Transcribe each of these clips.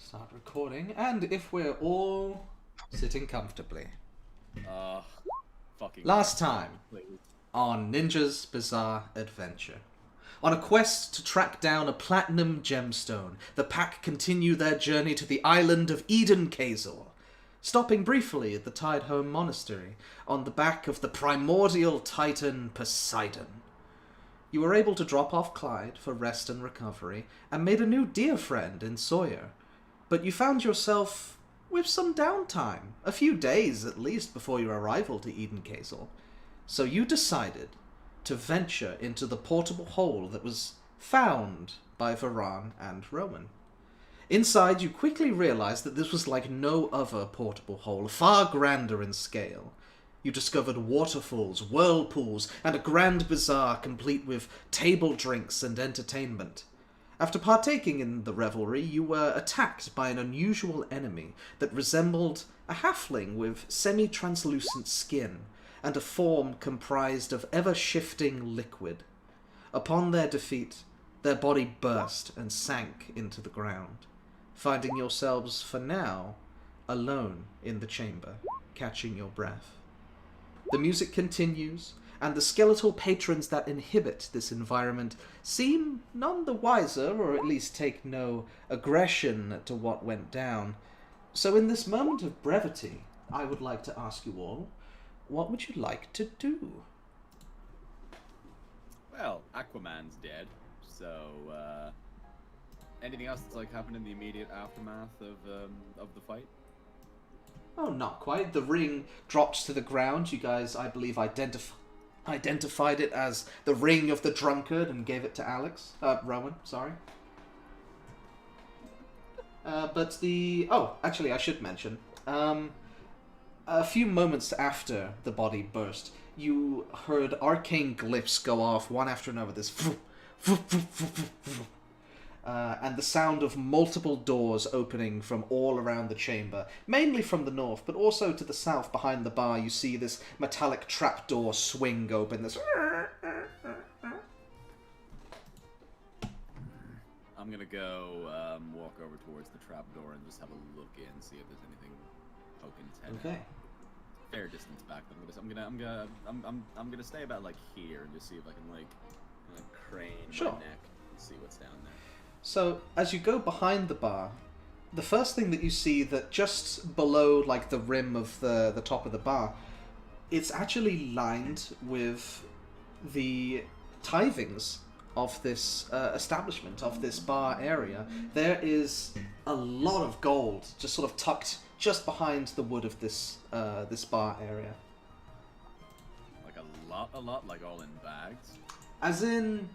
Start recording, and if we're all sitting comfortably. Fucking Last time please. on Ninja's Bizarre Adventure. On a quest to track down a platinum gemstone, the pack continue their journey to the island of Eden Kazor, stopping briefly at the Tidehome Monastery on the back of the primordial titan Poseidon. You were able to drop off Clyde for rest and recovery, and made a new dear friend in Sawyer. But you found yourself with some downtime, a few days at least before your arrival to Eden Castle. So you decided to venture into the portable hole that was found by Varan and Rowan. Inside, you quickly realized that this was like no other portable hole, far grander in scale. You discovered waterfalls, whirlpools, and a grand bazaar complete with table drinks and entertainment. After partaking in the revelry, you were attacked by an unusual enemy that resembled a halfling with semi-translucent skin and a form comprised of ever-shifting liquid. Upon their defeat, their body burst and sank into the ground, finding yourselves, for now, alone in the chamber, catching your breath. The music continues, and the skeletal patrons that inhabit this environment seem none the wiser, or at least take no aggression to what went down. So in this moment of brevity, I would like to ask you all, what would you like to do? Well, Aquaman's dead, so anything else that's like happened in the immediate aftermath of the fight? Oh, not quite. The ring dropped to the ground. You guys, I believe, identified it as the ring of the drunkard and gave it to Alex. Rowan, sorry. But the... Oh, actually, I should mention. A few moments after the body burst, you heard arcane glyphs go off one after another. This... and the sound of multiple doors opening from all around the chamber, mainly from the north, but also to the south behind the bar. You see this metallic trapdoor swing open. This. I'm gonna go walk over towards the trapdoor and just have a look in, see if there's anything poking its head Okay. out. Fair distance back. I'm gonna stay about like here and just see if I can like crane Sure. my neck and see what's down there. So, as you go behind the bar, the first thing that you see that just below, like, the rim of the top of the bar, it's actually lined with the tithings of this establishment, of this bar area. There is a lot of gold just sort of tucked just behind the wood of this this bar area. Like a lot, like all in bags. As in...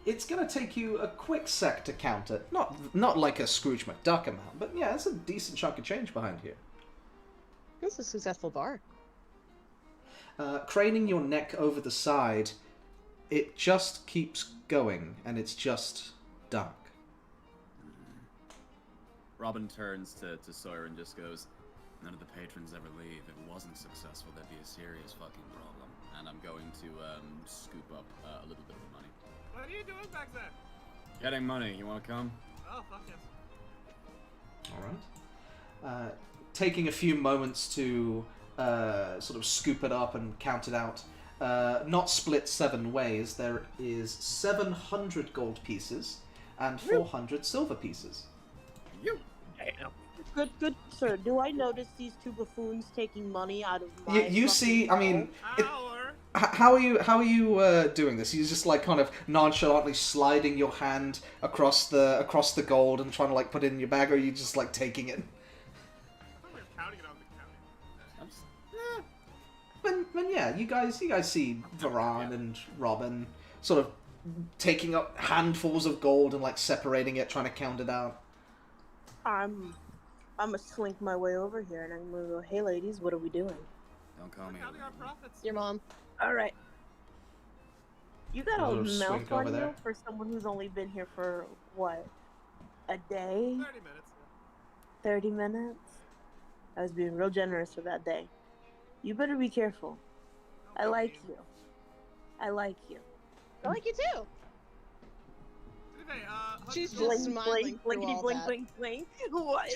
It's going to take you a quick sec to count it. Not like a Scrooge McDuck amount, but yeah, it's a decent chunk of change behind here. It's a successful bar. Craning your neck over the side, it just keeps going, and it's just dark. Robin turns to Sawyer and just goes, "None of the patrons ever leave. If it wasn't successful, that'd be a serious fucking problem." And I'm going to scoop up a little bit of money. What are you doing back there? Getting money. You want to come? Oh, fuck yes. Alright. Taking a few moments to sort of scoop it up and count it out. Not split 7 ways. There is 700 gold pieces and 400 silver pieces. You. Good sir. Do I notice these two buffoons taking money out of my... You see, I mean... Hour. How are you doing this? You're just like kind of nonchalantly sliding your hand across the gold and trying to like put it in your bag, or are you just like taking it? We're counting it on the counting. I'm just, When yeah, you guys see Varan and Robin sort of taking up handfuls of gold and like separating it, trying to count it out. I'm gonna slink my way over here and I'm gonna go, "Hey ladies, what are we doing?" Don't call We're me. counting our profits. Your mom. All right. You got a Little mouth swink on over you there. for someone who's only been here for, what, a day? 30 minutes. 30 minutes? I was being real generous for that day. You better be careful. No I like pain. you. I like you. I like you too. Did Anyway, She's Hunter, just Blink, smiling blink, through blinkety, all blink, that. blink, blink. What?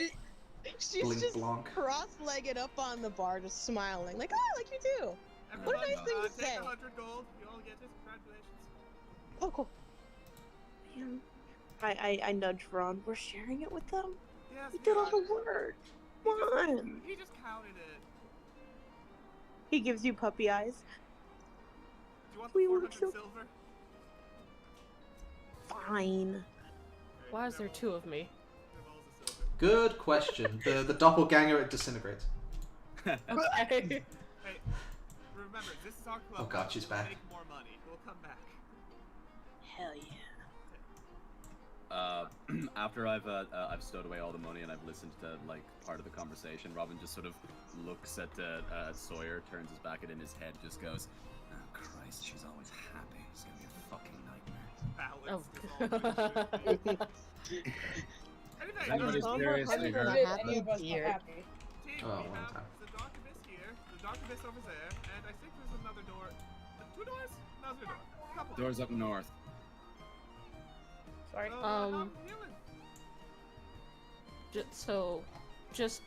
She's Blink just blonk. cross-legged up on the bar, just smiling, like, oh, like you do. everyone, What a nice thing to take say. 100 gold. You all get it. Congratulations. Oh, cool. Man. I nudged Ron. We're sharing it with them? Yes, We did all God. the work. He Come just- on. He just counted it. He gives you puppy eyes. Do you want the We were 400 so- silver? Fine. Why is there two of me? Revolves the silver. Good question. The doppelganger, it disintegrates. Okay. Hey, remember, this is our club. Oh God, she's We'll back. Make more money. We'll come back. Hell yeah. After I've stowed away all the money and I've listened to like part of the conversation, Robin just sort of looks at Sawyer, turns his back at it in his head, just goes, "Oh Christ, she's always happy. It's gonna be a fucking nightmare." Oh. Balance is all we should be. Anyway, Everybody's team, seriously Never hurt. did Happy any of us were beard. happy. we Oh, one have time. the Dark Abyss here, the Dark Abyss over there, and I think there's another door. Two doors? No, there's a door. A couple Doors up north. Sorry. So, Um. healing.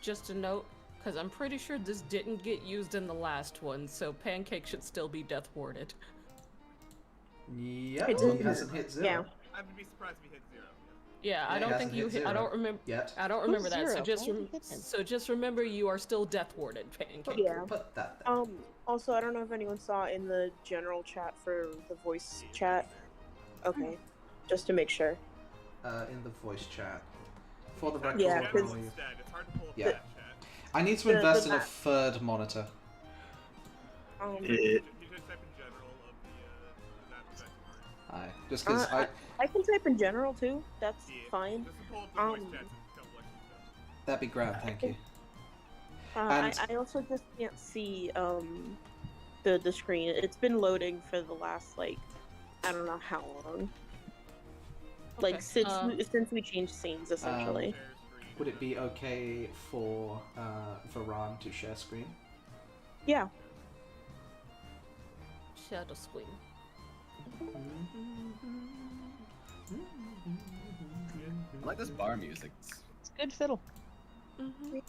Just a note, because I'm pretty sure this didn't get used in the last one, so Pancake should still be death warded. Yeah, It he didn't. hasn't hit 0 Yeah. I would be surprised if he hit 0. Yeah, Yeah, I he don't hasn't think you hit hit. I 0 don't remember. yet. I don't remember Who's that. So zero? just Why did he hit him? so just remember you are still death warded, Pancake. Yeah. Put that there. Also, I don't know if anyone saw in the general chat for the voice chat. Okay. Just to make sure. In the voice chat. For the record, Yeah, I 'cause- believe- Instead, it's hard to pull up Yeah. that chat. I need to The invest in a map. third monitor. You It, should type in general of that part. Aye. Just because I can type in general too. That's Yeah. fine. Just to pull up the voice Um, chat to tell what you said. that'd be grand, thank you. I And- also just can't see the screen. It's been loading for the last like I don't know how long. Like Okay, since we changed scenes essentially. Share screen. Would it be okay for Ron to share screen? Yeah. Shadow screen. I like this bar music. It's good fiddle. Mm-hmm.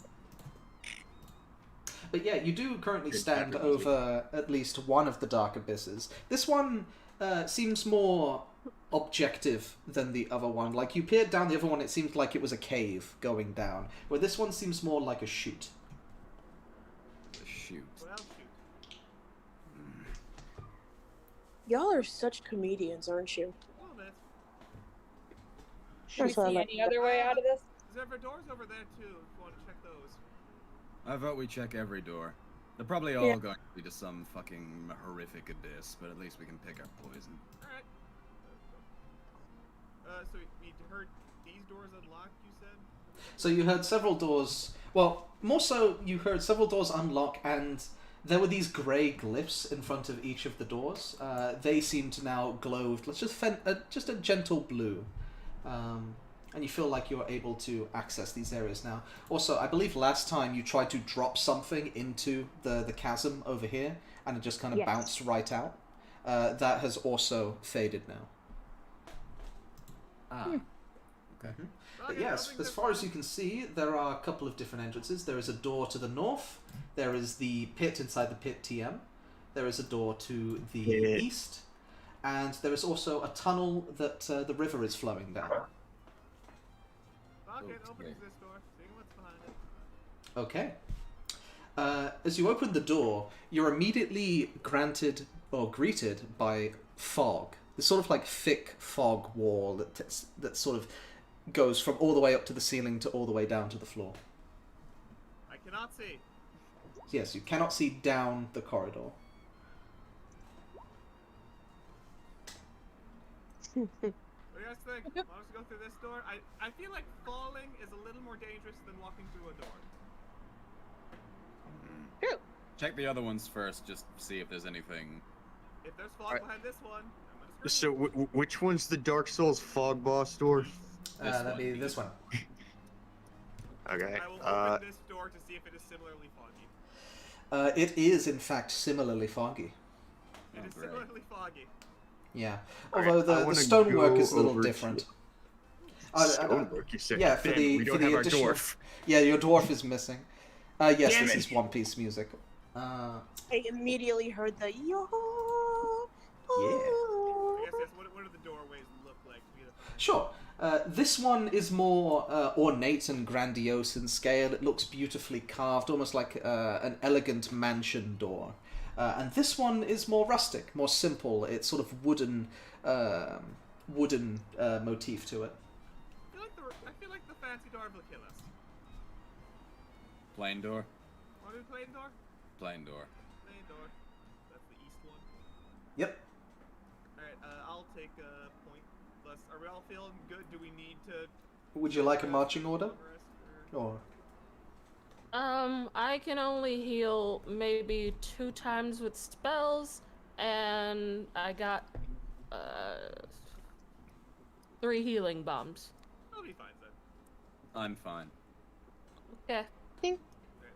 But yeah, you do currently Good stand background music. over at least one of the dark abysses. This one seems more objective than the other one. Like, you peered down the other one, it seemed like it was a cave going down, where this one seems more like a chute. Shoot. Well, shoot. Y'all are such comedians, aren't you? A little bit. Should we That's what I see like. any other way out of this? There are doors over there too, if you want to check those. I vote we check every door. They're probably all Yeah. going to lead to some fucking horrific abyss, but at least we can pick our poison. Alright. So we heard these doors unlocked, you said? So you heard several doors. Well, more so, you heard several doors unlock, and there were these grey glyphs in front of each of the doors. They seem to now glow. Let's just a gentle blue, and you feel like you're able to access these areas now. Also, I believe last time you tried to drop something into the chasm over here, and it just kind of Yes. bounced right out. That has also faded now. Ah. Okay. But Okay, yes, nothing as far as you can see, there are a couple of different entrances. There is a door to the north. There is the pit inside the pit TM. There is a door to the east. And there is also a tunnel that the river is flowing down. Okay, it Okay. opens this door. See what's behind it. Okay. As you open the door, you're immediately greeted by fog. This sort of like thick fog wall that sort of goes from all the way up to the ceiling to all the way down to the floor. I cannot see. Yes, you cannot see down the corridor. What do you guys think? Want us to go through this door? I feel like falling is a little more dangerous than walking through a door. Check the other ones first, just see if there's anything. If there's fog Alright. behind this one, I'm gonna So, scream. which one's the Dark Souls fog boss door? This That'd one. be this one. Okay. I will open this door to see if it is similarly foggy. It is, in fact, similarly foggy. It Oh, is great. similarly foggy. Yeah. Alright, Although I the wanna stonework go is a little over different. Stonework, you said. Yeah, for Damn, the we for don't the have our additional. dwarf. Yeah, your dwarf is missing. Yes, Damn this it. is One Piece music. I immediately heard the yo. Yeah. I guess yes. What do the doorways look like? To be the Sure. This one is more ornate and grandiose in scale. It looks beautifully carved, almost like an elegant mansion door. And this one is more rustic, more simple. It's sort of wooden motif to it. I feel like the fancy door will kill us. Plain door. Want to do plain door? Plain door. Plain door. That's the east one. Yep. Alright, I'll take a point. Are we all feeling good? Do we need to... Would you like a marching order? Or... Or I can only heal maybe 2 times with spells, and I got 3 healing bombs. I'll be fine then. I'm fine. Okay. Alright,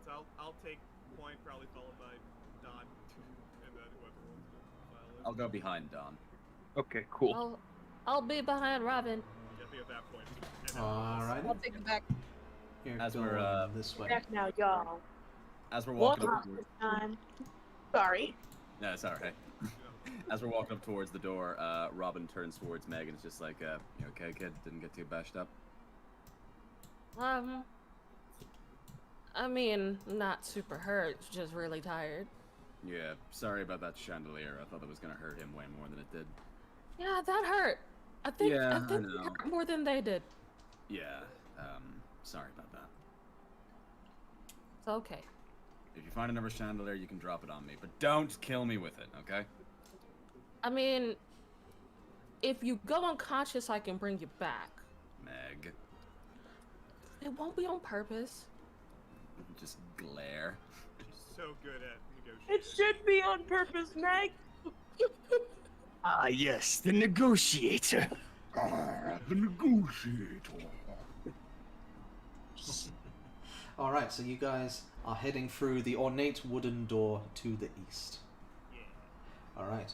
so I'll take point, probably followed by Don, and then whoever wants to file it. I'll go behind Don. Okay, cool. I'll be behind Robin. Yeah, I think at that point. And then alright. I'll take it back. Here, As go we're, this way. Back now, y'all. As we're What walking up towards... time? Sorry. No, it's alright. As we're walking up towards the door, Robin turns towards Meg and is just like, you okay, kid? Didn't get too bashed up? I mean, not super hurt, just really tired. Yeah, sorry about that chandelier. I thought it was gonna hurt him way more than it did. Yeah, that hurt. I think Yeah, I it know. hurt more than they did. Yeah, sorry about that. It's okay. If you find another chandelier, you can drop it on me, but don't kill me with it, okay? I mean, if you go unconscious, I can bring you back. Meg, It won't be on purpose. just glare. so good at negotiating. It should be on purpose, Meg. Ah, yes, the negotiator. The negotiator. Alright, so you guys are heading through the ornate wooden door to the east. Yeah. Alright.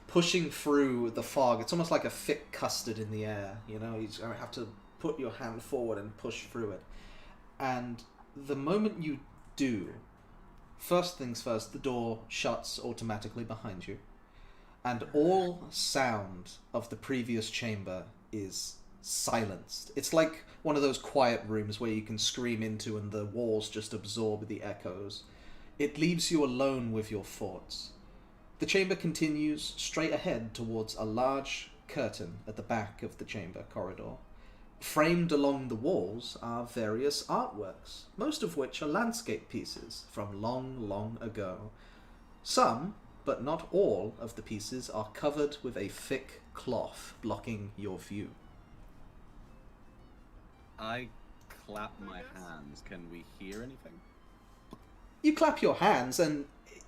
Pushing through the fog, it's almost like a thick custard in the air, you know? You just have to put your hand forward and push through it. And the moment you do, first things first, the door shuts automatically behind you. And all sound of the previous chamber is silenced. It's like one of those quiet rooms where you can scream into and the walls just absorb the echoes. It leaves you alone with your thoughts. The chamber continues straight ahead towards a large curtain at the back of the chamber corridor. Framed along the walls are various artworks, most of which are landscape pieces from long, long ago. Some, but not all, of the pieces are covered with a thick cloth blocking your view. I clap my hands. Can we hear anything? You clap your hands and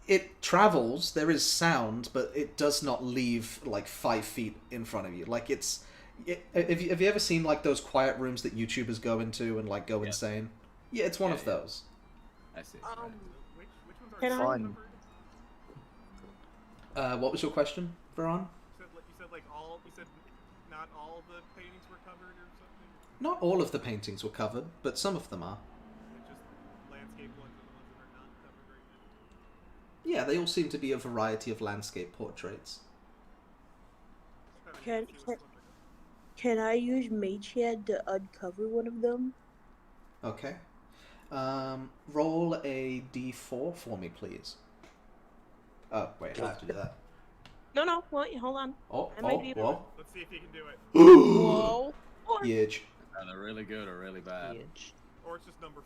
it travels, there is sound, but it does not leave like 5 feet in front of you. Like have you ever seen like those quiet rooms that YouTubers go into and like go Yeah. insane? Yeah, it's one Yeah, of yeah. those. I see. Which ones are Can I- Fun. What was your question, Veron? You said not all the paintings were covered or something? Not all of the paintings were covered, but some of them are. It's just landscape ones and the ones that are not covered right now. Yeah, they all seem to be a variety of landscape portraits. Just Can- kinda see can- which ones are Can I use Mage Hand to uncover one of them? Okay. Roll a d4 for me, please. Oh, wait, I have to do that. No, wait, hold on. Oh, I might be able whoa. Let's see if he can do it. Whoa. Huge. Are they really good or really bad? Or it's just number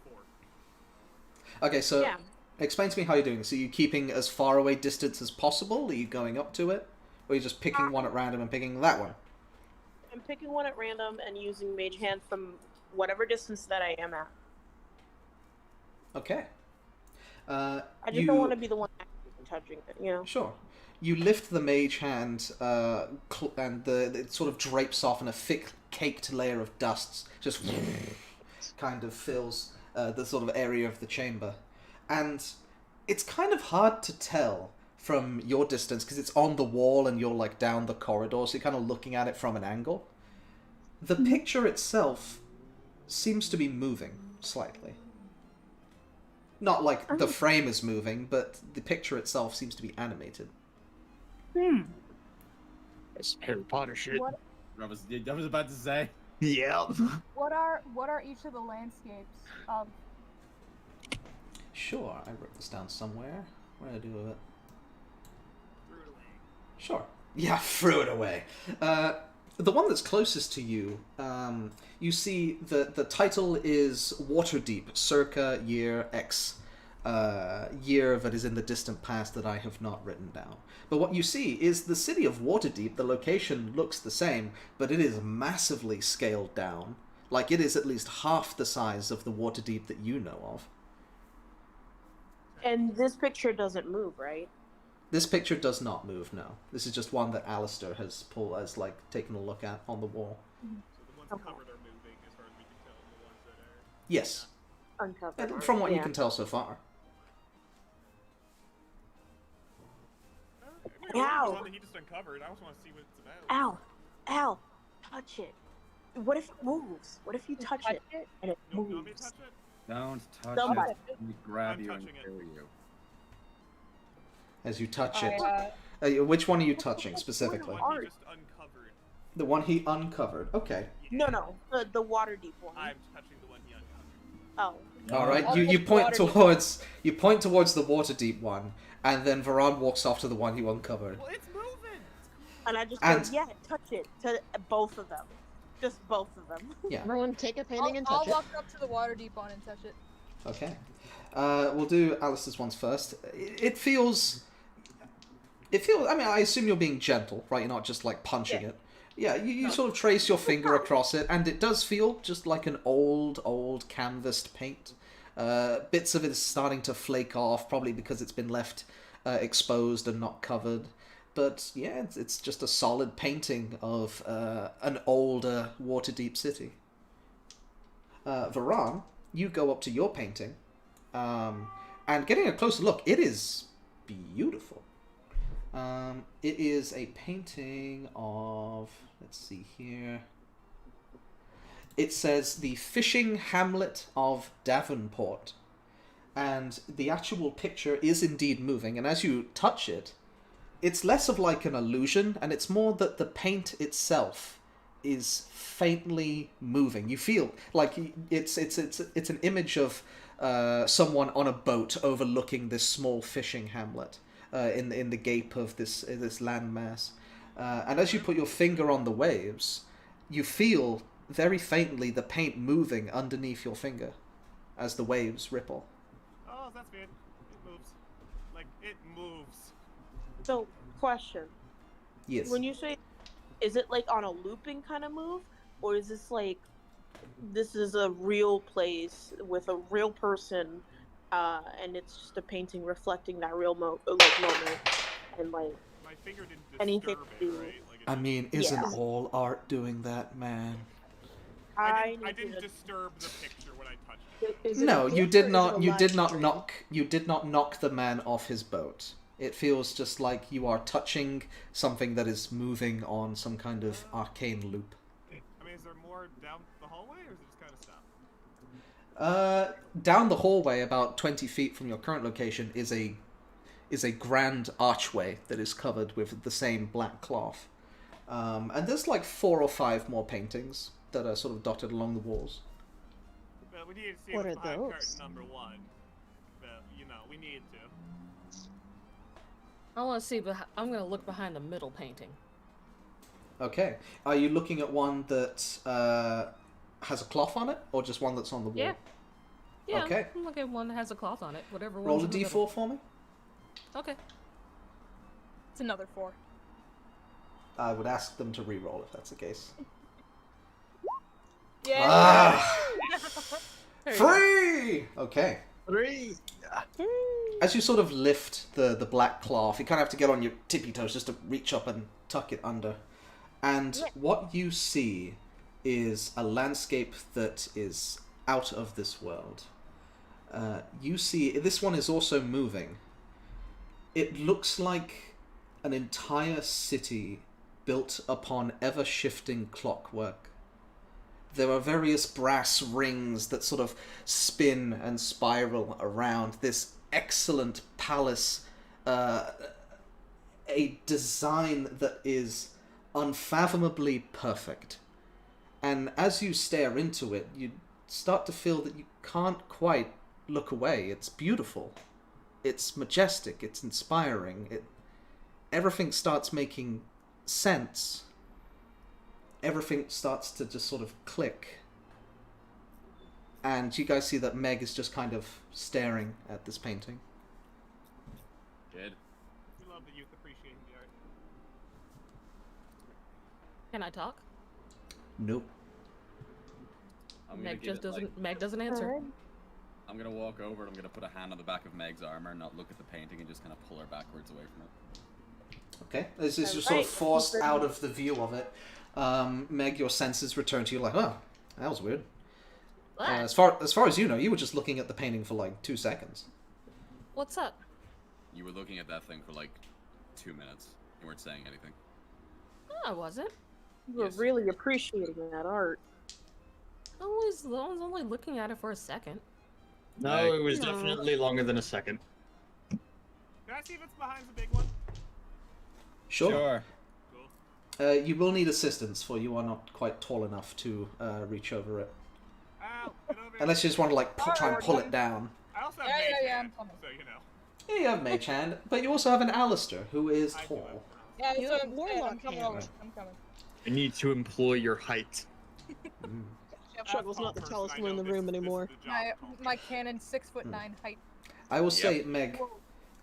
4. Okay, so Yeah. explain to me how you're doing. So you keeping as far away distance as possible? Are you going up to it? Or are you just picking one at random and picking that one? I'm picking one at random and using Mage Hand from whatever distance that I am at. Okay. I just don't want to be the one touching it, you know? Sure. You lift the mage hand, and it sort of drapes off, and a thick, caked layer of dust just kind of fills the sort of area of the chamber. And it's kind of hard to tell from your distance, because it's on the wall and you're like down the corridor, so you're kind of looking at it from an angle. The picture itself seems to be moving slightly. Not like the frame is moving, but the picture itself seems to be animated. That's Harry Potter shit. What I was about to say. Yeah. what are each of the landscapes of? Sure, I wrote this down somewhere. What did I do with it? Sure. Yeah, threw it away. The one that's closest to you, you see the title is Waterdeep, circa year X, year that is in the distant past that I have not written down. But what you see is the city of Waterdeep. The location looks the same, but it is massively scaled down. Like, it is at least half the size of the Waterdeep that you know of. And this picture doesn't move, right? This picture does not move, no. This is just one that Alistair has taken a look at on the wall. So the ones covered are moving, as far as we can tell. The ones that are Yes. Uncovered. And from what you Yeah. can tell so far. maybe Ow. the one that he just uncovered. I also want to see what it's about. Ow! Ow! Touch it. What if it moves? What if you touch it and it You want me to moves? touch it? Don't touch Somebody. it. Let me grab I'm you and touching it. carry you. As you touch it. I, Which one are you touching The specifically? one Art. he just uncovered. The one he uncovered. Okay. No, the water deep one. I'm touching the one he uncovered. Oh. All right. I'll You take point Waterdeep. towards the Waterdeep one, and then Varan walks off to the one he uncovered. Well, it's moving. And I just And- go, yeah, touch it. To both of them. Just both of them. Yeah. Everyone take a I'll, painting and I'll touch it. walk up to the water deep one and touch it. Okay. We'll do Alice's ones first. It feels. I mean, I assume you're being gentle, right? You're not just like punching it. Yeah, you sort of trace your finger across it, and it does feel just like an old canvassed paint. Bits of it is starting to flake off, probably because it's been left exposed and not covered. But yeah, it's just a solid painting of an older Waterdeep city. Varan, you go up to your painting, and getting a closer look, it is beautiful. It is a painting of, let's see here. It says the fishing hamlet of Davenport. And the actual picture is indeed moving, and as you touch it, it's less of like an illusion, and it's more that the paint itself is faintly moving. You feel like it's an image of someone on a boat overlooking this small fishing hamlet in the gape of this landmass. And as you put your finger on the waves, you feel very faintly the paint moving underneath your finger as the waves ripple. Oh, that's weird. It moves. Like, it moves. So, question. Yes. When you say, is it like on a looping kind of move? Or is this like, this is a real place with a real person, and it's just a painting reflecting that real moment, and like, My finger didn't disturb Anything it, to do- right? Like, it I just- mean, isn't Yeah. all art doing that, man? I need didn't to- disturb the picture when I touched it. Is it a No, you gift did or is not. it a You live did not stream? knock. You did not knock the man off his boat. It feels just like you are touching something that is moving on some kind of arcane loop. I mean, is there more down the hallway, or is it just kind of stop? Down the hallway, about 20 feet from your current location, is a grand archway that is covered with the same black cloth. And there's like 4 or 5 more paintings that are sort of dotted along the walls. But we need to see What what's are behind those? curtain number 1. But, we need to. I want to see, I'm going to look behind the middle painting. Okay. Are you looking at one that has a cloth on it, or just one that's on the wall? Yeah. Yeah, Okay. I'm looking at one that has a cloth on it. Whatever Roll one's a in the middle. d4 for me. Okay. It's another 4. I would ask them to re-roll if that's the case. Yeah. Ah! There you go. 3! Okay. 3. As you sort of lift the black cloth, you kind of have to get on your tippy toes just to reach up and tuck it under. And what you see is a landscape that is out of this world. You see, this one is also moving. It looks like an entire city built upon ever-shifting clockwork. There are various brass rings that sort of spin and spiral around this excellent palace, a design that is unfathomably perfect. And as you stare into it, you start to feel that you can't quite look away. It's beautiful. It's majestic. It's inspiring. Everything starts making sense. Everything starts to just sort of click. And you guys see that Meg is just kind of staring at this painting. Kid. We love the youth appreciating the art. Can I talk? Nope. I'm gonna Meg give just it, like- doesn't. Meg doesn't answer. I'm gonna walk over and I'm gonna put a hand on the back of Meg's armor, not look at the painting, and just kind of pull her backwards away from it. Okay, this is just sort of forced out of the view of it. Meg, your senses return to you like, oh, that was weird. What? As far as you know, you were just looking at the painting for like 2 seconds. What's up? You were looking at that thing for like 2 minutes. You weren't saying anything. No, I wasn't. You were Yes. really appreciating that art. I was only looking at it for a second. No, it was No. definitely longer than a second. Can I see if it's behind the big one? Sure. Cool. You will need assistance, for you are not quite tall enough to reach over it. Ow, get over here. Unless you just want to like try and pull it down. I also have Yeah, mage yeah, hand, I'm coming. so you know. Yeah, you have Mage Hand, but you also have an Alistair, who is I do tall. have- Yeah, You so have I'm saying, warlock I'm coming hand. over. I'm coming. I need to employ your height. Mm. Struggle's not the Person, tallest I one in know the this- room this is anymore. the job My of tall my people. canon 6'9" height. I will say, Meg, Whoa.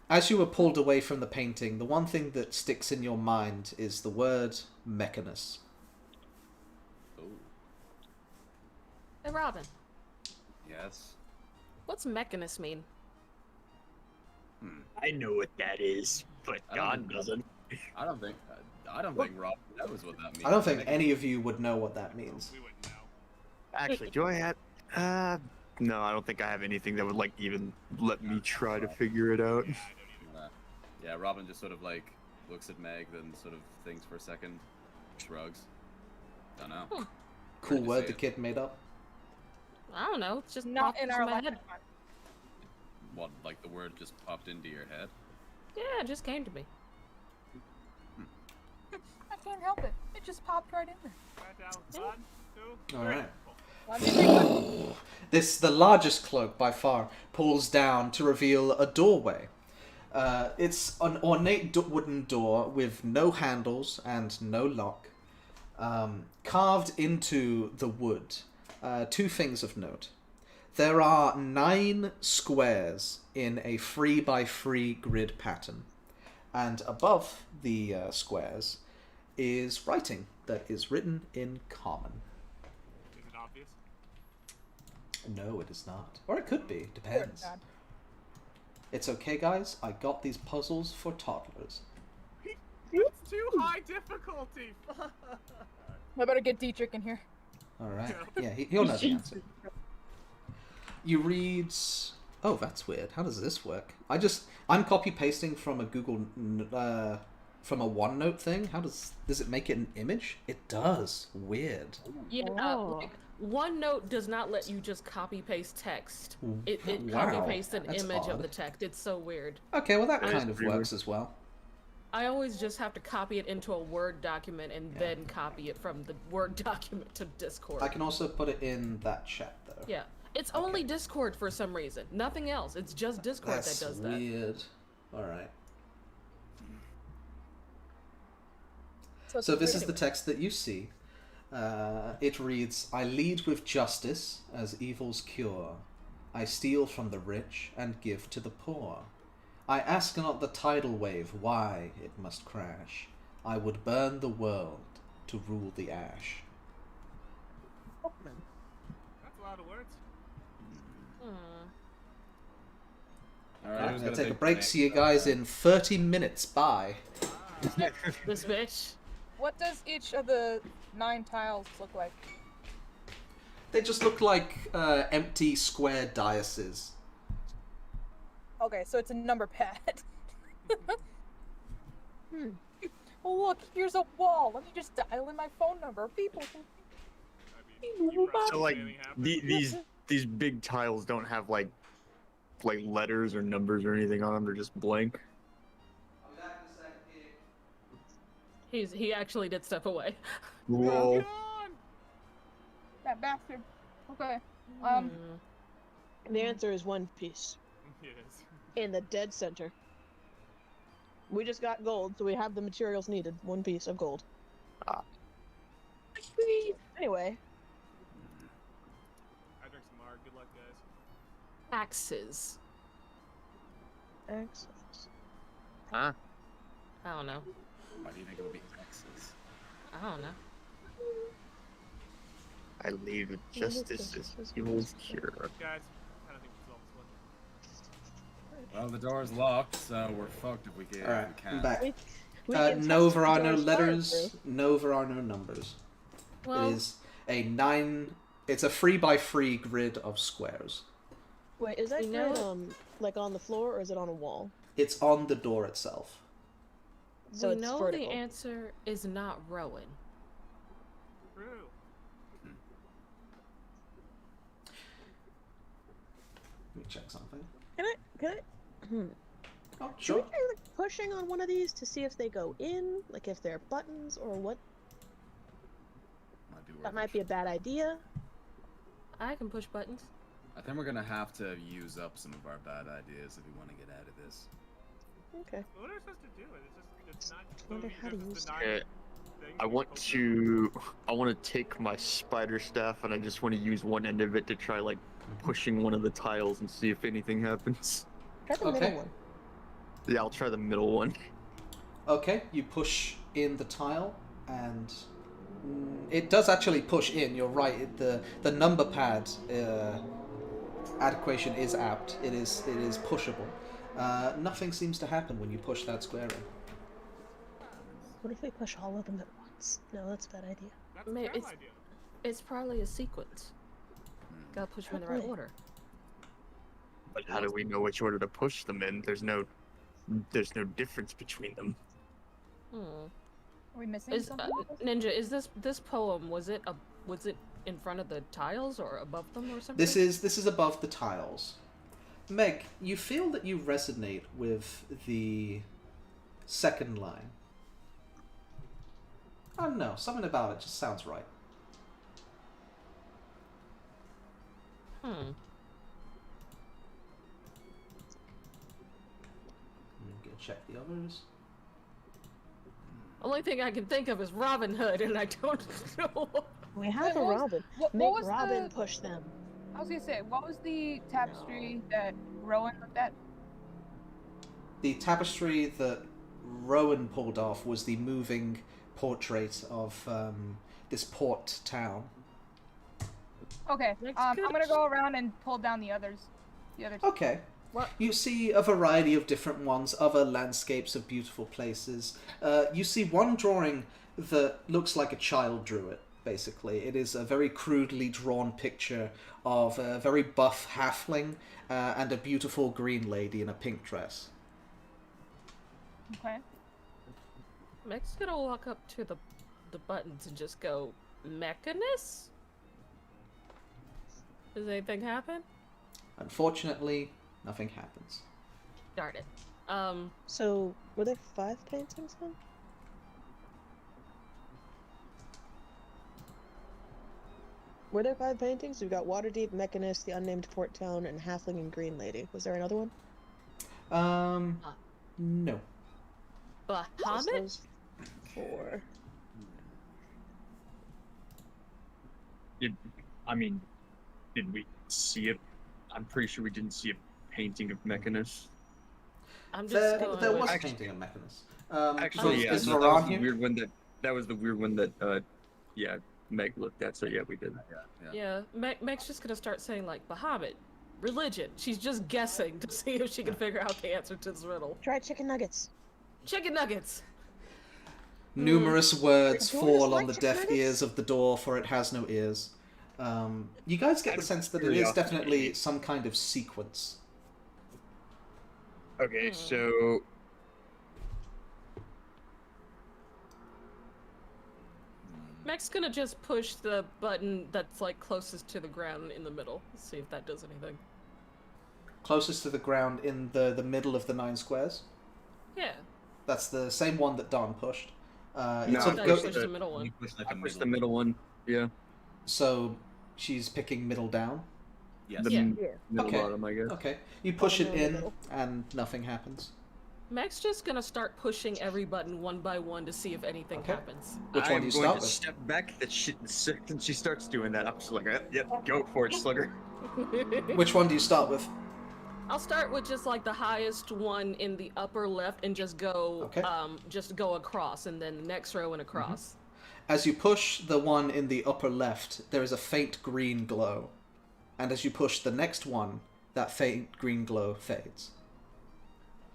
as you were pulled away from the painting, the one thing that sticks in your mind is the word Mechanus. Oh, Hey, Robin. yes. What's Mechanus mean? I know what that is, but I don't God know. doesn't. I don't think Rob knows what that means. I don't think any of you would know what that means. We wouldn't know. Actually, do I have? No, I don't think I have anything that would like even let me try to figure it out. Yeah, I don't either. Yeah, Robin just sort of like looks at Meg, then sort of thinks for a second, shrugs. Don't know. Hmm. Cool Hard to word say the it. kid made up. I don't know. It's just Not popped in into our my head. lifetime. What, like the word just popped into your head? Yeah, it just came to me. I can't help it. It just popped right in there. Right down. 1, 2, All 3. right. Let me think about it. The largest cloak by far, pulls down to reveal a doorway. It's an ornate wooden door with no handles and no lock. Carved into the wood. 2 things of note. There are 9 squares in a 3x3 grid pattern. And above the squares is writing that is written in common. Is it obvious? No, it is not. Or it could be. Depends. God. It's okay, guys. I got these puzzles for toddlers. It's too high difficulty. I better get Dietrich in here. All right. Yeah, he'll know the answer. You read. Oh, that's weird. How does this work? I'm copy pasting from a Google, from a OneNote thing. How does it make it an image? It does. Weird. Yeah, Oh. like, OneNote does not let you just copy paste text. It Wow, copy pastes an that's image of odd. the text. It's so weird. Okay, well that That is kind of pretty works as well. I always just have to copy it into a Word document and then copy it from the Word document to Discord. I can also put it in that chat though. Yeah. It's only Discord for some reason. Nothing else. It's just Discord That's that does that. weird. All right. So, it's So this is weird the text that you see. It reads, I lead with justice as evil's cure. I steal from the rich and give to the poor. I ask not the tidal wave why it must crash. I would burn the world to rule the ash. That's a lot of words. Hmm. Alright, I'm who's gonna gonna take a the break. next, See you guys in 30 minutes. Bye. This bitch. What does each of the 9 tiles look like? They just look like empty square dioceses. Okay, so it's a number pad. Oh look, here's a wall. Let me just dial in my phone number. People. I mean, So like Anything happen? these big tiles don't have like letters or numbers or anything on them. They're just blank. He actually did step away. Whoa. Get on! That bastard. Okay. Hmm. The answer is One Piece Yes. in the dead center. We just got gold, so we have the materials needed. One piece of gold. Anyway, I drink some Marg. Good luck, guys. Axes. excellent. Huh? I don't know. Why do you think it would be X's? I don't know. I leave with justice as evil's cure. Guys, I don't think we solved this one. Well, the door's locked, so we're fucked if we can. Alright, we I'm can't. back. We can No, test there the are no door's letters. fireproof. No, there are no numbers. Well, It is a 9. It's a 3x3 grid of squares. Wait, is that We know grid like on the floor or is it on a wall? It's on the door itself. So we it's know vertical. the answer is not Rowan. True. Let me check something. Can I? Oh, Should we sure. try like pushing on one of these to see if they go in? Like if they're buttons or what? Might be worth That it. might be a bad idea. I can push buttons. I think we're gonna have to use up some of our bad ideas if we want to get out of this. Okay. What are we supposed to do? It's not. Wonder so how to there's use the it. 9 Okay, things I we want hope to take my spider staff and I just want to use one end of it to try like pushing one of the tiles and see if anything happens. Try the Okay. middle one. Yeah, I'll try the middle one. Okay, you push in the tile, and it does actually push in. You're right. The number pad adequation is apt. It is pushable. Nothing seems to happen when you push that square in. What if we push all of them at once? No, that's a bad idea. That's a May- terrible it's- idea. It's probably a sequence. Gotta push them in the right Okay. order. But how do we know which order to push them in? There's no difference between them. Hmm. Are we missing Is something? Ninja? Is this poem? Was it in front of the tiles or above them or something? This is above the tiles. Meg, you feel that you resonate with the second line. I don't know, something about it just sounds right. Hmm. I'm gonna check the others. Only thing I can think of is Robin Hood, and I don't know. We have Wait, a what was- Robin. what Make was Robin the- push them. I was gonna say, what was the tapestry that Rowan looked at? The tapestry that Rowan pulled off was the moving portrait of this port town. Okay, Next I'm gonna catch. go around and pull down the others. The others. Okay. What? You see a variety of different ones, other landscapes of beautiful places. You see one drawing that looks like a child drew it, basically. It is a very crudely drawn picture of a very buff halfling and a beautiful green lady in a pink dress. Okay. Meg's gonna walk up to the buttons and just go, Mechanus? Does anything happen? Unfortunately, nothing happens. Darn it. So, were there 5 paintings then? Were there 5 paintings? We've got Waterdeep, Mechanist, the Unnamed Port Town, and Halfling and Green Lady. Was there another one? No. Yes, Bahamut? those 4. Did we see it? I'm pretty sure we didn't see a painting of Mechanus. I'm just There, going there with- was a Actually- painting of Mechanus. Actually, is, yeah, is that was Varan the here? weird one that was the weird one that yeah, Meg looked at. So yeah, we did. Yeah, Meg's just gonna start saying, like, Bahamut, religion. She's just guessing to see if she can figure out the answer to this riddle. Try chicken nuggets. Chicken nuggets! Numerous words The door is fall on like the chicken deaf nuggets? ears of the door, for it has no ears. You guys get Out the of sense that it is curiosity. definitely some kind of sequence. Okay, Hmm. so Mac's gonna just push the button that's like closest to the ground in the middle. See if that does anything. Closest to the ground in the middle of the 9 squares. Yeah. That's the same one that Don pushed. No, It sort I of thought go- you pushed the middle one. You push like I a pushed middle. the middle one. Yeah. so she's picking middle down. Yes. The Yeah. middle Okay. bottom, I guess. Okay. You push it Bottom or in, middle? and nothing happens. Mac's just gonna start pushing every button one by one to see if anything Okay. happens. Which one I'm do you going start to with? step back. That shit. The second she starts doing that, I'm just like, yep, go for it, slugger. Which one do you start with? I'll start with just like the highest one in the upper left and just go Okay. just go across and then the next row and across. As you push the one in the upper left, there is a faint green glow. And as you push the next one, that faint green glow fades.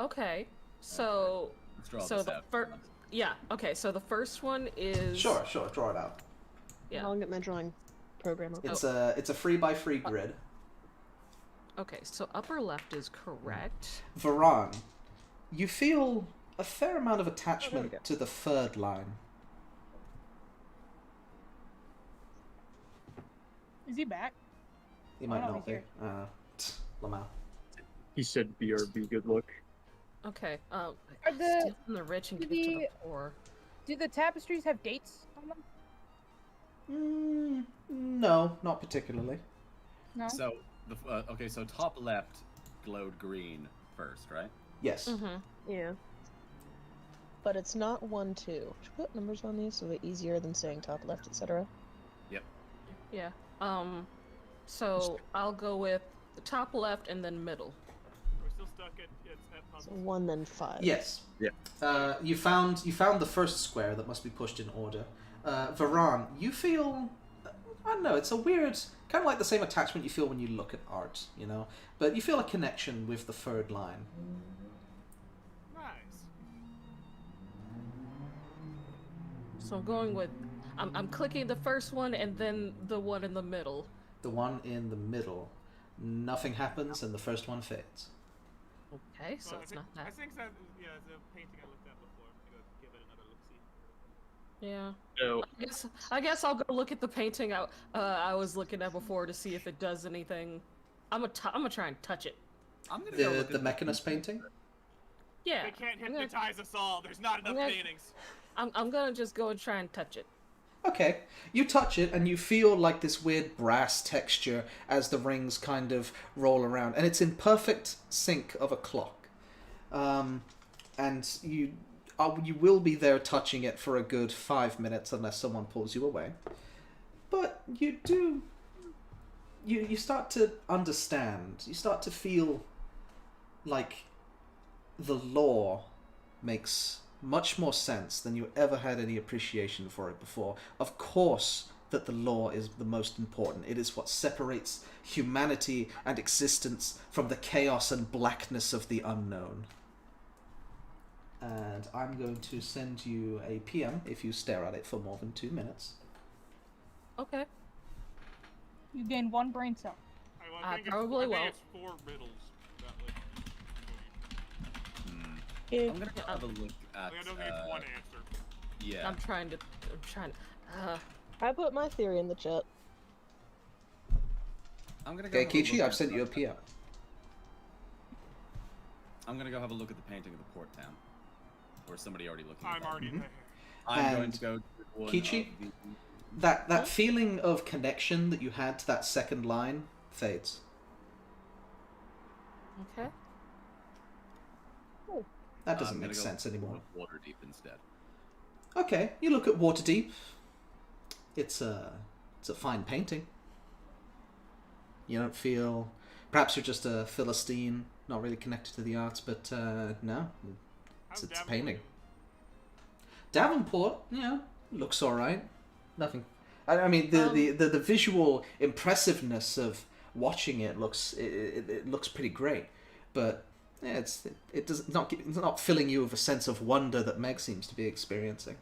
Okay. So Let's draw so this the out. first yeah, okay, so the first one is Sure, draw it out. Yeah. I'll get my drawing program up. It's a 3x3 grid. Okay, so upper left is correct. Varan, you feel a fair amount of Oh, there we attachment go. to the third line. Is he back? He might no, not be. he's Lamau. He said BRB. Good luck. Okay. Are the- Steal from the rich and give to the the- poor. Do the tapestries have dates on them? No, not particularly. No. So okay, so top left glowed green first, right? Yes. Mhm. Yeah. But it's not 1, 2. Should we put numbers on these so they're easier than saying top left, etc.? Yeah. So I'll go with the top left and then middle. We're still stuck at So puzzles. 1, then 5. Yes. Yeah. You found the first square that must be pushed in order. Varan, you feel, I don't know, it's a weird, kind of like the same attachment you feel when you look at art, you know, but you feel a connection with the third line. Nice. So I'm going with I'm clicking the first one and then the one in the middle. The one in the middle, nothing happens, and the first one fades. Okay, so Well, it's not I that. think that yeah, the painting I looked at before. I'm gonna give it another look. See. Yeah. So I guess I'll go look at the painting I was looking at before to see if it does anything. I'm gonna try and touch it. I'm gonna go look The at Mechanus painting? Yeah. They can't I'm gonna- hypnotize us all. There's not enough gonna- paintings. I'm gonna just go and try and touch it. Okay, you touch it and you feel like this weird brass texture as the rings kind of roll around, and it's in perfect sync of a clock. And you will be there touching it for a good 5 minutes unless someone pulls you away. But you do. You start to understand. You start to feel like the lore makes much more sense than you ever had any appreciation for it before. Of course that the law is the most important. It is what separates humanity and existence from the chaos and blackness of the unknown. And I'm going to send you a PM if you stare at it for more than 2 minutes. Okay. You gain 1 brain cell. I think probably I think won't. it's 4 riddles. That, like, Yeah. I'm gonna go have a look at. I don't think it's one answer. Yeah. I'm trying to. I put my theory in the chat. I'm gonna go. Okay, have a Kichi, look I've at- sent you a PM. I'm gonna go have a look at the painting of the port town. Or is somebody already looking at I'm that? already Mhm. there. I'm going And to go to one Kichi? of the... That feeling of connection that you had to that second line fades. Okay. That doesn't I'm make gonna go sense anymore. with Waterdeep instead. Okay, you look at Waterdeep. It's a fine painting. You don't feel. Perhaps you're just a Philistine, not really connected to the arts, but no, How's it's a Davenport painting. doing? Davenport, looks all right. Nothing. I mean, the visual impressiveness of watching it looks it looks pretty great, but yeah, it's not filling you with a sense of wonder that Meg seems to be experiencing.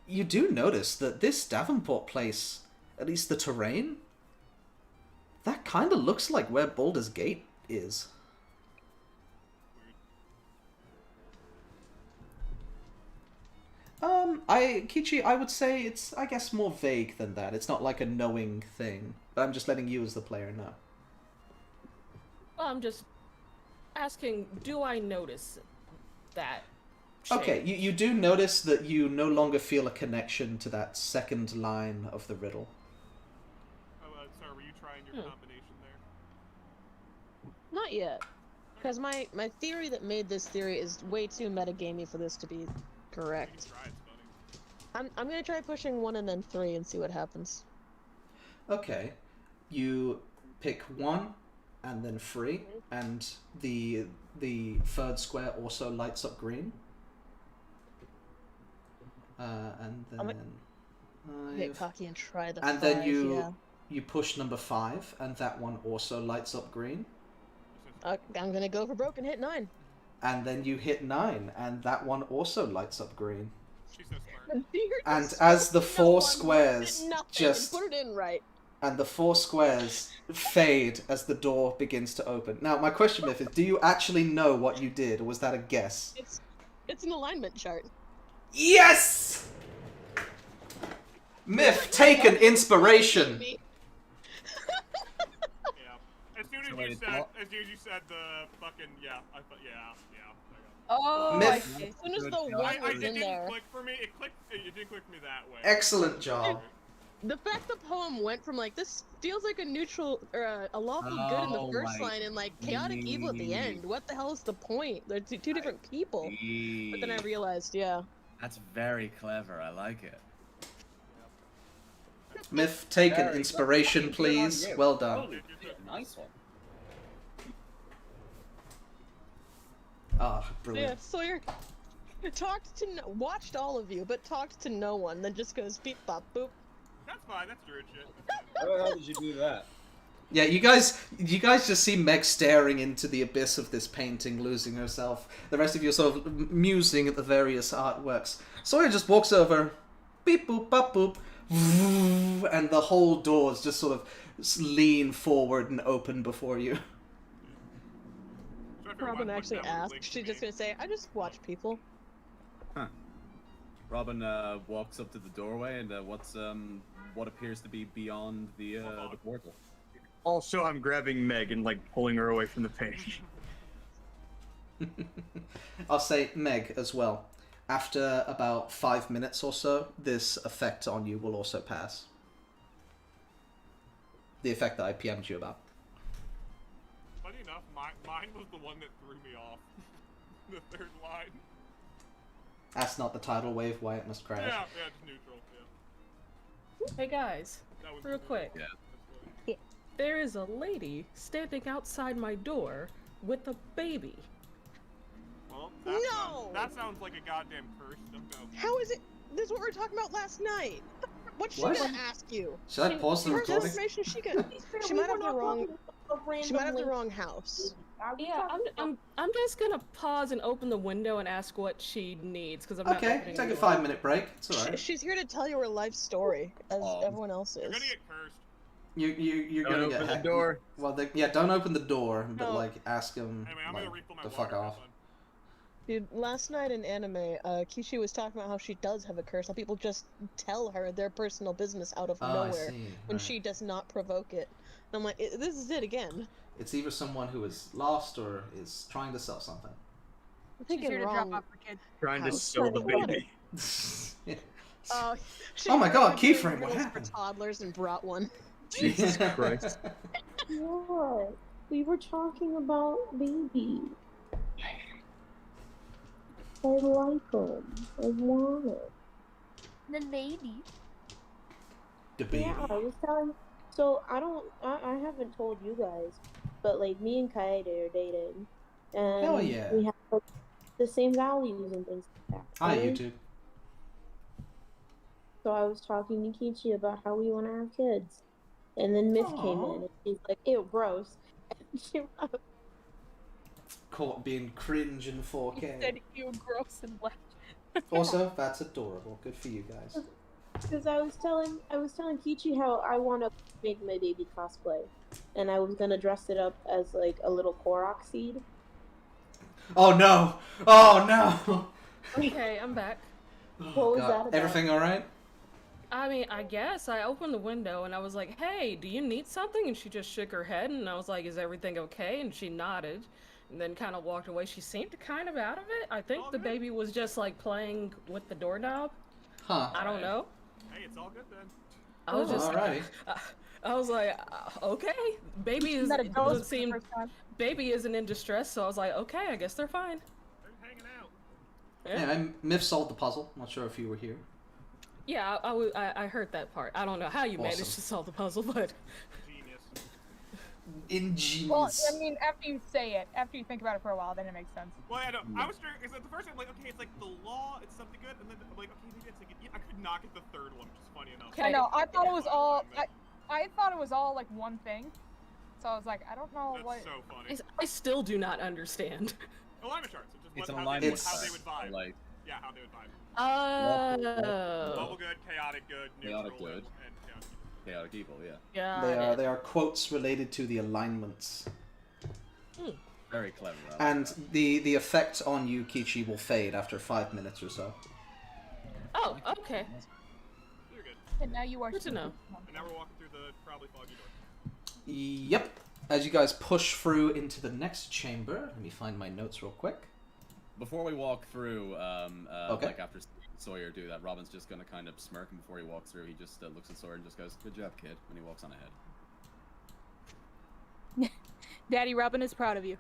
You do notice that this Davenport place, at least the terrain, that kind of looks like where Baldur's Gate is. Kichi, I would say it's, I guess, more vague than that. It's not like a knowing thing. But I'm just letting you as the player know. Well, I'm just asking, do I notice that Okay, change? you do notice that you no longer feel a connection to that second line of the riddle. Oh, sorry, were you trying your combination there? Not yet. Because my theory that made this theory is way too metagamey for this to be You correct. can try it, buddy. I'm gonna try pushing 1 and then 3 and see what happens. Okay, you pick 1 and then 3, and the third square also lights up green. And then Get 5. cocky and try the And 5, then yeah. you push number 5, and that one also lights up green. I'm gonna go for broken hit 9. And then you hit 9, and that one also lights up green. She's so smart. And as the 4 No one squares did nothing just and put it in right. and the 4 squares fade as the door begins to open. Now, my question, Myth, is: do you actually know what you did, or was that a guess? It's an alignment chart. Yes! Myth, take an inspiration. Yeah. As soon as Wait, you it's said, not- the fucking yeah, I thought yeah. Oh, Myth- I see. As soon as Good the job. 1 I was it in didn't there. click for me. It didn't click for me that way. Excellent job. The fact the poem went from like this feels like a neutral or a lawful good in the Oh first my line and like chaotic evil at the geez. end. What the hell is the point? They're two different people. But then I realized, yeah. That's very clever. I like it. Myth, take an Very inspiration, good. Good on please. you. Well done. Holy shit, nice one. Ah, Yeah, brilliant. Sawyer talked to watched all of you, but talked to no one. Then just goes beep bop boop. That's fine. That's druid shit. How the hell did you do that? Yeah, you guys just see Meg staring into the abyss of this painting, losing herself. The rest of you are sort of musing at the various artworks. Sawyer just walks over, beep boop bop boop, and the whole doors just sort of lean forward and open before you. Trying to figure Robin what actually that would asked. link to She's just me. gonna say, "I just watch people." Robin walks up to the doorway and what's what appears to be beyond the portal. Also, I'm grabbing Meg and like pulling her away from the page. I'll say Meg as well. After about 5 minutes or so, this effect on you will also pass. The effect that I PM'd you about. Funny enough, mine was the one that threw me off. The third line. That's not the tidal wave, why it must crash. Yeah, it's neutral. Yeah. Hey guys, That was real quick. Yeah. That's funny. There is a lady standing outside my door with a baby. Well, No! that sounds like a goddamn curse. Don't go. How is it? This is what we were talking about last night. What's she What? gonna ask you? Should I pause the Where's the recording? information she got? She might have the wrong. She might have the wrong house. Yeah, I'm just gonna pause and open the window and ask what she needs because I'm not Okay, opening take the a door. 5-minute break. It's alright. She's here to tell you her life story, as Oh. everyone else You're is. gonna get cursed. You're Don't gonna open get the hacked. door. Well, yeah, don't open the door, but No. like ask him Anyway, I'm like, gonna refill my the water. fuck off. Hold on. Dude, last night in anime, Kishi was talking about how she does have a curse. How people just tell her their personal business out of Oh, I nowhere see. when Right. she does not provoke it. And I'm like, this is it again. It's either someone who is lost or is trying to sell something. I'm She's thinking here to wrong. drop off her kid. Trying to House. sell the baby. Oh, she Oh my went God, to doing Keyframe, what riddles happened? For toddlers and brought one. Jesus Christ. What? We were talking about baby. I like him. I want it. The baby. The baby. Yeah, I was telling. So I haven't told you guys, but like me and Kaede are dating, and Hell yeah. we have like, the same values and things like that. Hi, right? YouTube. So I was talking to Kichi about how we want to have kids, and then Myth came Aw. in and she's like, "Ew, gross." And she Caught being cringe in 4K. Said you gross and left. Also, that's adorable. Good for you guys. Because I was telling Kichi how I want to make my baby cosplay, and I was gonna dress it up as like a little Korok seed. Oh no! Oh no! Okay, I'm back. What was God. that about? Everything all right? I mean, I guess I opened the window and I was like, "Hey, do you need something?" And she just shook her head, and I was like, "Is everything okay?" And she nodded, and then kind of walked away. She seemed kind of out of it. I think All the good. baby was just like playing with the doorknob. Huh. I don't know. Hey, it's all good then. I was just, Alrighty. I was like, okay, baby is Met a doesn't ghost for the seem, first time. baby isn't in distress. So I was like, okay, I guess they're fine. They're hanging out. Yeah, Miff solved the puzzle. Not sure if you were here. Yeah, I heard that part. I don't know how you managed Awesome. to solve the puzzle, but Genius. Ingenious. Well, I mean, after you say it, after you think about it for a while, then it makes sense. Well, I know. I was trying, because at the first I'm like, okay, it's like the law, it's something good, and then I'm like, okay, maybe it's like, I could not get the third one, which is funny enough. Okay. I know. I thought it was all. I thought it was all like one thing. So I was like, I don't know That's what. so funny. I still do not understand. Alignment charts. It's Just an how alignment how they chart. would vibe. Like, Yeah, how they would vibe. Oh, Bubble good, chaotic good, neutral, Chaotic good. and chaotic good. chaotic evil, yeah. yeah. They are quotes related to the alignments. Very clever. And the effect on you, Kichi, will fade after 5 minutes or so. Oh, okay. You're good. And now you are. Good to know. And now we're walking through the probably foggy door. Yep. As you guys push through into the next chamber, let me find my notes real quick. Before we walk through, Okay. like after Sawyer do that, Robin's just gonna kind of smirk, and before he walks through, he just looks at Sawyer and just goes, "Good job, kid," when he walks on ahead. Daddy Robin is proud of you.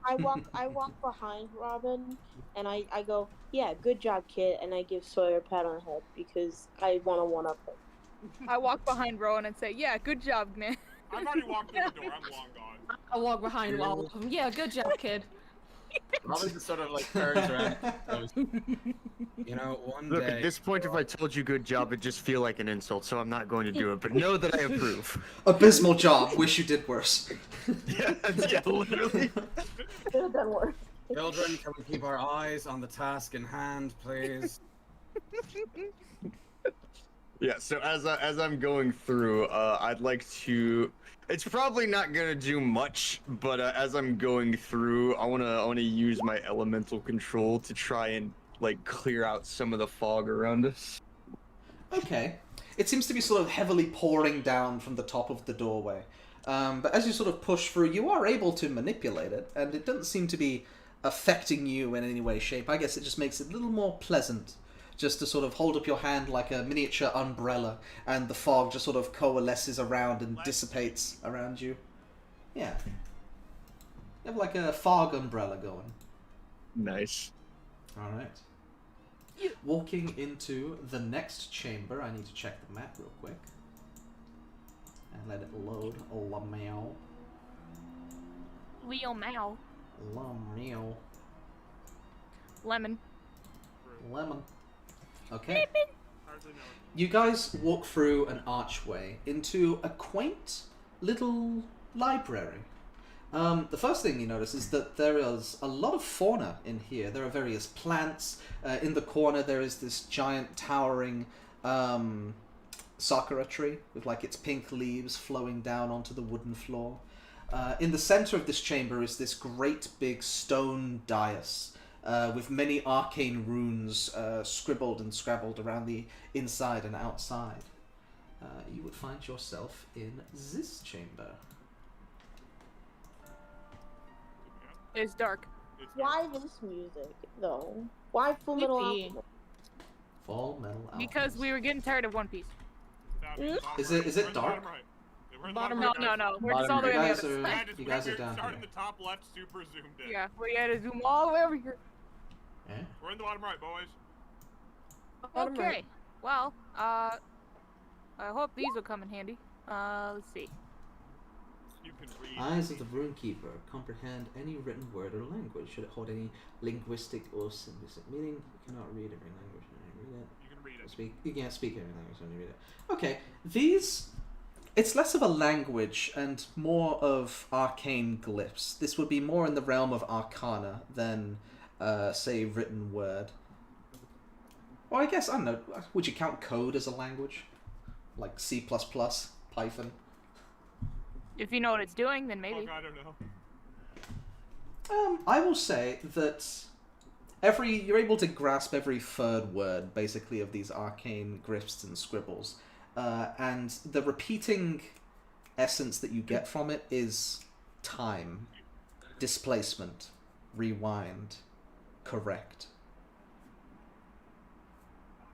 I walk behind Robin, and I go, yeah, good job, kid, and I give Sawyer a pat on the head because I want to one up him. I walk behind Rowan and say, "Yeah, good job, man." I've already walked through the door. I'm long gone. I walk behind all of them. Yeah, good job, kid. Robin just sort of like turns around and goes, you know, one Look, day. at this point, if I told you good job, it'd just feel like an insult, so I'm not going to do it. But know that I approve. Abysmal job. Wish you did worse. yeah, literally. Could have done worse. Children, can we keep our eyes on the task in hand, please? Yeah. So as I'm going through, I'd like to. It's probably not gonna do much, but as I'm going through, I wanna use my elemental control to try and like clear out some of the fog around us. Okay. It seems to be sort of heavily pouring down from the top of the doorway. But as you sort of push through, you are able to manipulate it, and it doesn't seem to be affecting you in any way, shape. I guess it just makes it a little more pleasant just to sort of hold up your hand like a miniature umbrella, and the fog just sort of coalesces around and dissipates around you. Yeah. You have like a fog umbrella going. Nice. Alright. Walking into the next chamber, I need to check the map real quick. And let it load. Lamau. Leo Mao. Lamau. Lemon. Lemon. Okay. Hardly know. You guys walk through an archway into a quaint little library. The first thing you notice is that there is a lot of fauna in here. There are various plants. In the corner there is this giant towering sakura tree with like its pink leaves flowing down onto the wooden floor. In the center of this chamber is this great big stone dais with many arcane runes scribbled and scrabbled around the inside and outside. You would find yourself in this chamber. It's dark. Why this music, though? Why Full Metal Yippee. Alchemist? Full Metal Alchemist. Because we were getting tired of One Piece. Is it dark? Bottom right. No. We're just Bottom all the way on the right. other You guys side. are- you guys are down Start here. in the top left, super zoomed in. Yeah, we had to zoom all the way over here. Yeah. We're in the bottom right, boys. Bottom Okay. right. Well, I hope these will come in handy. Let's see. You can read. Eyes of the Runekeeper comprehend any written word or language. Should it hold any linguistic or symbolic meaning, you cannot read every language. Read it. You can read it. You can't speak every language when you read it. Okay, these. It's less of a language and more of arcane glyphs. This would be more in the realm of arcana than, say, written word. Well, I guess, I don't know, would you count code as a language? Like C++, Python? If you know what it's doing, then maybe. Fuck, I don't know. I will say that You're able to grasp every third word, basically, of these arcane glyphs and scribbles. And the repeating essence that you get from it is time, displacement, rewind, correct.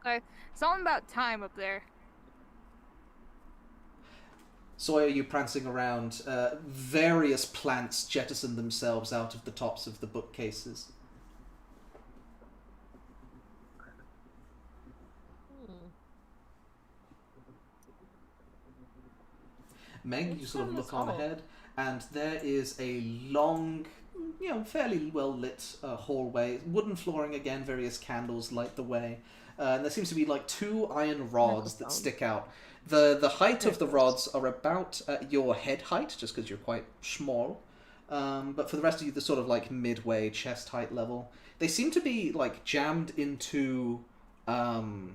Okay, something about time up there. Sawyer, you prancing around. Various plants jettison themselves out of the tops of the bookcases. Meg, you sort of look on ahead, and there is a long, fairly well lit hallway. Wooden flooring again, various candles light the way. And there seems to be like 2 iron rods that stick out. The height of the rods are about your head height, just because you're quite small. But for the rest of you, the sort of like midway chest height level. They seem to be like jammed into the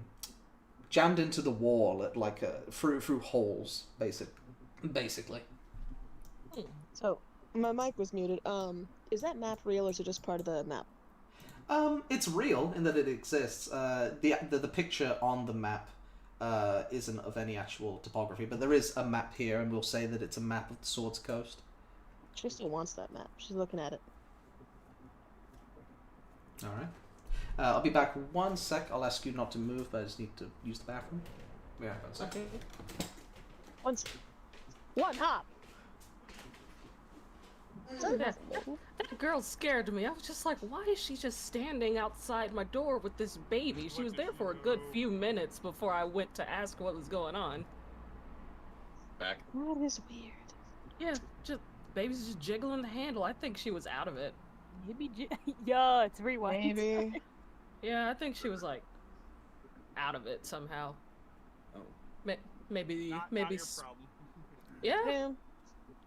wall at like through holes, basically. So my mic was muted. Is that map real or is it just part of the map? It's real in that it exists. The picture on the map isn't of any actual topography, but there is a map here, and we'll say that it's a map of the Swords Coast. She still wants that map. She's looking at it. Alright. I'll be back 1 sec. I'll ask you not to move, but I just need to use the bathroom. Yeah, 1 sec. One hop! That girl scared me. I was just like, why is she just standing outside my door with this baby? She was there for a good few minutes before I went to ask what was going on. Back. That is weird. Yeah, just baby's just jiggling the handle. I think she was out of it. Maybe, yeah, it's rewind. Maybe. Yeah, I think she was like out of it somehow. Oh. Maybe. Not your problem. Yeah.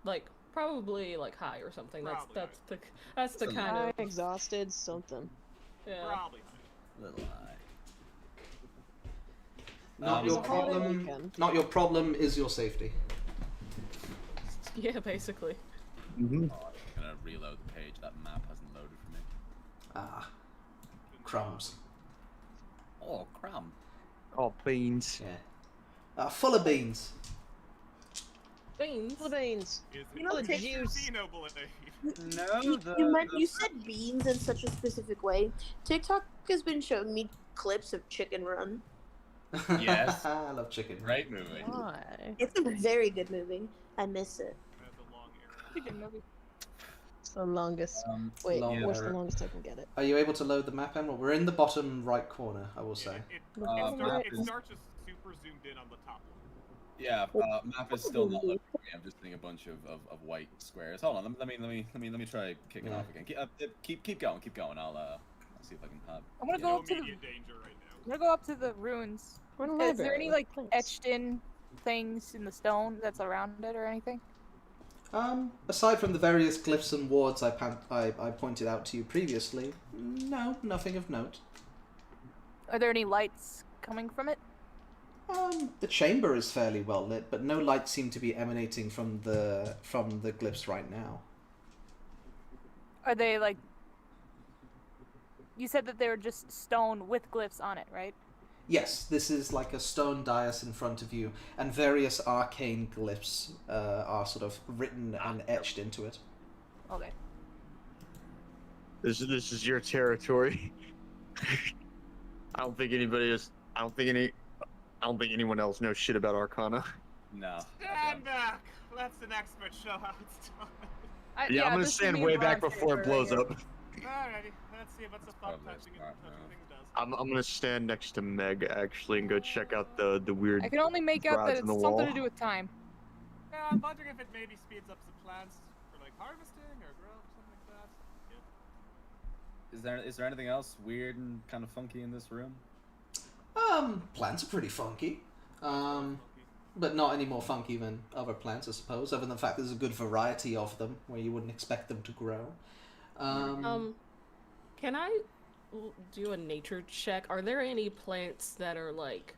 Like probably like high or something. That's the kind of exhausted something. Yeah. Probably. Little high. Not your problem is your safety. Yeah, basically. Mm-hmm. Oh, I'm gonna reload the page. That map hasn't loaded for me. Ah. Crumbs. Oh, crumb. Oh, beans. Yeah. Full of beans. Beans. Full of beans. You know, the juice. You said beans in such a specific way. TikTok has been showing me clips of Chicken Run. Yes. I love Chicken Run. Great movie. Why? It's a very good movie. I miss it. It's the longest. Wait, what's the longest I can get it? Are you able to load the map, Emerald? We're in the bottom right corner, I will say. It starts just super zoomed in on the top one. Yeah, map is still not loading. I'm just seeing a bunch of white squares. Hold on, let me try kicking off again. Keep going. I'll see if I can have. I'm gonna go up to the. I'm gonna go up to the ruins. Is there any like etched in things in the stone that's around it or anything? Aside from the various glyphs and wards I pointed out to you previously, no, nothing of note. Are there any lights coming from it? The chamber is fairly well lit, but no lights seem to be emanating from the glyphs right now. Are they like? You said that they were just stone with glyphs on it, right? Yes, this is like a stone dais in front of you, and various arcane glyphs are sort of written and etched into it. Okay. This is your territory. I don't think anyone else knows shit about Arcana. No. Stand back. Let an expert show how it's done. I'm gonna stand way back before it blows up. Alrighty, let's see what the thumb touching thing does. I'm gonna stand next to Meg actually and go check out the weird. I can only make out that rods it's in the something wall. to do with time. Yeah, I'm wondering if it maybe speeds up the plants for like harvesting or growth or something like that. Yeah. Is there anything else weird and kind of funky in this room? Plants are pretty funky. But not any more funky than other plants, I suppose, other than the fact there's a good variety of them where you wouldn't expect them to grow. Can I do a nature check? Are there any plants that are like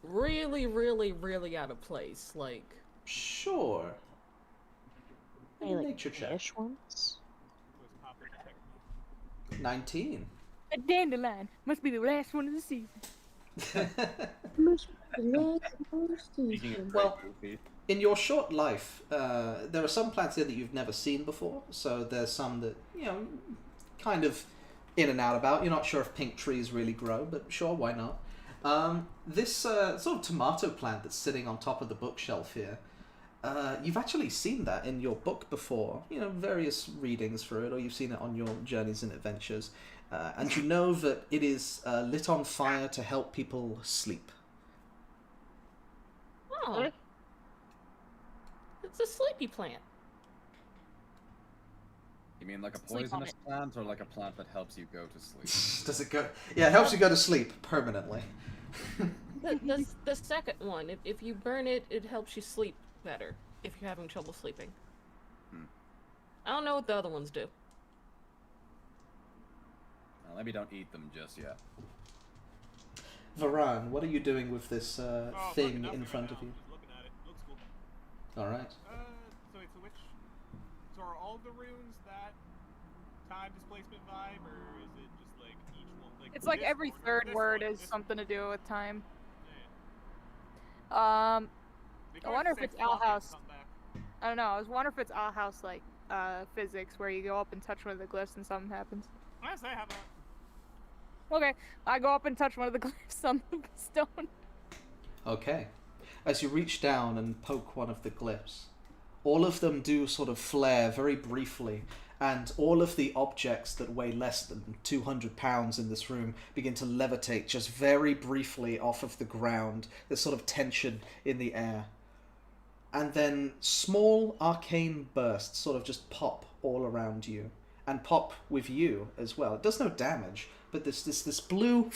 really, really, really out of place? Like, sure. Any like nature check. fish ones? 19. A dandelion must be the last one of the season. Speaking of Well, Goofy. in your short life, there are some plants here that you've never seen before. So there's some that, you know, kind of in and out about. You're not sure if pink trees really grow, but sure, why not? This sort of tomato plant that's sitting on top of the bookshelf here, you've actually seen that in your book before. You know, various readings for it, or you've seen it on your journeys and adventures. And you know that it is lit on fire to help people sleep. Oh. It's a sleepy plant. You mean like a Sleep on poisonous it. plant or like a plant that helps you go to sleep? Does it go? Yeah, it helps you go to sleep permanently. The second one, if you burn it, it helps you sleep better if you're having trouble sleeping. I don't know what the other ones do. Well, maybe don't eat them just yet. Varan, what are you doing with this thing in front of you? Just looking at it. Looks cool. All right. So are all the runes that time displacement vibe, or is it just like each one? Like It's like this every one, or third this word one, is this something to do with time. Yeah. I Because wonder if say it's fuck Owl it, House. come back. I don't know. I was wondering if it's Owl House like physics, where you go up and touch one of the glyphs and something happens. I say how about Okay, I go up and touch one of the glyphs on the stone. Okay. As you reach down and poke one of the glyphs, all of them do sort of flare very briefly, and all of the objects that weigh less than 200 pounds in this room begin to levitate just very briefly off of the ground. There's sort of tension in the air. And then small arcane bursts sort of just pop all around you, and pop with you as well. It does no damage, but this blue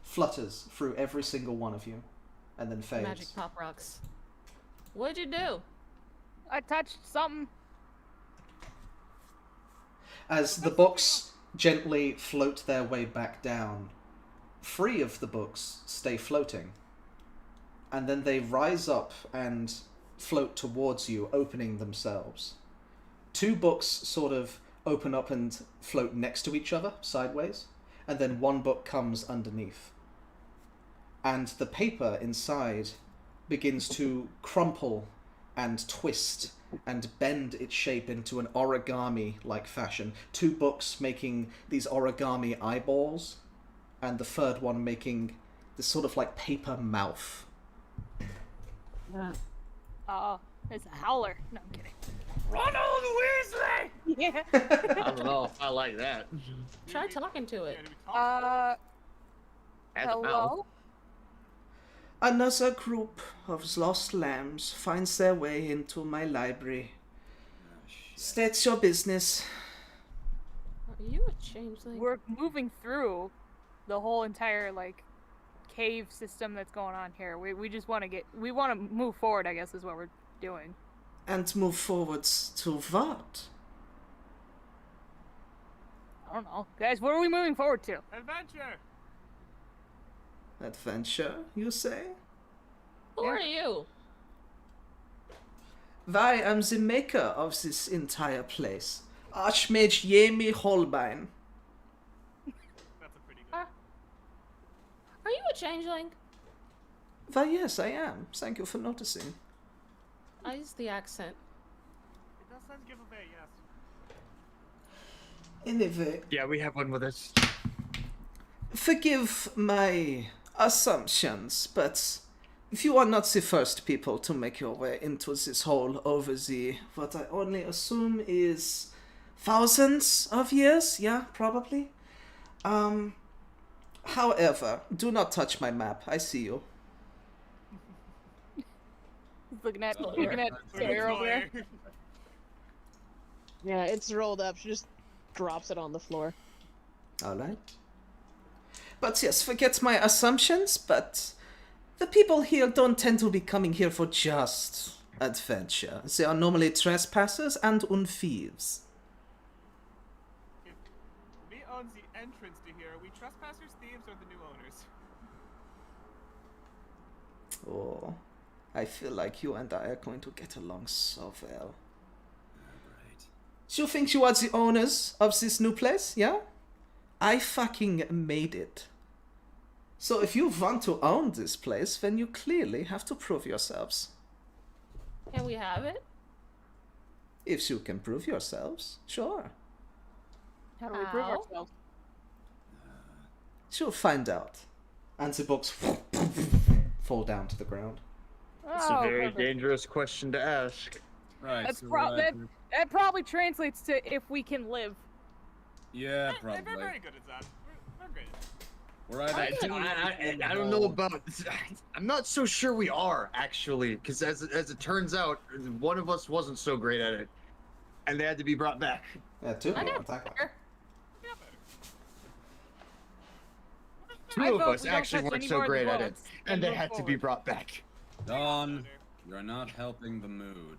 flutters through every single one of you, and then fades. Magic pop rocks. What'd you do? I touched something. As the books gently float their way back down, 3 of the books stay floating. And then they rise up and float towards you, opening themselves. 2 books sort of open up and float next to each other, sideways. And then 1 book comes underneath. And the paper inside begins to crumple and twist and bend its shape into an origami-like fashion. 2 books making these origami eyeballs, and the 3rd one making this sort of like paper mouth. It's a howler. No, I'm kidding. Ronald Weasley! Yeah. I don't know if I like that. Try talking to it. Has a mouth. Hello? Another group of lost lambs finds their way into my library. States your business. Are you a changeling? We're moving through the whole entire like cave system that's going on here. We just want to move forward, I guess, is what we're doing. And move forwards to what? I don't know. Guys, what are we moving forward to? Adventure! Adventure, you say? Who are you? I am the maker of this entire place. Archmage Yemi Holbein. That's a pretty good. Are you a changeling? Why, yes, I am. Thank you for noticing. I use the accent. It does sound give away, yes. Anyway, Yeah, we have one with us. forgive my assumptions, but if you are not the first people to make your way into this hole over the, what I only assume is thousands of years, yeah, probably. However, do not touch my map. I see you. He's looking at Sawyer Sawyer over there. Yeah, it's rolled up. She just drops it on the floor. Alright. But yes, forget my assumptions, but the people here don't tend to be coming here for just adventure. They are normally trespassers and thieves. We own the entrance to here. Are we trespassers, thieves, or the new owners? Oh, I feel like you and I are going to get along so well. Right. So you think you are the owners of this new place, yeah? I fucking made it. So if you want to own this place, then you clearly have to prove yourselves. Can we have it? If you can prove yourselves, sure. How do we prove How? ourselves? You'll find out. And the books fall down to the ground. It's a Oh, very perfect. dangerous question to ask. Right. That's so that probably translates to if we can live. yeah, We're probably. very good at that. We're great. We're either I don't know about. I'm not so sure we are actually, because as it turns out, one of us wasn't so great at it, and they had to be brought back. Yeah, two of I them got attack. better. Yeah, better. Two I of vote us we don't actually touch weren't any so more of the great at it, bullets and they move had to be forward. brought back. Don, you're not helping the mood.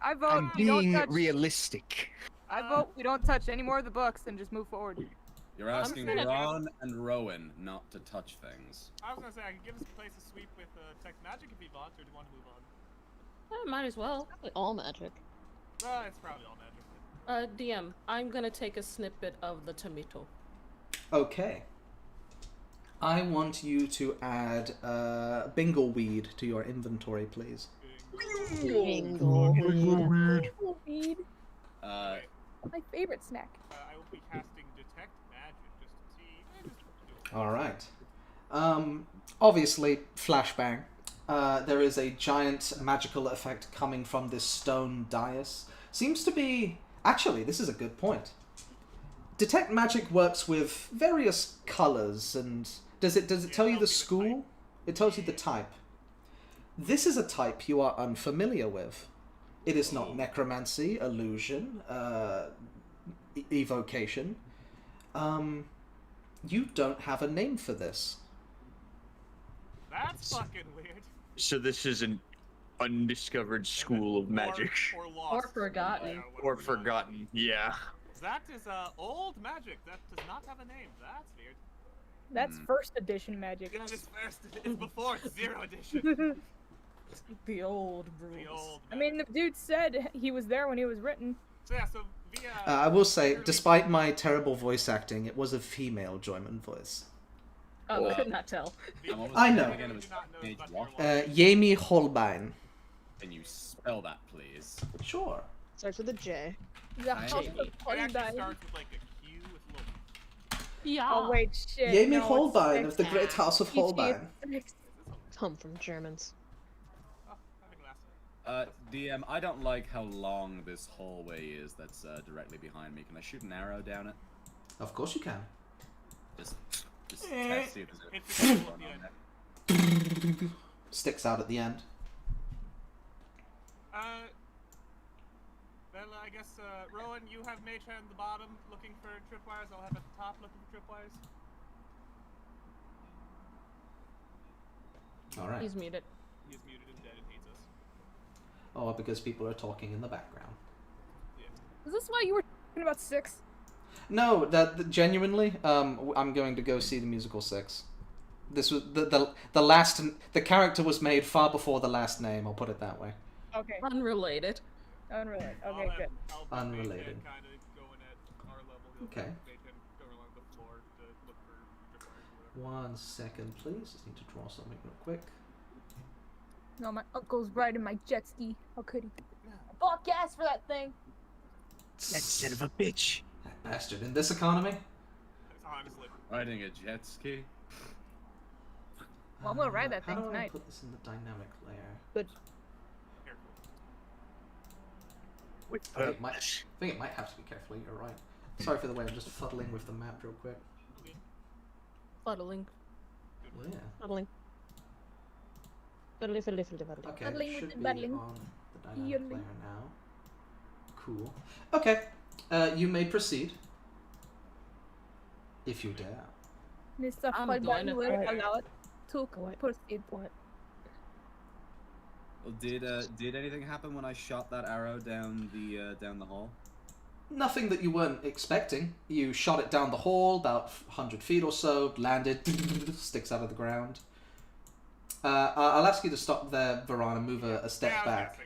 I vote I'm we don't being touch. realistic. I vote we don't touch any more of the books and just move forward. You're asking gonna- Ron and Rowan not to touch things. I was gonna say I can give this place a sweep with text magic if you want, or do you want to move on? Might as well. Probably all magic. Well, it's probably all magic. DM, I'm gonna take a snippet of the tomato. Okay. I want you to add Bingleweed to your inventory, please. Weed, Uh, my favorite snack. I will be casting detect magic just to see. Just do it. Alright. Obviously, flashbang. There is a giant magical effect coming from this stone dais. Seems to be... Actually, this is a good point. Detect magic works with various colors, and... Does it tell you the school? It tells you the type. This is a type you are unfamiliar with. It is not necromancy, illusion, evocation. You don't have a name for this. That's fucking weird. So this is an undiscovered school of magic. Or lost. Or forgotten. Yeah, Or whatever. forgotten, yeah. That is old magic. That does not have a name. That's weird. That's first edition magic. Yeah, it's first. It's before zero edition. The old rules. The old. I mean, the dude said he was there when he was written. So yeah, so via. I will say, despite my terrible voice acting, it was a female Joyman voice. Oh, Oh. could not tell. I know. Again, it was Mage Walk. Yemi Holbein. Can you spell that, please? Sure. Starts with a J. The I- house of It actually Holbein. starts with like a Q with a little. Yeah. Oh wait, shit. Yemi no, it's Holbein of six. the Great House of PG, Holbein. it's six. Come from Germans. Oh, having last. DM, I don't like how long this hallway is that's directly behind me. Can I shoot an arrow down it? Of course you can. Just test see if there's It's a a going cool on there. Sticks out at the end. Well, I guess Rowan, you have Mage Hand at the bottom looking for tripwires. I'll have at the top looking for tripwires. Alright. He's muted. He's muted and dead and hates us. Oh, because people are talking in the background. Is this why you were talking about 6? No, genuinely, I'm going to go see the musical 6. This was the last. The character was made far before the last name. I'll put it that way. Okay. Unrelated. Unrelated. I'll Okay, have- good. I'll have Unrelated. Mage Hand kind of going at our level. He'll Okay. have Mage Hand going along the floor to look for tripwires or whatever. 1 second, please. Just need to draw something real quick. No, my uncle's riding my jet ski. How could he? Fuck gas for that thing. That son of a bitch. That bastard. In this economy. Honestly. Riding a jet ski? Well, I'm gonna ride that How thing do I tonight. put this in the dynamic layer? Careful. With I think, I purpose. think it might have to be carefully. You're right. Sorry for the way I'm just fuddling with the map real quick. Fuddling. Yeah. Fuddling. Fiddly, fiddly, fiddly, fiddly. Okay, Fuddling it with should the be battling. on the dynamic Yodeling. layer now. Cool. Okay, you may proceed. If you dare. Mr. I'm Holbein doing it. will Alright. allow it to What? proceed. What? Well, did anything happen when I shot that arrow down the hall? Nothing that you weren't expecting. You shot it down the hall, about 100 feet or so, landed, sticks out of the ground. I'll ask you to stop there, Varan, and move a step Yeah, I was back.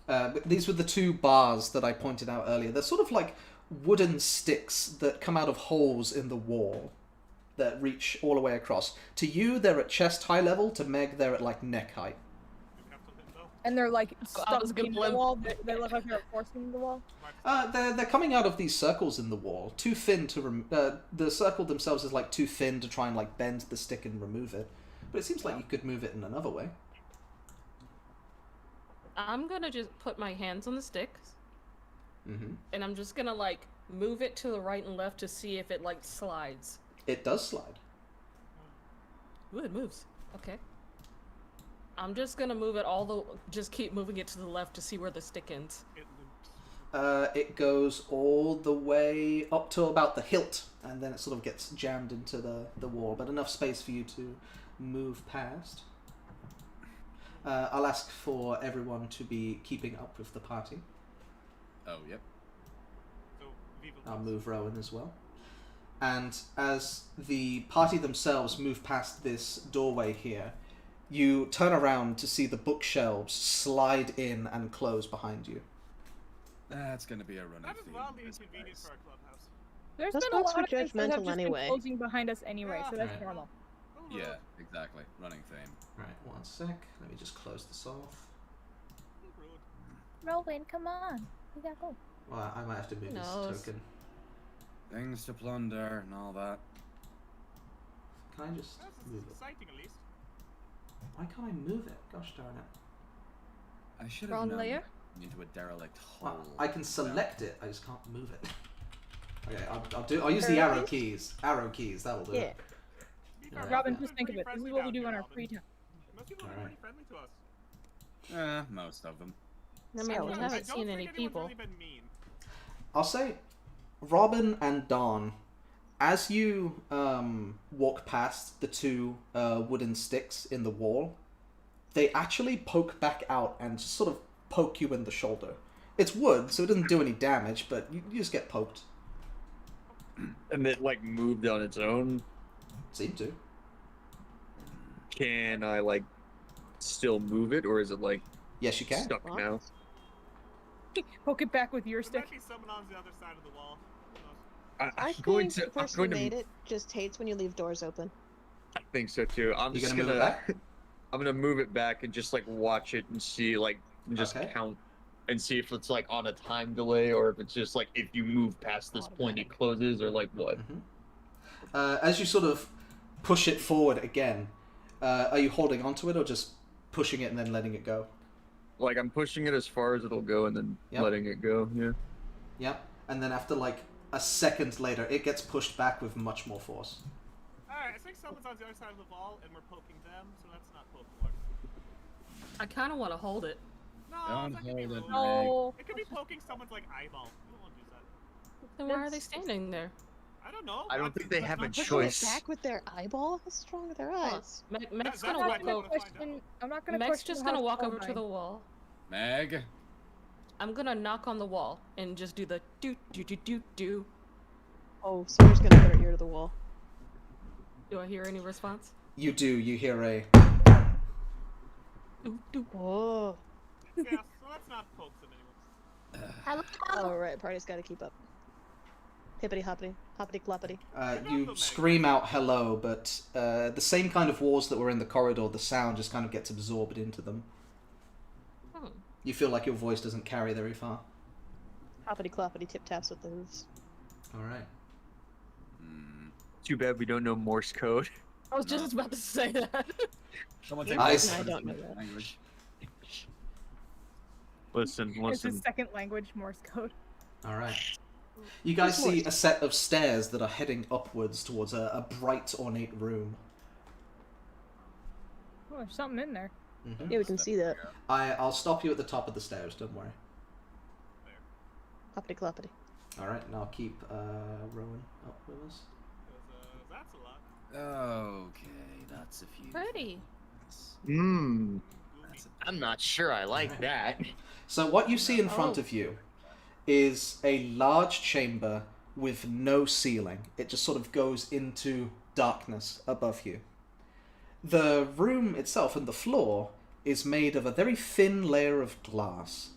guessing. But these were the two bars that I pointed out earlier. They're sort of like wooden sticks that come out of holes in the wall that reach all the way across. To you, they're at chest high level. To Meg, they're at like neck height. And they're like I stuck was gonna in the blame- wall. They look like they're forcing the wall. They're coming out of these circles in the wall, too thin to the circle themselves is like too thin to try and like bend the stick and remove it. But it seems like you could move it in another way. I'm gonna just put my hands on the sticks, Mm-hmm. and I'm just gonna like move it to the right and left to see if it like slides. It does slide. Ooh, it moves. Okay. I'm just gonna move it just keep moving it to the left to see where the stick ends. It loops. It goes all the way up to about the hilt, and then it sort of gets jammed into the wall, but enough space for you to move past. I'll ask for everyone to be keeping up with the party. Oh, yep. So, Viva I'll Lux. move Rowan as well. And as the party themselves move past this doorway here, you turn around to see the bookshelves slide in and close behind you. That's gonna be a running That is theme. wildly This inconvenient place. for our clubhouse. There's Those been a books lot were of things that have judgmental just been anyway. closing behind us anyway, so that's Right. normal. Oh, Yeah, exactly. Running theme. Right, one sec. Let me just close this off. rude. Rowan, come on. We gotta go. Well, I might have to move No, this token. Things to plunder and all that. Can I just That's move it? exciting, at least. Why can't I move it? Gosh darn it. I should have Wrong known layer? that into a derelict hole. Well, I can select it, I just can't move it. Okay, I'll use the arrow keys. Arrow keys, that will do Yeah. it. Alright, Robin, yeah. just think of it. This is what we do on our free time. Most people are Alright. pretty friendly to us. Most of them. I mean, we Sometimes. haven't I don't seen think any anyone's people. really been mean. I'll say, Robin and Dawn, as you walk past the two wooden sticks in the wall, they actually poke back out and just sort of poke you in the shoulder. It's wood, so it doesn't do any damage, but you just get poked. And it like moved on its own. Seem to. Can I like still move it, or is it like Yes, you can. stuck What? now? Poke it back with your There stick. might be someone on the other side of the wall. Who knows? I I'm think going the to. I'm person going who to. made it just hates when you leave doors open. I think so too. I'm You just gonna move it back? I'm gonna move it back and just like watch it and see, like, just Okay. count and see if it's like on a time delay, or if it's just like if you move past this point it closes, or like what. As you sort of push it forward again, are you holding onto it or just pushing it and then letting it go? Like I'm pushing it as far as it'll go and then Yep. letting it go. Yeah. Yep. And then after like a second later, it gets pushed back with much more force. Alright, I think someone's on the other side of the wall and we're poking them, so that's not Pokemon. I kind of want to hold it. No, Don't that could be hold it, rude. No. It could be poking someone's like eyeball. We don't want to use that. Then why are they That's- standing there? I don't know. I don't think they have a That's not- choice. Back with their eyeball? What's wrong with their eyes? Meg's that's gonna what walk I over. wanna find out. I'm not gonna Meg's question just how gonna it's walk all over to mine. the wall. Meg? I'm gonna knock on the wall and just do the do do do do do. Oh, Sawyer's gonna put her ear to the wall. Do I hear any response? You do. You hear a. Do do. Oh. Yeah, so let's not poke them anymore. Hello. Oh, right. Party's gotta keep up. Hippity hoppity, hoppity cloppity. You scream out hello, but the same kind of walls that were in the corridor, the sound just kind of gets absorbed into them. Hmm. You feel like your voice doesn't carry very far. Hoppity cloppity tip taps with the hooves. Alright. Too bad we don't know Morse code. I was just about to say that. Someone take Nice. I don't know that. language. Listen, It's listen. his second language, Morse code. Alright. You guys Who's see Morse? a set of stairs that are heading upwards towards a bright, ornate room. Oh, there's something in there. Yeah, we can see that. I'll stop you at the top of the stairs, don't worry. Hoppity cloppity. Alright, and I'll keep Rowan up with us. That's a lot. Okay, that's a few. Pretty. Hmm. That's I'm not sure I like that. So what you see in front of you is a large chamber with no ceiling. It just sort of goes into darkness above you. The room itself and the floor is made of a very thin layer of glass.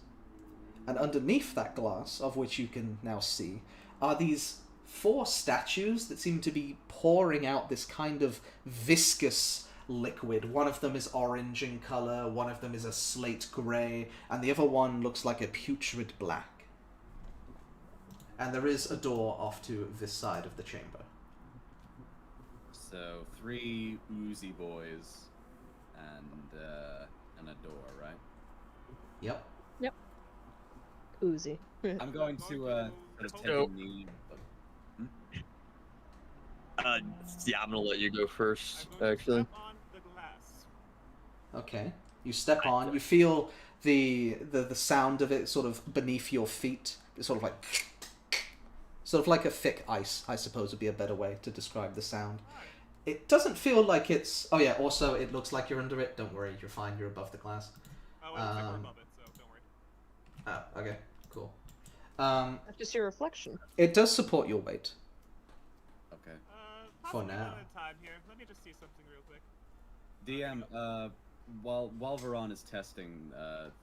And underneath that glass, of which you can now see, are these 4 statues that seem to be pouring out this kind of viscous liquid. One of them is orange in color, one of them is a slate gray, and the other one looks like a putrid black. And there is a door off to this side of the chamber. So 3 oozy boys and a door, right? Yep. Oozy. I'm going to sort of take So- a knee. Yeah, I'm gonna let you go first, I'm going to actually. step on the glass. Okay. You step on, you feel the sound of it sort of beneath your feet. It's sort of like a thick ice, I suppose would be a better way to describe the sound. It doesn't feel like it's... Oh yeah, also it looks like you're under it. Don't worry, you're fine, you're above the glass. Oh, it looks like we're above it, so don't worry. Oh, okay, cool. That's just your reflection. It does support your weight. Okay. Possibly now. one at a time here. Let me just see something real quick. DM, while Veron is testing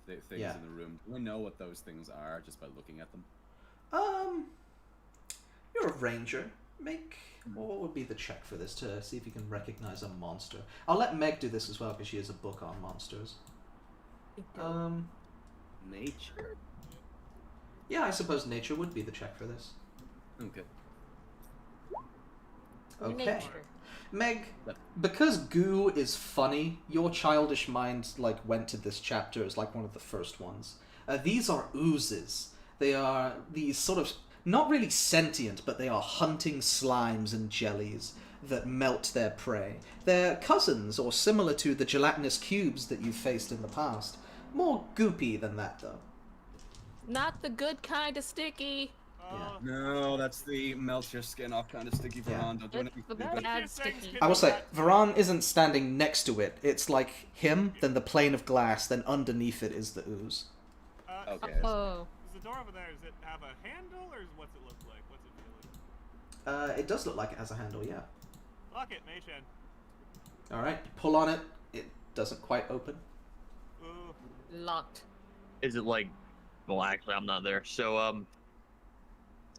things Yeah. in the room, do we know what those things are just by looking at them? You're a ranger. Make... What would be the check for this to see if you can recognize a monster? I'll let Meg do this as well because she has a book on monsters. Nature. Yeah, I suppose nature would be the check for this. Okay. Okay. Nature. Meg, Yep. because goo is funny, your childish mind went to this chapter as one of the first ones. These are oozes. They are these sort of not really sentient, but they are hunting slimes and jellies that melt their prey. They're cousins or similar to the gelatinous cubes that you've faced in the past. More goopy than that, though. Not the good kind of sticky. Oh, No, that's the melt your skin off kind of sticky Veron. Don't do It's anything the stupid. bad sticky. I will say, Varan isn't standing next to it. It's like him, then the plane of glass, then underneath it is the ooze. Okay. Oh. Is the door over there, does it have a handle, or what's it look like? What's it feel like? It does look like it has a handle, yeah. Lock it, Mei-Shan. Alright, pull on it. It doesn't quite open. Ooh. Locked. Is it like... Well, actually, I'm not there. So,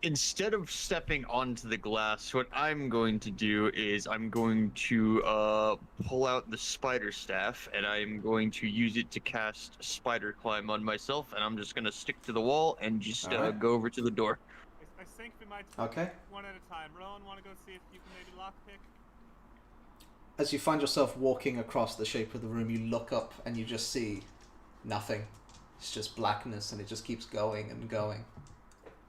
instead of stepping onto the glass, what I'm going to do is I'm going to pull out the spider staff, and I'm going to use it to cast spider climb on myself, and I'm just going to stick to the wall and just Alright. go over to the door. I think we might Okay. one at a time. Rowan, want to go see if you can maybe lockpick? As you find yourself walking across the shape of the room, you look up and you just see nothing. It's just blackness, and it just keeps going and going.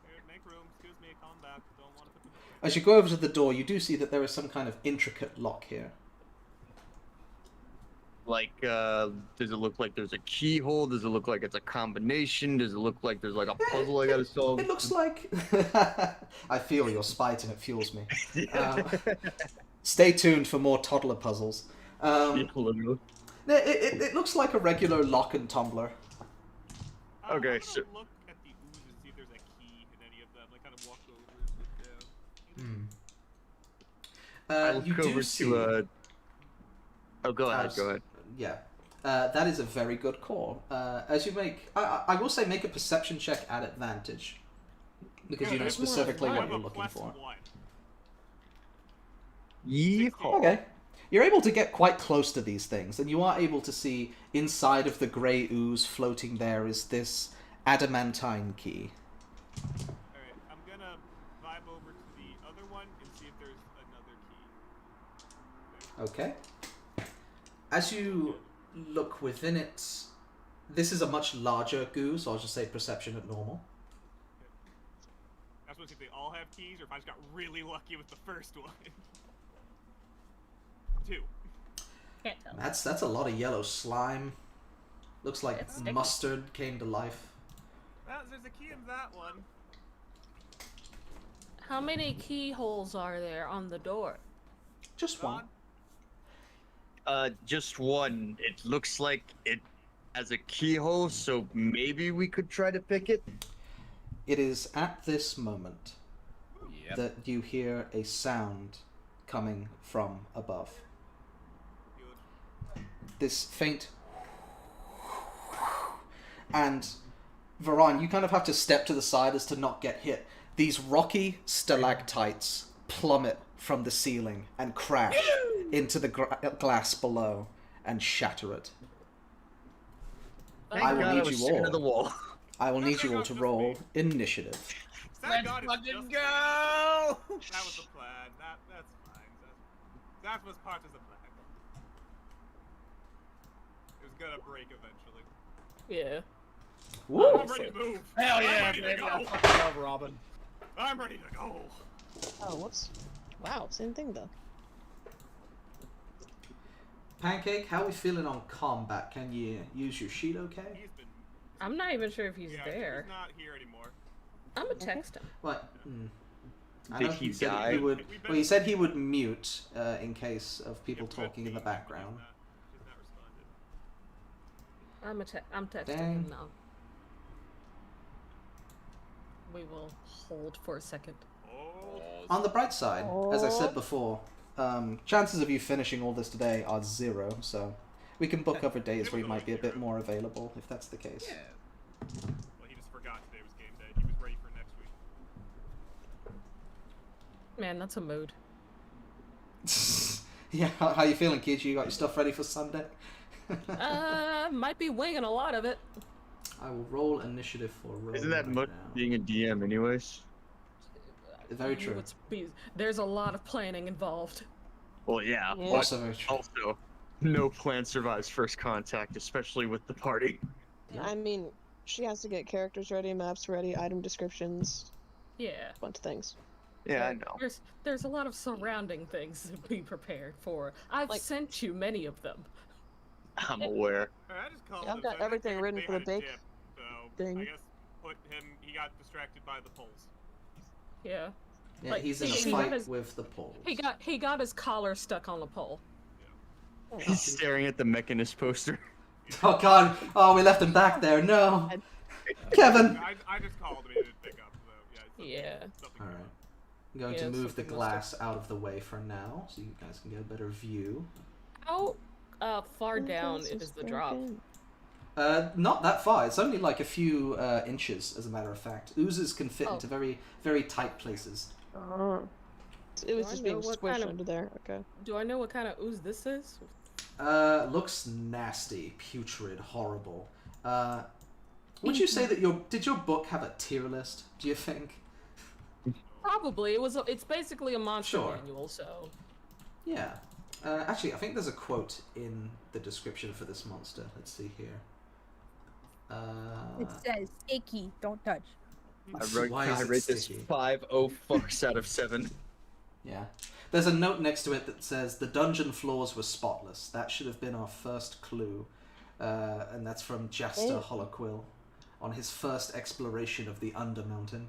Here, make room. Excuse me, calm back. Don't want to put the... As you go over to the door, you do see that there is some kind of intricate lock here. Like, does it look like there's a keyhole? Does it look like it's a combination? Does it look like there's like a puzzle I gotta solve? It looks like... I feel your spite and it fuels me. Stay tuned for more toddler puzzles. It looks like a regular lock and tumbler. Okay, I'm gonna so- look at the oozes and see if there's a key in any of them. Like, kind of walk over and look down. I You look do over see... to Oh, go ahead, as- go ahead. Yeah. That is a very good call. As you make... I will say make a perception check at advantage. Because you know there's more specifically than what one. you're I have a looking plus for. 1. Yeehaw. Okay. You're able to get quite close to these things, and you are able to see inside of the grey ooze floating there is this adamantine key. Alright, I'm gonna vibe over to the other one and see if there's another key. Okay. As you look within it, this is a much larger goo, so I'll just say perception at normal. I just want to see if they all have keys, or if I just got really lucky with the first one. 2. Can't tell. That's a lot of yellow slime. Looks like It's sticky. mustard came to life. Well, there's a key in that one. How many keyholes are there on the door? Just one. Just one. It looks like it has a keyhole, so maybe we could try to pick it. It is at this moment Yep. that you hear a sound coming from above. This faint... And, Varan, you kind of have to step to the side as to not get hit. these rocky stalactites plummet from the ceiling and crash into the glass below and shatter it. Thank I will God need I was you sticking to all. the wall. I will need you all to roll initiative. Let's God, it's fucking just- go! That was the plan. That's fine. That was part of the plan. It was gonna break eventually. Yeah. Woo! I'm ready to move. Hell I'm yeah, ready to baby! I go. fucking love Robin. I'm ready to go. Oh, whoops. Wow, same thing though. Pancake, how are we feeling on combat? Can you use your sheet okay? He's been. I'm not even sure if he's Yeah, there. he's not here anymore. I'm gonna text him. What? I Did know he said die? he would. Well, he said he would mute in case of people Yeah, but talking in the he's background. not responded. I'm texting Dang. him now. We will hold for a second. Oh. On the bright side, as I said before, chances of you finishing all this today are 0, so we can book other days where you might be a bit more available, if that's the case. Well, he just forgot today was game day. He was ready for next week. Man, that's a mood. Yeah, how you feeling, kids? You got your stuff ready for Sunday? Might be winging a lot of it. I will roll initiative for Rowan Isn't that right much now. being a DM, anyways? Very true. There's a lot of planning involved. Well, yeah. Yeah. But Also very true. also, no plan survives first contact, especially with the party. I mean, she has to get characters ready, maps ready, item descriptions, Yeah. bunch of things. Yeah, I know. There's a lot of surrounding things to be prepared for. I've Like- sent you many of them. I'm aware. I just called Yeah, I've him, got so I everything figured written they for the had a bake dip, so thing. I guess he got distracted by the polls. Yeah. Yeah, Like, he's in a he got fight his- with the poles. He got his collar stuck on the pole. He's staring at the Mechanist poster. Oh god! Oh, we left him back there. No, Kevin. I just called him. He didn't pick up. So Yeah. something All going right. on. I'm going Yeah, to move the something must glass out of the way for now, so you guys can get a better view. How far down is the drop? Not that far. It's only like a few inches, as a matter of fact. Oozes can fit Oh. into very, very tight places. It was Do I just being know what squished kind of- under there. Okay. Do I know what kind of ooze this is? Looks nasty, putrid, horrible. Would you say that did your book have a tier list? Do you think? Probably. It's basically a monster Sure. manual, so. Yeah. Actually, I think there's a quote in the description for this monster. Let's see here. It says icky, don't touch. Why is I it rate this sticky? 5/0 fucks out of 7. Yeah. There's a note next to it that says the dungeon floors were spotless. That should have been our first clue. And that's from Jaster Holoquill on his first exploration of the Undermountain.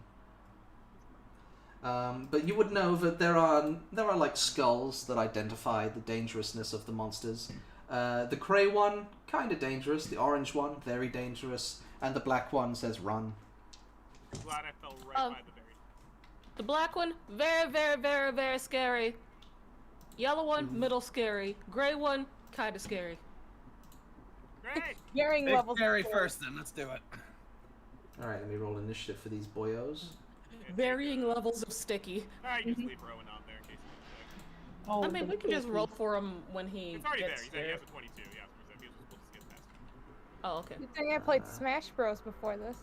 But you would know that there are like skulls that identify the dangerousness of the monsters. The grey one, kind of dangerous. The orange one, very dangerous. And the black one says run. Glad I fell right by the berry. The black one, very, very, very, very scary. Yellow one, middle scary. Gray one, kind of scary. Great. Hearing Big levels. Barry of first, then. Let's do it. Alright, let me roll initiative for these boyos. Varying levels of sticky. Alright, you just leave Rowan on there in case he Oh, I mean, we can just roll for him when he It's already there. gets He said he there. has a 22. Yeah, so we'll just get past it. Oh, okay. Good thing I played Smash Bros before this.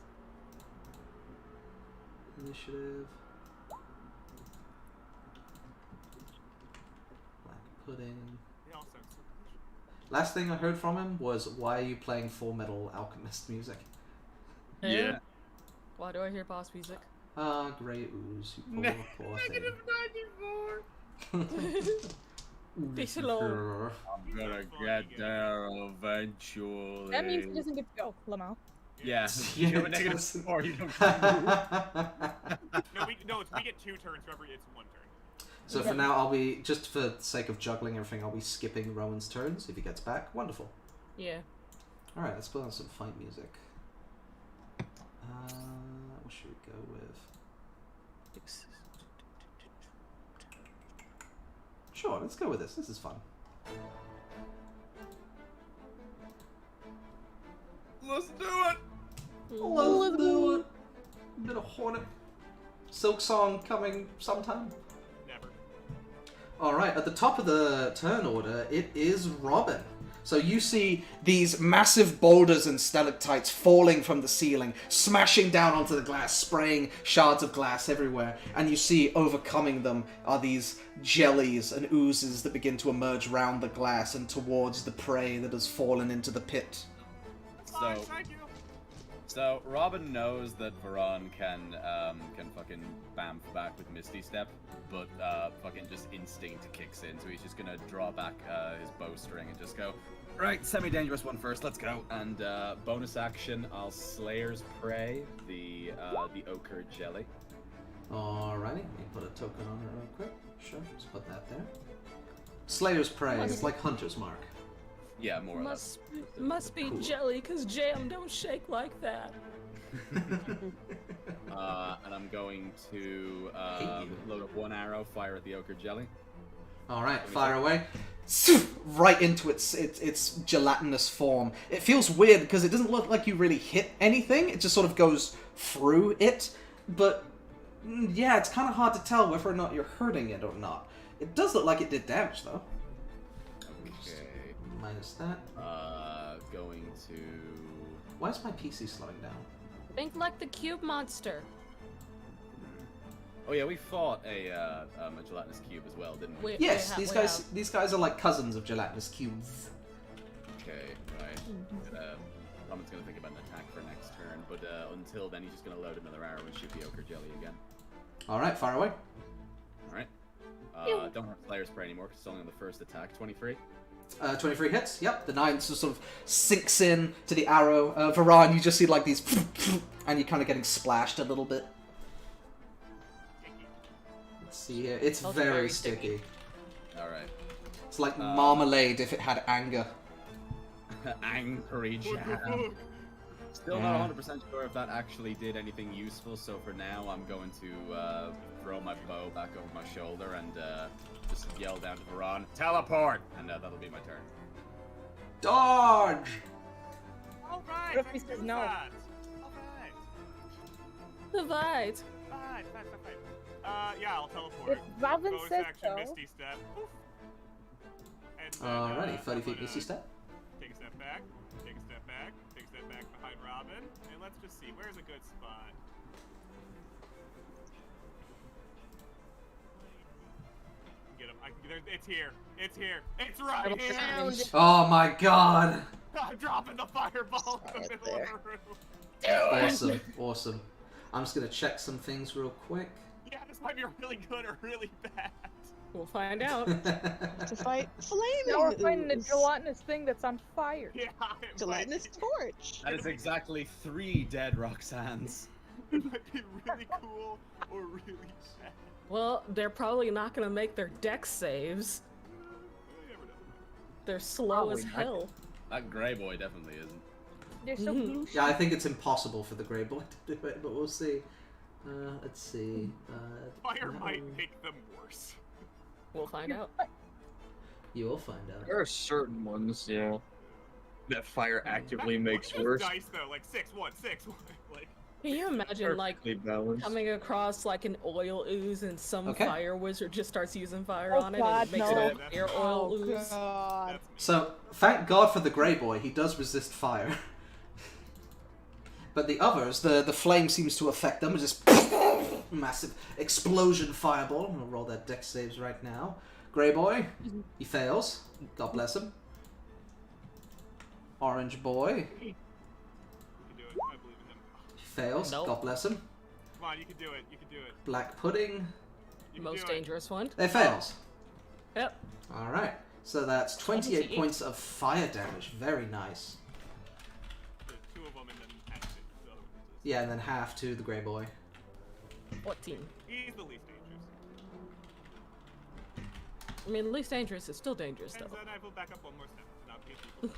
Initiative. Black pudding. They all sound so delicious. Last thing I heard from him was, why are you playing Full Metal Alchemist music? Yeah. Why do I hear boss music? Ah, grey ooze, you poor thing. Peace alone. I'm gonna get there eventually. That means he doesn't get to go, Lamau. Yeah. Yeah, You have a it negative doesn't. score, you don't No, we get 2 turns for every. It's 1 turn. So for now, I'll be, just for the sake of juggling everything, I'll be skipping Rowan's turns if he gets back. Wonderful. Yeah. Alright, let's put on some fight music. What should we go with? Sure, let's go with this. This is fun. Let's do it! Let's do it! A bit of Hornet Silk Song coming sometime? Never. Alright, at the top of the turn order, it is Robin. So you see these massive boulders and stalactites falling from the ceiling, smashing down onto the glass, spraying shards of glass everywhere. And you see overcoming them are these jellies and oozes that begin to emerge round the glass and towards the prey that has fallen into the pit. So, so Robin knows that Varan can fucking bamf back with Misty Step, but fucking just instinct kicks in, so he's just gonna draw back his bowstring and just go, right, semi-dangerous one first, let's go. And bonus action, I'll Slayer's Prey, the ochre jelly. Alrighty, let me put a token on it real quick. Sure, just put that there. Slayer's Prey, it's like Hunter's Mark. Yeah, more or less. Must be Cool. jelly, cause jam don't shake like that. And I'm going to load up one arrow, fire at the ochre jelly. Alright, fire away. Right into its gelatinous form. It feels weird because it doesn't look like you really hit anything. It just sort of goes through it. But yeah, it's kind of hard to tell whether or not you're hurting it or not. It does look like it did damage though. Okay. Minus that. Going to... Why is my PC slowing down? Think like the cube monster. Oh yeah, we fought a gelatinous cube as well, didn't we? Yes, these guys are like cousins of gelatinous cubes. Okay, right. Roman's gonna think about an attack for next turn, but until then he's just gonna load another arrow and shoot the ochre jelly again. Alright, fire away. Alright. Don't have Slayer's Prey anymore because it's only on the first attack. 23. 23 hits, yep. The 9 sort of sinks in to the arrow. Varan, you just see like these and you're kind of getting splashed a little bit. Let's see here. It's Also very very sticky. Alright. It's like marmalade if it had anger. Angry jam. Still not 100% sure if that actually did anything useful, so for now I'm going to throw my bow back over my shoulder and just yell down to Varan, teleport! And that'll be my turn. Dodge! Alright, What if he says no? Alright. Divide. Fine. Yeah, I'll teleport. If Robin Bonus says action, so. Misty Step. Oof. And then, Alrighty, 30 I'm feet gonna Misty Step. Take a step back, take a step back, take a step back behind Robin, and let's just see, where's a good spot? Get him. It's here. It's here. It's right here. Oh my god! I'm dropping the fireball in the middle there. of the room. Awesome, awesome. I'm just gonna check some things real quick. Yeah, this might be really good or really bad. We'll find out. To fight flaming Now we're finding a ooze. gelatinous thing that's on fire. Yeah, it Gelatinous torch. That is exactly 3 dead Roxannes. It might be really cool or really bad. Well, they're probably not gonna make their dex saves. You never know. They're slow as Probably not. hell. That grey boy definitely isn't. They're so blue. Yeah, I think it's impossible for the Grey Boy to do it, but we'll see. Let's see. Fire no. might make them worse. We'll find out. You will find out. There are certain ones, yeah, that fire actively makes Look at worse. those dice though, like 6-1, 6-1. Like, Can you imagine, like, Perfectly balanced. coming across, like, an oil ooze and some Okay. fire wizard just starts using fire Oh on it God, and makes no. it an air oil Oh ooze? god. that's me. So, thank God for the Grey Boy, he does resist fire. But the others, the flame seems to affect them. It's just massive explosion fireball. I'm gonna roll that dex saves right now. Grey Boy, he fails. God bless him. Orange Boy, You can do it. I believe in him. he fails. Nope. God bless him. Come on, you can do it. You can do it. Black Pudding, You can Most do it. dangerous one. it fails. Yep. Alright, so that's 28 28. points of fire damage. Very nice. There's 2 of them and then half it. The other one is Yeah, and then half to the Grey Boy. 14. he's the least dangerous. I mean, least dangerous is still dangerous, And though. then I will back up one more step. Not get people.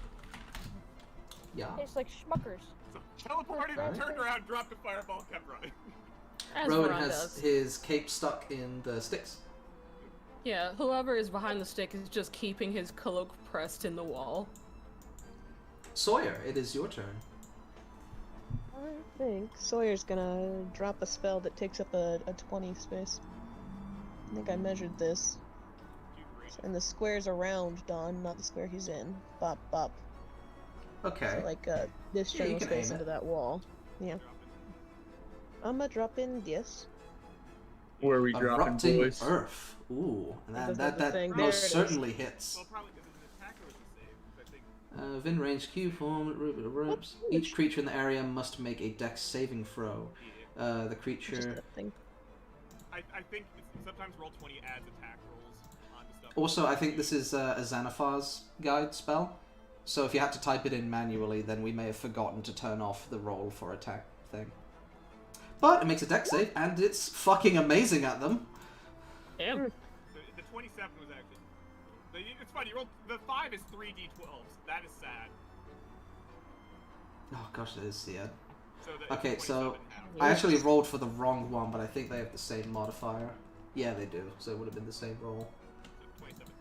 Yeah. It's like schmuckers. So teleported, Alright. turned around, dropped the fireball, kept running. As Rowan Varan has does. his cape stuck in the sticks. Yeah, whoever is behind the stick is just keeping his cloak pressed in the wall. Sawyer, it is your turn. I think Sawyer's gonna drop a spell that takes up a 20 space. I think I measured this. And the square's around Dawn, not the square he's in. Bop, bop. Okay. So, like, this Yeah, you general can space aim into it. that wall. Yeah. I'ma drop in this. Where are we dropping, Erupting boys? Earth. Ooh, That's that the thing. There most it is. certainly hits. Well, probably because it's an attack or it's a save. 'Cause I think Within range Q form ropes. Each creature in the area must make a dex saving throw. The Just creature. a thing. I think sometimes roll 20 adds attack rolls onto stuff. Also, I think this is a Xanathar's guide spell. So if you had to type it in manually, then we may have forgotten to turn off the roll for attack thing. But it makes a dex save, and it's fucking amazing at them. Damn. The 27 was actually. It's funny. You rolled the 5 is 3d12s. That is sad. Oh gosh, it is sad. So the Okay, so 27 now. I actually rolled for the wrong one, but I think they have the same modifier. Yeah, they do. So it would have been the same roll. So 27.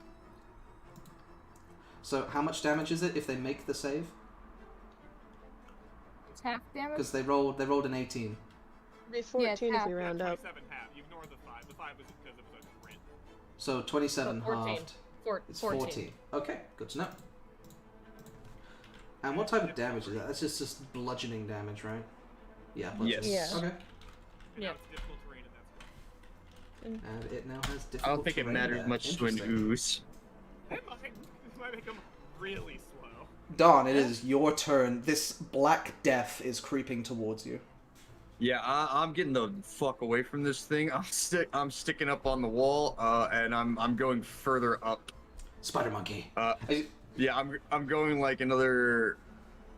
So how much damage is it if they make the save? It's half damage. Because they rolled an 18. It'd be 14 if half. we round up. 27 half. You ignore the 5. The 5 was because it was a crit. So 27 So 14. halved. It's 14. 14. Okay, good to know. And what type of damage is that? That's just bludgeoning damage, right? Yeah, bludgeoning. Yes. Yeah. Okay. And Yeah. now it's difficult terrain, and that's why. And it now has difficult I don't think it terrain matters there. much to an Interesting. ooze. It might make them really slow. Dawn, it is your turn. This black death is creeping towards you. Yeah, I'm getting the fuck away from this thing. I'm sticking up on the wall, and I'm going further up. Spider monkey. Yeah, I'm going like another.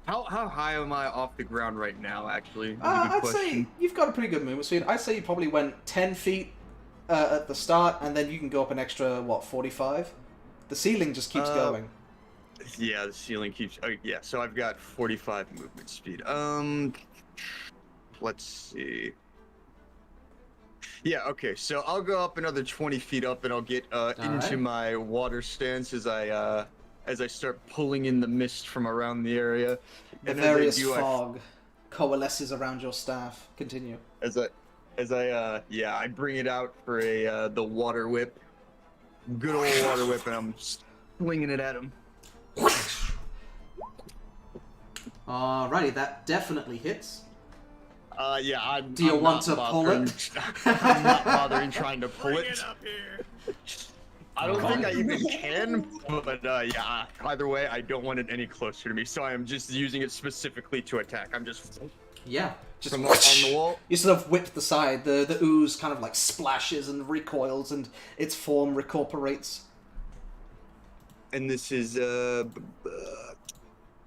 How high am I off the ground right now? Actually, That's a good I'd question. say you've got a pretty good movement speed. I'd say you probably went 10 feet at the start, and then you can go up an extra, 45? The ceiling just keeps going. Yeah, the ceiling keeps. Oh, yeah, so I've got 45 movement speed. Let's see. Yeah, okay, so I'll go up another 20 feet up, and I'll get into right. my water stance as I start pulling in the mist from around the area. The And as I various do, fog coalesces around your staff. Continue. I bring it out for the water whip. Good old water whip, and I'm swinging it at him. Alrighty, that definitely hits. Yeah, Do you I'm want not to pull bothering- it? I'm not bothering trying to pull Bring it. it up here. I don't think I even can, but yeah, either way, I don't want it any closer to me, so I am just using it specifically to attack. I'm just Yeah, just from on the wall. You sort of whip the side. The ooze kind of like splashes and recoils, and its form recuperates. And this is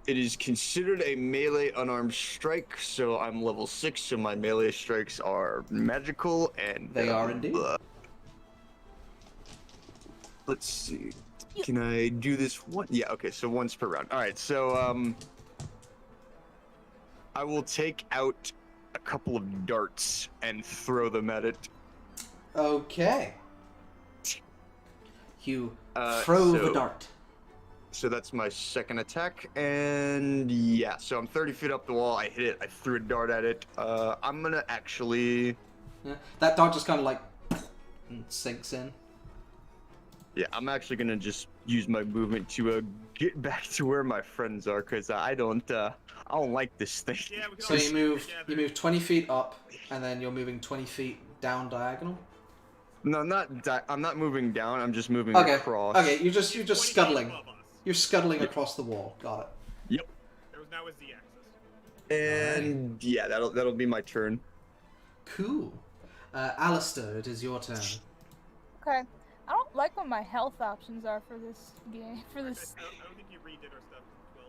it is considered a melee unarmed strike, so I'm level 6, so my melee strikes are magical, and They are indeed. Let's see. Can I do this one? Yeah, okay, so once per round. Alright, so I will take out a couple of darts and throw them at it. Okay. You throw the so- dart. So that's my second attack, and yeah, so I'm 30 feet up the wall, I hit it, I threw a dart at it. I'm gonna actually... Yeah. That dart just kind of like and sinks in. Yeah, I'm actually gonna just use my movement to get back to where my friends are, because I don't like this thing. Yeah, we can So all you do move it you together. move 20 feet up, and then you're moving 20 feet down diagonal. No, I'm not moving down, I'm just moving Okay. across. Okay, you're just 20 feet scuttling. above us. You're scuttling across the wall. Got it. Yep. There was now a Z-axis. And yeah, that'll be my turn. Cool. Alistair, it is your turn. Okay. I don't like what my health options are for this game. For this. I don't think you redid our stuff. Well,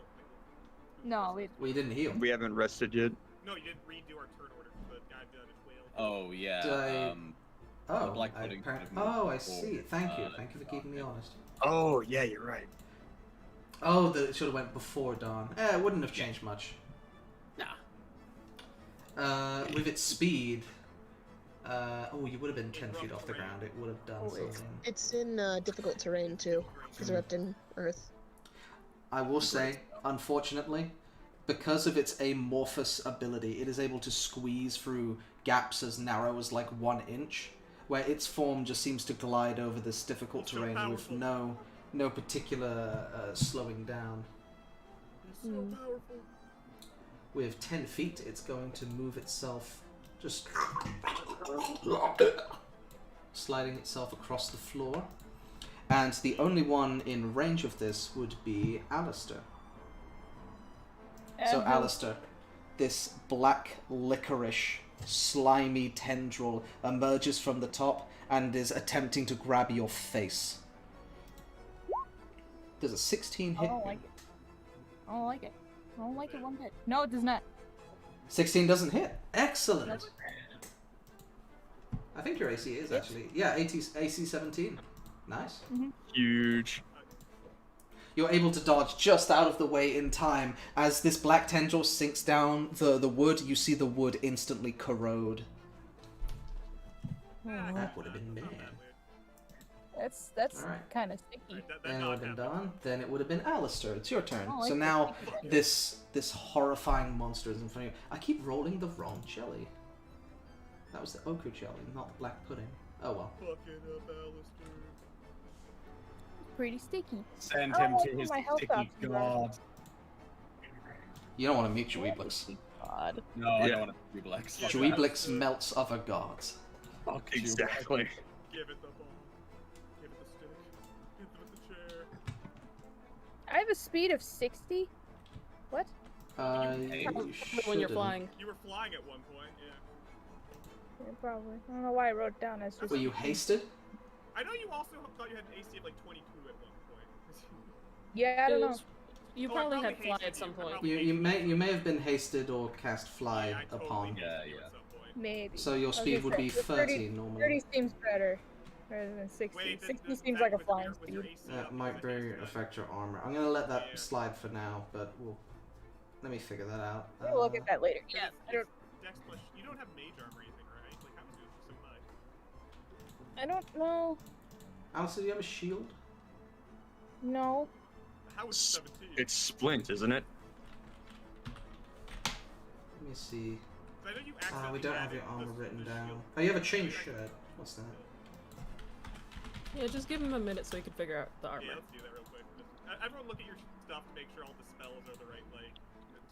No, it. We didn't heal. We haven't rested yet. no, you didn't redo our turn order for the guy did it. Oh yeah. Did I- Oh, the black I pudding appar- kind of oh, I moved see. forward, Thank you. Thank you for keeping me yeah. honest. Oh, yeah, you're right. Oh, it should have went before dawn. It wouldn't have changed much. Nah. With its speed, you would have been 10 feet off the ground. It would have done something. It's in difficult terrain too, because we're up in Earth. I will say, unfortunately, because of its amorphous ability, it is able to squeeze through gaps as narrow as like 1 inch, where its form just seems to glide over this difficult It's so terrain with powerful. no particular slowing down. It's so powerful. With 10 feet, it's going to move itself, just sliding itself across the floor. And the only one in range of this would be Alistair. So Alistair, this black licorice, slimy tendril emerges from the top and is attempting to grab your face. Does a 16 I hit? don't like it. I don't like it. I don't like it one bit. No, it does not. 16 doesn't hit. Excellent. I think your AC is actually. Yeah, AC 17. Nice. Huge. You're able to dodge just out of the way in time. As this black tendril sinks down the wood, you see the wood instantly corrode. That would have been bad. That's Alright. kind of sticky. And it would have been done. Then it would have been Alistair. It's your turn. Oh, I So like now this. this horrifying monster is in front of you. I keep rolling the wrong jelly. That was the ochre jelly, not the black pudding. Oh well. Fucking up, Alistair. Pretty sticky. Send Oh, him I to put his my health sticky options on. god. You don't want to meet Juiblix. God. No, I Yeah. don't want to do Blex. Fuck that. Juiblix melts other gods. Fuck you, Exactly. Give it the ball. Give it the stick. Give it the chair. I have a speed of 60. What? You When you're shouldn't. flying. You were flying at one point, yeah. Yeah, probably. I don't know why I wrote it down as just. Were you hasted? I know you also thought you had an AC of like 22 at one point. Yeah, I don't It know. was- You Oh, I probably had probably fly hasted at some you. I point. probably You may have been hasted or cast fly Yeah, I totally upon. did Yeah, too yeah. at some point. Maybe. So your I was speed gonna would say, be the 30 normally. 30 seems better rather than 60. Wait, 60 seems like a flying speed. That might very affect your armor. I'm gonna let that slide for now, but we'll let me figure that out. We'll look at that later. Yeah, I don't. Dex plus. You don't have mage armor or anything, right? Like, how is it so high? I don't know. Alistair, do you have a shield? No. How is 17? It's splint, isn't it? Let me see. I know you We accidentally don't have added your armor the written shield. down. Oh, you have a chain shirt. What's that? Yeah, just give him a minute so he can figure out the armor. Yeah, let's do that real quick. Everyone look at your stuff to make sure all the spells are the right, like,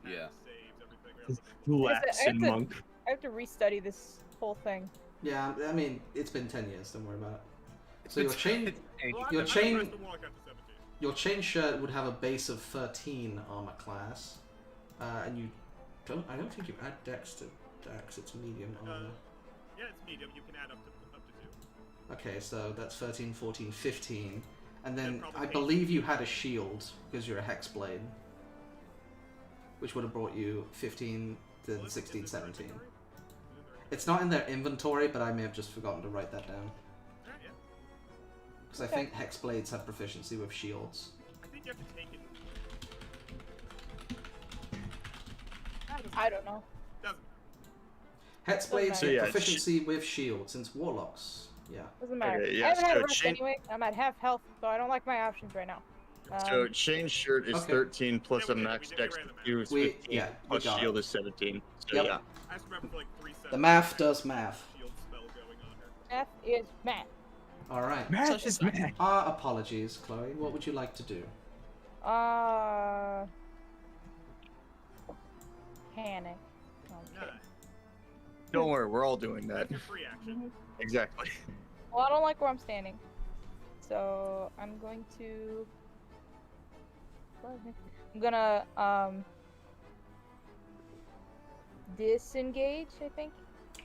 the Yeah. saves, everything. We have Lax and monk. I have to restudy this whole thing. Yeah, I mean, it's been 10 years. Don't worry about it. So your It's- chain, it's- your I'm chain, impressed the Warlock got to 17. your chain shirt would have a base of 13 armor class, and you don't. I don't think you add dex to dex. It's medium armor. Yeah, it's medium. You can add up to 2. Okay, so that's 13, 14, 15. And then probably I take- believe you had a shield because you're a hexblade, which would have brought you 15 to Well, is it 16, in their 17. inventory? Is it in their inventory? It's not in their inventory, but I may have just forgotten to write that down. Alright, yeah. Because I think hexblades have proficiency with shields. I think you have to take it. I don't know. Doesn't Hexblades So have yeah, proficiency with shields, since warlocks. Yeah. Doesn't matter. Okay, yeah, I haven't had a so rest chain- anyway. I'm at half health, so I don't like my options right now. So chain shirt is Okay. 13 plus Yeah, a we did- max we dex ran the math. is We- 15 yeah, we plus got shield it. is 17. So Yep. yeah. I just remember for like 3 seconds. The math does math. Shield spell going on her. F is Matt. Alright. Math is math. Our apologies, Chloe. What would you like to do? Panic. Nah, Don't worry, we're all doing that. that's your free action. Exactly. Well, I don't like where I'm standing, so I'm going to. I'm gonna disengage. I think.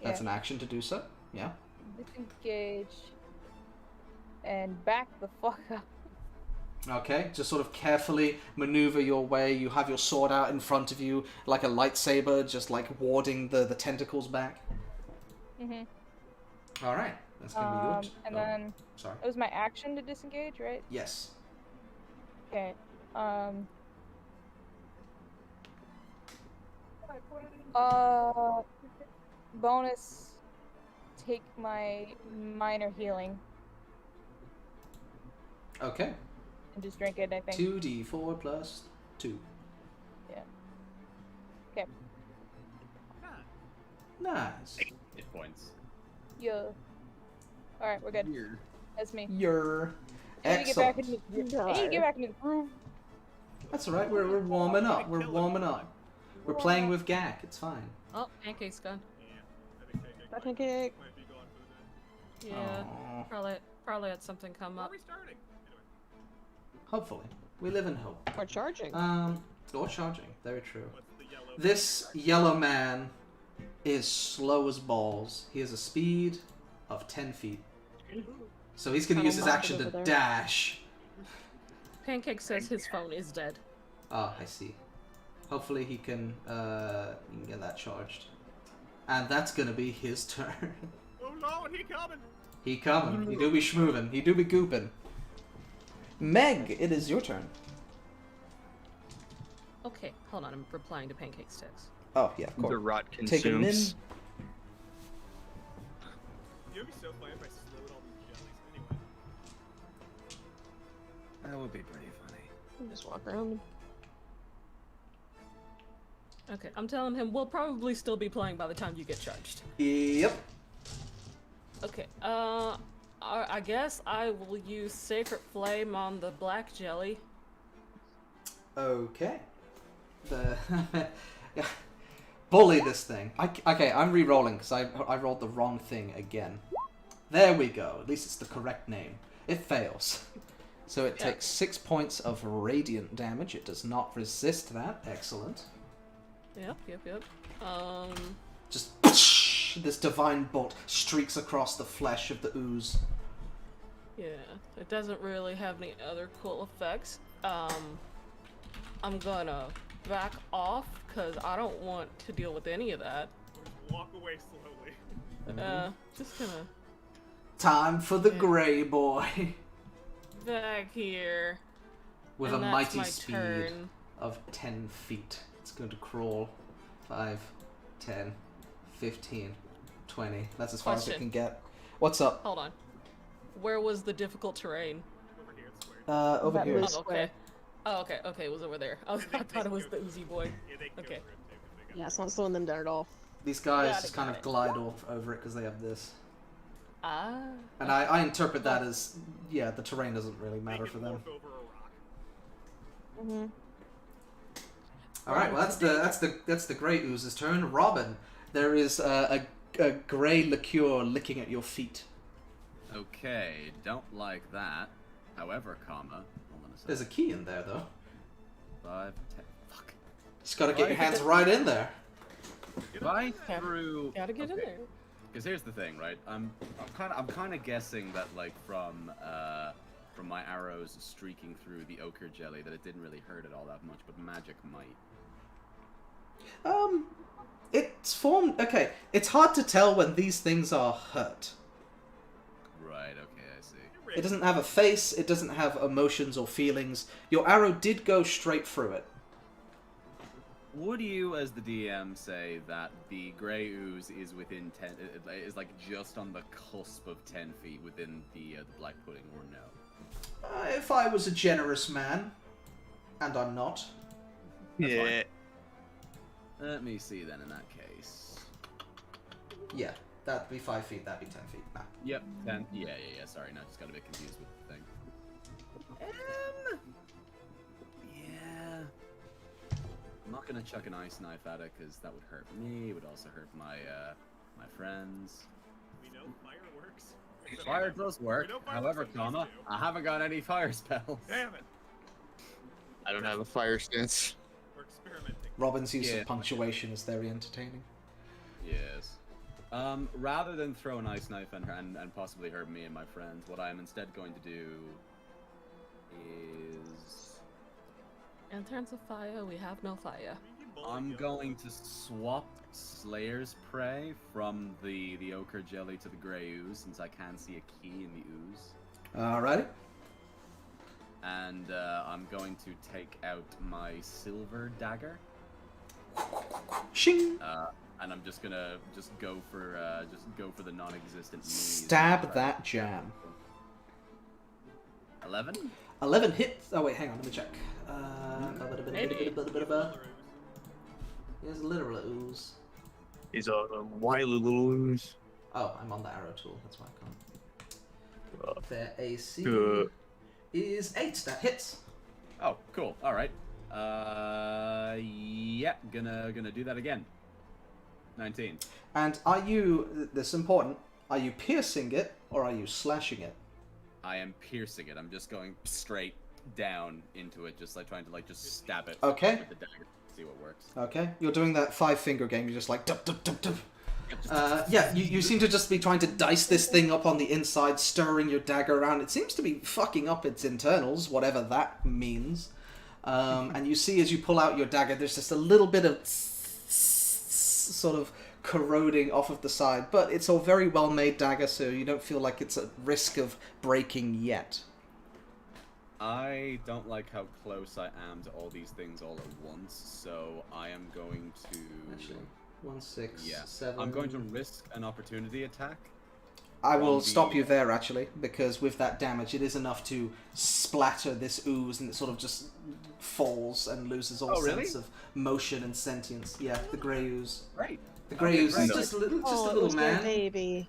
That's Yeah. an action to do so. Yeah. Disengage. And back the fuck up. Okay, just sort of carefully maneuver your way. You have your sword out in front of you like a lightsaber, just like warding the tentacles back. Mhm. Alright, that's gonna be good. And Oh, then sorry. it was my action to disengage, right? Yes. Okay. Bonus. Take my minor healing Okay. and just drink it. I think. 2d4 plus 2. Yeah. Okay. Nice. 8 hit points. Yeah. Alright, we're good. Weird. That's me. You're I need to get back excellent. into I need to get back into the groove. That's alright, we're warming up. We're warming up. We're playing with Gak, it's fine. Oh, Pancake's gone. Bye, Pancake. Might be gone for the day. Yeah, Aw. probably had something come Are up. we starting? Anyway. Hopefully. We live in hope. We're charging. Or charging, very true. What's the yellow? This yellow man is slow as balls. He has a speed of 10 feet. So he's gonna Kinda use his mobbed action over to there. dash. Pancake says his phone is dead. Ah, I see. Hopefully he can get that charged. And that's gonna be his turn. Oh no, he coming! He coming. He do be schmoovin'. He do be goopin'. Meg, it is your turn. Okay, hold on, I'm replying to Pancake's text. Oh, yeah, of The course. rot Take him in. consumes. It would be so funny if I slowed all these jellies anyway. That would be pretty funny. Just walk around. Okay, I'm telling him we'll probably still be playing by the time you get charged. Yep. Okay, I guess I will use Sacred Flame on the black jelly. Okay. The bully this thing. Okay, I'm re-rolling because I rolled the wrong thing again. There we go. At least it's the correct name. It fails. So it takes 6 points of radiant damage. It does not resist that. Excellent. Yep. Just this divine bolt streaks across the flesh of the ooze. Yeah, it doesn't really have any other cool effects. I'm gonna back off because I don't want to deal with any of that. Just walk away slowly. Just gonna Time for the Yeah. grey boy. back here. With and a that's mighty my speed turn. of 10 feet. It's going to crawl 5, 10, 15, 20. That's as far as it Question. can get. What's up? Hold on. Where was the difficult terrain? Over here, it's square. Over That here. was- Oh, okay. Oh, okay, it was over there. I thought it was the Uzi boy. Yeah, they can Okay. go through it too, 'cause they got Yeah, it's not slowing them down at all. These guys Got it, just kind got of it. glide off over it because they have this. Ah. And I interpret that as, yeah, the terrain doesn't really they matter can for them. morph over a rock. Mm-hmm. All right, well that's the grey ooze's turn. Robin, there is a grey liqueur licking at your feet. Okay, don't like that. However, hold on a second. There's a key in there though. 5, 10. Fuck. Just gotta get your hands right in there. If I threw. Gotta get in there. Because here's the thing, right? I'm kind of guessing that like from my arrows streaking through the ochre jelly that it didn't really hurt it all that much, but magic might. It's formed. Okay, it's hard to tell when these things are hurt. Right. Okay, I see. It doesn't have a face. It doesn't have emotions or feelings. Your arrow did go straight through it. Would you, as the DM, say that the grey ooze is within 10, is like just on the cusp of 10 feet within the black pudding, or no? If I was a generous man, and I'm not. Yeah. Let me see then. In that case. Yeah, that'd be 5 feet. That'd be 10 feet. Nah. Yep. 10. Yeah. Sorry, no, just got a bit confused with the thing. Yeah. I'm not gonna chuck an ice knife at it because that would hurt me. It would also hurt my my friends. We know fire works. Fire does work. We know fire However, works at least two. I haven't got any fire spells. Damn it! I don't have a fire stance. We're experimenting. Robin's use Yeah. of punctuation is very entertaining. Yes. Rather than throw an ice knife and possibly hurt me and my friends, what I am instead going to do is In terms of fire, we have no fire. I'm going to swap Slayer's Prey from the ochre jelly to the grey ooze, since I can see a key in the ooze. Alrighty. And I'm going to take out my silver dagger. Shing! And I'm just gonna go for the non-existent knees. Stab that jam. 11? 11 hits. Oh wait, hang on, let me check. Maybe. He has a literal ooze. He's a wily little ooze. Oh, I'm on the arrow tool. That's why I can't. Their AC is 8. That hits. Oh, cool. All right. Yeah, gonna do that again. 19. And are you? This is important. Are you piercing it or are you slashing it? I am piercing it. I'm just going straight down into it, just like trying to like just stab it. Okay. With the dagger. See what works. Okay. You're doing that 5-finger game. You're just like dup dup dup dup. Yeah, you seem to just be trying to dice this thing up on the inside, stirring your dagger around. It seems to be fucking up its internals, whatever that means. And you see as you pull out your dagger, there's just a little bit of sort of corroding off of the side, but it's a very well made dagger, so you don't feel like it's at risk of breaking yet. I don't like how close I am to all these things all at once, so I am going to... Actually, 1, 6, yeah. 7... I'm going to risk an opportunity attack. I will stop you there, actually, because with that damage, it is enough to splatter this ooze, and it sort of just falls and loses all sense of motion and sentience. Yeah, the grey ooze. Right. The grey ooze is just a little, it was their man. baby.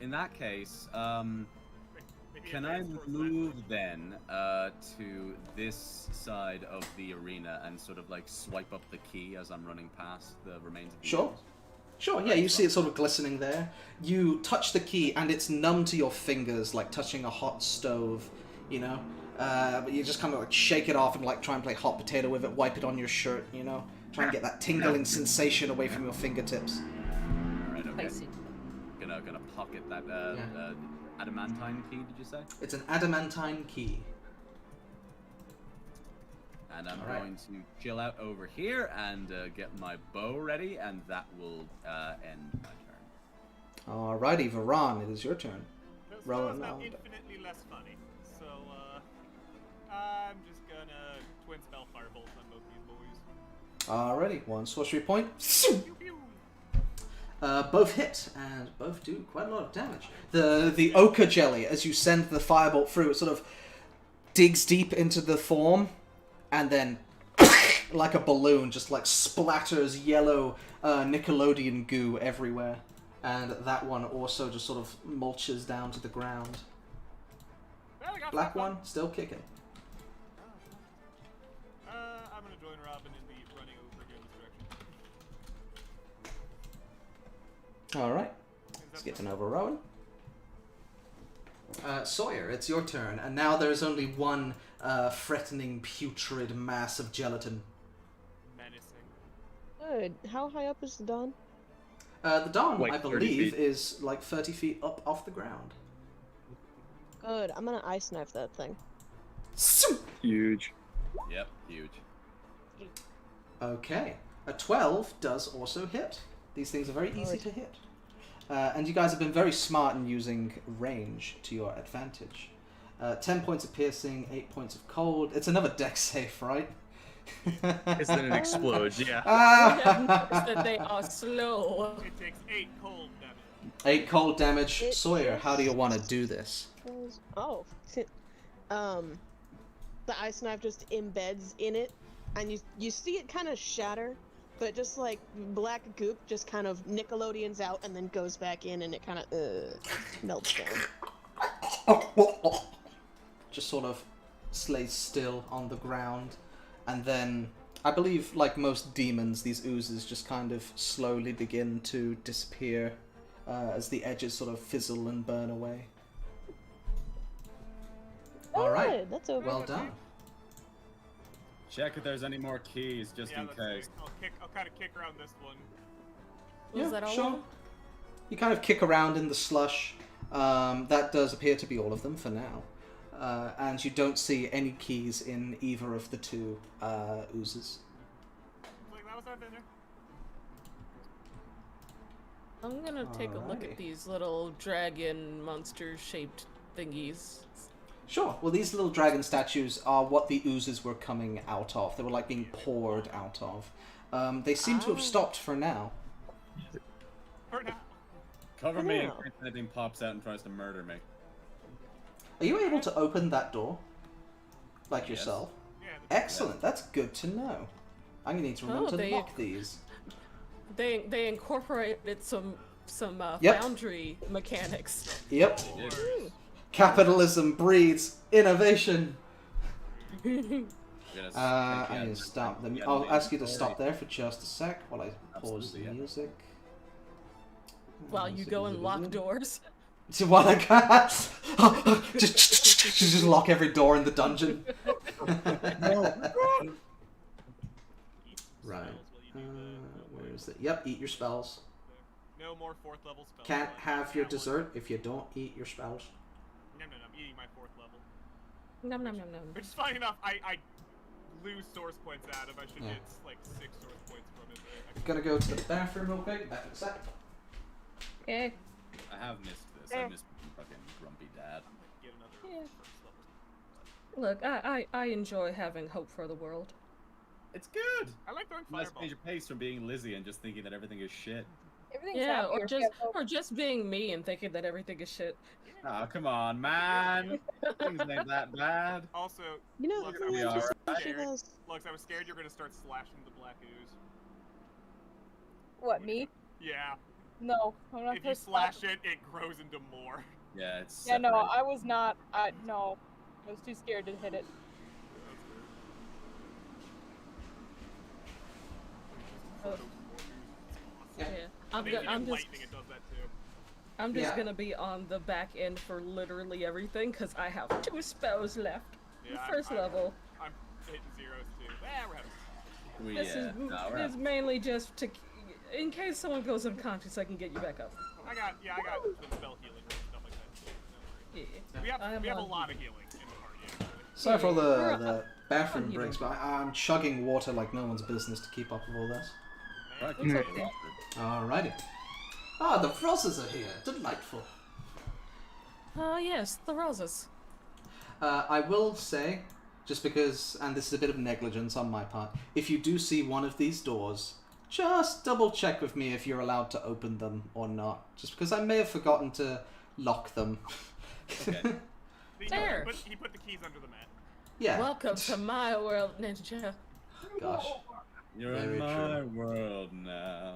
In that case, can I move then to this side of the arena and sort of like swipe up the key as I'm running past the remains of the Sure. ooze? Sure, yeah, you see it sort of glistening there. You touch the key and it's numb to your fingers, like touching a hot stove, you know? But you just kind of like shake it off and like try and play hot potato with it, wipe it on your shirt, you know? Try and get that tingling sensation away from your fingertips. Alright, okay. I see. Gonna pocket that adamantine key, did you say? It's an adamantine key. And I'm going to chill out over here and get my bow ready, and that will end my turn. Alrighty, Varan, it is your turn. Roll it now. Infinitely less funny. So, I'm just gonna twin spell firebolt on both these boys. Alrighty, 1 sorcery point. Both hit, and both do quite a lot of damage. The ochre jelly, as you send the firebolt through, it sort of digs deep into the form, and then, like a balloon, just like splatters yellow Nickelodeon goo everywhere. And that one also just sort of mulches down to the ground. Black one, still kicking. I'm gonna join Robin in the running over here in this direction. Alright, skipping over Rowan. Sawyer, it's your turn, and now there's only one threatening, putrid mass of gelatin. Menacing. Good. How high up is the dawn? The dawn, Like I 30 believe, feet. is like 30 feet up off the ground. Good. I'm gonna ice knife that thing. Huge. Yep, huge. Okay, a 12 does also hit. These things are very easy to hit. And you guys have been very smart in using range to your advantage. 10 points of piercing, 8 points of cold. It's another dex save, right? Because then it explodes, yeah. That they are slow. It takes 8 cold damage. 8 cold damage. Sawyer, how do you want to do this? Oh. The ice knife just embeds in it, and you see it kind of shatter, but just like black goop just kind of Nickelodeons out and then goes back in, and it kind of melts down. Just sort of slays still on the ground, and then I believe, like most demons, these oozes just kind of slowly begin to disappear as the edges sort of fizzle and burn away. All right, Good, that's over. well done. Check if there's any more keys, just in let's case. see. I'll kind of kick around this one. Was that all of sure. them? You kind of kick around in the slush. That does appear to be all of them for now. And you don't see any keys in either of the two oozes. Like that was our dinner. I'm gonna take a look Alrighty. at these little dragon monster-shaped thingies. Sure. Well, these little dragon statues are what the oozes were coming out of. They were like being poured out of. They seem to have stopped for now. For now. Cover me in Wow. case anything pops out and tries to murder me. Are you able to open that door? Like Yes. yourself? Yeah. Excellent. That's good to know. I'm gonna need to remember Oh, to they- lock these. They incorporated some Yep. foundry mechanics. Yep. Capitalism breeds innovation. I need to stop them. I'll ask you to stop there for just a sec while I pause the Absolutely, yeah. music. While you go and lock doors. So while I can just lock every door in the dungeon. Right. Where is it? Yep, eat your spells. No more 4th level spells. Can't have your dessert if you don't eat your spells. No, I'm eating my 4th level. Nom nom nom nom. Which is funny enough, I lose source points out of. I should Yeah. get like 6 source points from it. Gonna go to the bathroom real quick. Back in a sec. Okay. I have missed this. I missed fucking grumpy dad. Get another Yeah. 1st level. Look, I enjoy having hope for the world. It's good. I like throwing Nice fireball. change of pace from being Lizzie and just thinking that everything is shit. Everything's Yeah, happier or if you just have hope. or just being me and thinking that everything is shit. Oh, come on, man. Things ain't that bad. Also, You know, Lux, everyone are just alright. thinking us. Lux, I was scared you were gonna start slashing the black ooze. What, me? Yeah. No, I'm not If gonna you slash it, it grows into more. Yeah, it's. Yeah, no, separated. I was not. No, I was too scared to hit it. Yeah. I I'm think if you I'm do just lightning, it does that too. I'm just Yeah. gonna be on the back end for literally everything because I have 2 spells left. Yeah, First level. I'm hitting zeros too. We're having This is it's mainly just to, in case someone goes unconscious, I can get you back up. I got twin spell healing and stuff like that too. Don't worry. Yeah. We have a on lot of healing in the party. Actually. Sorry for We're the bathroom on breaks, but I'm chugging water like no one's business to keep up with all this. Right, It's okay. okay. Alrighty. Ah, the Frosses are here. Delightful. Yes, the roses. I will say, just because, and this is a bit of negligence on my part, if you do see one of these doors, just double check with me if you're allowed to open them or not. Just because I may have forgotten to lock them. Okay. Fair. He put the keys under the mat. Yeah. Welcome to my world, Ninja. Gosh. You're Very in my true. world now.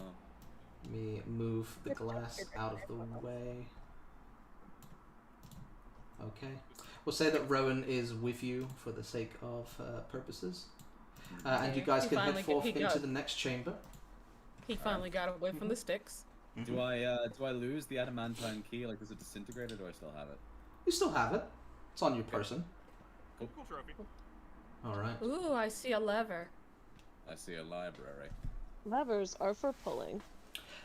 Let me move the glass out of the way. Okay. We'll say that Rowan is with you for the sake of purposes. And you guys He can head finally forth he into got- the next chamber. He finally got away from the sticks. Do I lose the adamantine key? Like, does it disintegrate or do I still have it? You still have it. It's on your person. Cool trophy. Alright. Ooh, I see a lever. I see a library. Levers are for pulling.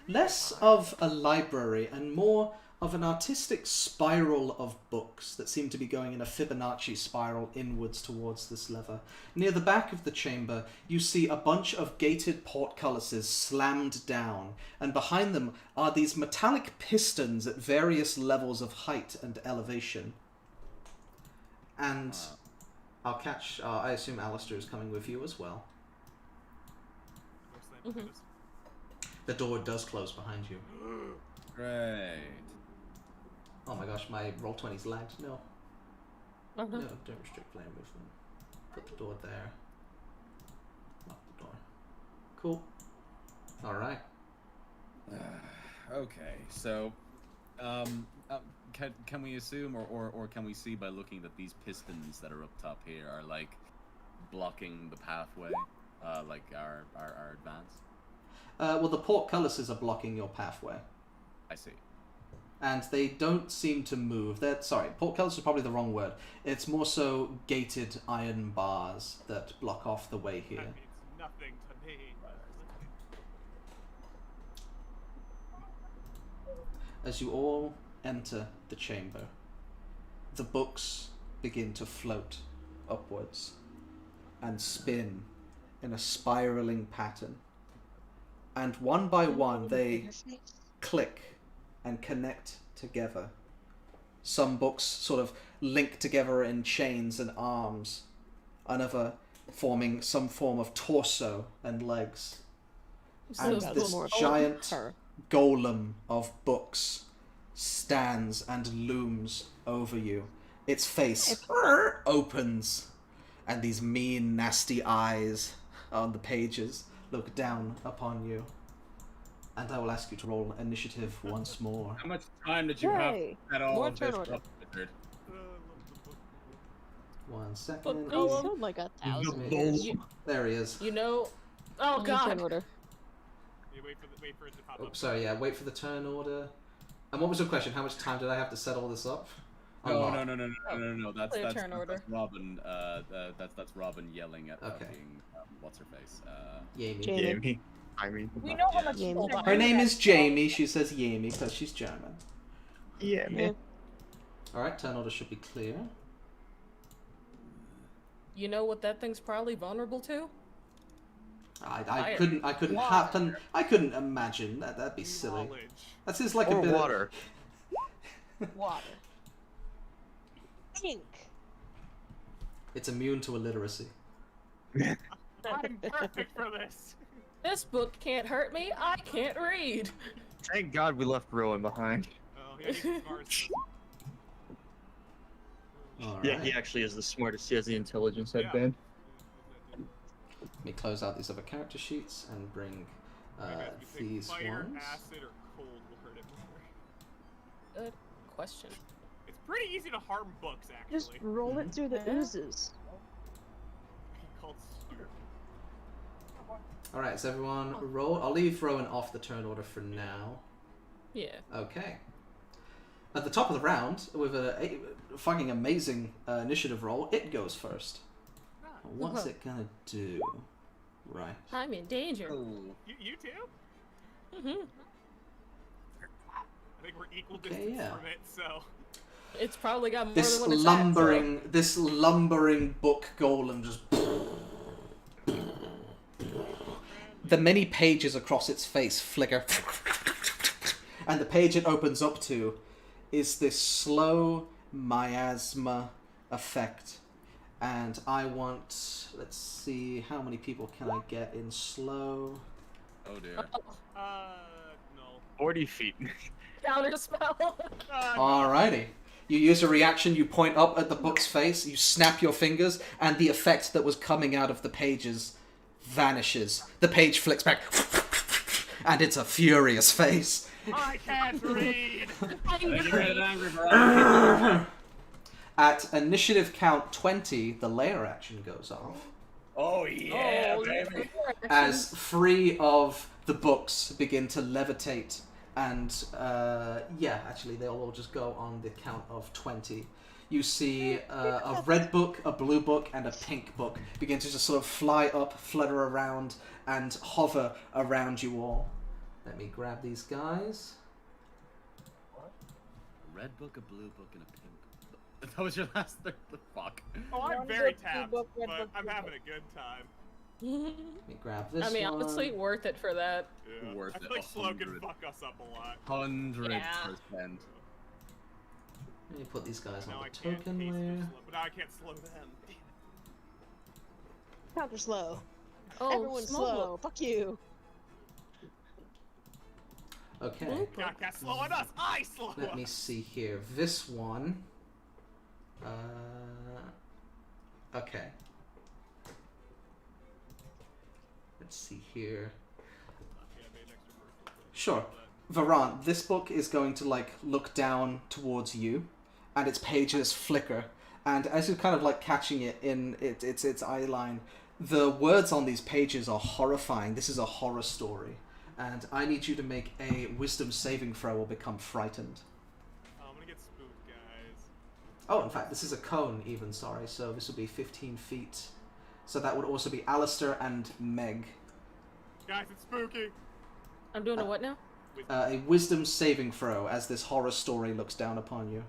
Less of a library and more of an artistic spiral of books that seem to be going in a Fibonacci spiral inwards towards this lever. Near the back of the chamber, you see a bunch of gated portcullises slammed down, and behind them are these metallic pistons at various levels of height and elevation. And I'll catch, I assume Alistair is coming with you as well. Mhm. The door does close behind you. Great. Oh my gosh, my Roll20's lagged. No. Oh no. No, don't restrict player movement. Put the door there. Lock the door. Cool. Alright. Okay, so, can we assume or can we see by looking that these pistons that are up top here are like blocking the pathway, like our advance? Well, the portcullises are blocking your pathway. I see. And they don't seem to move. Sorry, portcullis is probably the wrong word. It's more so gated iron bars that block off the way here. That means nothing to me. As you all enter the chamber, the books begin to float upwards and spin in a spiraling pattern. And one by one, they click and connect together. Some books sort of link together in chains and arms, another forming some form of torso and legs. And So this more giant her. golem of books stands and looms over you. Its face opens, and these mean, nasty eyes on the pages look down upon you. And I will ask you to roll initiative once more. How much time did you have Yay. at all More of this turn order. up, Wizard? 1 second. But they Oh, sound like 1,000 The years. There he is. You know. Oh Turn God. order. You wait for it to pop Oh, up. sorry, yeah, wait for the turn order. And what was your question? How much time did I have to set all this up? A No, lot. no. Clear turn order. That's Robin. That's Robin yelling at Okay. fucking what's her face. Yami. Jamie. I mean, We know how much Yeah. people Her name is Jamie. She says Yami because she's German. yeah, man. Alright, turn order should be clear. You know what that thing's probably vulnerable to? I Fire. couldn't happen. I couldn't imagine that. That'd be silly. Knowledge. That's just like Or a bit water. Water. Ink. It's immune to illiteracy. I'm perfect for this. This book can't hurt me. I can't read. Thank God we left Rowan behind. Oh, yeah, he's smart. Alright. Yeah, he actually is the smartest. He has the intelligence Yeah. headband. Let me close out these other character sheets and bring You think these fire, ones. acid, or cold will hurt it more? Good question. It's pretty easy to harm books, actually. Just roll it through the Yeah. oozes. Called stew. Alright, is everyone roll? I'll leave Rowan off the turn order for now. Yeah. Okay. At the top of the round, with a fucking amazing initiative roll, it goes first. What's it gonna do? Right. I'm in danger. You too? Hmm. I think we're equal Okay, distance yeah. from it, so. It's probably got more This than one attack, this lumbering book golem just. The many pages across its face flicker, and the page it opens up to is this slow miasma effect. And I want, let's see, how many people can I get in slow? Oh dear. No. 40 feet. Counter spell. Alrighty. You use a reaction, you point up at the book's face, you snap your fingers, and the effect that was coming out of the pages vanishes. The page flicks back, and it's a furious face. I can't read! At initiative count 20, the layer action goes off. Oh yeah, Oh, baby. As 3 of the books begin to levitate. And, yeah, actually, they'll all just go on the count of 20. You see a red book, a blue book, and a pink book begin to just sort of fly up, flutter around, and hover around you all. Let me grab these guys. A red book, a blue book, and a pink book. That was your last thing. The fuck. Oh, I'm One very book, blue tapped, book, red but book, I'm blue having book. a good time. Let me grab this I mean, one. honestly, worth it for that. Yeah. Worth I feel it, like Slow can 100. fuck us up a lot. 100%. Let me put these guys Now on I the can't token haste or layer. slow, but now I can't slow them. Counter slow. Oh, Everyone's small slow. book. Fuck you. Okay. Blue God book. can't slow on us. I slow Let us. me see here. This one. Okay. Let's see here. Yeah, I made an extra verse real quick. Sure. Varan, this book is going to like look down towards you, and its pages flicker. And as you're kind of like catching it in its eye line, the words on these pages are horrifying. This is a horror story, and I need you to make a wisdom saving throw or become frightened. Oh, I'm gonna get spooked, guys. Oh, in fact, this is a cone even, sorry, so this will be 15 feet. So that would also be Alistair and Meg. Guys, it's spooky. I'm doing a what now? A wisdom saving throw as this horror story looks down upon you.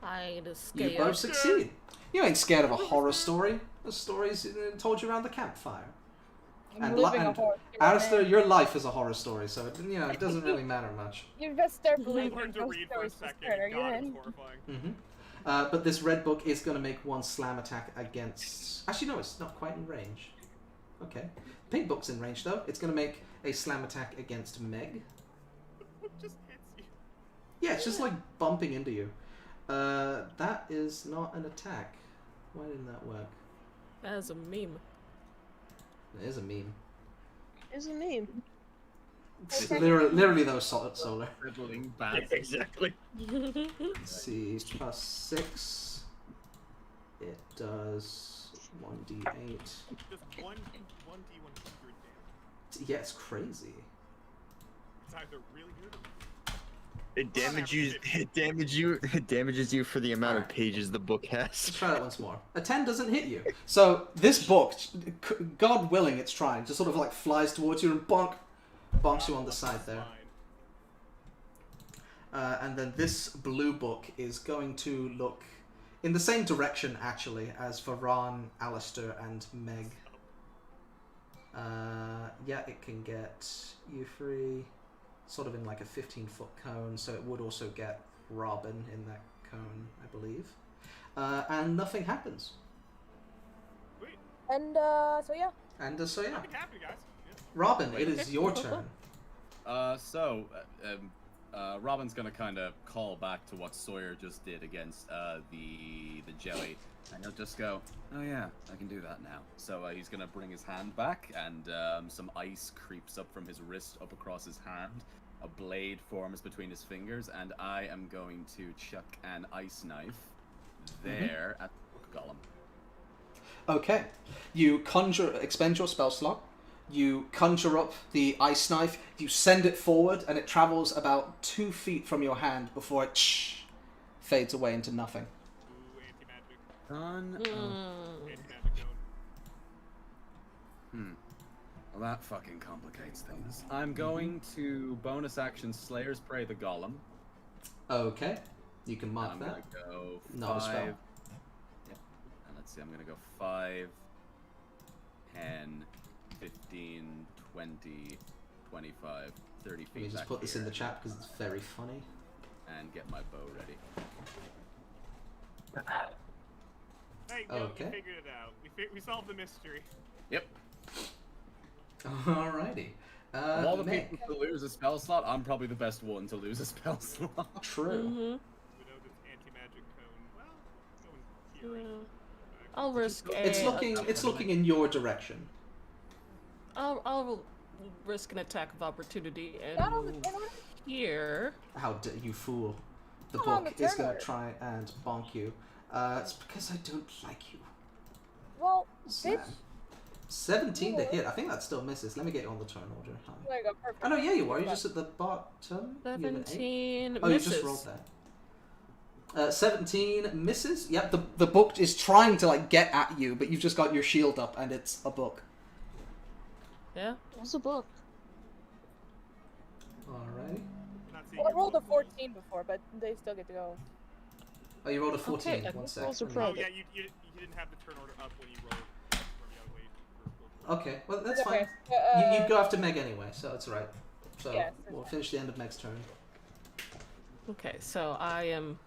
I just You scared. both succeed. You ain't scared of a horror story. The story's told you around the campfire. I'm And, living a and horror story, Alistair, man. your life is a horror story, so it, you know, it doesn't really matter much. You just start I believing learned to ghost read for a stories, second. sister. Are you God, it was in? horrifying. But this red book is going to make one slam attack against... Actually, no, it's not quite in range. Okay. Pink book's in range, though. It's going to make a slam attack against Meg. It just hits you. Yeah, it's just like bumping into you. That is not an attack. Why didn't that work? That is a meme. It is a meme. Is a name. It's Okay. literally those solar. Dribbling bats. Exactly. Let's see, plus 6. It does 1d8. Just one d100 damage. Yeah, it's crazy. It's either really good or It damages you for the amount of pages the book has. Let's try that once more. A 10 doesn't hit you. So this book, God willing, it's trying, just sort of like flies towards you and bonks you on the side there. And then this blue book is going to look in the same direction, actually, as Varan, Alistair, and Meg. Yeah, it can get you free, sort of in like a 15-foot cone, so it would also get Robin in that cone, I believe. And nothing happens. And so yeah. And so yeah. Nothing happened, guys. Yeah. Robin, it is your turn. Robin's gonna kind of call back to what Sawyer just did against the jelly, and he'll just go, "Oh yeah, I can do that now." So he's gonna bring his hand back, and some ice creeps up from his wrist up across his hand. A blade forms between his fingers, and I am going to chuck an ice knife there at the golem. Okay. You expend your spell slot. You conjure up the ice knife. You send it forward, and it travels about 2 feet from your hand before it fades away into nothing. Ooh, anti-magic. Anti-magic cone. Well, that fucking complicates things. I'm going to bonus action Slayer's Prey the Golem. Okay. You can mark I'm that. gonna go 5. Not a spell. Yep. And let's see, I'm gonna go 5, 10, 15, 20, 25, 30 feet. Let me just back put this in here the chat because it's very funny. and get my bow ready. Hey, yo, Okay. we figured it out. We solved the mystery. Yep. Alrighty. Of all the Meg. people to lose a spell slot, I'm probably the best one to lose a spell slot. True. We know this anti-magic cone. Well, no one here. I'll risk It's looking in your direction. I'll risk an attack of opportunity and That'll- move here. How dare you fool? The Come on, book the is going turner. to try and bonk you. It's because I don't like you. Well, Sam. bitch. 17 to hit. I think that still misses. Let me get you on the turn order. There you go, perfect. Oh no, yeah, you are. You're just at the bottom. You have an 8. 17 Oh, you misses. just rolled that. 17 misses. Yep, the book is trying to like get at you, but you've just got your shield up and it's a book. Yeah. What's a book? Alright. Not seeing Well, I your rolled a book. 14 before, but they still get to go. Oh, you rolled a 14. Okay, One sec. rolls are Let me- pro- Oh yeah, you didn't have the turn order up when you rolled. That's where we gotta wait for Okay, well that's Okay, fine. You go after Meg anyway, so it's alright. So Yes, we'll finish the end of Meg's turn. Okay, so I am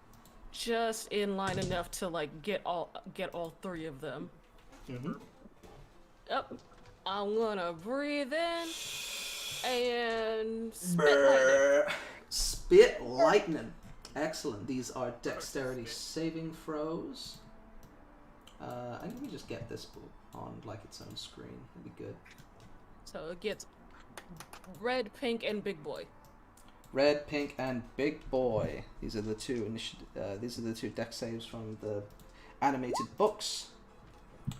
just in line enough to like get all 3 of them. Mm-hmm. Yep. I'm gonna breathe in and spit lightning. Spit lightning. Excellent. These are dexterity saving throws. And let me just get this book on like its own screen. That'd be good. So it gets red, pink, and big boy. Red, pink, and big boy. These are the two these are the two dex saves from the animated books.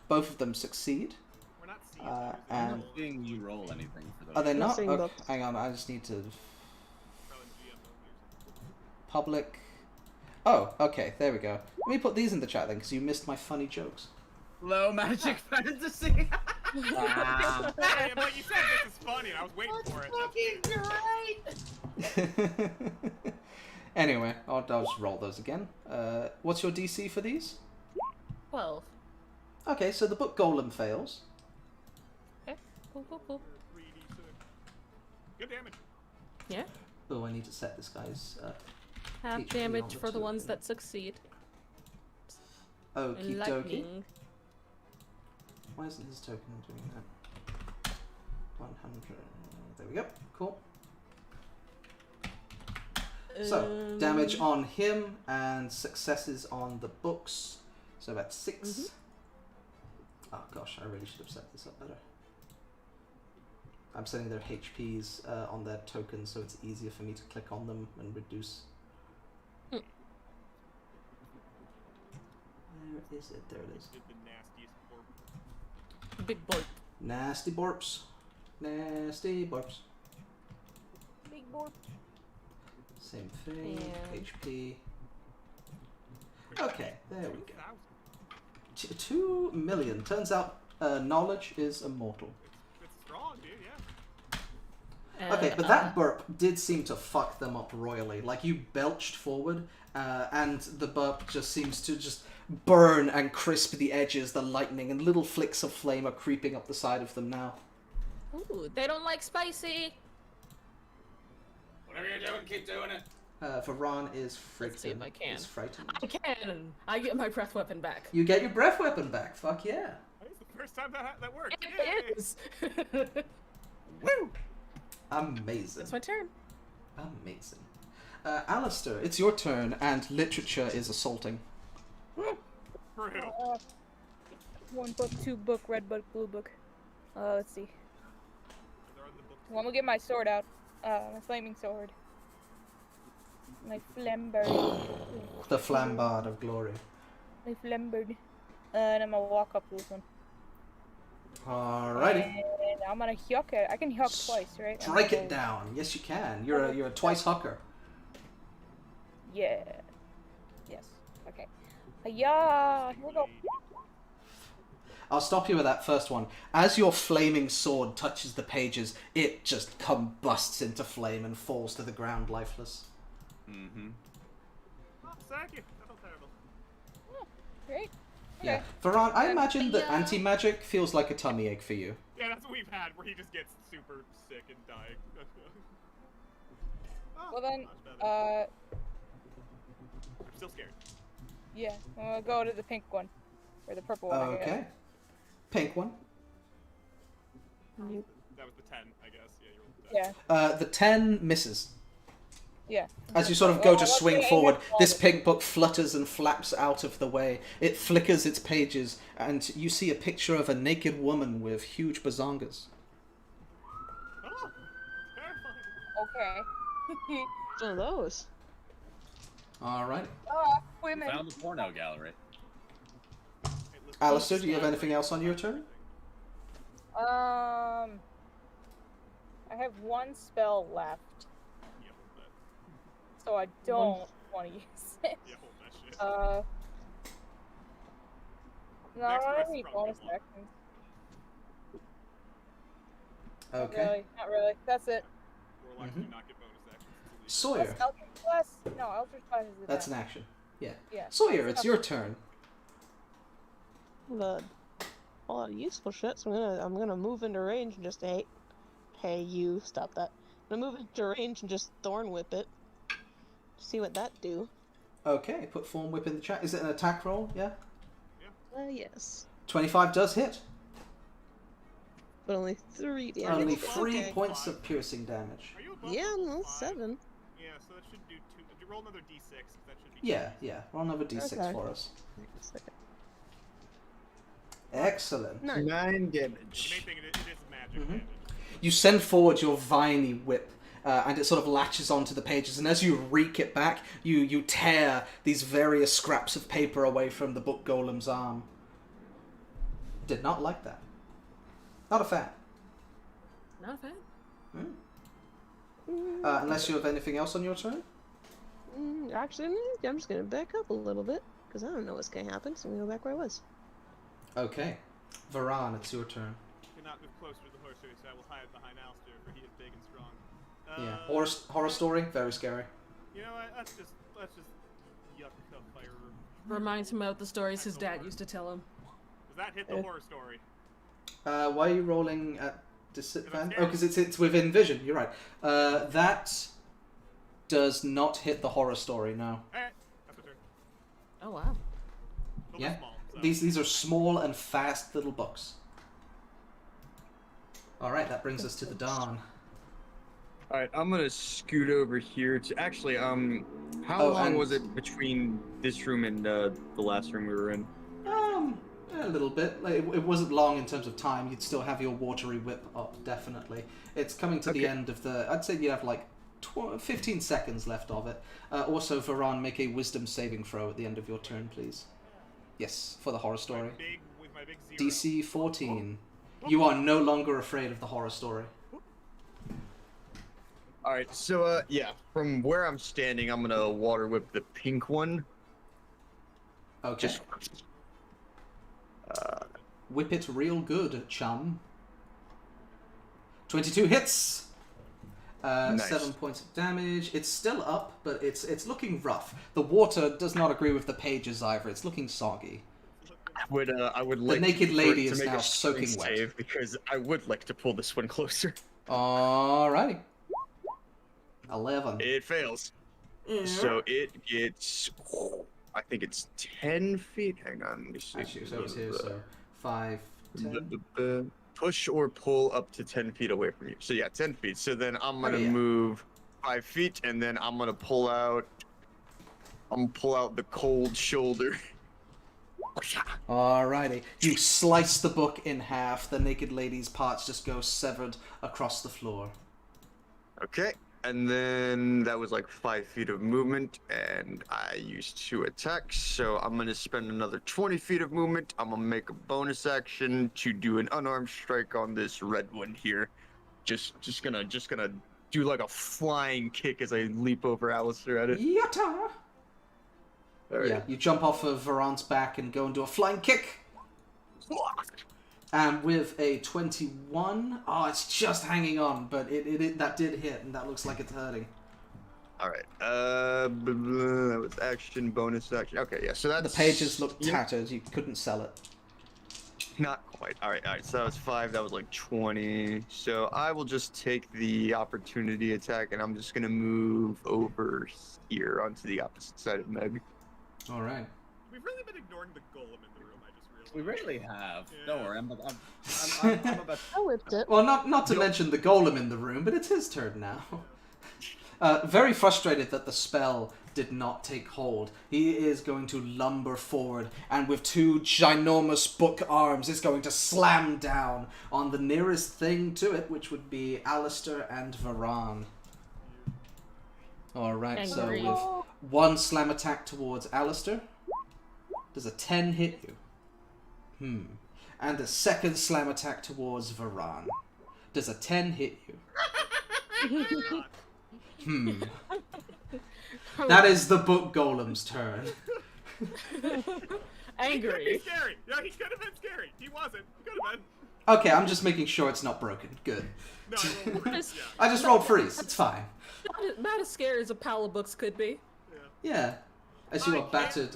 Both of them succeed. We're not seeing And I'm not seeing you roll anything for those. are they not? Same Okay, book. hang on, I just need to Probably GM numbers. public. Oh, okay, there we go. Let me put these in the chat then, because you missed my funny jokes. Low magic fantasy. Wow. Hey, but you said this is funny, and I was waiting for it. Anyway, I'll just roll those again. What's your DC for these? 12. Okay, so the book golem fails. Okay. Cool. 3d6. Good damage. Yeah. Oh, I need to set this guy's Half HP damage on the for the ones token. that succeed. Okie dokie. Lightning. Why isn't his token doing that? 100. There we go. Cool. So, damage on him and successes on the books. So that's 6. Oh gosh, I really should have set this up better. I'm setting their HPs on their tokens, so it's easier for me to click on them and reduce. Where is it? There it is. Did the nastiest borp. Big boy. Nasty borps. Nasty borps. Big board. Same thing. And- HP. Okay, there we go. 2 million. Turns out knowledge is immortal. It's strong, dude. Yeah. Okay, but that burp did seem to fuck them up royally. Like, you belched forward, and the burp just seems to just burn and crisp the edges, the lightning, and little flicks of flame are creeping up the side of them now. Ooh, they don't like spicy. Whatever you're doing, keep doing it. Varan is frightened. Let's see if I can. Is frightened. I can. I get my breath weapon back. You get your breath weapon back. Fuck yeah. It's the first time that worked. It is. Woo! Amazing. It's my turn. Amazing. Alistair, it's your turn, and literature is assaulting. Brutal. 1 book, 2 book, red book, blue book. Let's see. They're on the book. Well, I'm gonna get my sword out. My flaming sword. My flambard. The flambard of glory. My flambard. And I'm gonna walk up to this one. Alrighty. And I'm gonna huck it. I can huck twice, right? Strike it down. Yes, you can. You're a twice hucker. Yeah. Yes. Okay. Yeah. Here we go. I'll stop you with that first one. As your flaming sword touches the pages, it just combusts into flame and falls to the ground lifeless. Mm-hmm. Oh, thank you. That felt terrible. Great. Yeah. Varan, I imagine that anti-magic feels like a tummy ache for you. Yeah, that's what we've had, where he just gets super sick and dying. Oh, Well then, much better. I'm still scared. yeah. I'm gonna go to the pink one. Or the purple one, I guess. Okay. Pink one. That was the 10, I guess. Yeah, you rolled the 10. Yeah. The 10 misses. Yeah. As you sort of go to let's swing aim forward, at this all. pink book flutters and flaps out of the way. It flickers its pages, and you see a picture of a naked woman with huge bazongas. Oh, terrifying. Okay. One of those. Alright. Women. Found the porno gallery. Alistair, do you have anything else on your turn? I have 1 spell left, Yeah, hold that. so I don't want to use it. Yeah, hold that shit. No, I Next don't have quest any is probably bonus one. actions. Okay. Not really. That's it. Warlocks do not get bonus actions. It's Sawyer, Eldritch Blast? No, Eldritch Blast is the that's an best. action. Yeah. Yeah. Sawyer, it's your turn. A lot of useful shit, so I'm gonna move into range and just hey you, stop that. I'm gonna move into range and just thorn whip it. See what that do. Okay, put Form Whip in the chat. Is it an attack roll? Yeah? Yes. 25 does hit. But only 3 damage. Only but 3 okay. points of piercing damage. Are you above Yeah, level well, 5? 7. Yeah, so that should do 2. If you roll another d6, that should be Yeah. Roll another d6 Okay. for us. Excellent. 9. 9 The main damage. thing, it is magic Mhm. damage. You send forward your viney whip, and it sort of latches onto the pages, and as you reek it back, you tear these various scraps of paper away from the book golem's arm. Did not like that. Not a fan. Not a fan. Unless you have anything else on your turn? Actually, I'm just gonna back up a little bit, because I don't know what's gonna happen, so I'm gonna go back where I was. Okay. Varan, it's your turn. Do not move closer to the horse, so I will hide behind Alistair, for he is big and strong. Yeah. Horror story, very scary. You know what? Let's just yuck the fire. Reminds him of the stories his dad used to tell him. Does that hit the horror story? Why are you rolling at disadvantage? Oh, because it's within vision. You're right. That does not hit the horror story. No. Alright, that's my turn. Oh wow. But Yeah. small, so. These are small and fast little books. All right, that brings us to the dawn. All right, I'm gonna scoot over here to actually. How Oh, long and- was it between this room and the last room we were in? A little bit. Like, it wasn't long in terms of time. You'd still have your watery whip up, definitely. It's coming to the end of the... I'd say you'd have like 15 seconds left of it. Also, Varan, make a wisdom saving throw at the end of your turn, please. Yes, for the horror story. With my big zero. DC 14. You are no longer afraid of the horror story. Alright, so, yeah, from where I'm standing, I'm gonna water whip the pink one. Okay. Just... Whip it real good, chum. 22 hits! Nice. 7 points of damage. It's still up, but it's looking rough. The water does not agree with the pages either. It's looking soggy. I would like the naked lady to is make now a strength soaking wet. save because I would like to pull this one closer. Alrighty. 11. It fails. So it gets, I think it's 10 feet. Hang on, let me see. Actually, so it's here, so 5, 10. Push or pull up to 10 feet away from you. So yeah, 10 feet. So then I'm gonna yeah. move 5 feet, and then I'm gonna pull out. I'm gonna pull out the cold shoulder. Alrighty. You slice the book in half. The naked lady's parts just go severed across the floor. Okay. And then that was like 5 feet of movement, and I used 2 attacks, so I'm gonna spend another 20 feet of movement. I'm gonna make a bonus action to do an unarmed strike on this red one here. Just gonna do like a flying kick as I leap over Alistair at it. Yatta! All right. Yeah, you jump off of Varan's back and go and do a flying kick. And with a 21, oh, it's just hanging on, but it that did hit, and that looks like it's hurting. All right. That was action, bonus action. Okay, yeah. So that's The pages look tattered. You couldn't sell it. Not quite. All right. So that was 5. That was like 20. So I will just take the opportunity attack, and I'm just gonna move over here onto the opposite side of Meg. All right. We've really been ignoring the golem in the room. I just realized. We really have. Yeah. Don't worry, I'm about. I whipped it. Well, not to mention the golem in the room, but it's his turn now. Very frustrated that the spell did not take hold, he is going to lumber forward, and with 2 ginormous book arms is going to slam down on the nearest thing to it, which would be Alistair and Varan. Alright, so Angry. with 1 slam attack towards Alistair, does a 10 hit you? And a 2nd slam attack towards Varan. Does a 10 hit you? That is the book golem's turn. Angry. He's scary. Yeah, he could have been scary. He wasn't. He could have been. Okay, I'm just making sure it's not broken. Good. No, I just rolled freeze. It's fine. Not as scary as a pile of books could be. Yeah. As you are battered.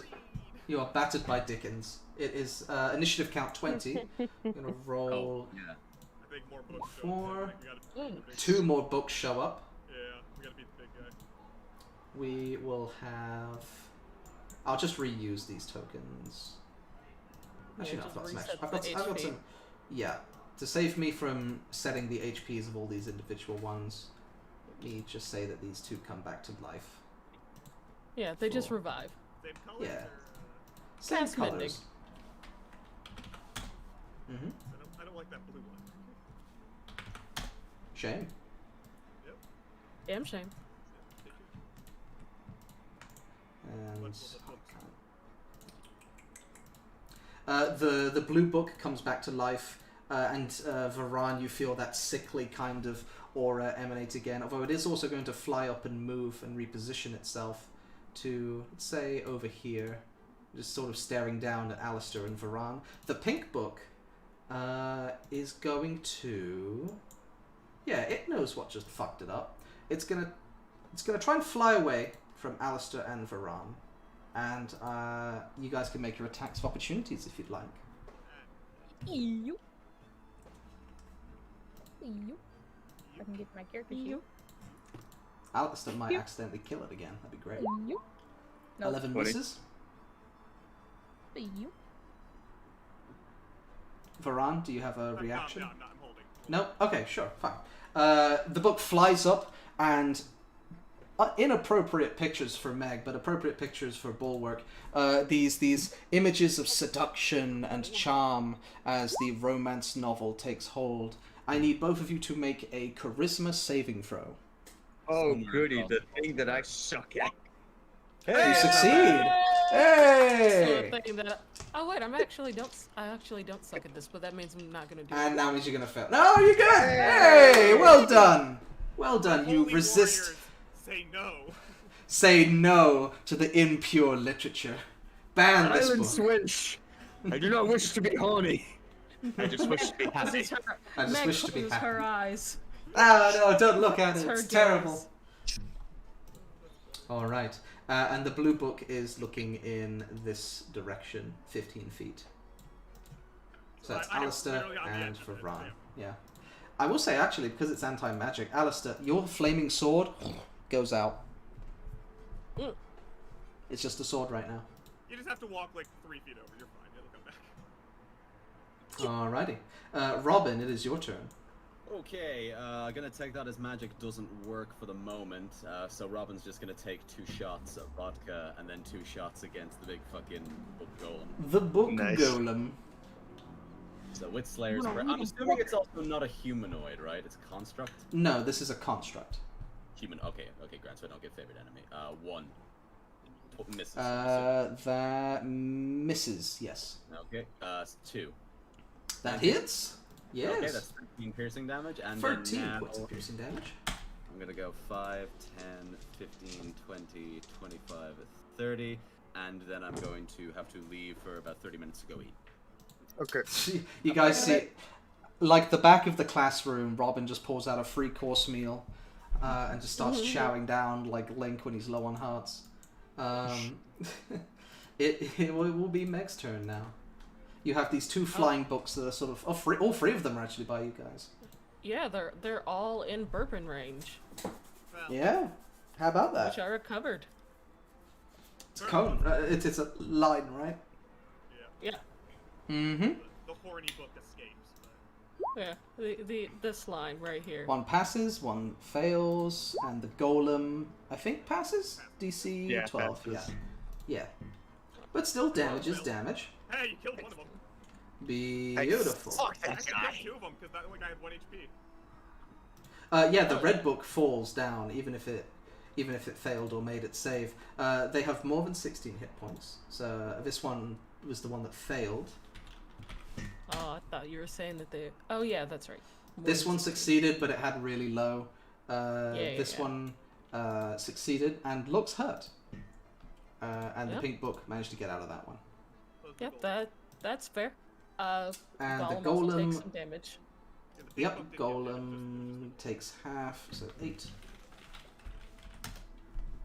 You are battered by Dickens. It is initiative count 20. I'm gonna roll. Yeah. I think more books. 4. We gotta 2 more books show up. Yeah, we gotta beat the big guy. We will have. I'll just reuse these tokens. Actually, no, just I've got some reset extra. the I've got HP. some. Yeah, to save me from setting the HPs of all these individual ones, let me just say that these 2 come back to life. Yeah, they just Cool. revive. Same colors. Yeah. Or, Same Cast mending. colors. Mm-hmm. I don't like that blue one. Shame. Damn shame. And the blue book comes back to life, and Varan, you feel that sickly kind of aura emanate again. Although it is also going to fly up and move and reposition itself to, let's say, over here, just sort of staring down at Alistair and Varan. The pink book is going to, yeah, it knows what just fucked it up. It's gonna try and fly away from Alistair and Varan. And you guys can make your attacks of opportunities if you'd like. Ew. Ew. I can get my character sheet. Alistair might accidentally kill it again. That'd be great. Ew. No. 11 20. misses. Ew. Varan, do you have a reaction? No, I'm holding. No? Okay, sure, fine. The book flies up, and inappropriate pictures for Meg, but appropriate pictures for Bulwark. These images of seduction and charm as the romance novel takes hold. I need both of you to make a charisma saving throw. Oh, goody, the thing that I suck at. Hey, you succeed! Hey! So the thing that oh wait, I actually don't suck at this, but that means I'm not gonna do it. And now means you're gonna fail. No, you're good! Hey! Well done! Well done, you Holy resist... warriors, say no. Say no to the impure literature. Ban this Island book. switch. I do not wish to be horny. I just wish to be happy. This is her, I just Meg wish to be closes happy. her eyes. Oh no, don't look at it, Her it's gaze. terrible. Alright, and the blue book is looking in this direction, 15 feet. So that's I have Alistair literally on the and edge of it, Varan. Yeah. I will say, actually, because it's anti-magic, Alistair, your flaming sword goes out. Mm. It's just a sword right now. You just have to walk like 3 feet over. You're fine. It'll come back. Alrighty. Robin, it is your turn. Okay, gonna take that as magic doesn't work for the moment, so Robin's just gonna take 2 shots at vodka and then 2 shots against the big fucking book golem. The book Nice. golem. So with Slayer's Breath, I'm assuming it's also not a humanoid, right? It's a construct? No, this is a construct. Okay, Grant, so I don't get favorite enemy. 1. Misses. That misses, yes. Okay, 2. That hits? Yes. Okay, that's 13 piercing damage, and 13 then now points of piercing damage. I'm gonna go 5, 10, 15, 20, 25, 30, and then I'm going to have to leave for about 30 minutes to go eat. Okay. You guys see, like the back of the classroom, Robin just pulls out a 3-course meal and just starts chowing down like Link when he's low on hearts. It will be Meg's turn now. You have these 2 flying books that are sort of... all 3 of them are actually by you guys. Yeah, they're all in bourbon range, Well, Yeah. How about which that? I recovered. It's a cone. It's a line, right? yeah. Yeah, Mm-hmm. The horny book escapes. But... yeah. This line right here. One passes, one fails, and the golem, I think, passes? DC Yeah, 12, passes. yeah. Yeah. But still, damage is damage. Hey, you killed one of them. Beautiful. Fuck I that actually guy. killed 2 of them because that only guy had 1 HP. Yeah, the red book falls down, even if it failed or made its save. They have more than 16 hit points. So this one was the one that failed. Oh, I thought you were saying that they. Oh yeah, that's right. This one succeeded, but it had really low. Yeah. This one succeeded and looks hurt. And the Yeah. pink book managed to get out of that one. Those Yep, people- that's fair. And the Golem also takes golem, some damage. yeah, the pink yep, book didn't do damage, golem takes half, so 8.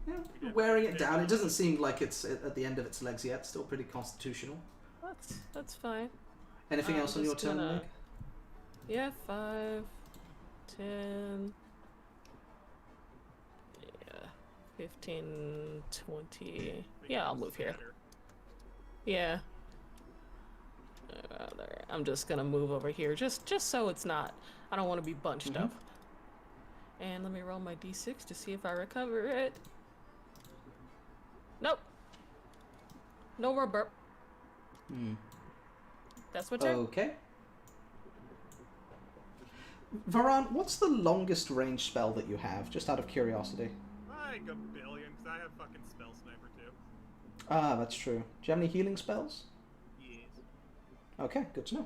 Yeah, wearing it down. It doesn't seem like it's at the end of its legs yet. Still pretty constitutional. That's fine. Anything I'm else on your just turn, gonna- Meg? Yeah, 5, 10. Yeah, 15, 20. Yeah, I'll move here. Scatter. Yeah. There. I'm just gonna move over here, just so it's not. I don't want to be bunched up. And let me roll my d6 to see if I recover it. Nope. No more burp. Hmm. That's my turn. Okay. Varan, what's the longest range spell that you have? Just out of curiosity. Like a billion, because I have fucking Spell Sniper too. Ah, that's true. Do you have any healing spells? Yes. Okay, good to know.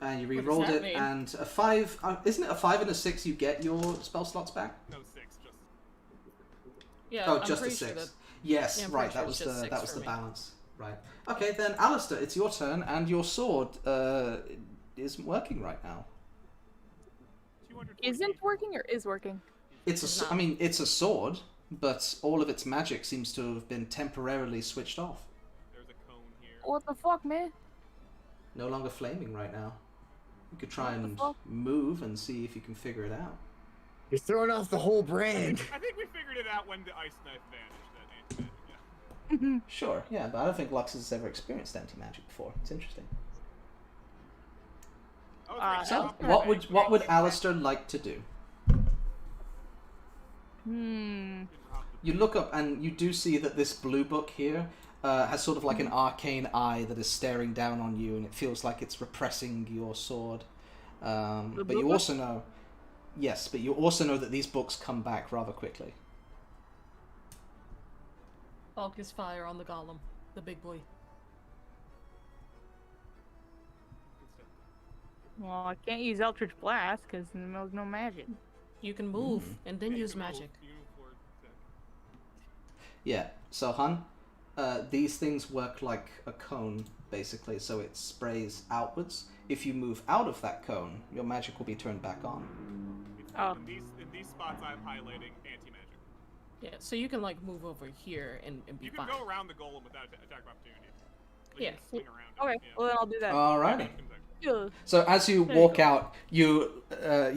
And you What does re-rolled that it, mean? and a 5. Isn't it a 5 and a 6? You get your spell slots back. No, 6, just... Yeah, Oh, I'm just a pretty sure 6. that- Yes, Yeah, I'm right. pretty That sure was it's just the 6 was for the me. balance. Right. Okay, then Alistair, it's your turn, and your sword isn't working right now. 240. Isn't working or is working? It's It's a. not. I mean, it's a sword, but all of its magic seems to have been temporarily switched off. There's a cone here. What the fuck, man? No longer flaming right now. You could try What the and fuck? move and see if you can figure it out. You're throwing off the whole brand. I think we figured it out when the ice knife vanished. That anti-magic, yeah. Sure, yeah, but I don't think Lux has ever experienced anti-magic before. It's interesting. I was So, like, what would Alistair like to do? You look up and you do see that this blue book here has sort of like an arcane eye that is staring down on you, and it feels like it's repressing your sword. But you also know, yes, but you also know that these books come back rather quickly. Focus fire on the golem, the big boy. Well, I can't use Eldritch Blast because there's no magic. You can move and then use magic. Yeah, so Hun, these things work like a cone, basically, so it sprays outwards. If you move out of that cone, your magic will be turned back on. Oh. In these spots, I'm highlighting anti-magic. Yeah, so you can like move over here and be You fine. can go around the golem without attack of opportunity. Like, Yeah. you can swing around Okay, well then I'll do that. Alrighty. Yeah. So as you There you walk go. out, you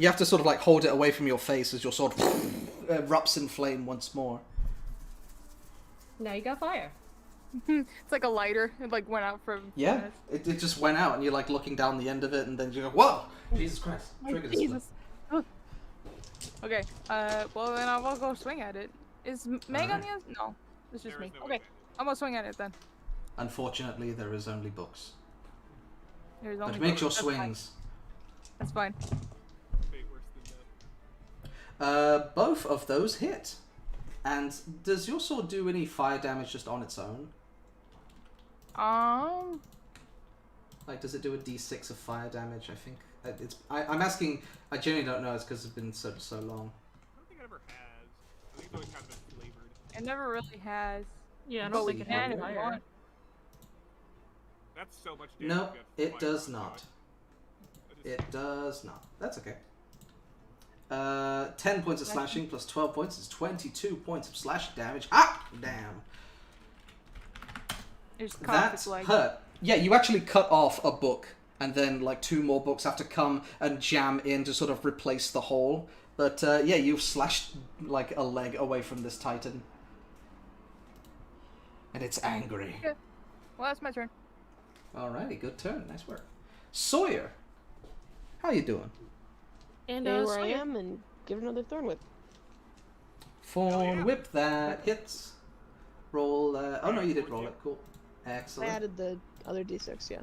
have to sort of like hold it away from your face as your sword erupts in flame once more. Now you got fire. It's like a lighter. It like went out from. Yeah, it just went out, and you're like looking down the end of it, and then you go, "Whoa, Jesus Christ!" Trigger display. Jesus. Oh. Okay. Well then I will go swing at it. Is Meg on the other? No, it's just me. Okay. I'm gonna swing at it then. Unfortunately, there is only books. There's only But make your That's fine. swings. That's fine. Fate worse than that. Both of those hit. And does your sword do any fire damage just on its own? Like, does it do a d6 of fire damage? I think I'm asking. I genuinely don't know. It's because it's been so long. I don't think it ever has. I think it's always kind of been flavored. It never really has. Yeah, I But don't we think it can has if we fire. want. That's so much damage. No, you it got does fire. not. I just- It does not. That's okay. 10 points of slashing plus 12 points is 22 points of slashing damage. Ah, damn. It just That its leg. hurt. Yeah, you actually cut off a book, and then like 2 more books have to come and jam in to sort of replace the hole. But yeah, you've slashed like a leg away from this titan, and it's angry. Okay. Well, that's my turn. Alrighty, good turn. Nice work. Sawyer, how you doing? And Stay where I Sawyer- am and give it another Thorn Whip. Thorn whip that hits. Roll. Oh no, you did roll it. Cool. I Excellent. added the other d6, yeah.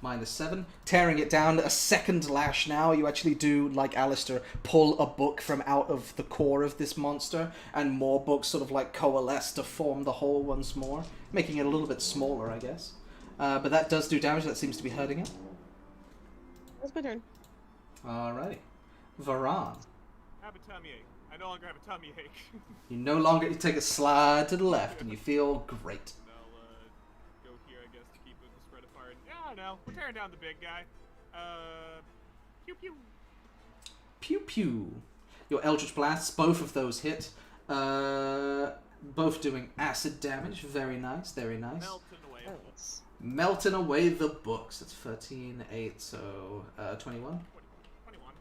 -7. Tearing it down. A second lash now. You actually do, like Alistair, pull a book from out of the core of this monster, and more books sort of like coalesce to form the hole once more, making it a little bit smaller, I guess. But that does do damage. That seems to be hurting it. That's my turn. Alrighty. Varan. I have a tummy ache. I no longer have a tummy ache. You no longer take a slide to the left, and you feel great. I'll go here, I guess, to keep the spread apart. Yeah, I don't know. We're tearing down the big guy. Pew pew. Pew pew. Your Eldritch Blasts, both of those hit. Both doing acid damage. Very nice, very nice. Melting away. Thanks. Melting away the books. That's 13, 8, so 21. 21.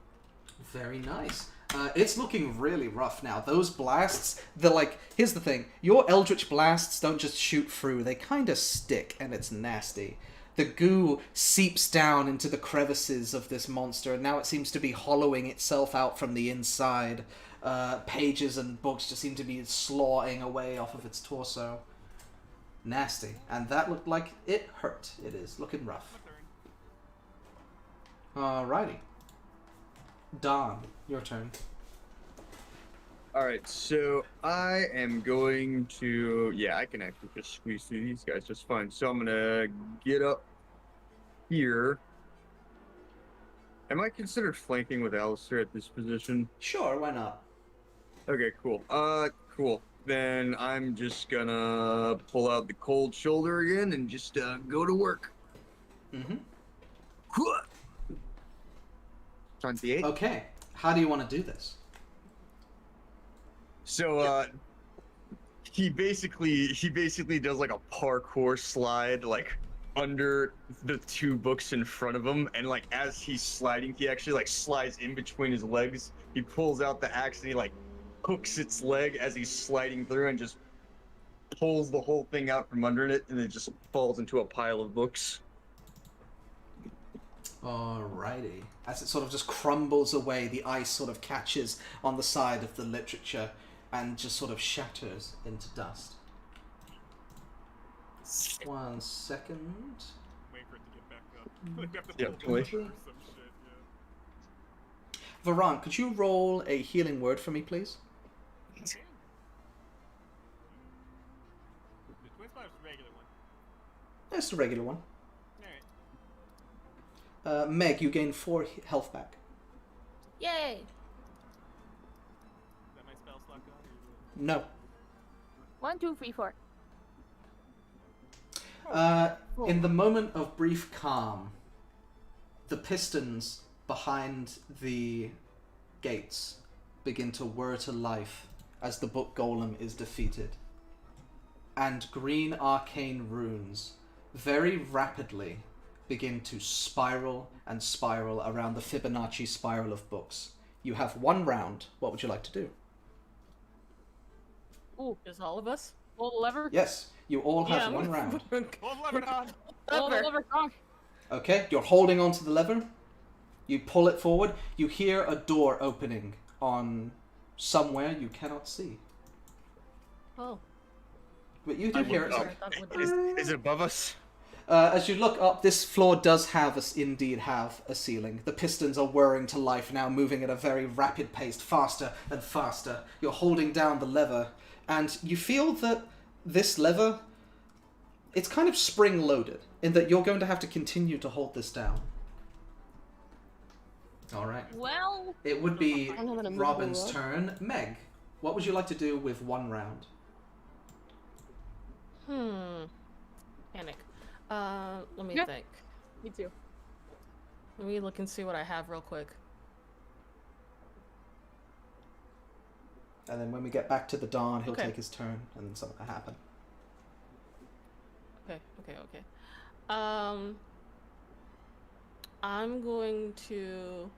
Very nice. It's looking really rough now. Those blasts, they're like, here's the thing. Your Eldritch Blasts don't just shoot through. They kind of stick, and it's nasty. The goo seeps down into the crevices of this monster, and now it seems to be hollowing itself out from the inside. Pages and books just seem to be slawing away off of its torso. Nasty. And that looked like it hurt. It is looking rough. Alrighty. Don, your turn. Alright, so I am going to... Yeah, I can actually just squeeze through these guys just fine. So I'm gonna get up here. Am I considered flanking with Alistair at this position? Sure, why not? Okay, cool. Cool. Then I'm just gonna pull out the cold shoulder again and just go to work. Mm-hmm. 28. Okay. How do you want to do this? So he basically does like a parkour slide like under the 2 books in front of him, and like as he's sliding, he actually like slides in between his legs. He pulls out the axe and he like hooks its leg as he's sliding through and just pulls the whole thing out from under it, and it just falls into a pile of books. Alrighty. As it sort of just crumbles away, the ice sort of catches on the side of the literature and just sort of shatters into dust. 1 second. Wait for it to get back up. Like we have to Yeah, pull wait. the lever or some shit, yeah. Varan, could you roll a healing word for me, please? The twin spider's a regular one. That's a regular one. Alright. Meg, you gain 4 health back. Yay! Is that my spell slot gone? No. 1, 2, 3, 4. In the moment of brief calm, the pistons behind the gates begin to whir to life as the book golem is defeated. And green arcane runes very rapidly begin to spiral and spiral around the Fibonacci spiral of books. You have 1 round. What would you like to do? Ooh, is all of us? Pull the lever. Yes, you all have Yeah, 1 round. Pull the lever, Don! Pull the lever. Come on. Okay, you're holding onto the lever. You pull it forward. You hear a door opening on somewhere you cannot see. Oh. But you do hear it. Sorry, I thought it would- Is it above us? As you look up, this floor does indeed have a ceiling. The pistons are whirring to life now, moving at a very rapid pace, faster and faster. You're holding down the lever, and you feel that this lever, it's kind of spring-loaded, in that you're going to have to continue to hold this down. Alright. Well, It would be I don't have an immovable Robin's rod. turn. Meg, what would you like to do with 1 round? Panic. Let me Yeah. think. me too. Let me look and see what I have real quick. And then when we get back to the dawn, he'll Okay. take his turn, and then something will happen. Okay. I'm going to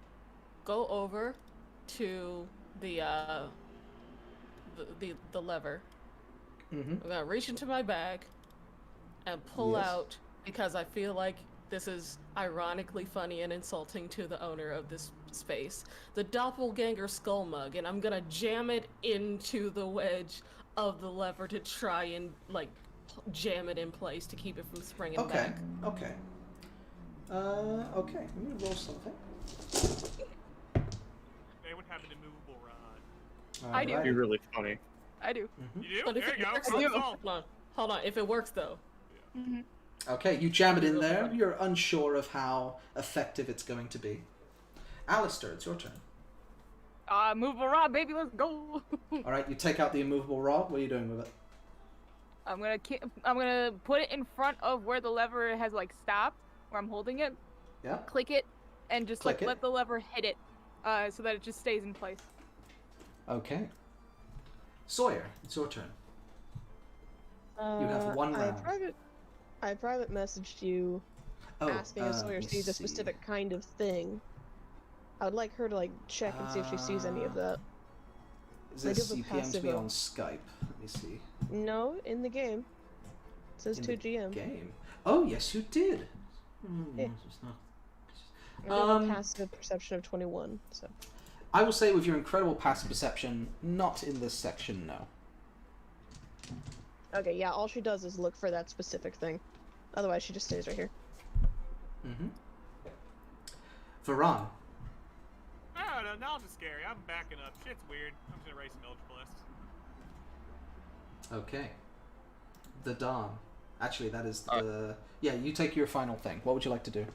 go over to the lever. Mm-hmm. I'm gonna reach into my bag and pull Yes. out, because I feel like this is ironically funny and insulting to the owner of this space, the doppelganger skull mug, and I'm gonna jam it into the wedge of the lever to try and like jam it in place to keep it from springing Okay, back. okay. Okay, let me roll something. They would have an immovable rod. I do. That'd be really funny. I do. Mm-hmm. You do? But if There it you go. works, Problem solved. hold on. If it works though, Okay, you jam it in there. You're unsure of how effective it's going to be. Alistair, it's your turn. Movable rod, baby, let's go. Alright, you take out the immovable rod. What are you doing with it? I'm gonna put it in front of where the lever has like stopped, where I'm holding it. Yeah? Click it, and just Click like it. let the lever hit it, so that it just stays in place. Okay. Sawyer, it's your turn. You have 1 round. I private messaged you Oh, asking if Sawyer let me sees a see. specific kind of thing. I would like her to like check and see if she sees any of that. Is I this do have a CPM to passive me up. on Skype? Let me see. No, in the game. It says In to the GM. Game. Oh, yes, you did. Yeah. It's not- I have a Um, passive perception of 21, so. I will say with your incredible passive perception, not in this section, no. Okay, yeah, all she does is look for that specific thing. Otherwise, she just stays right here. Mm-hmm. Varan. Oh, no, knowledge is scary. I'm backing up. Shit's weird. I'm just gonna write some Eldritch Blast. Okay. The dawn. Actually, that is the... Yeah, you take your final thing. What would you like to do?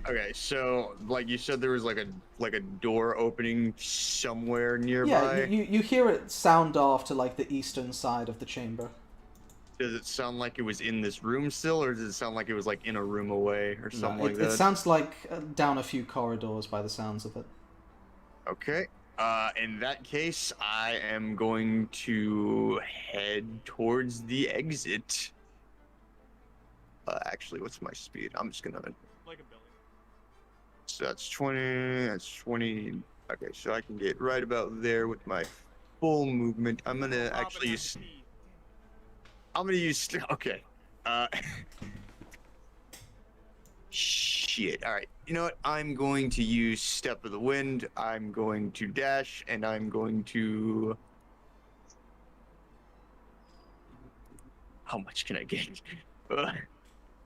Okay, so like you said, there was like a door opening somewhere Yeah, nearby. you hear it sound off to like the eastern side of the chamber. Does it sound like it was in this room still, or does it sound like it was like in a room away or something like It that? sounds like down a few corridors by the sounds of it. Okay. In that case, I am going to head towards the exit. Actually, what's my speed? I'm just gonna. Like a billion. So that's 20. That's 20. Okay, so I can get right about there with my full movement. I'm gonna actually use. I'm gonna use. Okay. shit. All right. You know what? I'm going to use Step of the Wind. I'm going to dash, and I'm going to. How much can I get?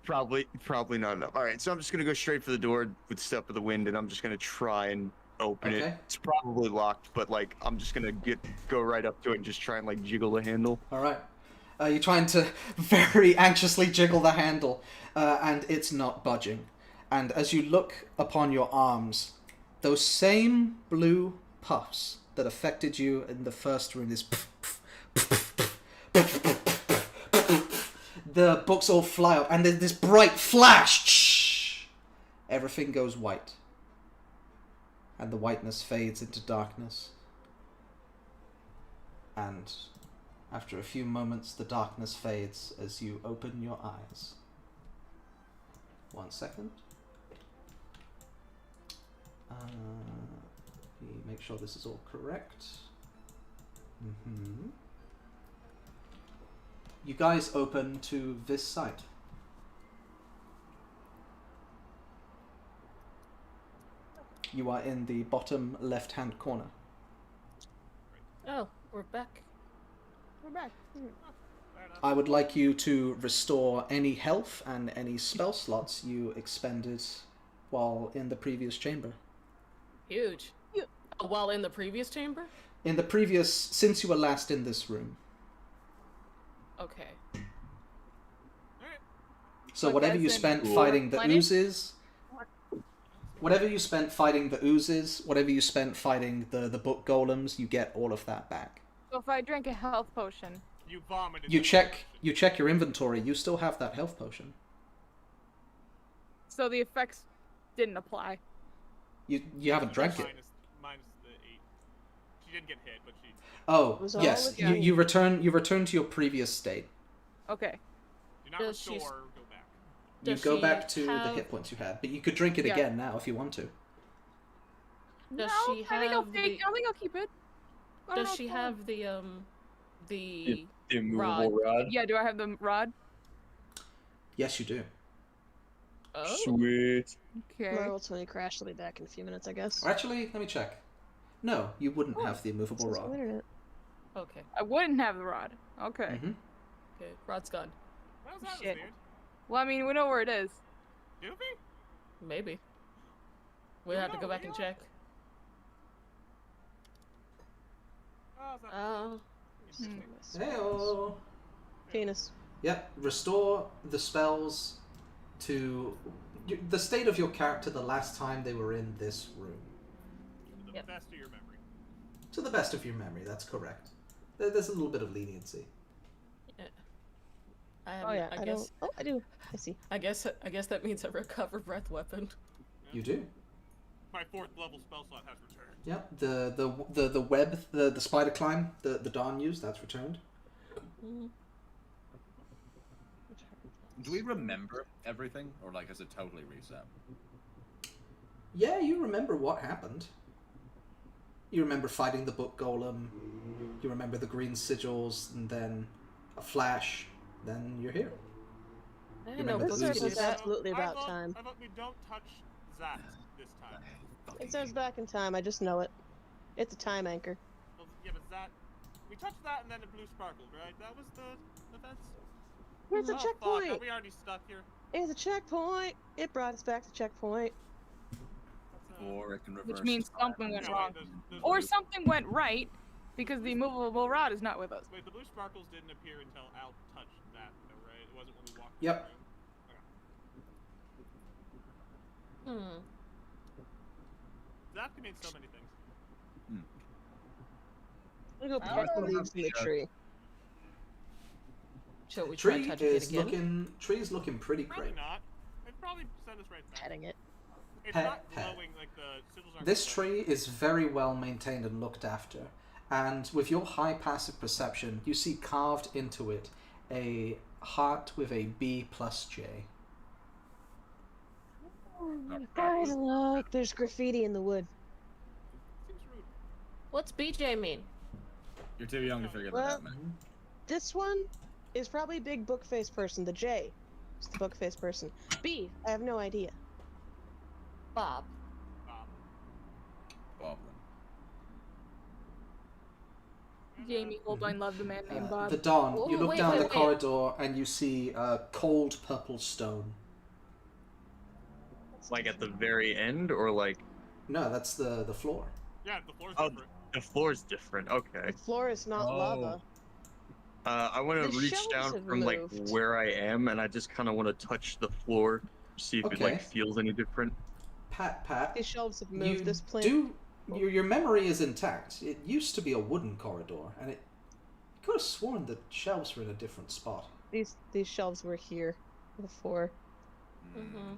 Probably not enough. All right, so I'm just gonna go straight for the door with Step of the Wind, and I'm just gonna try and open it. Okay. It's probably locked, but like I'm just gonna go right up to it and just try and like jiggle the handle. All right. You're trying to very anxiously jiggle the handle, and it's not budging. And as you look upon your arms, those same blue puffs that affected you in the first room, this the books all fly up, and there's this bright flash. Everything goes white. And the whiteness fades into darkness. And after a few moments, the darkness fades as you open your eyes. 1 second. Let me make sure this is all correct. You guys open to this site. You are in the bottom left-hand corner. Oh, we're back. We're back. I would like you to restore any health and any spell slots you expended while in the previous chamber. Huge. While in the previous chamber? In the previous, since you were last in this room. Okay. So Like whatever as you in spent fighting the replenish? oozes, whatever you spent fighting the oozes, whatever you spent fighting the book golems, you get all of that back. So if I drink a health potion, You vomited. You the check potion. you check your inventory, you still have that health potion. so the effects didn't apply. You haven't drank it. Minus the 8. She didn't get hit, but she. Oh, It was all yes. with You you. you return to your previous state. Okay. Do not Does she restore. Go back. You Does go she back to the have- hit points you had, but you could drink it Yeah. again now if you want to. Does no, she I think I'll have take. the- I think I'll keep it. I don't Does know she what's going on. have the The immovable rod. Yeah. Do I have the rod? Yes, you do. Oh. Sweet. Okay. My roll 20 crashed. I'll be back in a few minutes, I guess. Actually, let me check. No, you wouldn't Oh, have the immovable It's on rod. the internet. Okay. I wouldn't have the rod. Okay. hmm Okay. Rod's gone. Well, that was Shit. weird. Well, I mean, we know where it is. Do we? Maybe. We'll You have to know go back where and you are? check. Oh, is that... Hmm. Heyo. Penis. Yep. Restore the spells to the state of your character the last time they were in this room. To the Yep. best of your memory. To the best of your memory, that's correct. There's a little bit of leniency. Oh yeah, I I guess. don't. Oh, I do. I see. I guess that means a recover breath weapon. You do. My 4th level spell slot has returned. Yep. The web, the spider climb, the Dawn used, that's returned. Do we remember everything, or like has it totally reset? Yeah, you remember what happened. You remember fighting the book golem. You remember the green sigils, and then a flash. Then you're here. I You didn't know remember books the could losers. do It's that. absolutely about time. I thought we don't touch that this time. It says back in time. I just know it. It's a time anchor. Well, yeah, but that... We touched that and then it blue sparkled, right? That was the events? It's a Oh, fuck, checkpoint. are we already stuck here? It's a checkpoint. It brought us back to checkpoint. That's, Or it can reverse. Which means time. something went no, wrong. there's Or blue- something went right, because the immovable rod is not with us. Wait, the blue sparkles didn't appear until Al touched that, though, right? It wasn't when we walked Yep. in the room? Hmm. That can mean so many things. I'm gonna go I plant the don't leaves in the know. tree. Shall we try Tree touching it is again? tree's looking pretty Probably great. not. It'd probably send us right back. Petting it. It's Pet, not pet. glowing like the sigils aren't This glowing. tree is very well maintained and looked after, and with your high passive perception, you see carved into it a heart with a B plus J. Guys, look, there's graffiti in the wood. Seems rude. What's BJ mean? You're too young to figure that Well- out, man. This one is probably big book face person. The J is the book face person. B, I have no idea. Bob. Bob. Jamie Goldwyn loved a man named Bob. The dawn. Whoa, You look wait, down wait, the wait. corridor and you see cold purple stone. Like at the very end, or like No, that's the floor. Yeah, the floor's Oh, different. the floor's different. Okay. The floor is not lava. I want The to reach shelves down have from like moved. where I am, and I just kind of want to touch the floor, see if it Okay. like feels any different. Pat, These shelves have moved. you This plant. your memory is intact. It used to be a wooden corridor, and you could have sworn the shelves were in a different spot. These shelves were here before. Mm-hmm.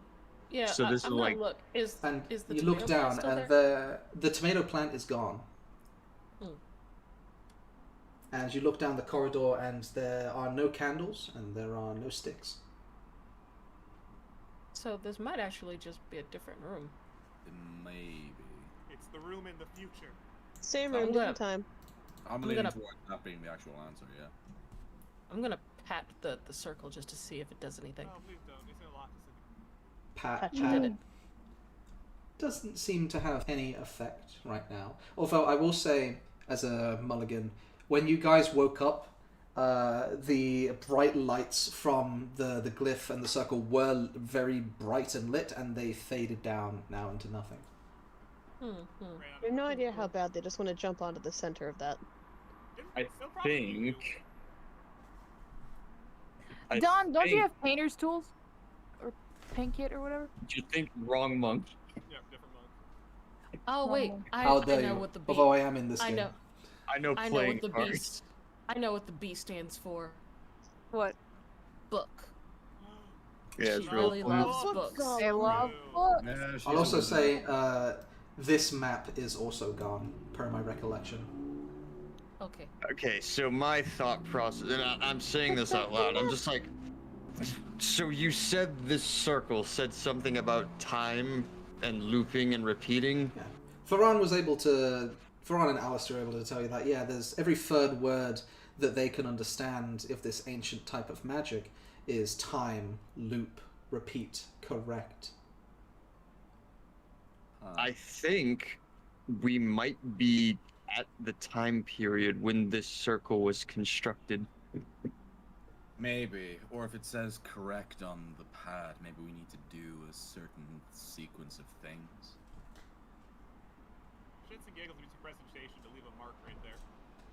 Yeah, So this I'm is gonna like- look. Is And the you look tomato plant down, still and there? the tomato plant is gone. Hmm. And you look down the corridor, and there are no candles, and there are no sticks. So this might actually just be a different room. Maybe. It's the room in the future. Same I'm room, gonna- different time. I'm I'm leaning gonna- towards that being the actual answer, yeah. I'm gonna pat the circle just to see if it does anything. Oh, please don't. It's gonna lock us in. Pat You did it. doesn't seem to have any effect right now. Although I will say, as a mulligan, when you guys woke up, the bright lights from the glyph and the circle were very bright and lit, and they faded down now into nothing. Mm-hmm. I have no idea how bad. They just want to jump onto the center of that. I think. I Don, don't you think- have painter's tools? Or paint kit or whatever? You think wrong monk? Yeah, different monk. Oh wait, Normal. I there know you. what the B. Although I am in this I game. know. I know I know playing what the cards. beast. I know what the B stands for. What? Book. Yeah, it's She real really fun. loves books. They love books. Yeah, she's I'll also a wizard. say this map is also gone, per my recollection. Okay. Okay, so my thought process, and I'm saying this out loud, I'm just like, so you said this circle said something about time and looping and repeating? Yeah. Faran and Alistair are able to tell you that, yeah, there's every third word that they can understand if this ancient type of magic is time, loop, repeat, correct. I think we might be at the time period when this circle was constructed. Maybe. Or if it says correct on the pad, maybe we need to do a certain sequence of things. Shits and giggles, we use prestidigitation to leave a mark right there.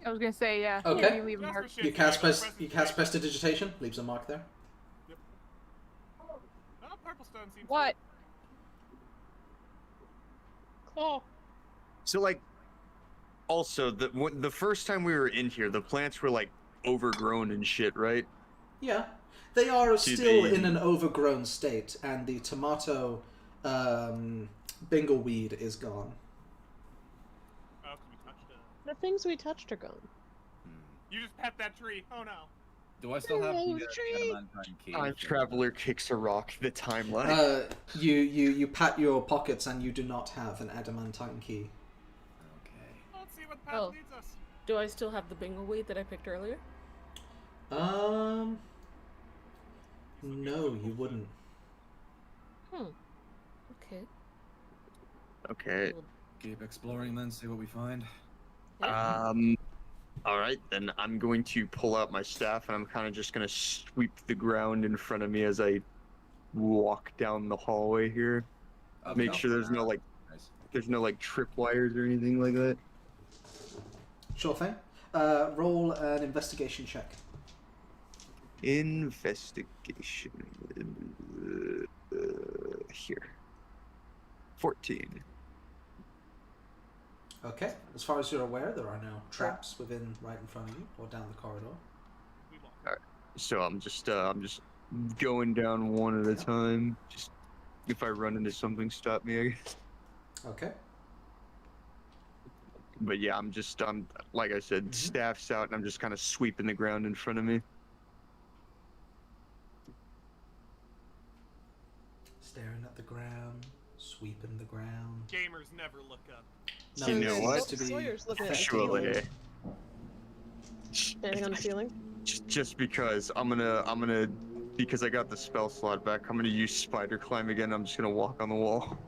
I was gonna say, yeah. Okay. You leave a Just mark. for shits You and cast giggles, you cast prestidigitation, leaves a mark there. Oh, purple stone seems What? Claw. So like, also the first time we were in here, the plants were like overgrown and shit, right? Yeah. They are See, still they- in an overgrown state, and the tomato bingleweed is gone. Oh, 'cause we touched it. The things we touched are gone. You just pet that tree. Oh no. Do I still have Hello, the tree. adamantine key? Time traveler kicks a rock. The timeline. You pat your pockets, and you do not have an adamantine key. Okay. Let's see what path Oh. leads us. Do I still have the bingleweed that I picked earlier? No, you wouldn't. Okay. Okay. Keep exploring then, see what we find. All right, then I'm going to pull out my staff, and I'm kind of just gonna sweep the ground in front of me as I walk down the hallway here. Make sure there's no like, Nice. there's no like tripwires or anything like that. Sure thing. Roll an investigation check. Investigation. Here. 14. Okay. As far as you're aware, there are no traps within right in front of you or down the corridor. We won't. So I'm just going down one at a time. Just if I run into something, stop me, I guess. Okay. But yeah, I'm like I said, staff's out, and I'm just kind of sweeping the ground in front of me. Staring at the ground, sweeping the ground. Gamers never look up. No, You know it what? needs to be Sawyer's looking at the effective. ceiling. Anything on the ceiling? Just because I'm gonna because I got the spell slot back, I'm gonna use spider climb again. I'm just gonna walk on the wall.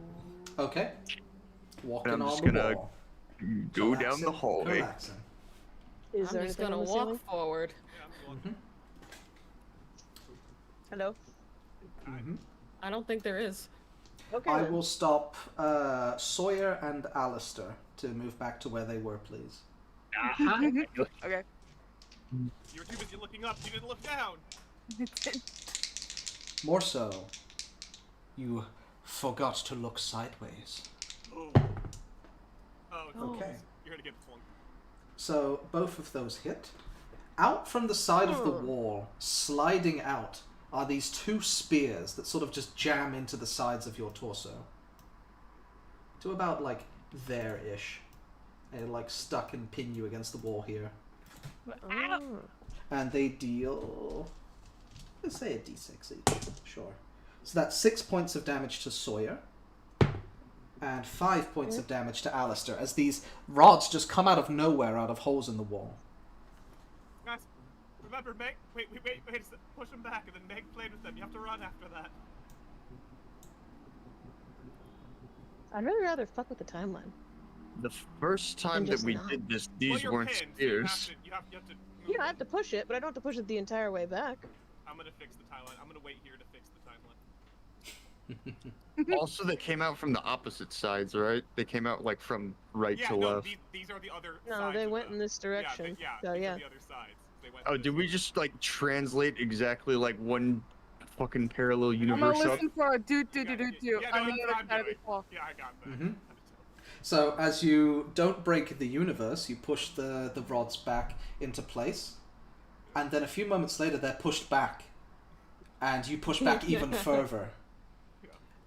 Okay. Walking And I'm on just the gonna wall. go down the Collapsing, hallway. collapsing. Is I'm there just anything gonna on the walk ceiling? forward. Yeah, I'm walking. Hello. Mhm. I don't think there is. Okay. I then. will stop Sawyer and Alistair to move back to where they were, please. Okay. You were too busy looking up. You didn't look down. More so, you forgot to look sideways. Oh. Oh. Okay. You're gonna get this one. So both of those hit. Out from the side of the wall, sliding out, are these two spears that sort of just jam into the sides of your torso. To about, like, there-ish. They're, like, stuck and pin you against the wall here. Oh. And they deal... let's say a d6 each. Sure. So that's 6 points of damage to Sawyer. And 5 points of damage to Alistair, as these rods just come out of nowhere, out of holes in the wall. Guys, remember Meg? Wait. Push them back, and then Meg played with them. You have to run after that. I'd really rather fuck with the timeline. The first time And that just we not. did this, Well, these you're weren't pinned, so spears. you have to move Yeah, I have to push it, but I don't have to push it the entire way back. I'm gonna fix the timeline. I'm gonna wait here to fix the timeline. Also, they came out from the opposite sides, right? They came out like from right Yeah, to no, left. these are the other No, sides they of went the- in this direction. Yeah, So these yeah. are the other sides. They went Oh, this did we way. just like translate exactly like one fucking parallel I'm gonna universe up? listen for a do Yeah, on the no, other that's side what of I'm the doing. wall. Yeah, I got that. Mhm. So as you don't break the universe, you push the rods back into place. And then a few moments later, they're pushed back. And you push back even further.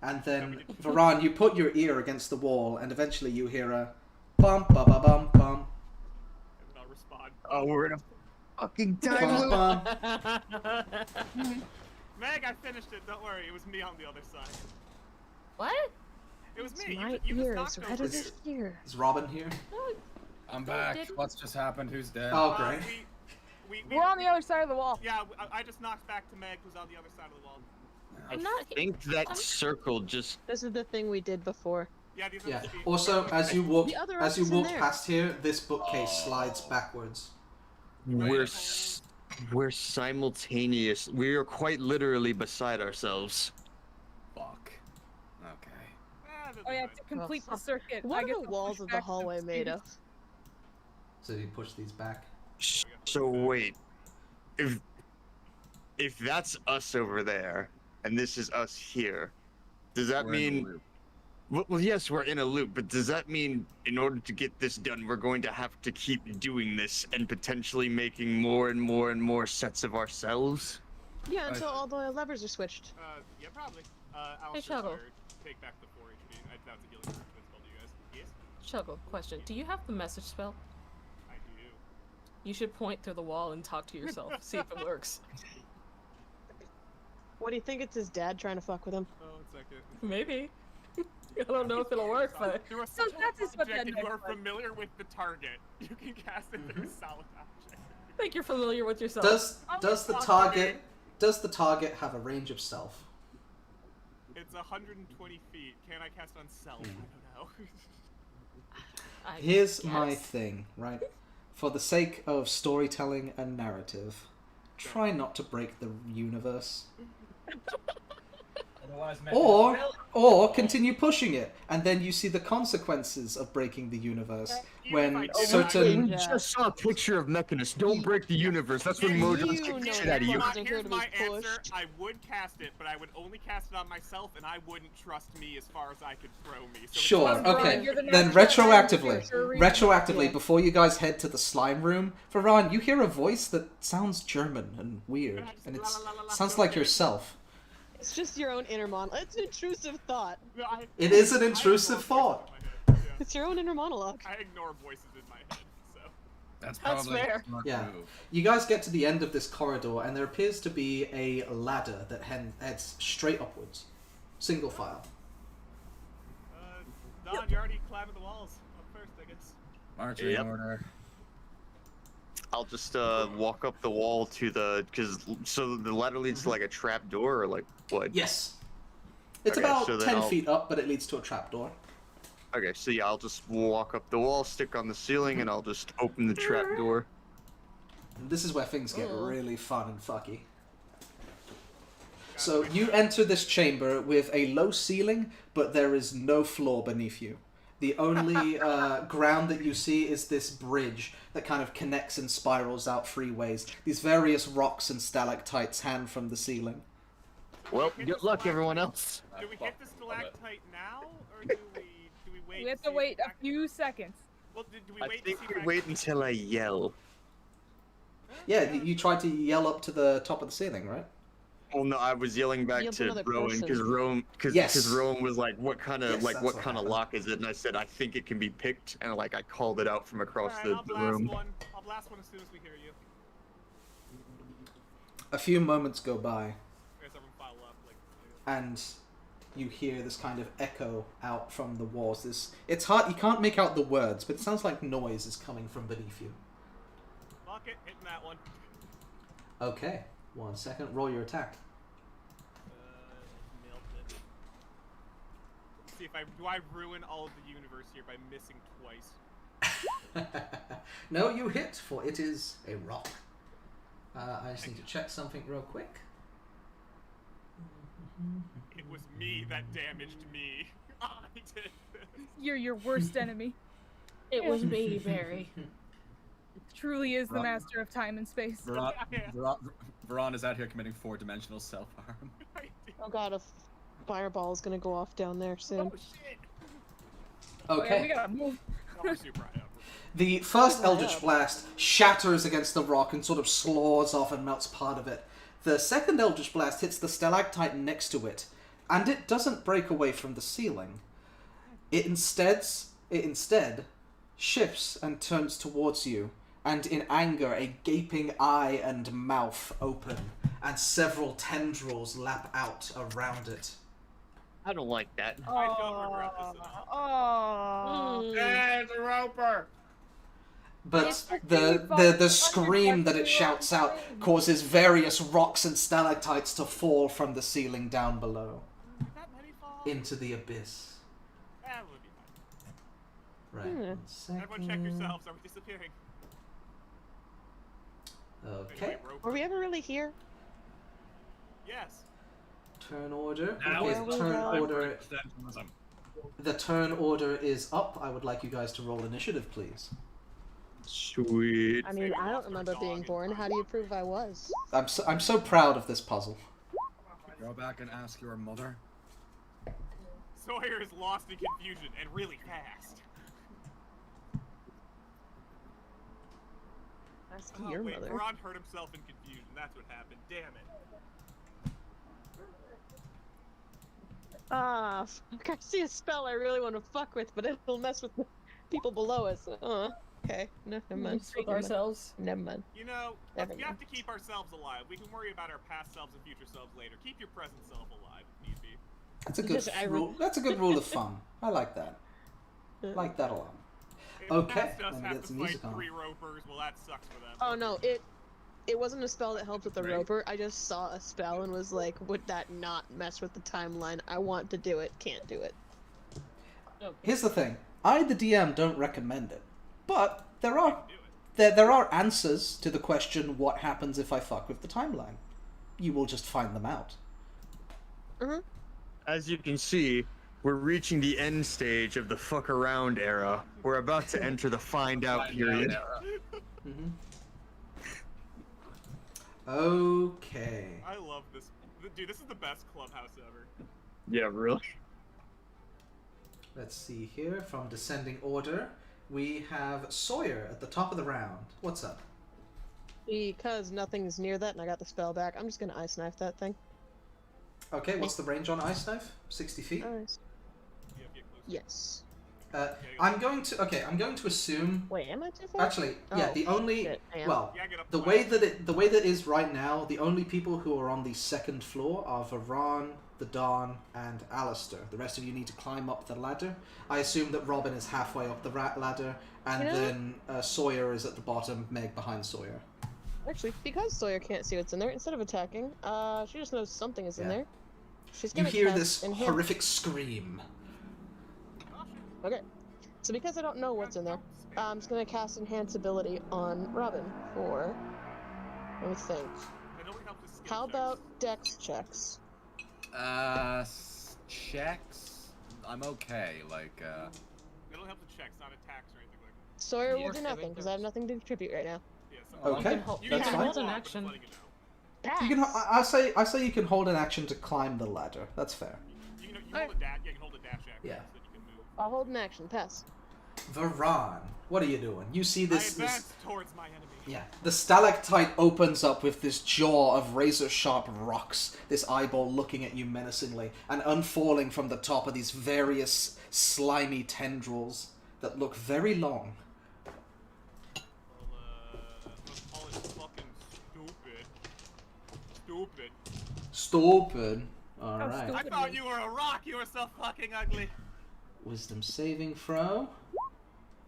And then, Varan, you put your ear against the wall, and eventually you hear a bum ba ba bum bum And then I'll respond. Oh, we're in a fucking time bum loop. bum. Meg, I finished it. Don't worry. It was me on the other side. What? It was It's me. my You just ears knocked right over over here. here. Is Robin here? I'm No, back. didn't. What's just happened? Who's dead? Oh, great. We're on the other side of the wall. Yeah, I just knocked back to Meg, who's on the other side of the wall. I I'm not- think that circle just. This is the thing we did before. Yeah, these are Yeah. the speed- Also, as you walk The other as you op's in walk there. past here, this bookcase slides backwards. We're simultaneous. We are quite literally beside ourselves. Fuck. Okay. that's Oh yeah, fine. to complete the circuit. What I are get the to walls push of the back the hallway made of? So you push these back. So wait, if that's us over there and this is us here, does that We're in the mean? loop. Well, yes, we're in a loop, but does that mean in order to get this done, we're going to have to keep doing this and potentially making more and more and more sets of ourselves? Yeah, until all the levers are switched. Yeah, probably. I'll Hey, Shuggle. take back the 4 HP. That's a healing spell to you guys. Yes, Shuggle, question. Do you have the message spell? I do. You should point through the wall and talk to yourself. See if it works. What do you think? It's his dad trying to fuck with him? Oh, 1 second. Maybe. I don't know if it'll work, but Through a So solid that's his object, if you weapon, are but- familiar with the target, you can cast it through a solid object. I think you're familiar with yourself. Does the target have a range of self? It's 120 feet. Can I cast on self? I don't know. I Here's my guess. thing, right? For the sake of storytelling and narrative, try not to break the universe. Or continue pushing it, and then you see the consequences of breaking the universe when certain. We just saw a picture of Mechanus. Don't break the universe. That's when Mojon's You kick the know shit out of you. that. Deserve Here's to be my answer. pushed. I would cast it, but I would only cast it on myself, and I wouldn't trust me as far as I could throw me. So it's Sure, not- okay. You're the Then master retroactively, Yeah. before you guys head to the slime room, Varan, you hear a voice that sounds German and weird, and it sounds like yourself. It's just your own inner monologue. It's an intrusive thought. No, It is an I intrusive ignore thought. voices in my head, It's your own inner monologue. yeah. I ignore voices in my head, so. That's That's probably fair. a smart Yeah. move. You guys get to the end of this corridor, and there appears to be a ladder that heads straight upwards. Single file. Don, you're already climbing the walls. Up first, I guess. Marching Yep. order. I'll just walk up the wall to the so the ladder leads to like a trap door or like what? Yes. It's Okay, about so then 10 I'll- feet up, but it leads to a trapdoor. Okay, so yeah, I'll just walk up the wall, stick on the ceiling, and I'll just open the trap door. And this is where things get really fun and fucky. Got So my you turn. enter this chamber with a low ceiling, but there is no floor beneath you. The only ground that you see is this bridge that kind of connects and spirals out three ways. These various rocks and stalactites hang from the ceiling. Well, good luck, everyone else. Do we hit the stalactite now, or do we wait? We have see to if wait it a few seconds. Well, do we I wait think to see we if it wait until I yell. Yeah, you tried to yell up to the top of the ceiling, right? Well, no, I was yelling back Yell to to another Rowan because person. Yes. Rowan was like, "What kind of Yes, like that's what what kind of happened. lock is it?" And I said, "I think it can be picked," and like I called it out from across Alright, the, I'll the blast room. one. I'll blast one as soon as we hear you. A few moments go by, I guess everyone file up. Like, and you hear this kind of echo out from the walls. It's hard, you can't make out the words, but it sounds like noise is coming from beneath you. fuck it, hitting that one. Okay, 1 second, roll your attack. Nailed it. Let's see if do I ruin all of the universe here by missing twice? No, you hit, for it is a rock. I just need to check something real quick. It was me that damaged me. I did this. You're your worst enemy. It was me, Barry. Truly is the Right. master of time and space. Veron is out here committing 4-dimensional self-harm. I did. Oh god, a fireball is gonna go off down there soon. Oh shit. Oh, yeah, we Okay. gotta move. No, we're super high up. The first Oh, Eldritch yeah. Blast shatters against the rock and sort of slaws off and melts part of it. The second Eldritch Blast hits the stalactite next to it, and it doesn't break away from the ceiling. It instead shifts and turns towards you, and in anger, a gaping eye and mouth open, and several tendrils lap out around it. I don't like that. I don't regret this at all. Oh. Hey, the roper! But It's the the default scream that it underdressing shouts out line. causes various rocks and stalactites to fall from the ceiling down below That many fall? into the abyss. That would be fine. Right. Hmm. 1 second. Everyone check yourselves. Are we disappearing? Okay. Wait, rope. Were we ever really here? Yes. Turn order. Now Okay, we turn go. order. The turn order is up. I would like you guys to roll initiative, please. Sweet. I mean, Maybe I don't lost our remember dog being in born. How do you prove I was? I'm so proud of this puzzle. Go back and ask your mother. Sawyer is lost in confusion and really fast. Ask Oh, your wait, mother. Veron hurt himself in confusion. That's what happened. Damn it. Ah, fuck, I see a spell I really want to fuck with, but it'll mess with the people below us. Okay. No, never mind. Mix with Never mind. ourselves. Never mind. You know, Never we have mind. to keep ourselves alive. We can worry about our past selves and future selves later. Keep your present self alive if need be. That's a good Because I rule. That's a good rule of thumb. I like that. Like that a lot. If Okay, past us let me have get to some fight music on. 3 ropers, well that sucks for them. Oh no, it wasn't a spell that helped with the Right. roper. I just saw a spell and was like, would that not mess with the timeline? I want to do it, can't do it. Here's the thing. I, the DM, don't recommend it, but there are Do it. there are answers to the question, what happens if I fuck with the timeline? You will just find them out. As you can see, we're reaching the end stage of the fuck around era. We're about to enter the find out period. Mm-hmm. Okay. I love this. Dude, this is the best clubhouse ever. Yeah, really. Let's see here. From descending order, we have Sawyer at the top of the round. What's up? Because nothing's near that and I got the spell back, I'm just gonna ice knife that thing. Okay, what's the range on Ice Knife? 60 feet? Nice. Yeah, get close. Yes. I'm going to assume. Wait, am I too far? Actually, yeah. Oh, The only shit, I am. well, Yeah, get up the the way ladder. that it is right now, the only people who are on the second floor are Varan, the Dawn, and Alistair. The rest of you need to climb up the ladder. I assume that Robin is halfway up the ladder, and You know- then Sawyer is at the bottom, Meg behind Sawyer. Actually, because Sawyer can't see what's in there, instead of attacking, she just knows something is in Yeah. there. She's You gonna hear cast this enhance- horrific scream. Okay. So because I don't know what's in there, I'm just gonna cast Enhance Ability on Robin for... Let me think. It only helps with skill How checks. about Dex checks? Checks. I'm okay. Like, It'll help the checks, not attacks or anything like that. Sawyer will Yeah, do saving nothing, because I have throws. nothing to contribute right now. Yeah, so Okay, you that's can fine. hold an on, but action. just letting you know. Pass! You can. I say you can hold an action to climb the ladder. That's fair. You can Alright. hold a dash. Yeah, you can hold a dash action Yeah. so that you can move. I'll hold an action. Pass. Varan, what are you doing? You see I this advance towards my enemy. yeah. The stalactite opens up with this jaw of razor-sharp rocks, this eyeball looking at you menacingly, and unfurling from the top of these various slimy tendrils that look very long. Let's call it fucking stupid. Stupid. Stupid. Alright. I thought you were a rock. You were so fucking ugly. Wisdom saving throw.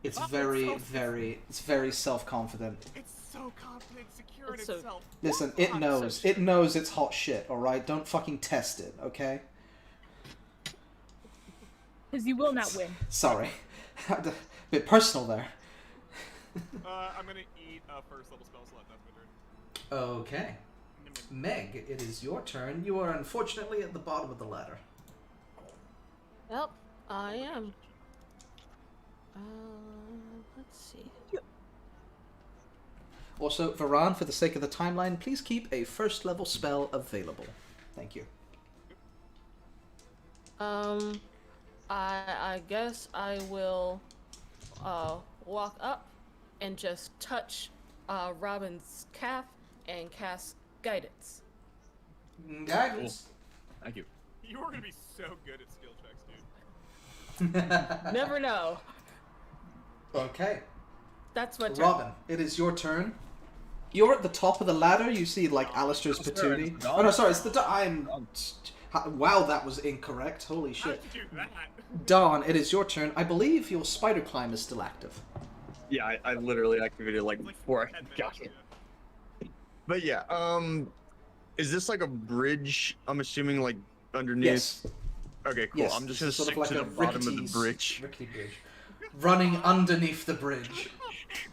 It's Oh, very, it's so- it's very self-confident. It's so confident, secure in It's so- itself. Listen, Oh, it I'm knows. so It knows it's hot shit, alright? Don't fucking test it, okay? Because you will not win. Sorry. A bit personal there. I'm gonna eat a first level spell slot. That's my turn. Okay. Meg, it is your turn. You are unfortunately at the bottom of the ladder. Yep, I am. Let's see. Also, Varan, for the sake of the timeline, please keep a first level spell available. Thank you. I guess I will walk up and just touch Robin's calf and cast guidance. Guidance. thank you. You are gonna be so good at skill checks, dude. Never know. Okay. That's my turn. Robin, it is your turn. You're at the top of the ladder. You see, like, Alistair's patootie. Oh, no, sorry, it's the... Wow, that was incorrect. Holy How shit. did you do that? Dawn, it is your turn. I believe your spider climb is still active. Yeah, I literally activated it like Like before 10 I minutes, got it. yeah. But yeah, is this like a bridge? I'm assuming like underneath. Yes. Okay, cool. Yes, I'm just this gonna is stick to the bottom of the rickety- bridge. rickety bridge. Running underneath the bridge.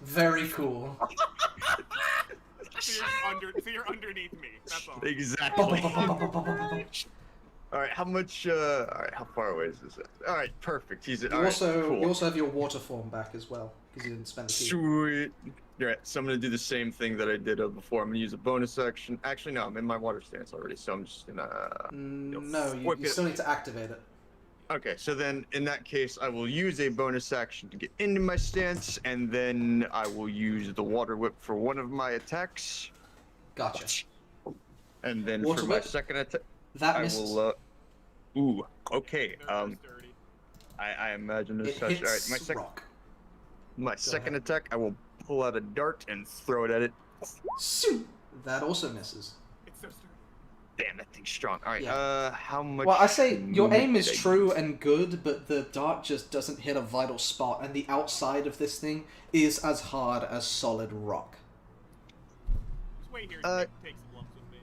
Very cool. So you're underneath me. That's all. Exactly. All right, how much? All right, how far away is this? All right, perfect. He's You all right, also cool. you also have your water form back as well because you didn't spend the key. Sweet. All right, so I'm gonna do the same thing that I did before. I'm gonna use a bonus action. Actually, no, I'm in my water stance already, so I'm just gonna. No, whip you it. still need to activate it. Okay, so then in that case, I will use a bonus action to get into my stance, and then I will use the water whip for one of my attacks. Gotcha. And then Water for my whip? second attack, That I misses. will. Ooh, okay. They're just dirty. I imagine as It such. hits All right, rock. my second ahead. attack, I will pull out a dart and throw it at it. Shoo! That also misses. It's so sturdy. Damn, that thing's strong. All right, Yeah. how much? Well, I say your movement aim is did I true use? and good, but the dart just doesn't hit a vital spot, and the outside of this thing is as hard as solid rock. Just wait here. Take some lumps with me.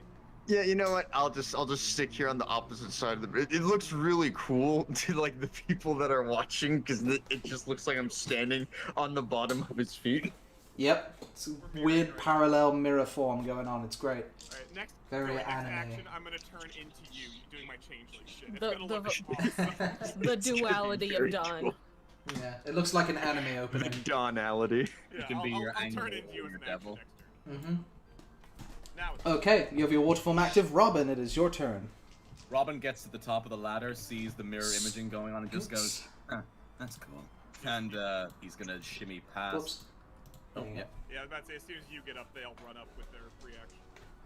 Yeah, you know what? I'll just stick here on the opposite side of the bridge. It looks really cool to like the people that are watching because it just looks like I'm standing on the bottom of his feet. Yep, it's a weird parallel mirror form going on. It's great. Alright, next. Very for my next anime. action, I'm gonna turn into you doing my changeling shit. It's The- gonna look the- awesome. The It's gonna be duality of very Dawn. cool. Yeah, it looks like an anime The opening. Donality. Yeah, can be your I'll angle turn into you or as your an action devil. next turn. Mm-hmm. Now it's Okay, you have your water form active. Robin, it is your turn. Robin gets to the top of the ladder, sees the mirror imaging going on, and just goes, huh, that's cool. And he's gonna shimmy past. Whoops. Oh, There you yeah. go. Yeah, I was about to say, as soon as you get up, they'll run up with their reaction.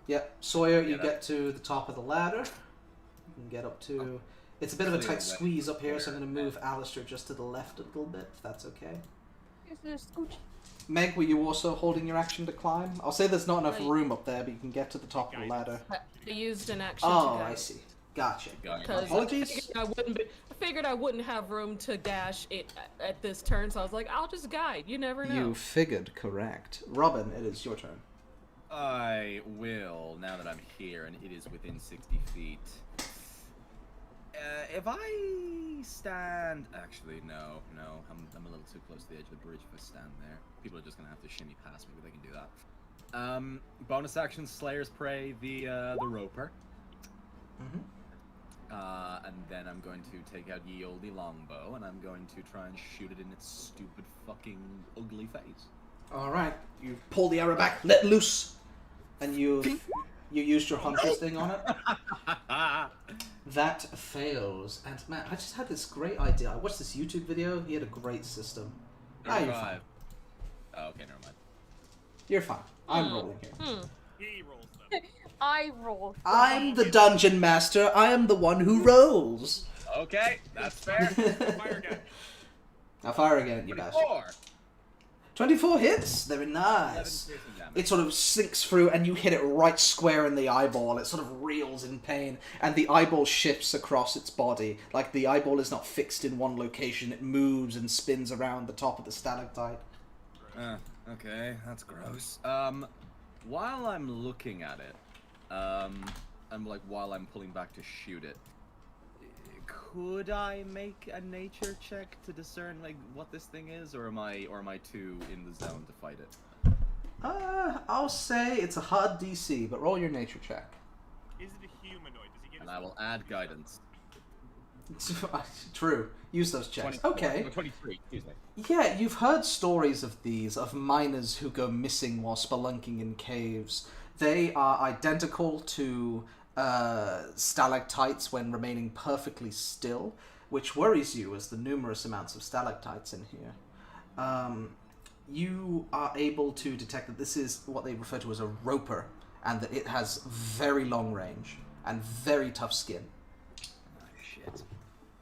Yep, Sawyer, you Yeah, get to the top of the ladder. You can get up to... It's a bit of a Clear tight way squeeze up here, so I'm clear. going to move Alistair just to the left a little bit, if that's okay. Here's the scooch. Meg, were you also holding your action to climb? I'll say there's not enough I- room up there, but you can get to the top of the ladder. I used an action Oh, to I dash. see. Gotcha. Got it. Because Apologies. I figured I wouldn't have room to dash it at this turn, so I was like, I'll just guide. You never know. You figured correct. Robin, it is your turn. I will, now that I'm here and it is within 60 feet. If I stand, actually, no, I'm a little too close to the edge of the bridge. If I stand there, people are just gonna have to shimmy past me, but they can do that. Bonus action, Slayer's Prey, the Roper. And then I'm going to take out Ye Olde Longbow, and I'm going to try and shoot it in its stupid fucking ugly face. Alright, you pull the arrow back, let loose, and you used your hunter's thing on it. That fails. And man, I just had this great idea. I watched this YouTube video, he had a great system. Ah, you're fine. Oh, okay, never mind. You're fine. I'm rolling here. He rolls them. I roll. I'm the dungeon master. I am the one who rolls. Okay, that's fair. Fire again. Now fire again, you bastard. 4. 24 hits. Very nice. It sort of sinks through, and you hit it right square in the eyeball. It sort of reels in pain, and the eyeball shifts across its body. Like the eyeball is not fixed in one location. It moves and spins around the top of the stalactite. Okay, that's gross. While I'm looking at it, and like while I'm pulling back to shoot it, could I make a nature check to discern like what this thing is, or am I too in the zone to fight it? I'll say it's a hard DC, but roll your nature check. Is it a humanoid? Does he get And I will add guidance. True. Use those checks. 24, Okay. 23, excuse me. Yeah, you've heard stories of these, of miners who go missing while spelunking in caves. They are identical to stalactites when remaining perfectly still, which worries you as the numerous amounts of stalactites in here. You are able to detect that this is what they refer to as a roper, and that it has very long range and very tough skin. Oh, shit.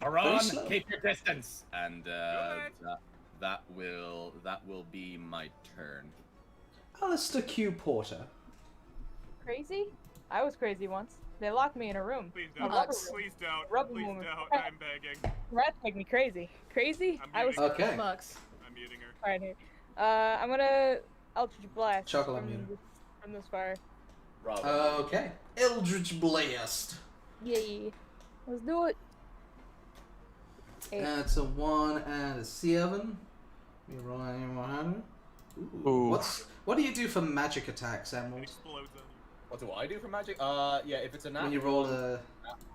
Haran, keep your distance! And that will be my turn. Alistair Q. Porter. Crazy? I was crazy once. They locked me in a room. Please A don't. rubber room. Please don't. Rubber Please woman. don't. I'm begging. Rats make me crazy. Crazy? I'm I was. muting her. Okay. Bucks. I'm muting her. Alright, here. I'm gonna Eldritch Blast Chocolate from, mutant. from this fire. Robin. Okay. Eldritch Blast. Yay. Let's do it. 8. That's a 1 and a 7. You roll any more harder. Ooh. What do you do for magic attacks, It Emerald? explodes on you. What do I do for magic? Yeah, if it's a When you roll a...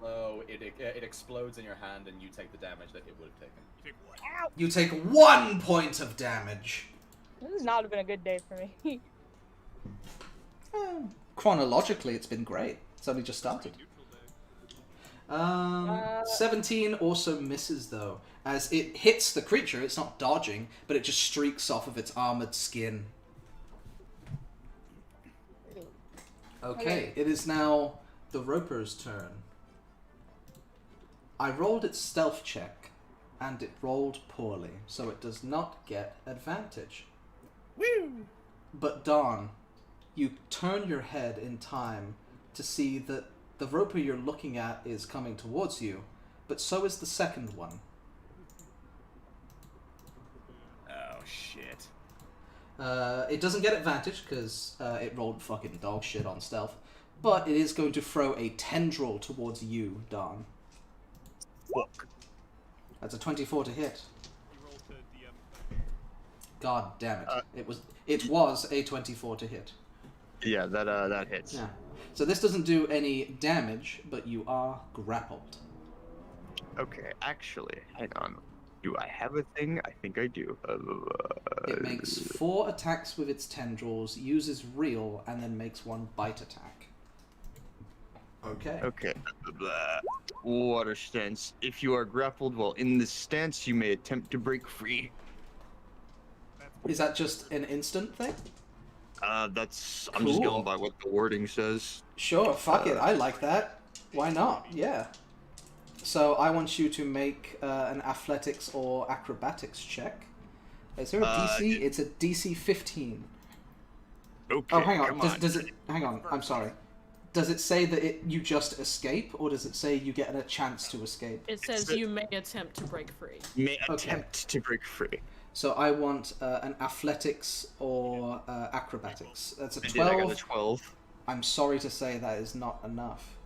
low, it explodes in your hand and you take the damage that it would have taken. You take what? Ow! You take 1 point of damage. This has not been a good day for me. Chronologically, it's been great. It's only just started. Neutral day. 17 also misses, though. As it hits the creature, it's not dodging, but it just streaks off of its armored skin. Okay, it is now the Roper's turn. I rolled its stealth check, and it rolled poorly, so it does not get advantage. Woo! But Dawn, you turn your head in time to see that the Roper you're looking at is coming towards you, but so is the second one. Oh shit. It doesn't get advantage because it rolled fucking dog shit on stealth, but it is going to throw a tendril towards you, Dawn. Fuck. That's a 24 to hit. You roll to DM. God damn it! It was a 24 to hit. Yeah, that hits. Yeah. So this doesn't do any damage, but you are grappled. Okay, actually, hang on. Do I have a thing? I think I do. It makes 4 attacks with its tendrils, uses reel, and then makes 1 bite attack. Okay. Okay. Water stance. If you are grappled while in this stance, you may attempt to break free. Is that just an instant thing? I'm just going by what the wording says. Sure, fuck it. I like that. Why not? Yeah. So I want you to make an athletics or acrobatics check. Is there a DC? It's a DC 15. Okay. Oh, hang on. Come on. Does it? Hang on. I'm sorry. Does it say that you just escape, or does it say you get a chance to escape? It says you may attempt to break free. May attempt to break free. So I want an athletics or acrobatics. That's a I did, I got 12. a 12. I'm sorry to say that is not enough.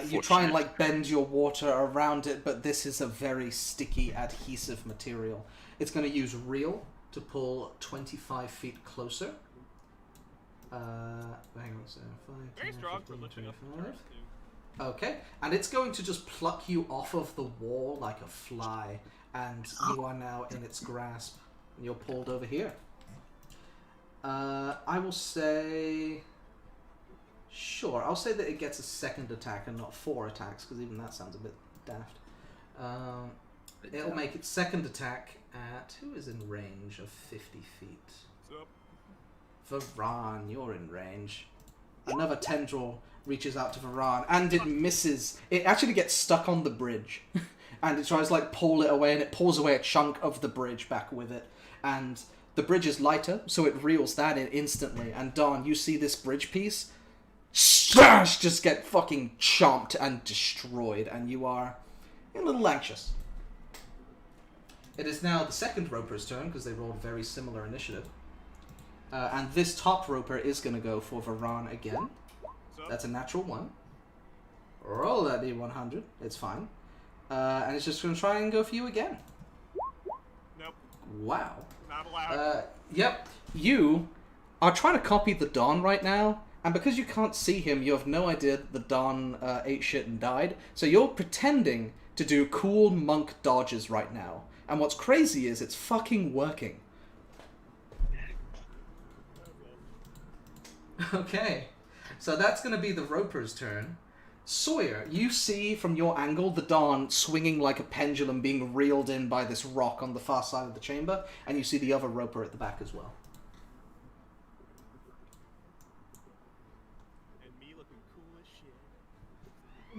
You try and like bend your water around it, but this is a very sticky adhesive material. It's going to use reel to pull 25 feet closer. Hang on, so 5, Very 10, strong 15, for lifting up 25. turrets, too. Okay, and it's going to just pluck you off of the wall like a fly, and you are now in its grasp. And you're pulled over here. I will say... Sure, I'll say that it gets a second attack and not 4 attacks, because even that sounds a bit daft. It'll make its second attack at... Who is in range of 50 feet? What's up? Varan, you're in range. Another tendril reaches out to Varan, and it misses. It actually gets stuck on the bridge, and it tries to like pull it away, and it pulls away a chunk of the bridge back with it. And the bridge is lighter, so it reels that in instantly. And Dawn, you see this bridge piece just get fucking chomped and destroyed, and you are a little anxious. It is now the second Roper's turn, because they rolled very similar initiative. And this top Roper is going to go for Varan again. That's a natural 1. Roll that D100. It's fine. And it's just going to try and go for you again. Nope. Wow. Not allowed. Yep. You are trying to copy the Dawn right now. And because you can't see him, you have no idea that the Dawn ate shit and died. So you're pretending to do cool monk dodges right now. And what's crazy is it's fucking working. Okay. So that's going to be the Roper's turn. Sawyer, you see from your angle the Dawn swinging like a pendulum being reeled in by this rock on the far side of the chamber. And you see the other Roper at the back as well.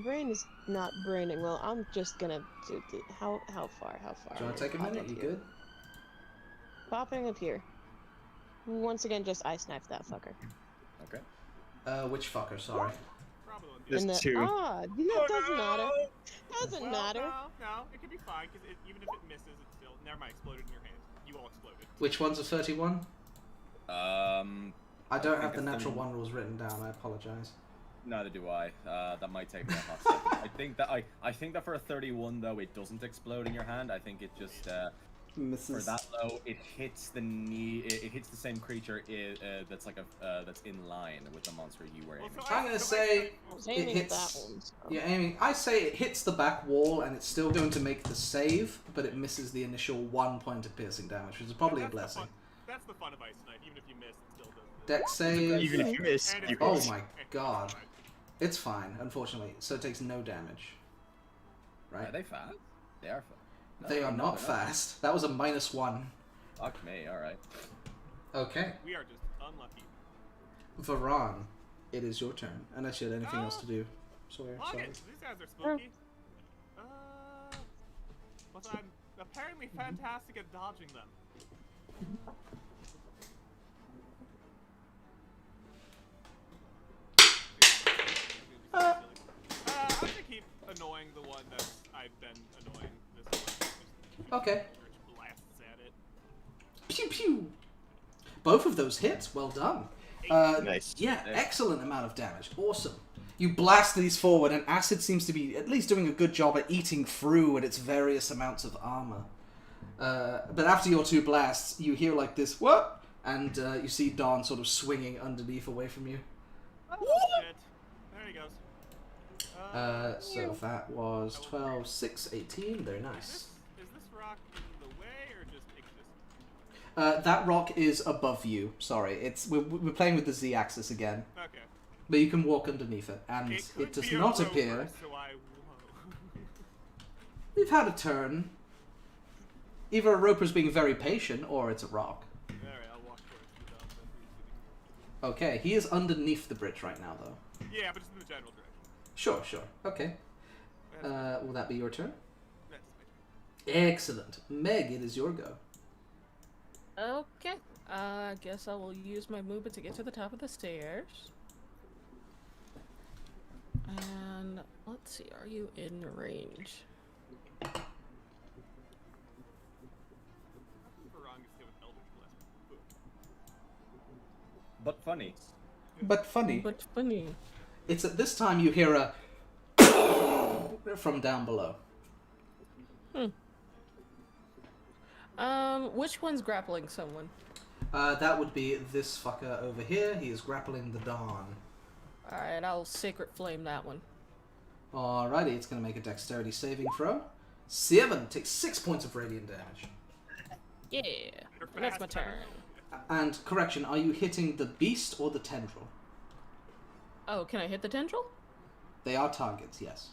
Brain is not braining well. I'm just gonna do how far? Do you want to take a minute? You good? Popping up here. Once again, just ice knife that fucker. Okay. Which fucker? Sorry. Just 2. That doesn't matter. Doesn't matter. No, it could be fine because even if it misses, it's still never mind. Exploded in your hand. You all exploded. Which one's a 31? I don't have the it's natural 1 rules written down. I apologize. Neither do I. That might take me a hot second. I think that for a 31 though, it doesn't explode in your hand. I think it just misses. For that low, it hits the knee. It hits the same creature. That's like that's in line with the monster you were aiming. I'm gonna say it hits. You're aiming. I say it hits the back wall, and it's still going to make the save, but it misses the initial 1 point of piercing damage, which is probably a blessing. That's the fun of Ice Knife. Even if you miss, it still does. Dex save. Even if you miss, you Oh my god. It's fine, unfortunately. So it takes no damage. Right? Are they fast? They are fast. No, They are no, not they're fast. That was a -1. Fuck me, alright. Okay. We are just unlucky. Varan, it is your turn. Unless you had anything else to do. Sorry. These guys are spooky. But I'm apparently fantastic at dodging them. I'm gonna keep annoying the one that I've been annoying this one. Okay. Blasts at it. Pew pew! Both of those hits. Well done. Nice. Yeah, excellent amount of damage. Awesome. You blast these forward, and Acid seems to be at least doing a good job at eating through at its various amounts of armor. But after your 2 blasts, you hear like this, what? And you see Dawn sort of swinging underneath away from you. Oh, shit. There he goes. So that was 12, 6, 18. Very nice. Is this rock in the way or just exists? That rock is above you. Sorry, we're playing with the Z-axis again. Okay. But you can walk underneath it, and it does not appear. So We've had a turn. Either a Roper's being very patient, or it's a rock. Alright, I'll walk towards the belt. Okay, he is underneath the bridge right now, though. Yeah, but just in the general direction. Sure, sure. Okay. Will that be your turn? That's my turn. Excellent. Meg, it is your go. Okay. I guess I will use my movement to get to the top of the stairs. And let's see, are you in range? But funny. But funny. But funny. It's at this time you hear a from down below. Which one's grappling someone? That would be this fucker over here. He is grappling the Dawn. Alright, I'll Sacred Flame that one. Alrighty, it's going to make a dexterity saving throw. 7 takes 6 points of radiant damage. Yeah, and that's my turn. And correction, are you hitting the beast or the tendril? Oh, can I hit the tendril? They are targets, yes.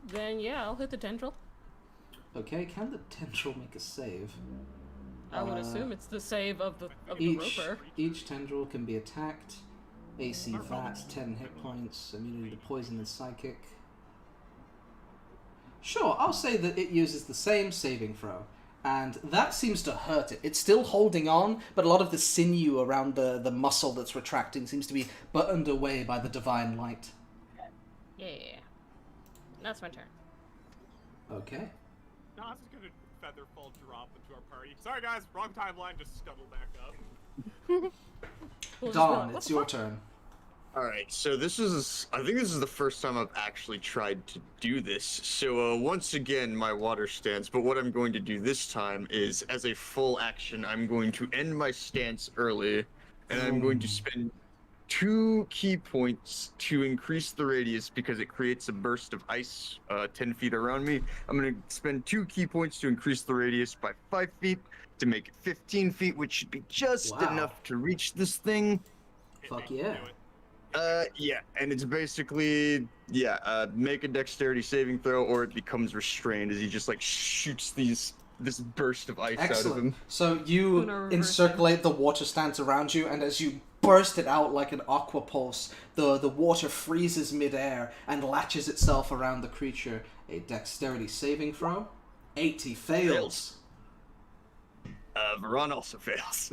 Then yeah, I'll hit the tendril. Okay, can the tendril make a save? I would assume it's the save of the roper. Each tendril can be attacked. AC VAT, 10 hit points, immunity to poison and psychic. Sure, I'll say that it uses the same saving throw. And that seems to hurt it. It's still holding on, but a lot of the sinew around the muscle that's retracting seems to be buttoned away by the divine light. Yeah. That's my turn. Okay. Nas is gonna featherfall drop into our party. Sorry guys, wrong timeline, just scuttle back up. Dawn, it's your turn. Alright, so I think this is the first time I've actually tried to do this. So once again, my water stance, but what I'm going to do this time is, as a full action, I'm going to end my stance early, and I'm going to spend 2 key points to increase the radius because it creates a burst of ice 10 feet around me. I'm going to spend 2 key points to increase the radius by 5 feet to make it 15 feet, which should be just enough to reach this thing. Fuck yeah. Yeah, and it's basically, make a dexterity saving throw or it becomes restrained as he just, like, shoots this burst of ice out of him. So you encirculate the water stance around you, and as you burst it out like an aqua pulse, the water freezes midair and latches itself around the creature. A dexterity saving throw. 80 fails. Varan also fails.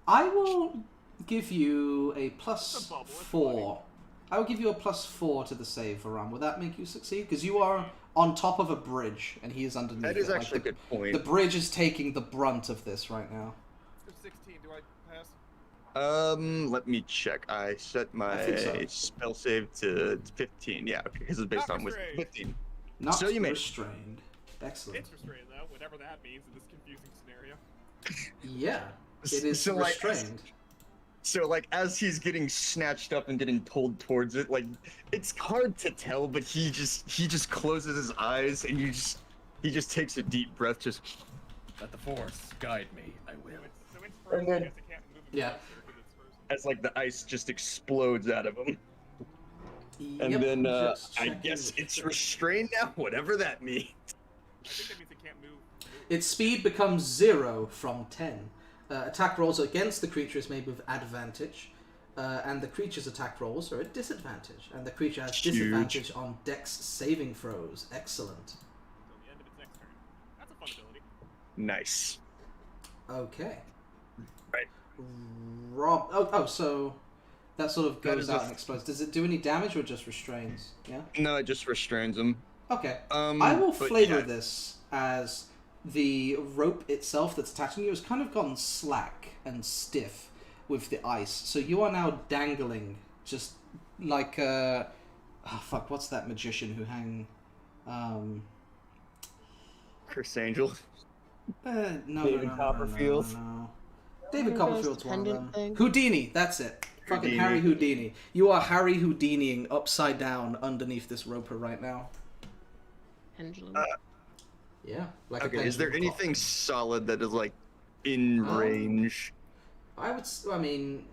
I will give you a +4. I will give you a +4 to the save, Varan. Will that make you succeed? Because you are on top of a bridge, and he is underneath. That is it. actually a good point. The bridge is taking the brunt of this right now. 16, do I pass? Let me check. I set my spell save to 15. Yeah, okay, because it's based on wisdom. 15. Not so you made restrained. Excellent. It's restrained though, whatever that means in this confusing scenario. Yeah, it is so, restrained. So, like, as he's getting snatched up and getting pulled towards it, like, it's hard to tell, but he just closes his eyes and he just takes a deep breath, just. Let the force guide me. I will. So it's frozen, then- I guess it can't move Yeah. faster 'cause it's frozen. As like the ice just explodes out of him. Yep, And then just I checking guess the it's shit. restrained now, whatever that means. I think that means it can't move. Its speed becomes 0 from 10. Attack rolls against the creature is made with advantage, and the creature's attack rolls are at disadvantage, and the creature has Huge. disadvantage on Dex saving throws. Excellent. Until the end of its next turn. That's a fun ability. Nice. Okay. Right. Rob. Oh, so that sort of That goes is out a- and explodes. Does it do any damage or just restrains? Yeah. No, it just restrains him. Okay. I I will flavor this as the rope itself that's attaching you has kind of gone slack and stiff with the ice. So you are now dangling, just like what's that magician who hang? Chris Angel. No, David no. Copperfield. David One of those Copperfield's one of them. pendant things. Houdini, that's it. Fucking Houdini. Harry Houdini. You are Harry Houdiniing upside down underneath this roper right now. Pendulum. Yeah. Like a Okay, is there pendulum clock. anything solid that is like in range? I mean,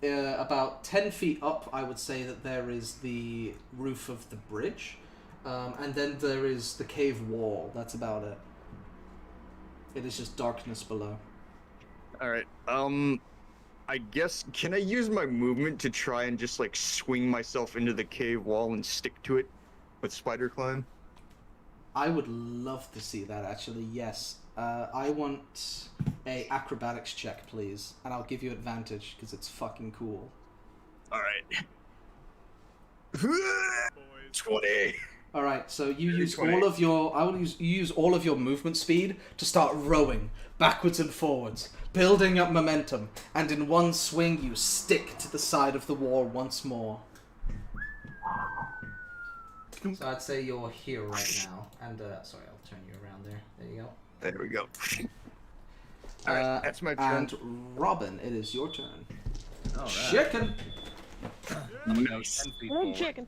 about 10 feet up, I would say that there is the roof of the bridge, and then there is the cave wall. That's about it. It is just darkness below. Alright, I guess, can I use my movement to try and just like swing myself into the cave wall and stick to it with spider climb? I would love to see that, actually, yes. I want a acrobatics check, please, and I'll give you advantage, because it's fucking cool. Alright. Boys. 20! Alright, so you use 20. all of your... you use all of your movement speed to start rowing backwards and forwards, building up momentum, and in one swing you stick to the side of the wall once more. So I'd say you're here right now. And, sorry, I'll turn you around there. There you go. There we go. Alright, that's my turn. And Robin, it is your turn. All right. Chicken! I'm gonna go 10 feet Good forward. chicken.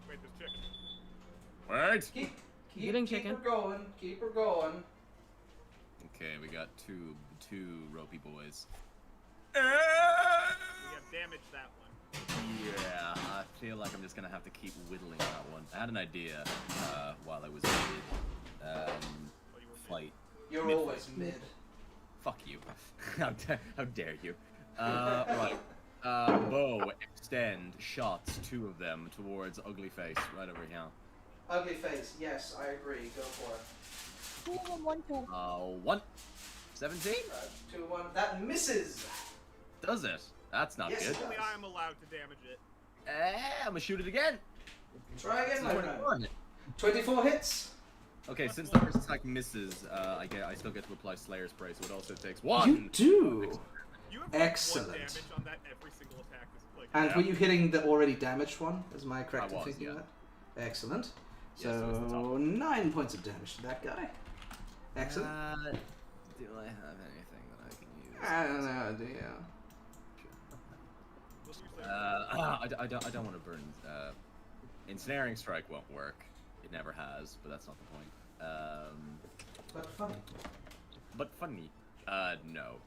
Wait, there's chicken. What? Getting chicken. Keep her going. Keep her going. Okay, we got two ropey boys. We have damaged that one. Yeah, I feel like I'm just gonna have to keep whittling that one. I had an idea while I was mid fight. You're Mid- always mid. Fuck you. How dare you? Right. Bow, extend, shots, 2 of them towards Ugly Face, right over here. Ugly face, yes, I agree. Go for it. 2 1 1 2. 1. 17? 2, 1. That misses! Does it? That's not Yes, good. it Only I am allowed to damage it. I'm gonna shoot it again. Try again, my friend. 21. 24 hits. Okay, since the first attack misses, I still get to apply Slayer's Spray, so it also takes 1. You do! You have Excellent. 1 damage on that every single attack. Like, And were you hitting the already damaged one? Is my correct I in was, thinking yeah. that? Excellent. Yeah, so it's the top. So 9 points of damage to that guy. Excellent. Do I have anything that I can use? I don't know, do you? I don't want to burn. Ensnaring Strike won't work. It never has, but that's not the point. But funny. But funny. No.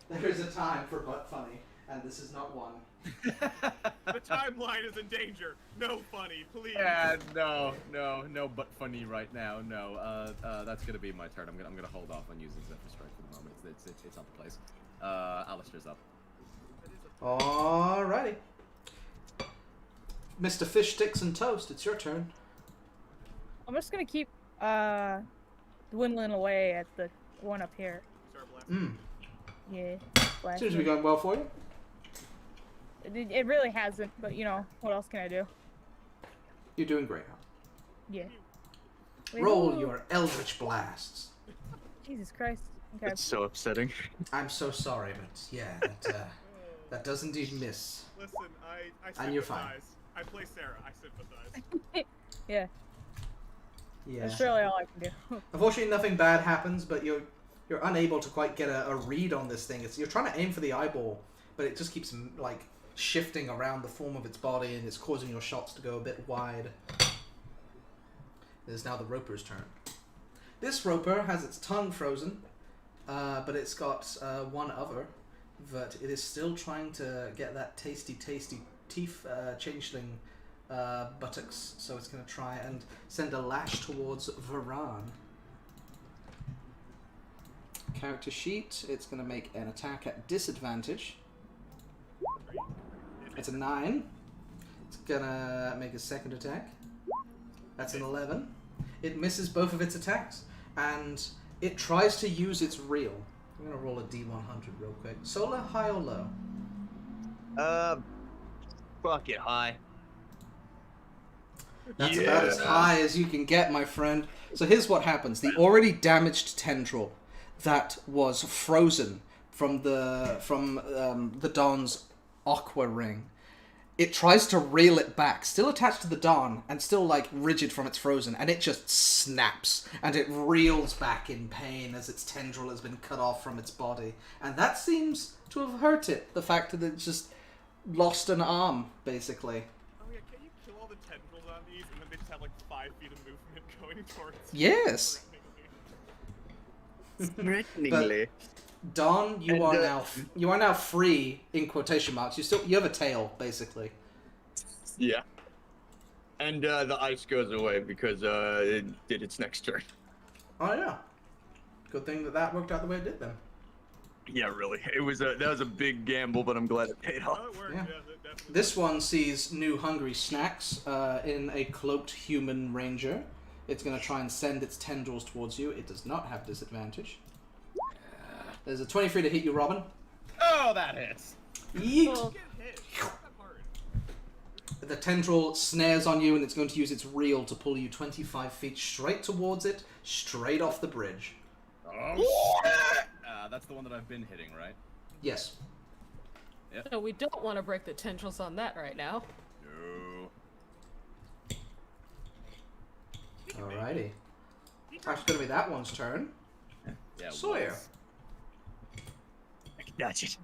There is a time for but funny, and this is not one. the timeline is in danger. No funny, please. Yeah, no, but funny right now. No, that's gonna be my turn. I'm gonna hold off on using Zephyr Strike for the moment. It's not the place. Alistair's up. Alrighty. Mr. Fish Sticks and Toast, it's your turn. I'm just gonna keep dwindling away at the one up here. Yeah. Seems to be going well for you. It really hasn't, but you know, what else can I do? You're doing great, huh? Yeah. Roll your Eldritch Blasts. Jesus Christ. Okay. That's so upsetting. I'm so sorry, but yeah, that does indeed miss. Listen, I sympathize. And you're fine. I play Sarah. I sympathize. Yeah. Yeah. That's really all I can do. Unfortunately, nothing bad happens, but you're unable to quite get a read on this thing. You're trying to aim for the eyeball, but it just keeps like shifting around the form of its body, and it's causing your shots to go a bit wide. It is now the Roper's turn. This Roper has its tongue frozen, but it's got one other, but it is still trying to get that tasty teeth changeling buttocks, so it's going to try and send a lash towards Varan. Character sheet, it's going to make an attack at disadvantage. It's a 9. It's going to make a second attack. That's an 11. It misses both of its attacks, and it tries to use its reel. I'm going to roll a D100 real quick. Solar, high or low? Fuck it, high. That's about as high as you can get, my friend. So here's what happens. The already damaged tendril that was frozen from the Dawn's aqua ring, it tries to reel it back, still attached to the Dawn and still like rigid from its frozen, and it just snaps and it reels back in pain as its tendril has been cut off from its body. And that seems to have hurt it, the fact that it's just lost an arm, basically. Oh yeah, can you kill all the tendrils on these and then they just have like 5 feet of movement going towards Yes. Threateningly. Dawn, you are now free in quotation marks. You have a tail, basically. Yeah. And the ice goes away because it did its next turn. Oh yeah. Good thing that worked out the way it did then. Yeah, really. That was a big gamble, but I'm glad it paid off. Oh, it worked. Yeah. Yeah, This one sees new hungry snacks in a cloaked human ranger. It's going to try and send its tendrils towards you. It does not have disadvantage. There's a 23 to hit you, Robin. Oh, that hits. Yeet! Get hit. It's not that hard. The tendril snares on you, and it's going to use its reel to pull you 25 feet straight towards it, straight off the bridge. Oh, shit! That's the one that I've been hitting, right? Yes. So we don't want to break the tendrils on that right now. No. Alrighty. That's gonna be that one's turn. Yeah, it Sawyer. was. I can dodge it.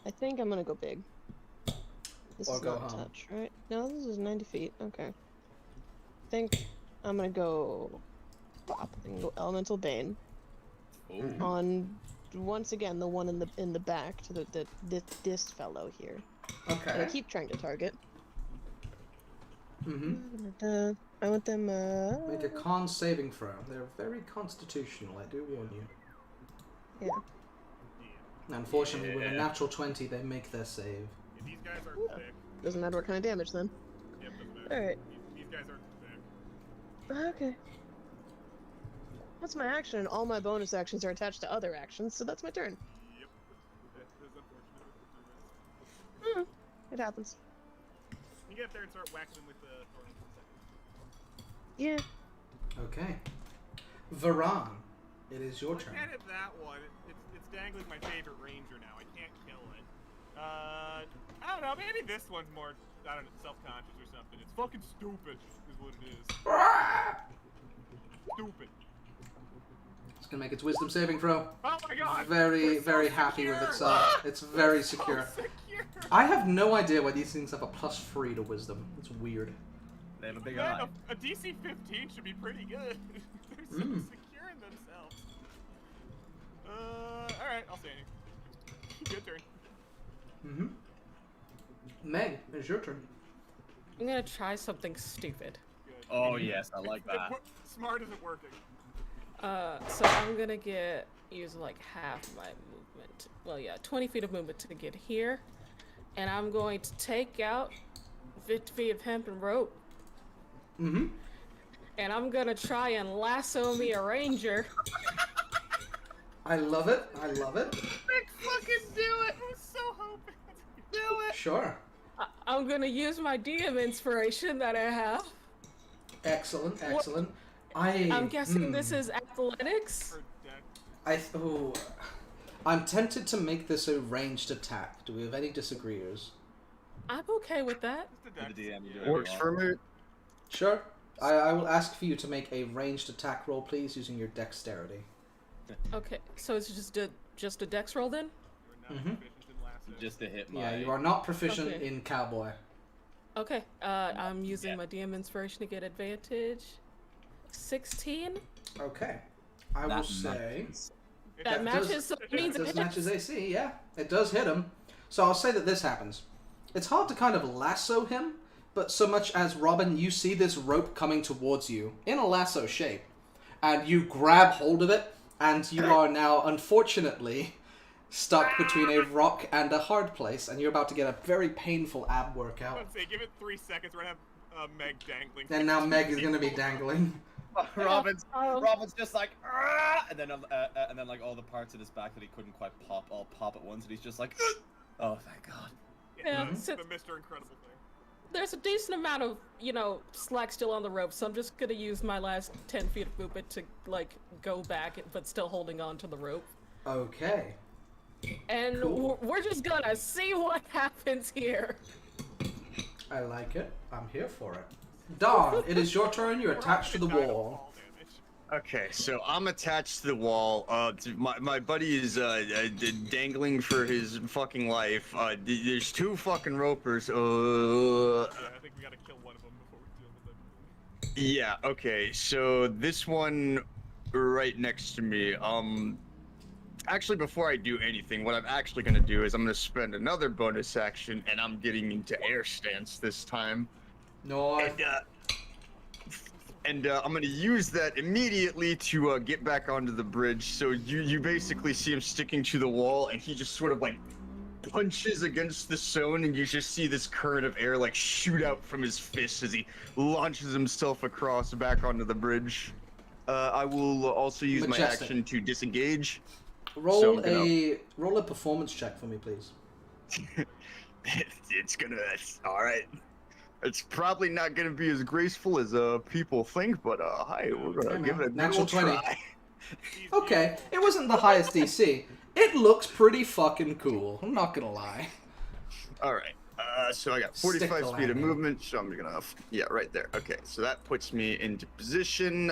I think I'm gonna go big. This Or is go not home. touch, right? No, this is 90 feet. Okay. I think I'm gonna go pop and go Elemental Bane Ooh. on once again the one in the back to this fellow here. That I Okay. keep trying to target. Mm-hmm. I want them. Make a con saving throw. They're very constitutional, I do warn you. Yeah. Unfortunately, with a Yeah. natural 20, they make their save. Yeah, these guys aren't Yeah. thick. Doesn't matter what kind of damage then. Yep, doesn't matter. All right. These guys aren't thick. Okay. That's my action, and all my bonus actions are attached to other actions, so that's my turn. Yep. That's unfortunate. It happens. You get up there and start whacking them with the thorns in a second. Yeah. Okay. Varan, it is your turn. Look at that one. It's dangling my favorite ranger now. I can't kill it. I don't know. Maybe this one's more, I don't know, self-conscious or something. It's fucking stupid, is what it is. Stupid. It's gonna make its wisdom saving throw. Oh my god! Very, We're so very happy with secure! itself. It's very We're secure. So secure. I have no idea why these things have a +3 to wisdom. It's weird. They have a big Man, eye. a DC 15 should be pretty good. They're so secure in themselves. Alright, I'll say anything. Good turn. Mm-hmm. Meg, it's your turn. I'm gonna try something stupid. Good. Oh yes, I like that. Smart isn't working. So I'm gonna use like half my movement. Well, yeah, 20 feet of movement to get here. And I'm going to take out 50 feet of hemp and rope. Mm-hmm. And I'm gonna try and lasso me a ranger. I love it. I love it. Fucking do it! I was so hoping. Do it! Sure. I'm gonna use my DM inspiration that I have. Excellent. Excellent. I'm guessing this is athletics. I'm tempted to make this a ranged attack. Do we have any disagreeers? I'm okay with that. The DM, you do Works for me. Sure. I will ask for you to make a ranged attack roll, please, using your dexterity. Okay, so it's just a dex roll then? Mm-hmm. Just to hit my. Yeah, you are not proficient Okay. in cowboy. Okay, I'm using my DM inspiration to get advantage. 16? Okay. I will That say... matches. That matches, so it means It it does hits. matches AC, yeah. It does hit him. So I'll say that this happens. It's hard to kind of lasso him, but so much as, Robin, you see this rope coming towards you in a lasso shape, and you grab hold of it, and you are now, unfortunately, stuck between a rock and a hard place, and you're about to get a very painful ab workout. Let's say, give it 3 seconds. We're gonna have Meg dangling. And now Meg is going to be dangling. Robin's just like, "Ah!" and then like all the parts of his back that he couldn't quite pop all pop at once, and he's just like, oh thank God. Yeah, the since- Mr. Incredible thing. There's a decent amount of, slack still on the rope, so I'm just gonna use my last 10 feet of movement to, go back, but still holding on to the rope. Okay. And Cool. we're just gonna see what happens here. I like it. I'm here for it. Dawn, it is your turn. You're attached to the wall. Okay, so I'm attached to the wall. My buddy is dangling for his fucking life. There's 2 fucking ropers. Yeah, I think we gotta kill one of them before we deal with them. Yeah. Okay, so this one right next to me. Actually, before I do anything, what I'm actually gonna do is I'm gonna spend another bonus action, and I'm getting into air stance this time. No. And I'm gonna use that immediately to get back onto the bridge. So you basically see him sticking to the wall, and he just sort of like punches against the stone, and you just see this current of air like shoot out from his fist as he launches himself across back onto the bridge. I will also use my Majestic. action to disengage. Roll So I'm roll a performance check for me, please. It's all right. It's probably not gonna be as graceful as people think, but hi, we're gonna Hey, give man. it a good Natural old 20. try. Okay, it wasn't the highest DC. It looks pretty fucking cool. I'm not gonna lie. All right. So I got Stick the 45 speed of landing. movement, so I'm gonna, yeah, right there. Okay, so that puts me into position.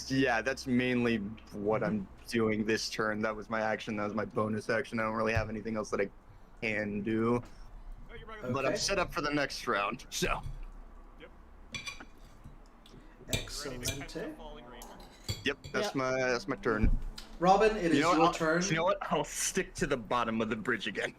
Yeah, that's mainly what I'm doing this turn. That was my action. That was my bonus action. I don't really have anything else that I can do. Oh, you're right. But I'm Okay. set up for the next round. So. Excellent. Falling Ranger. Yep, that's Yep. my turn. Robin, it is You know what? your I'll- turn. You know what? I'll stick to the bottom of the bridge again.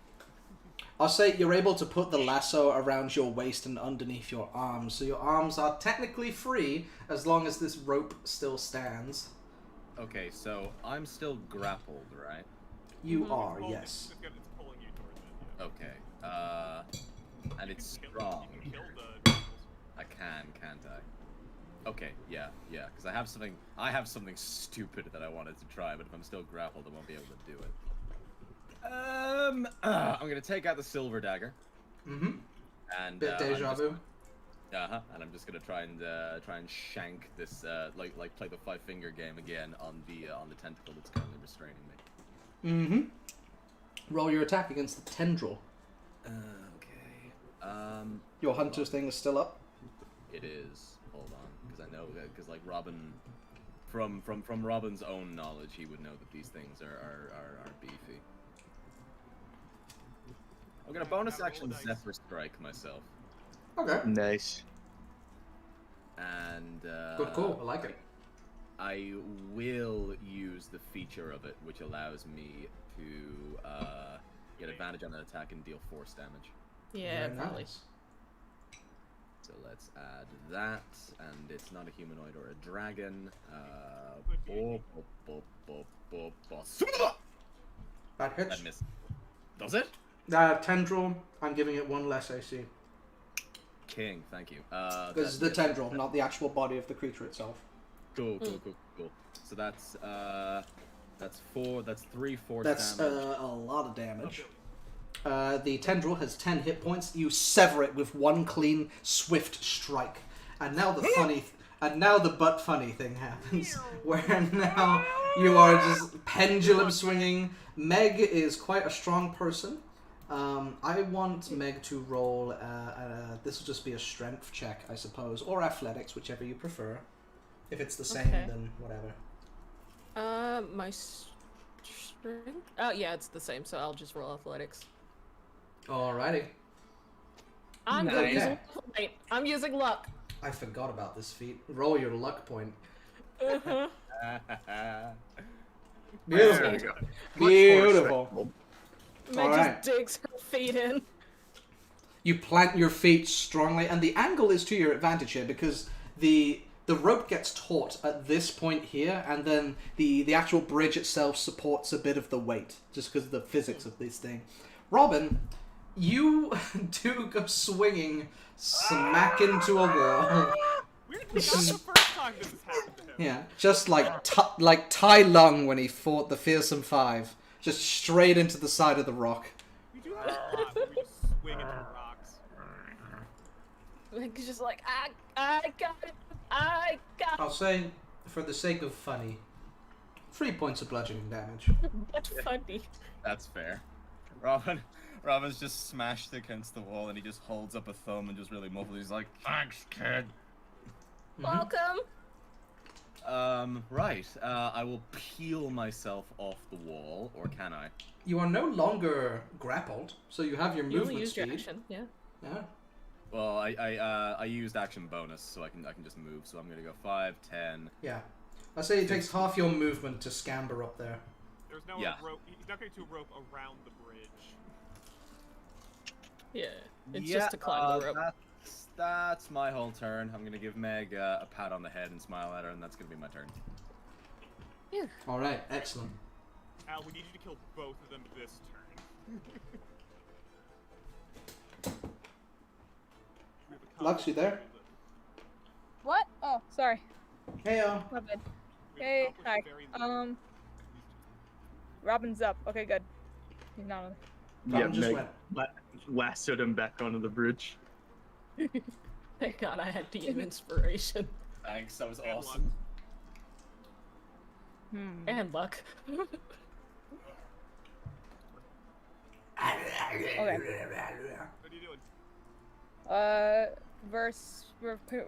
I'll say you're able to put the lasso around your waist and underneath your arms, so your arms are technically free as long as this rope still stands. Okay, so I'm still grappled, right? You Mhm. are, Pulling- yes. It's pulling you towards it. Yeah. Okay. And it's You can strong. Kill, you can kill the Dangles. I can, can't I? Okay, yeah, because I have something stupid that I wanted to try, but if I'm still grappled, I won't be able to do it. I'm gonna take out the silver dagger, Mm-hmm. and Bit deja vu. and I'm just gonna try and shank this, like play the 5-finger game again on the tentacle that's currently restraining me. Mm-hmm. Roll your attack against the tendril. Okay. Your hunter's thing is still up. It is. Hold on, because I know because like Robin, from Robin's own knowledge, he would know that these things are beefy. I'm gonna bonus action Zephyr Strike myself, Okay. Nice. and Good call. I like it. I will use the feature of it, which allows me to get advantage on an attack and deal force damage. Yeah, Very probably. nice. So let's add that, and it's not a humanoid or a dragon. That hits. That missed. Does it? Tendril, I'm giving it 1 less AC. King, thank you. Because the tendril, not the actual body of the creature itself. Cool. So that's 3 force That's damage. a lot of damage. The tendril has 10 hit points. You sever it with 1 clean, swift strike. And now the butt funny thing happens, where now you are just pendulum swinging. Meg is quite a strong person. I want Meg to roll. This will just be a strength check, I suppose, or athletics, whichever you prefer. If it's the same, Okay. then whatever. My strength. Oh yeah, it's the same. So I'll just roll athletics. Alrighty. I'm Nice. good. Wait, I'm using luck. I forgot about this feat. Roll your luck point. Uh-huh. Beautiful. There we go. Beautiful. Meg Alright. just digs her feet in. You plant your feet strongly, and the angle is to your advantage here because the rope gets taut at this point here, and then the actual bridge itself supports a bit of the weight, just because of the physics of this thing. Robin, you do go swinging, smack into a wall. Weirdly, not the first time this has happened to him. Yeah, just like Tai Lung when he fought the Fearsome Five, just straight into the side of the rock. We do that a lot. We just swing into the rocks. Meg's just like, I got it. I got I'll say, for the sake of funny, 3 points of bludgeoning damage. it. That's funny. That's fair. Robin's just smashed against the wall, and he just holds up a thumb and just really muffled. He's like, "Thanks, kid." Welcome. Right. I will peel myself off the wall, or can I? You are no longer grappled, so you have your You movement only used speed. your action. Yeah. Yeah. Well, I used action bonus, so I can just move. So I'm gonna go 5, 10. Yeah. I say it takes half your movement to scamper up there. There's no Yeah. rope. He's not going to rope around the bridge. Yeah. It's just to climb the rope. That's my whole turn. I'm gonna give Meg a pat on the head and smile at her, and that's gonna be my turn. All right, excellent. Al, we need you to kill both of them this turn. We have a Lux, you there? What? Oh, sorry. Heyo. My bad. we have Hey, accomplished hi. very little. Robin's up. Okay, good. He's not on. Yeah, Robin just Meg went. lassoed him back onto the bridge. Thank God I had DM inspiration Thanks, that was And awesome. Hmm. and luck. Okay. What are you doing? Verse,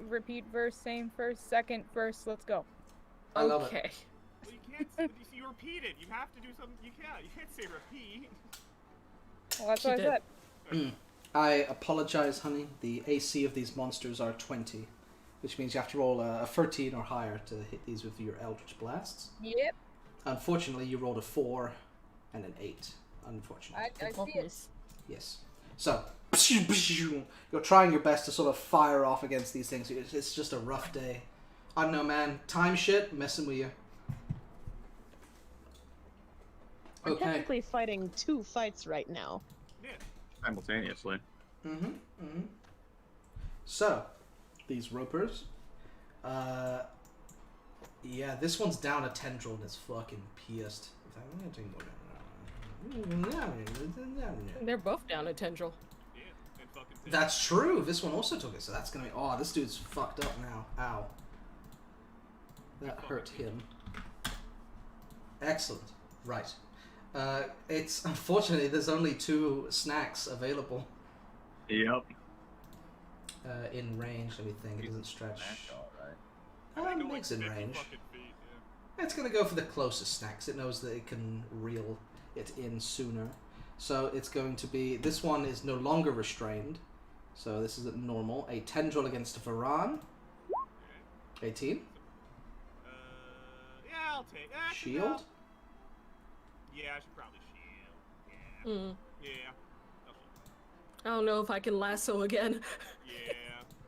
repeat verse, same verse, second verse, let's go. I love Okay. Well, you can't. You repeat it. You have to do something. You can't say repeat. Well, that's She what I did. said. I apologize, honey. The AC of these monsters are 20, which means you have to roll a 13 or higher to hit these with your Eldritch Blasts. Yep, Unfortunately, you rolled a 4 and an 8. Unfortunately. I see it. Yes. So, you're trying your best to sort of fire off against these things. It's just a rough day. I don't know, man. Time shit messing with you. We're Okay. technically fighting 2 fights right now. Yeah. Simultaneously. So, these ropers. Yeah, this one's down a tendril and it's fucking pierced. They're both down a tendril. Yeah. And fucking. That's true. This one also took it, so that's gonna be. Oh, this dude's fucked up now. Ow. That hurt him. Excellent. Right. It's unfortunately there's only 2 snacks available Yep. in range. Let me think. It doesn't stretch. I go Meg's like in 50 range. fucking feet, yeah. It's gonna go for the closest snacks. It knows that it can reel it in sooner. So it's going to be. This one is no longer restrained. So this is at normal. A tendril against Varan. 18. Yeah, I'll take. Shield. No. Yeah, I should probably shield. Yeah. Yeah. I'll shield. I don't know if I can lasso again. Yeah.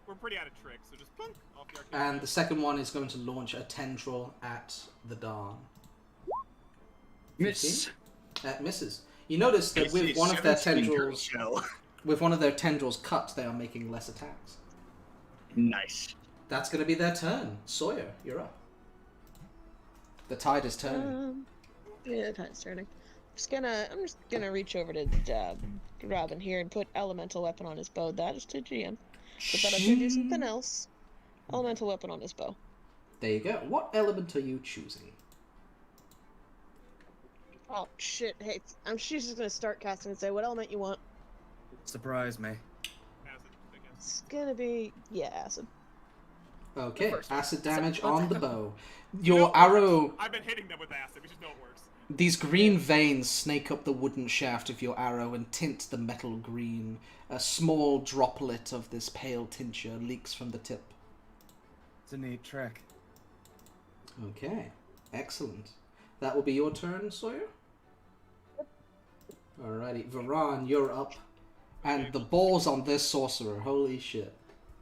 We're pretty out of tricks, so just plunk off the arcade. And the second one is going to launch a tendril at the Dawn. Miss. That misses. You notice that with one of their tendrils, with one of their tendrils cut, they are making less attacks. Nice. That's going to be their turn. Sawyer, you're up. The tide is turning. Yeah, time's turning. I'm just gonna reach over to Robin here and put elemental weapon on his bow. That is to GM. But then I should do something else. Elemental weapon on his bow. There you go. What element are you choosing? Oh shit! Hey, she's just gonna start casting and say, "What element you want?" Surprise me. It's gonna be acid. Okay, First. acid damage Second. on the bow. Your arrow. I've been hitting them with acid. We just know it works. These green veins snake up the wooden shaft of your arrow and tint the metal green. A small droplet of this pale tincture leaks from the tip. It's a neat trick. Okay, excellent. That will be your turn, Sawyer? Alrighty, Varan, you're up. And the balls on this sorcerer, holy shit.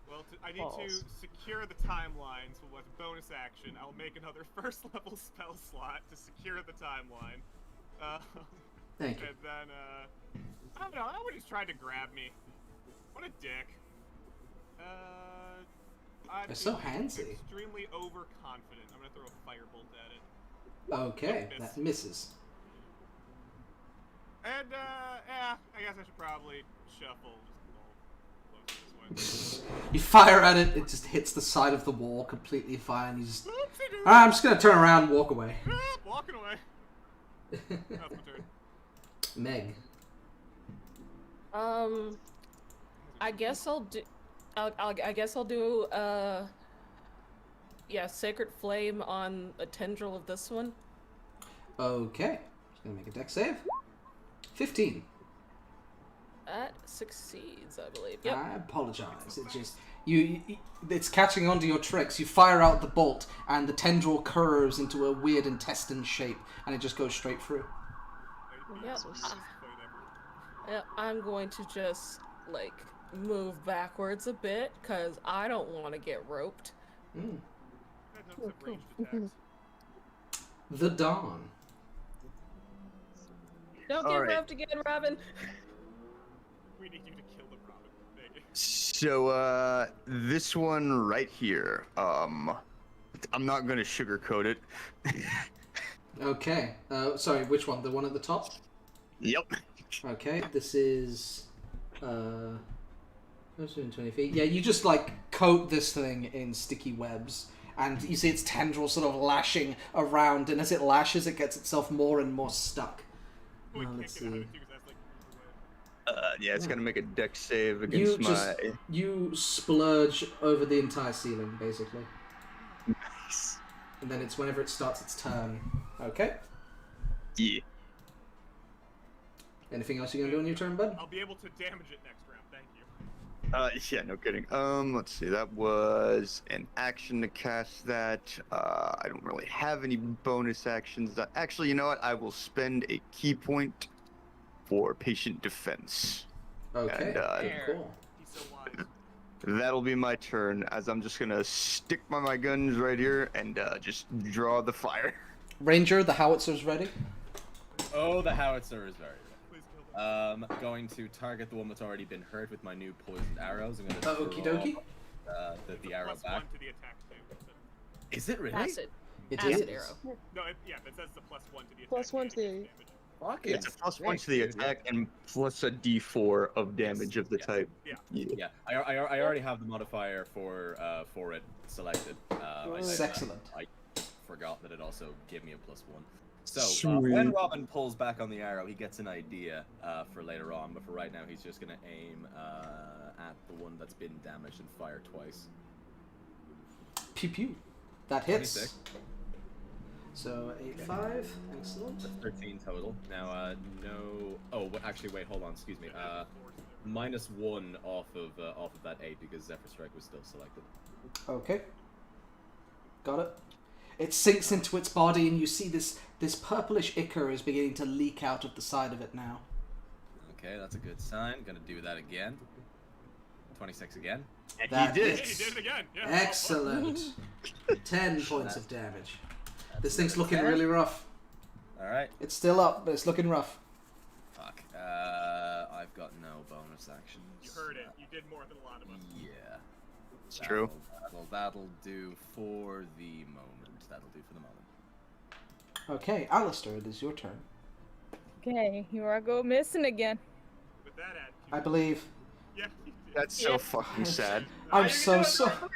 Well, I need Balls. to secure the timeline, so with bonus action, I'll make another first level spell slot to secure the timeline. Thank you. And then, I don't know, nobody's tried to grab me. What a dick. I'm They're so feeling handsy. extremely overconfident. I'm gonna throw a firebolt at it. Okay, Miss. that misses. And, yeah, I guess I should probably shuffle just a little closer this way. You fire at it, it just hits the side of the wall completely fine. You just. Oopsie-doo. I'm just gonna turn around and walk away. Ah, walking away. That's my turn. Meg. I guess I'll do. I guess I'll do. Yeah, Sacred Flame on a tendril of this one. Okay. Just gonna make a dex save. 15. That succeeds, I believe. Yep. I apologize. It just it's catching on to your tricks. You fire out the bolt, and the tendril curves into a weird intestine shape, and it just goes straight through. Yep. Yep. I'm going to just like move backwards a bit because I don't want to get roped. Mm. Ranged attacks. The Dawn. Don't All get right. roped again, Robin. We need you to kill the Robin. Thank you. So, this one right here. I'm not gonna sugarcoat it. Okay. Sorry, which one? The one at the top? Yep. Okay, this is 20 feet. Yeah, you just like coat this thing in sticky webs, and you see its tendrils sort of lashing around, and as it lashes, it gets itself more and more stuck. We Let's can't get out of see. it too, 'cause that's like Yeah, it's gonna make a dex save You against just my. you splurge over the entire ceiling, basically, Nice. and then it's whenever it starts its turn. Okay. Yeah. Anything else you're gonna do on your turn, bud? I'll be able to damage it next round. Thank you. Yeah, no kidding. Let's see. That was an action to cast that. I don't really have any bonus actions. Actually, you know what? I will spend a key point for patient defense. Okay. And, Cool. He's so wise. That'll be my turn, as I'm just gonna stick my guns right here and just draw the fire. Ranger, the howitser's ready. Oh, the howitzer is very ready. Please kill them. Going to target the one that's already been hurt with my new poisoned arrows. I'm gonna Okie draw, dokie. the arrow +1 back. to the attack too. Is it really? Acid. It Acid is. arrow. No, yeah, it says the +1 to the attack. +1 to the- damage. Fuck It's a yes. +1 to the Great, dude. attack and plus a D4 of damage of the Yeah. type. Yeah. Yeah, I already have the modifier for it selected. It's excellent. I forgot that it also gave me a +1. So when Sweet. Robin pulls back on the arrow, he gets an idea for later on. But for right now, he's just gonna aim at the one that's been damaged and fire twice. Pew pew. That hits. 26. So 8-5. Excellent. That's 13 total. Now no. Oh, actually, wait, hold on. Excuse me. -1 off of that 8 because Zephyr Strike was still selected. Okay. Got it. It sinks into its body, and you see this purplish ichor is beginning to leak out of the side of it now. Okay, that's a good sign. Gonna do that again. 26 again. And That he did. Hey, he did it again. Yeah. Excellent. 10 points of damage. This thing's looking Seven. really rough. All right. It's still up, but it's looking rough. Fuck. I've got no bonus actions. You heard it. You did more than a lot of us. Yeah. It's true. That'll do for the moment. That'll do for the moment. Okay, Alistair, it is your turn. Okay, here I go missing again. With that attitude. I believe. Yeah. You did. That's so fucking sad. I'm you so can do it, sorry.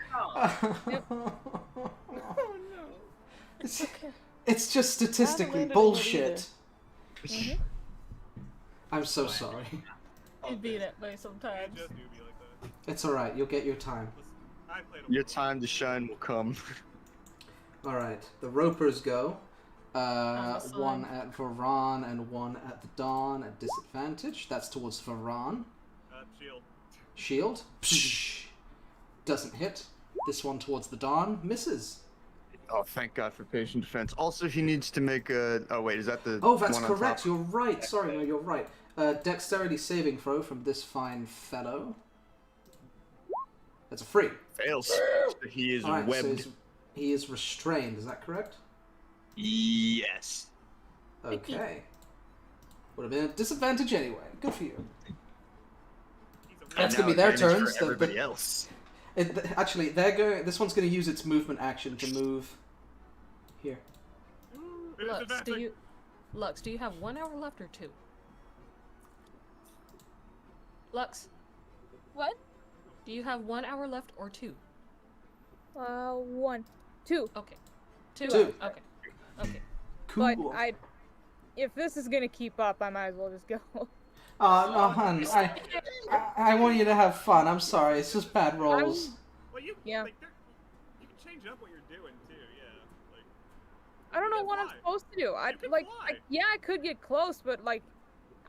It's just statistically landed it bullshit. Mhm. I'm so sorry. You beat it by You sometimes. just do be like that. It's alright, you'll get your time. Listen, I played a Your lot. time to shine will come. Alright, the Ropers go. That's the One sign. at Varan and one at the Dawn at disadvantage. That's towards Varan. Shield. Shield. Psh, doesn't hit. This one towards the Dawn misses. Oh, thank God for patient defense. Also, he needs to make a. Oh wait, is that the? Oh, that's one on correct. top? You're right. Sorry, no, you're right. Dexterity saving throw from this fine fellow. That's a free. Fails. So he is Alright, so webbed. he is restrained. Is that correct? Yes. Okay. Would have been a disadvantage anyway. Good for you. He's a That's And gonna be now their advantage turns. for everybody else. Actually, they're going. This one's going to use its movement action to move here. It is Lux, advancing. do you have 1 hour left or 2? Lux, What? do you have 1 hour left or 2? 1, 2. Okay. 2. Two. Okay. Okay. Cool. But if this is gonna keep up, I might as well just go. Oh no, hun. I want you to have fun. I'm sorry. It's just bad rolls. Well, you Yeah. like you can change up what you're doing too. Yeah. Like I don't know can what I'm fly. supposed to do. I You can like, fly. yeah, I could get close, but like,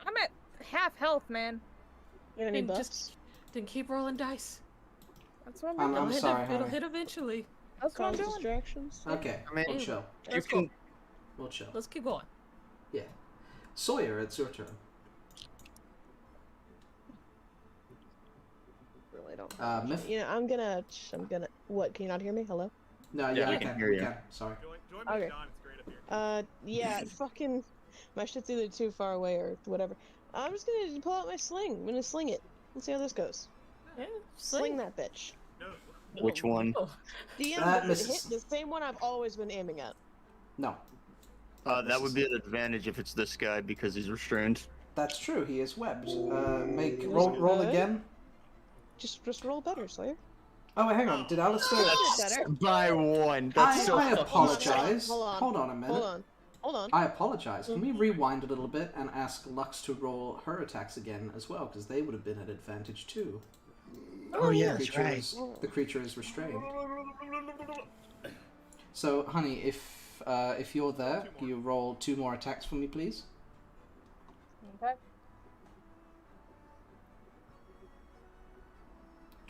I'm at half health, man. You got any Then buffs? just then keep rolling dice. That's what I'm I'm doing. It'll hit sorry, It'll honey. hit eventually. That's what I'm Cause doing. distractions? Okay. I mean, We'll Ew. chill. you Let's can. go. We'll chill. Let's keep going. Yeah. Sawyer, it's your turn. Really don't. Myth. You know, I'm gonna. What? Can you not hear me? Hello. No, Yeah, yeah, we I can can. hear We you. can. Sorry. join me, Okay. Don. It's great up here. Yeah, fucking. My shit's either too far away or whatever. I'm just gonna pull out my sling. I'm gonna sling it. Let's see how this goes. Yeah, Sling that bitch. No. Which one? Oh, That The misses. hit, the same one I've always been aiming at. No. That would be an advantage if it's this guy because he's restrained. That's true. He is webbed. Make Is roll. it Roll good? again. Just roll better, Slayer. Oh, wait, hang on. Did Alistair? Better. By one. That's so I fucking apologize. Hold on. Hold on a minute. Hold on. Hold on. I apologize. Can we rewind a little bit and ask Lux to roll her attacks again as well? Because they would have been at advantage too. Oh yeah, The that's creature right. the creature is restrained. So, honey, if you're there, you roll 2 more attacks for me, please. Okay.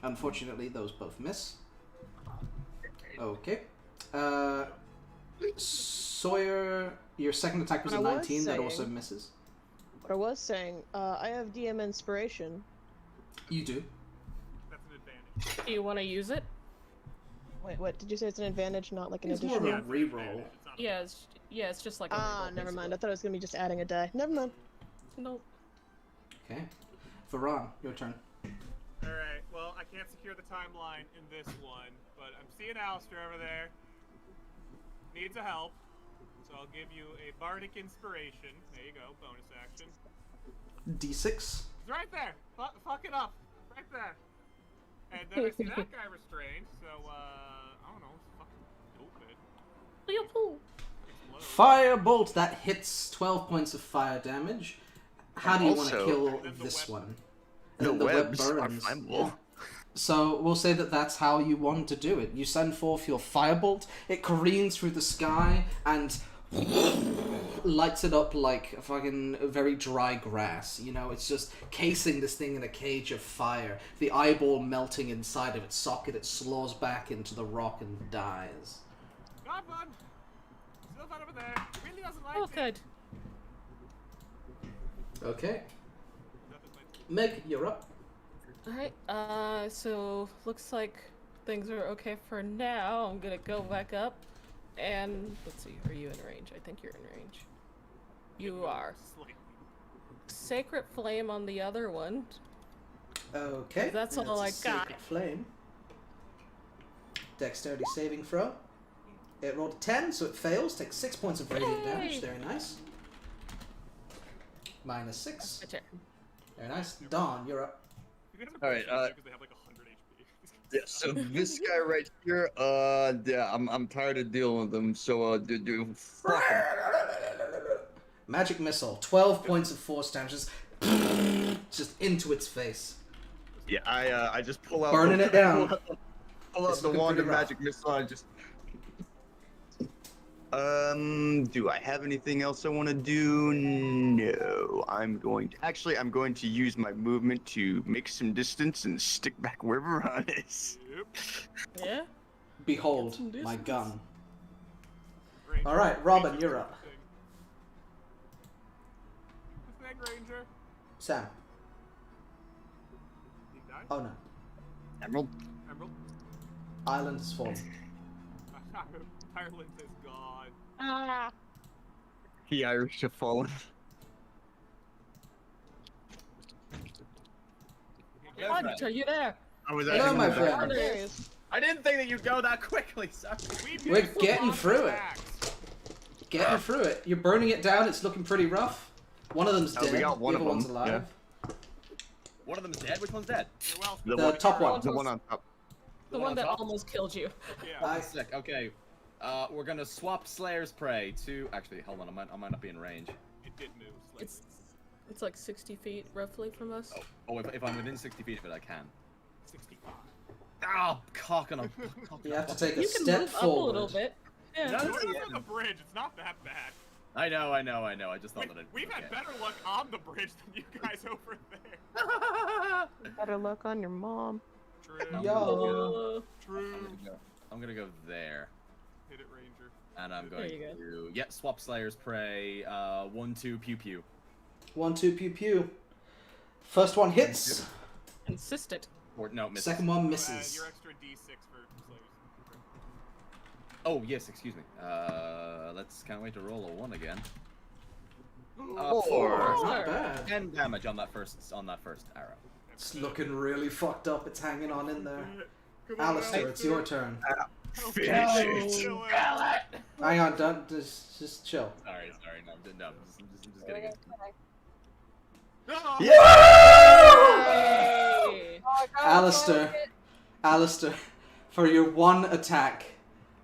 Unfortunately, those both miss. Okay. Sawyer, your second attack was a I was 19. That saying- also misses. What I was saying, I have DM inspiration. You do. That's an advantage. Do you want to use it? Wait, what? Did you say it's an advantage, not like an It's more additional? of a reroll. It's not Yeah, it's just like a Ah, reroll, never mind. I basically. thought it was gonna be just adding a die. Never mind. Nope. Okay. Varan, your turn. Alright, well, I can't secure the timeline in this one, but I'm seeing Alistair over there. Needs a help. So I'll give you a Bardic Inspiration. There you go, bonus action. D6. It's right there! Fuck it up! Right there! And then I see that guy restrained, so, I don't know, it's fucking stupid. Explode. Firebolt, that hits 12 points of fire damage. How do you want to Also- kill And then the this web- one? The And then webs are burns. flammable. So we'll say that that's how you want to do it. You send forth your firebolt, it careens through the sky and lights it up like fucking very dry grass. You know, it's just casing this thing in a cage of fire. The eyeball melting inside of its socket, it slows back into the rock and dies. God, bud! Still fun over there. He really doesn't like Oh, me. good. Okay. Nothing but- Meg, you're up. Alright, so looks like things are okay for now. I'm gonna go back up and let's see, are you in range? I think you're in range. You are. Slightly. Sacred Flame on the other one. Okay. That's and all it's I a got. Sacred Flame. Dexterity saving throw. It rolled a 10, so it fails. Takes 6 points of radiant damage. Yay! Very nice. Minus 6. Gotcha. Very nice. Dawn, you're up. You can have a Alright, question because they have like 100 HP. Yeah, so this guy right here, yeah, I'm tired of dealing with him. So, fuck him. Magic missile. 12 points of force damage. Just into its face. Yeah, I just pull out. Burning it down. Pull out It's the looking wand of pretty rough. magic missile. I just. Do I have anything else I want to do? No. I'm going to use my movement to make some distance and stick back where Varan is. Yep. Yeah? Behold, Some my distance. gun. Ranger. Alright, Robin, Ranger's you're up. the thing, Ranger. Sam. He died? Oh no. Emerald. Emerald? Island has fallen. Ireland is gone. Ah. The Irish have fallen. What? Are you there? I was Hello, asking my him friend. about- There he is. I didn't think that you'd go that quickly, sorry. We We're missed a getting lot of through it. attacks. Getting through it. You're burning it down. It's looking pretty rough. One of them's Oh, we dead. got one the of other one's them, alive. One of them's dead? Which one's dead? You're welcome. The top one. The one on top. The one that almost killed you. Yeah. I- Sick, okay. We're gonna swap Slayer's Prey to... Actually, hold on, I might not be in range. It did move. Slightly. It's like 60 feet roughly from us. Oh, if I'm within 60 feet of it, I can. 65. Oh, cock on a... You have to take a You can step move forward. up a little bit. Yeah. No, It no, was yeah. on the bridge. It's not that bad. I know. I just thought that it... We've had okay. better luck on the bridge than you guys over there. Better luck on your mom. True. Yo. True. I'm gonna go there. Hit it, Ranger. And I'm There going you go. to... Yeah, swap Slayer's Prey. 1, 2, pew pew. 1, 2, pew pew. First one hits. Consistent. Or, no, misses. Second one Your misses. extra D6 for Slayers. Oh, yes, excuse me. Can't wait to roll a 1 again. Oh, Four. not bad. 10 damage on that first arrow. It's looking really fucked up. It's hanging on in there. Come on, Alistair, it's your turn. Finish it. Kill it. Hang on, don't just chill. Sorry, no, I'm just getting it. No! Hey. Alistair, for your one attack,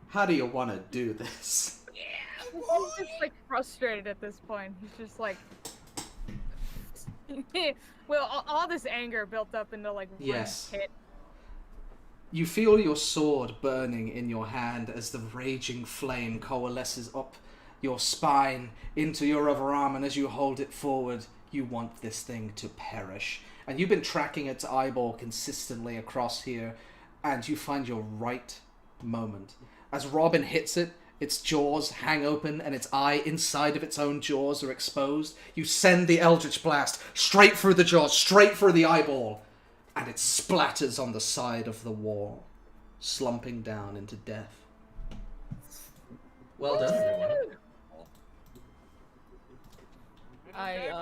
how do you want to do this? He's just like frustrated at this point. He's just like, well, all this anger built up into like one Yes. hit. You feel your sword burning in your hand as the raging flame coalesces up your spine into your other arm, and as you hold it forward, you want this thing to perish. And you've been tracking its eyeball consistently across here, and you find your right moment. As Robin hits it, its jaws hang open, and its eye inside of its own jaws are exposed. You send the Eldritch Blast straight through the jaws, straight through the eyeball, and it splatters on the side of the wall, slumping down into death. Well done, everyone.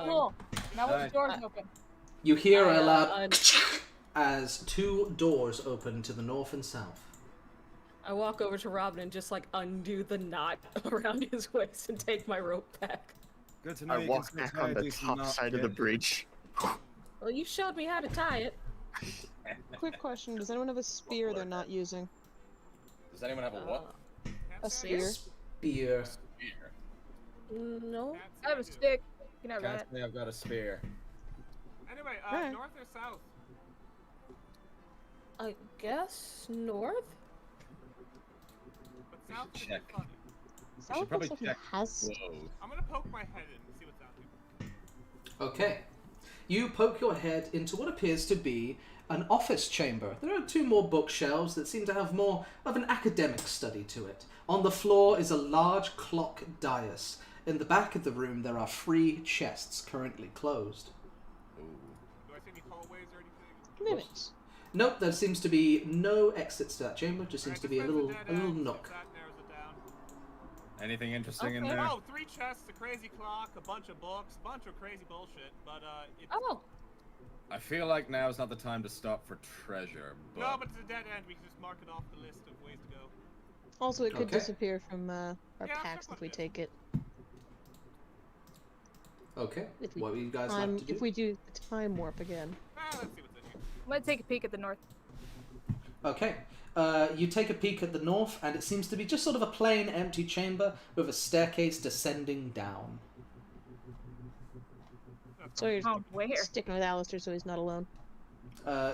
Cool. Now Nice. the door's open. You hear a loud as two doors open to the north and south. I walk over to Robin and just like undo the knot around his waist and take my rope back. Good to know I you walk can back still tie on a the decent top knot, side of the kid. bridge. Well, you showed me how to tie it. Quick question: does anyone have a spear they're not using? Does anyone have a what? A spear? Spear. No. I have a stick. You can have Can't that. say I've got a spear. Anyway, Alright. north or south? I guess north? But south is check. funny. South probably looks like check. it has. Whoa. I'm gonna poke my head in and see what's out here. Okay. You poke your head into what appears to be an office chamber. There are two more bookshelves that seem to have more of an academic study to it. On the floor is a large clock dais. In the back of the room, there are 3 chests currently closed. Do I see any hallways or anything? Mimics. Nope, there seems to be no exits to that chamber. Just seems Alright, to be a just little there's dead end, nook. That narrows it down. Anything interesting in Okay. there? Oh, 3 chests, a crazy clock, a bunch of books, a bunch of crazy bullshit. But it's Oh, I feel like now is not the time to stop for treasure, but... no, but it's a dead end. We can just mark it off the list of ways to go. Also, it could Okay. disappear from our Yeah, packs sure, if we fuck it. take it. Okay. If we What would you guys like to do? If we do time warp again. Let's see what's in here. I'm gonna take a peek at the north. Okay. You take a peek at the north, and it seems to be just sort of a plain, empty chamber with a staircase descending down. So you're Oh, where? sticking with Alistair so he's not alone.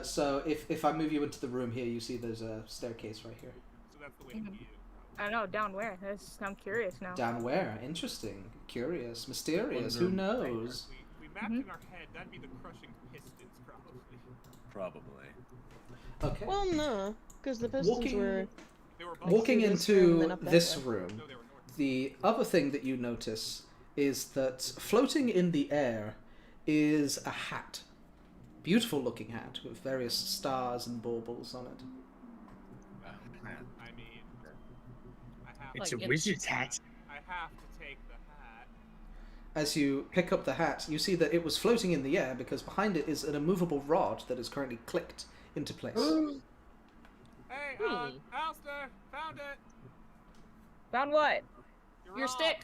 So if I move you into the room here, you see there's a staircase right here. So that's the way to be. I know, down where? I'm curious now. Down where? Interesting. Curious. Mysterious. Who Wonder- knows? We mapped in our head. That'd be the crushing pistons, probably. Probably. Okay. Well, no, because the pistons Walking- were. They were both. Walking This room and into then up that this way. room, No, they were north. the other thing that you notice is that floating in the air is a hat. Beautiful looking hat with various stars and baubles on it. I mean, I have. It's It's Like, a wizard's hat. I have to take the hat. As you pick up the hat, you see that it was floating in the air because behind it is an immovable rod that is currently clicked into place. Hey, Alistair, found it. Found what? your stick.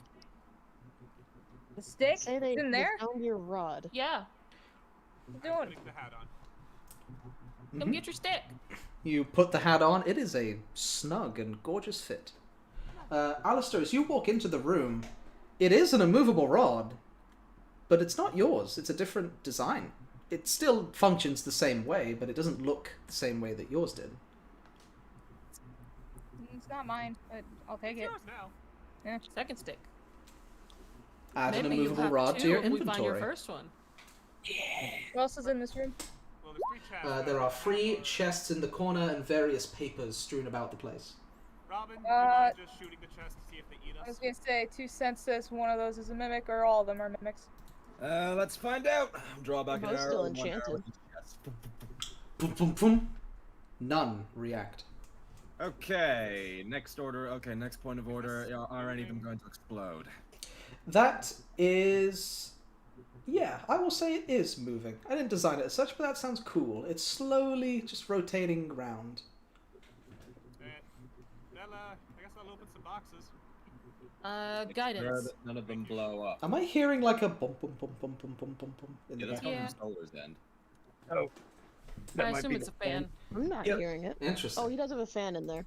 The stick? Say they, It's in they there? found your rod. Yeah. What I'm you doing? putting the hat on. Come get your stick. You put the hat on. It is a snug and gorgeous fit. Alistair, as you walk into the room, it is an immovable rod, but it's not yours. It's a different design. It still functions the same way, but it doesn't look the same way that yours did. It's not mine, but I'll take It's it. yours now. Yeah. Second stick. Add an Maybe you immovable have rod to two your if we find your inventory. first one. What else is in this room? Well, there's 3 chests. There are 3 chests in the corner and various papers strewn about the place. Robin, do you mind just shooting the chest to see if they eat I was us? gonna say 2 cents says one of those is a mimic or all of them are mimics. Let's find out. Draw back We're an both arrow. still and one arrow enchanted. with each chest. Boom, boom, boom. None react. Okay, next order. Okay, next point of order. Are any of them going to explode? That is... Yeah, I will say it is moving. I didn't design it as such, but that sounds cool. It's slowly just rotating around. I guess I'll open some boxes. Sure Guidance. that none of them blow up. Am I hearing like a bum bum bum bum bum bum bum bum in Yeah, the that's background? coming from Solar's end. Oh. I assume it's a fan. I'm not Yep. hearing it. Interesting. Oh, he does have a fan in there.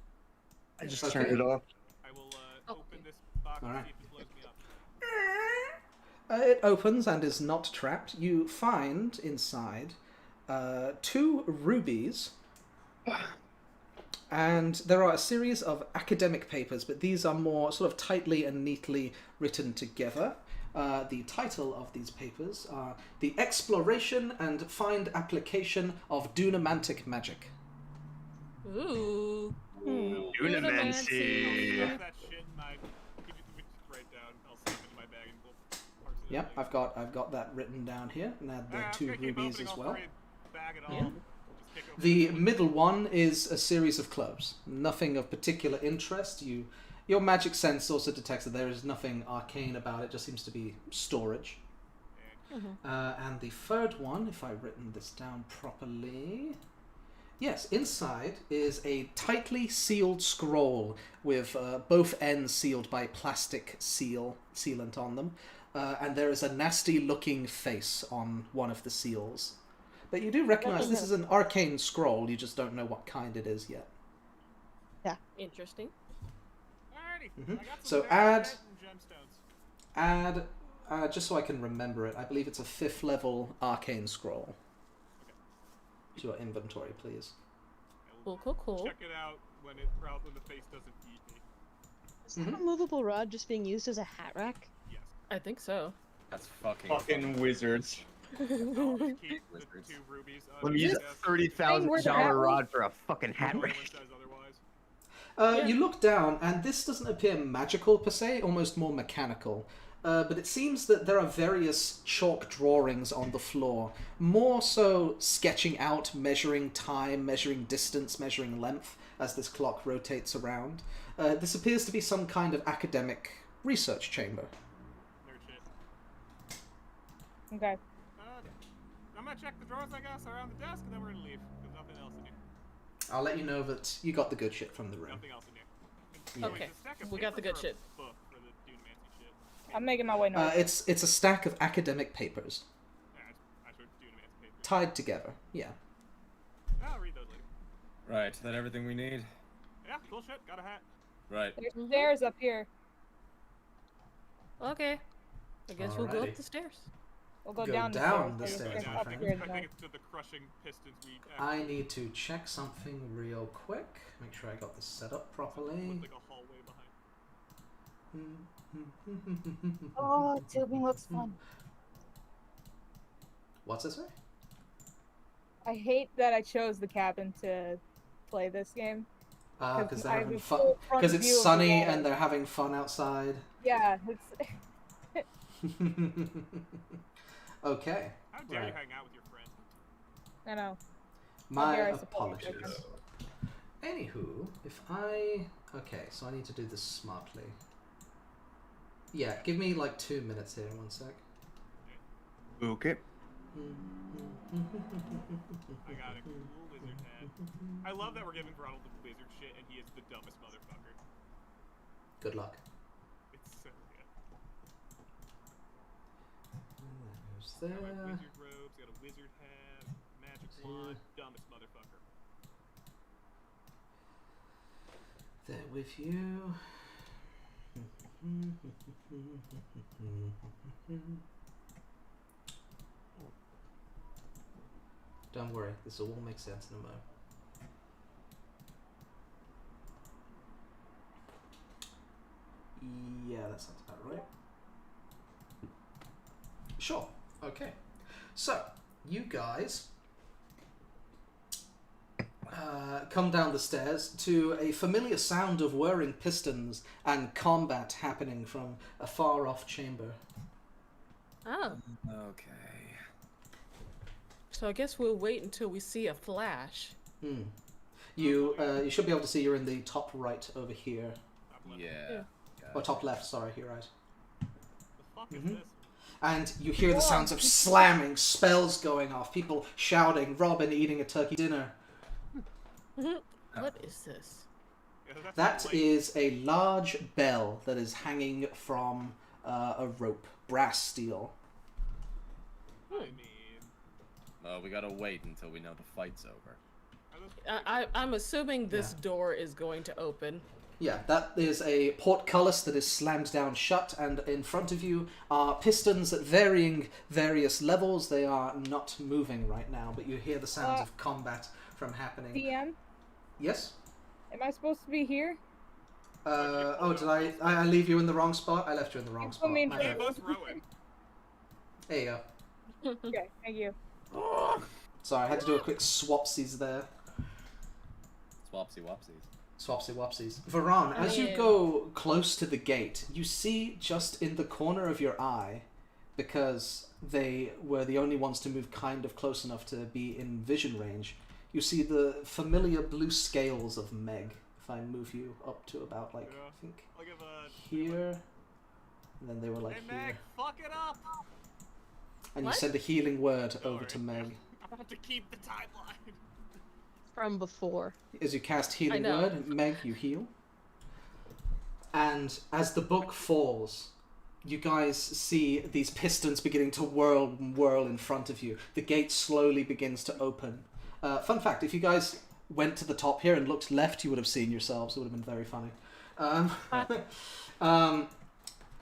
I just Okay. turned it off. I will Oh. open this box Alright. and see if it blows It opens and is not trapped. You find inside 2 rubies, and there are a series of academic papers, but these are more sort of tightly and neatly written together. The title of these papers are The Exploration and Find Application of Dunamantic Magic. Ooh. Dunamancy. Stuff that shit in my. Could you just write down? I'll save it in my bag and we'll parse it Yep, out I've got that written down here, and add the later. 2 I'm gonna keep rubies opening as all well. 3 bag it all. Yeah. Just kick open The the- middle one is a series of clothes. Nothing of particular interest. Your magic sense also detects that there is nothing arcane about it. Just seems to be storage. And the third one, if I've written this down properly, yes, inside is a tightly sealed scroll with both ends sealed by plastic sealant on them, and there is a nasty-looking face on one of the seals. But you do recognize this is an arcane scroll. You just don't know what kind it is yet. Interesting. Alrighty. Mhm. I got some So very add- important gemstones. Add, just so I can remember it, I believe it's a 5th level arcane scroll. To your inventory, please. Cool. Check it out when the face doesn't eat me. Is that a movable rod just being used as a hat rack? Yes. I think so. That's fucking. Fucking wizards. I'll just keep the Wizards. 2 rubies. Let me use a $30,000 rod for a fucking hat No one rack. says otherwise. You look down, and this doesn't appear magical per se, almost more mechanical. But it seems that there are various chalk drawings on the floor, more so sketching out, measuring time, measuring distance, measuring length as this clock rotates around. This appears to be some kind of academic research chamber. Nerd shit. Okay. I'm gonna check the drawers, I guess, around the desk, and then we're gonna leave. There's nothing else in here. I'll let you know that you got the good shit from the room. Nothing else in here. Yeah. Wait, Okay, is a stack of we got the papers good or a shit. book for the Dunamancy shit? I'm making my way north. It's a stack of academic papers Yeah, I sort of Dunamancy papers. tied together. Yeah. I'll read those later. Right, is that everything we need? Yeah, cool shit. Got a hat. Right. There's stairs up here. Okay. I guess we'll go Alrighty. up the stairs. We'll go Go down down the the stairs. stairs, There's my up friend. here I as well. think it's to the crushing pistons we. I need to check something real quick. Make sure I got this set up properly. With like a hallway behind. Oh, tubing looks fun. What's this way? I hate that I chose the cabin to play this game. Because they're I having have a fun. full front Because view it's of the sunny wall. and they're having fun outside. Yeah, it's Okay. How dare Right. you hang out with your friend? I know. My dare I support you, apologies. Anywho, if I... Okay, so I need to do this smartly. Yeah, give me like 2 minutes here, 1 sec. Okay. I got a cool wizard hat. I love that we're giving Ronald the wizard shit, and he is the dumbest motherfucker. Good luck. It's so good. Who's Got my there? wizard robes, got a wizard hat, magic wand, dumbest motherfucker. There with you. Don't worry, this will all make sense in a moment. Yeah, that sounds about right. Sure. Okay. So, you guys come down the stairs to a familiar sound of whirring pistons and combat happening from a far-off chamber. Oh. Okay. So I guess we'll wait until we see a flash. You should be able to see you're in the top right over here. Yeah. Or top left, sorry, you're right. The fuck is this? And you hear the sounds of slamming, spells going off, people shouting, Robin eating a turkey dinner. What is this? Yeah, that's That like- is a large bell that is hanging from a rope, brass steel. I mean, We gotta wait until we know the fight's over. are those I'm assuming this door is going to open. Yeah, that is a portcullis that is slammed down shut, and in front of you are pistons at various levels. They are not moving right now, but you hear the sounds of combat from happening. DM, Yes? am I supposed to be here? Did I leave you in the wrong spot? I left you in the wrong You put spot. me in My front bad. of Rowan. There you go. Okay, thank you. Sorry, I had to do a quick swapsies there. Swapsy wopsies. Swapsy wopsies. Varan, as you go close to the gate, you see just in the corner of your eye, because they were the only ones to move kind of close enough to be in vision range, you see the familiar blue scales of Meg. If I move you up to about, like, I think I'll give a... here, and then they were like Hey, here. Meg, fuck it up! And What? you send a healing word over to Meg. I have to keep the timeline. From before. As you cast healing know. word, Meg, you heal. And as the book falls, you guys see these pistons beginning to whirl and whirl in front of you. The gate slowly begins to open. Fun fact, if you guys went to the top here and looked left, you would have seen yourselves. It would have been very funny.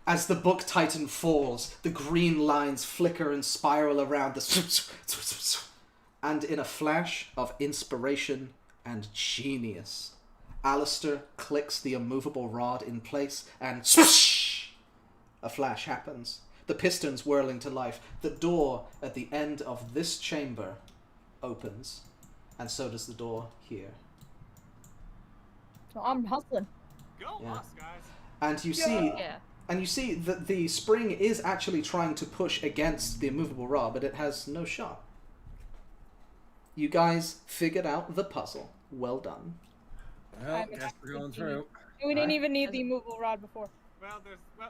As the book titan falls, the green lines flicker and spiral around the... And in a flash of inspiration and genius, Alistair clicks the immovable rod in place and swoosh! A flash happens. The pistons whirling to life. The door at the end of this chamber opens, and so does the door here. So I'm hustling. Go Yeah. us, guys. And you see... Yeah. And you see that the spring is actually trying to push against the immovable rod, but it has no shot. You guys figured out the puzzle. Well done. Well, guess we're going through. We didn't even need the immovable rod before. Well,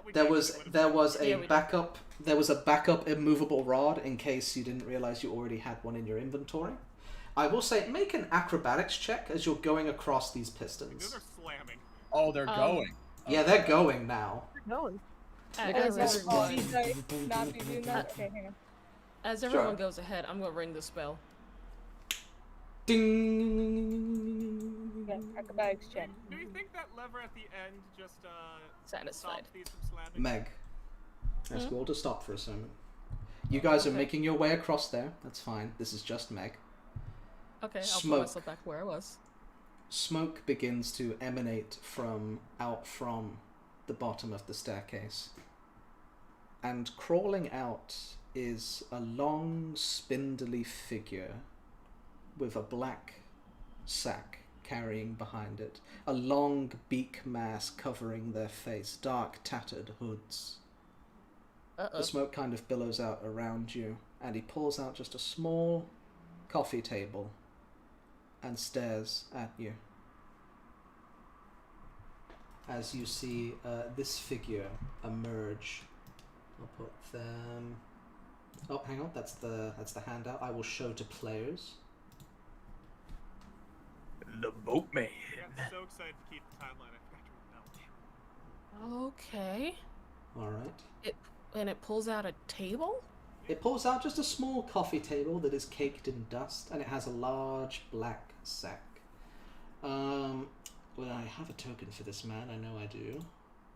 we There can't was do it. there was a Yeah, we did. backup there was a backup immovable rod in case you didn't realize you already had one in your inventory. I will say make an acrobatics check as you're going across these Those pistons. are slamming. Oh, they're going. Yeah, they're going now. No. As As everyone, Not be doing that? Okay, hang on. as everyone goes ahead, I'm gonna ring the spell. Ding. Yeah, acrobatics check. Do you think that lever at the end just Satisfied. stops these from slamming? Meg. Let's go to stop for a second. You guys are Okay. making your way across there. That's fine. This is just Meg. Okay, I'll Smoke. put myself back where I was. Smoke begins to emanate out from the bottom of the staircase. And crawling out is a long, spindly figure with a black sack carrying behind it, a long beak mass covering their face, dark, tattered hoods. Uh-oh. The smoke kind of billows out around you, and he pulls out just a small coffee table and stares at you. As you see this figure emerge. I'll put them... Oh, hang on, that's the handout I will show to players. The boatman. I got so excited to keep the timeline, I forgot to remember. Okay. Alright. And it pulls out a table? It pulls out just a small coffee table that is caked in dust, and it has a large black sack. Well, I have a token for this man, I know I do.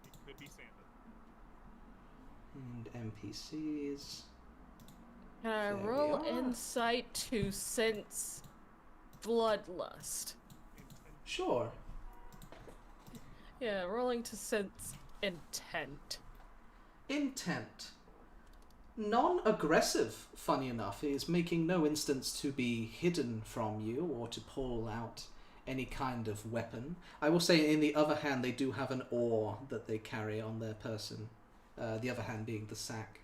It could be Santa. And NPCs. Can I There we roll are. insight to sense bloodlust? Sure. Yeah, rolling to sense intent. Intent. Non-aggressive, funny enough. He is making no instance to be hidden from you or to pull out any kind of weapon. I will say, in the other hand, they do have an oar that they carry on their person. The other hand being the sack.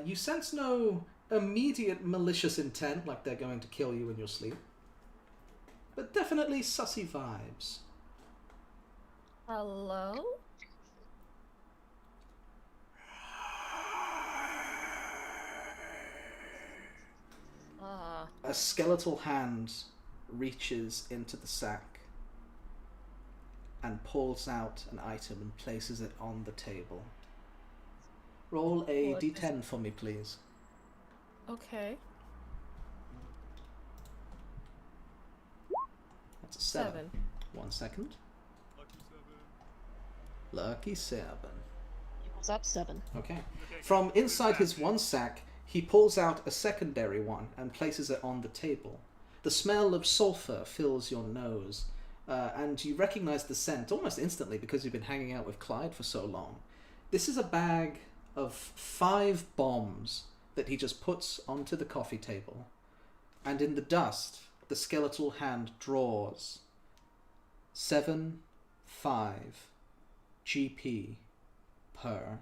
You sense no immediate malicious intent, like they're going to kill you in your sleep. But definitely sussy vibes. Hello? A skeletal hand reaches into the sack and pulls out an item and places it on the table. Roll a What is- d10 for me, please. Okay. That's a 7. Seven. 1 second. Lucky 7. Equals up 7. Okay. From inside his one sack, he pulls out a secondary one and places it on the table. The smell of sulfur fills your nose, and you recognize the scent almost instantly because you've been hanging out with Clyde for so long. This is a bag of 5 bombs that he just puts onto the coffee table, and in the dust, the skeletal hand draws 7, 5 GP per.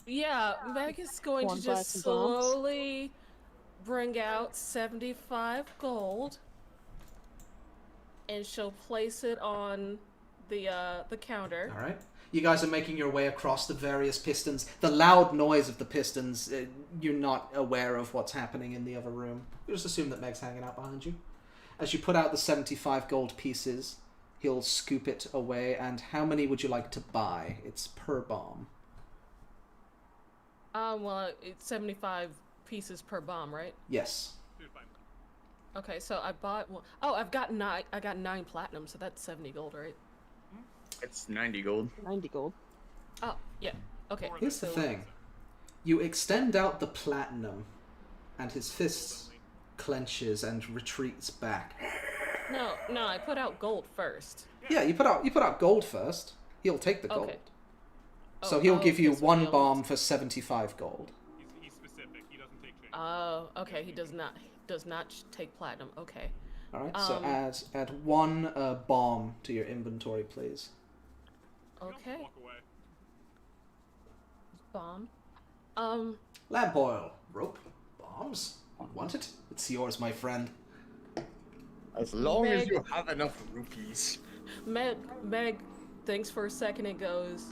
Yeah, Meg is going One to just buy some bombs. slowly bring out 75 gold, and she'll place it on the counter. All right. You guys are making your way across the various pistons. The loud noise of the pistons, you're not aware of what's happening in the other room. You just assume that Meg's hanging out behind you. As you put out the 75 gold pieces, he'll scoop it away. And how many would you like to buy? It's per bomb. Well, it's 75 pieces per bomb, right? Yes. Okay, so I bought one. Oh, I got 9 platinum, so that's 70 gold, right? It's 90 gold. 90 gold. Oh, yeah. Okay. Here's the so- thing. You extend out the platinum, and his fists clenches and retreats back. No, I put out gold first. Yeah, you put out gold first. He'll take the gold. Okay. So Oh, he'll oh, give you this one one he'll- bomb for 75 gold. He's specific. He doesn't take change. Oh, okay. He does not take platinum. Okay. All right. So add one bomb to your inventory, please. Okay. Walk away. Bomb. Lamp oil, rope, bombs. You want it? It's yours, my friend. As long as Meg- you have enough rupees. Meg thinks for a second and goes,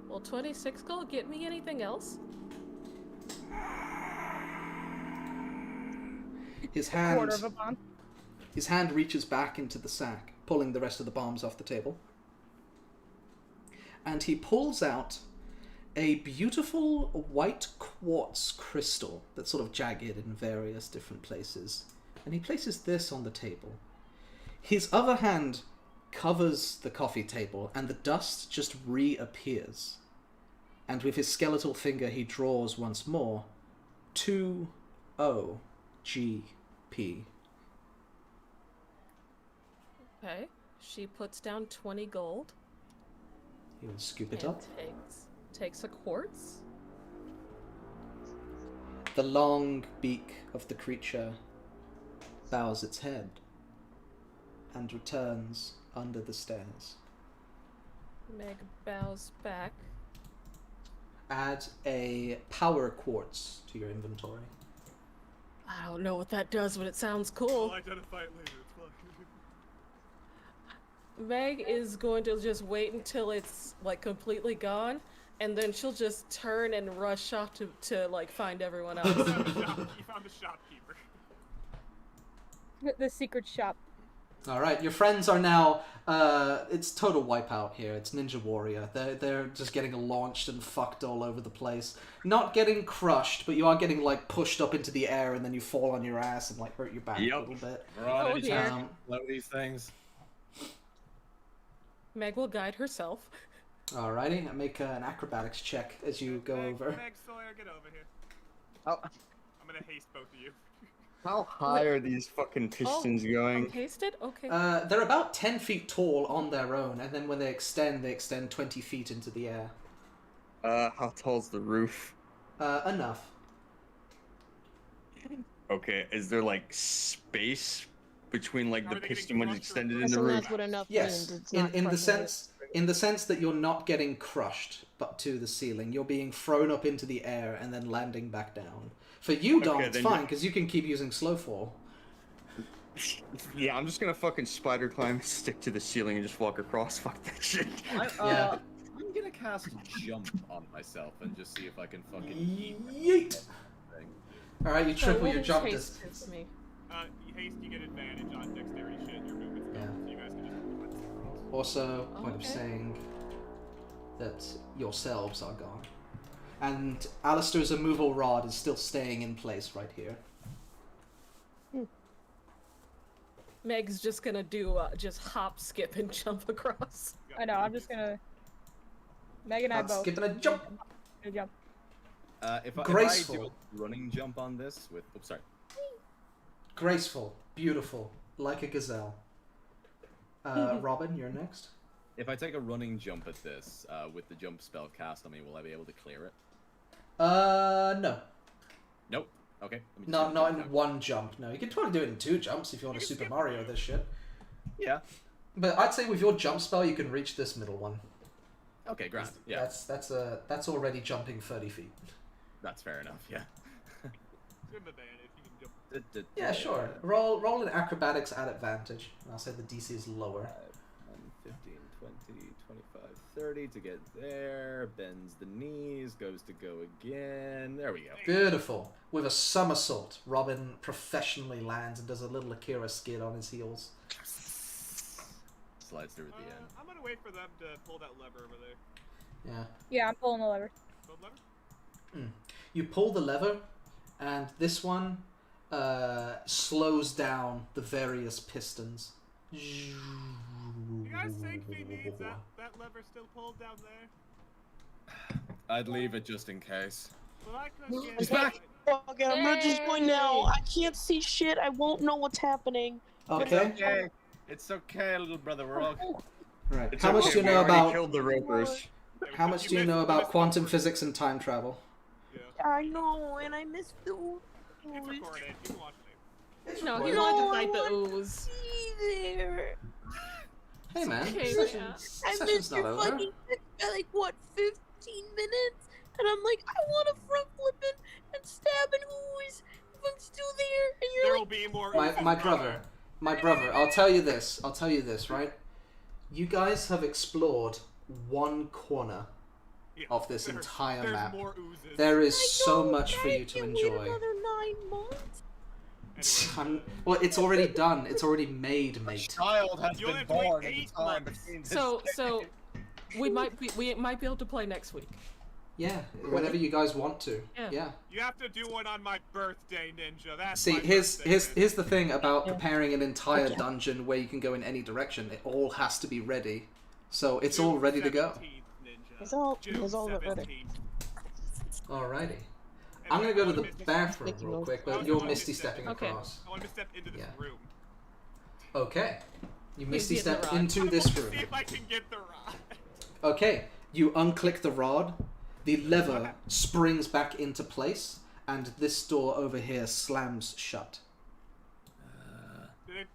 "Will 26 gold get me anything else?" His Quarter of hand, a bomb. his hand reaches back into the sack, pulling the rest of the bombs off the table. And he pulls out a beautiful white quartz crystal that's sort of jagged in various different places. And he places this on the table. His other hand covers the coffee table, and the dust just reappears. And with his skeletal finger, he draws once more 2-0 GP. Okay. She puts down 20 gold He will scoop it and up. takes a quartz. The long beak of the creature bows its head and returns under the stairs. Meg bows back. Add a power quartz to your inventory. I don't know what that does, but it sounds I'll cool. identify it later. It's fine. Meg is going to just wait until it's like completely gone, and then she'll just turn and rush off to like find everyone else. You found the shopkeeper. The secret shop. Alright, your friends are now, it's total wipeout here. It's Ninja Warrior. They're just getting launched and fucked all over the place. Not getting crushed, but you are getting, like, pushed up into the air and then you fall on your ass and, like, hurt your back a little bit. We're on Oh, any dear. time to blow these things. Meg will guide herself. Alrighty, make an acrobatics check as you go over. Meg, Sawyer, get over here. How, I'm gonna haste both of you. how high are these fucking pistons going? Tasted? Okay. They're about 10 feet tall on their own, and then when they extend 20 feet into the air. How tall's the roof? Enough. Okay, is there like space between like Are the they getting piston when it's crushed or extended in That's the and roof? that's what enough Yes, means. It's in not the crushing it. sense that you're not getting crushed, but to the ceiling. You're being thrown up into the air and then landing back down. For you, Dom, Okay, it's then fine you- because you can keep using slow fall. Yeah, I'm just gonna fucking spider climb, stick to the ceiling, and just walk across. Fuck that shit. Yeah. I'm gonna cast jump on myself and just see if I can fucking Yeet. thing. All right, you So triple what your is jump haste distance. to me? Haste, you get advantage on dexterity shit. Your movement's Yeah. gone, so you guys can just move it. Also, point of Okay. saying that yourselves are gone. And Alistair's immovable rod is still staying in place right here. Meg's just gonna do just hop, skip, and jump across. I know. I'm just gonna. Meg and I Hop, both. skip, and a jump. Gonna jump. If I Graceful. do a running jump on this with, oops, sorry. Graceful, beautiful, like a gazelle. Robin, you're next. If I take a running jump at this with the jump spell cast on me, will I be able to clear it? No. Nope. Okay. let me just Not jump in down. one jump. No, you can totally do it in 2 jumps if you want to Super Mario this shit. Yeah. But I'd say with your jump spell, you can reach this middle one. Okay, grand. Yeah, That's already jumping 30 feet. that's fair enough. Yeah. It's an advantage. You can jump. Yeah, sure. Roll in acrobatics at advantage. And I'll say the DC is lower. 10, 15, 20, 25, 30 to get there. Bends the knees. Goes to go again. There we go. Beautiful. With a somersault, Robin professionally lands and does a little Akira skid on his heels. Slides through at the end. I'm gonna wait for them to pull that lever over there. Yeah. Yeah, I'm pulling the lever. Pull the lever? You pull the lever, and this one slows down the various pistons. You guys think he needs that lever still pulled down there? I'd leave it just in case. Well, I could get He's back! Okay, I'm registering now. I can't see shit. I won't know what's happening. Okay. It's okay, little brother. We're all. Right. It's How much okay, do you we know already about killed the ropers. how much do you know about quantum physics and time travel? Yeah. I know, and I missed the ooze. It's recorded. You can watch it. No, he No, wanted to I fight the want ooze. Be there. Hey man, Okay, session's I session's missed not your over. fucking like what, 15 minutes? And I'm like, I want to front flipping and stab an ooze if I'm still there. And you're There like, will be more. My brother, I'll tell you this, right? You guys have explored one corner Yeah, of this there's entire map. More oozes. There is I so know, much for I you to can't wait enjoy. another 9 months. Anyway, Well, it's already done. It's already made, mate. Child has You been only have to wait born in the 8 time months. between this. So we might be able to play next week. Yeah, whenever you guys want to. Yeah. Yeah. you have to do one on my birthday, Ninja. That's See, my here's birthday, here's man. here's the thing about Yeah. preparing an entire Okay. dungeon where you can go in any direction. It all has to be ready, so it's June all ready to go. 17th, Ninja. It's all June ready. 17th. Alrighty. And I'm gonna go to I the wanna miss- bathroom Making real notes. quick, I but wanna you're miss misty this. stepping Okay. across. I want to step into this Yeah. room. Okay. You misty get the step rod. into I this want to room. see if I can get the rod. Okay. You unclick the rod. The lever springs back into place, and this door over here slams shut.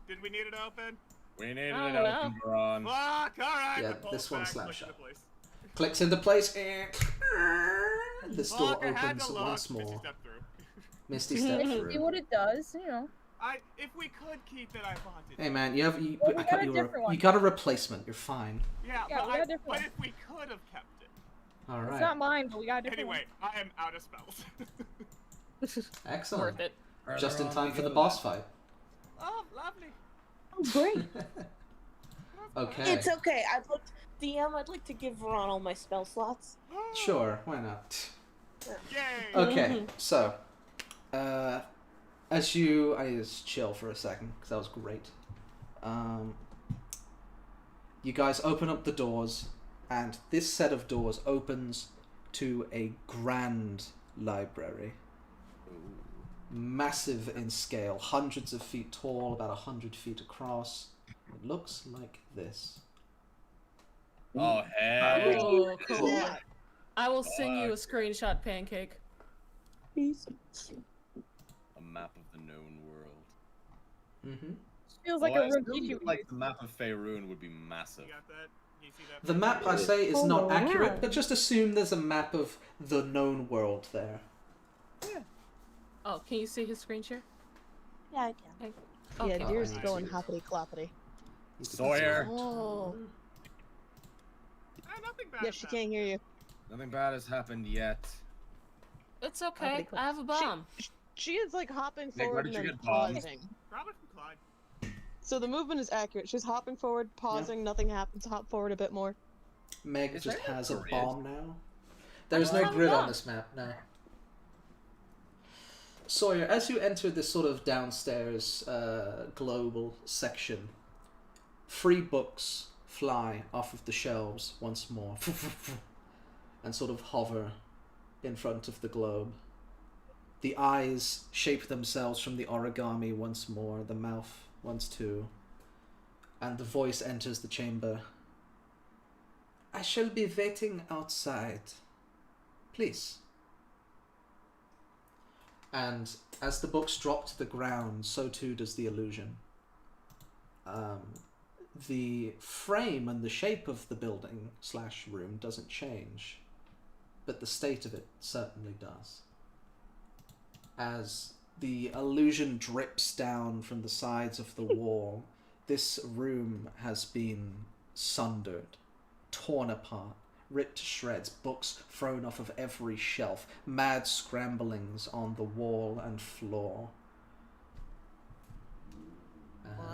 Did we need it open? We needed Oh, it well. open, Braun. Fuck! Alright, Yeah, we pulled this one back, slapped clicked shut. into place. Clicks into place, and this door Fuck, I had opens to look. once Misty more. stepped through. Misty step See through. what it does, you know. If we could keep it, I wanted. Hey man, you Well, we got a different one. you got a replacement. You're fine. Yeah, Yeah, but, we got a different but one. if we could have kept it. All It's right. not mine, but we got a different Anyway, I am out of spells. Excellent. Worth it. Just in Further time on for we the go. boss fight. Oh, lovely. Oh, great. Okay. It's okay. I'd like to give Ron all my spell slots. Sure. Why not? Yay! Okay. So, I need to just chill for a second because that was great. You guys open up the doors, and this set of doors opens to a grand library. Massive in scale, hundreds of feet tall, about 100 feet across. It looks like this. Oh, hey. Oh, cool. I will send you a screenshot, Pancake. Please. A map of the known world. Mm-hmm. Feels like Well, a I room still teacher. feel like the map of Faerun would be massive. You got that? You see that? The map, I say, is Oh, not wow. accurate, but just assume there's a map of the known world there. Oh, can you see his screen share? Yeah, I can. Okay. Yeah, Deer's I going see. hoppity cloppity. Sawyer. Oh. Nothing bad. Yeah, she can't hear you. Nothing bad has happened yet. It's okay. I have a bomb. She is like hopping Nick, where forward did and you then get bombed? pausing. Probably from Clyde. So the movement is accurate. She's hopping forward, pausing, nothing happens, hop forward a bit more. Meg Is just there a has a grid? bomb now. There's What's no on grid the on bomb? this map, no. Sawyer, as you enter this sort of downstairs global section, 3 books fly off of the shelves once more and sort of hover in front of the globe. The eyes shape themselves from the origami once more, the mouth once too, and the voice enters the chamber. I shall be waiting outside. Please. And as the books drop to the ground, so too does the illusion. The frame and the shape of the building / room doesn't change, but the state of it certainly does. As the illusion drips down from the sides of the wall, this room has been sundered, torn apart, ripped to shreds, books thrown off of every shelf, mad scramblings on the wall and floor.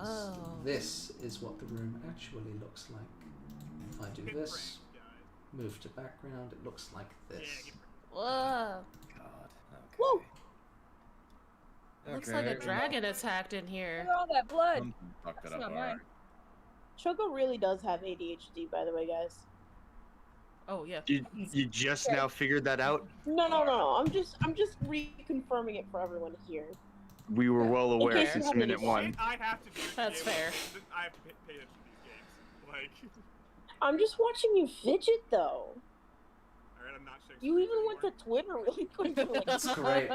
As this is what the room actually looks like. If I do this, move to background, it looks like this. Whoa. God. Okay. Whoa! Looks like a dragon attacked in here. Look at all that blood. Something fucked it That's up. not mine. Choco really does have ADHD, by the way, guys. Oh yeah. You just now figured that out? No. I'm just reconfirming it for everyone here. We were well aware case you since have minute any- 1. I have to do. That's fair. I have to pay attention to these games. Like, I'm just watching you fidget, though. alright, I'm not sharing. You even went to Twitter really quick. Like, That's great.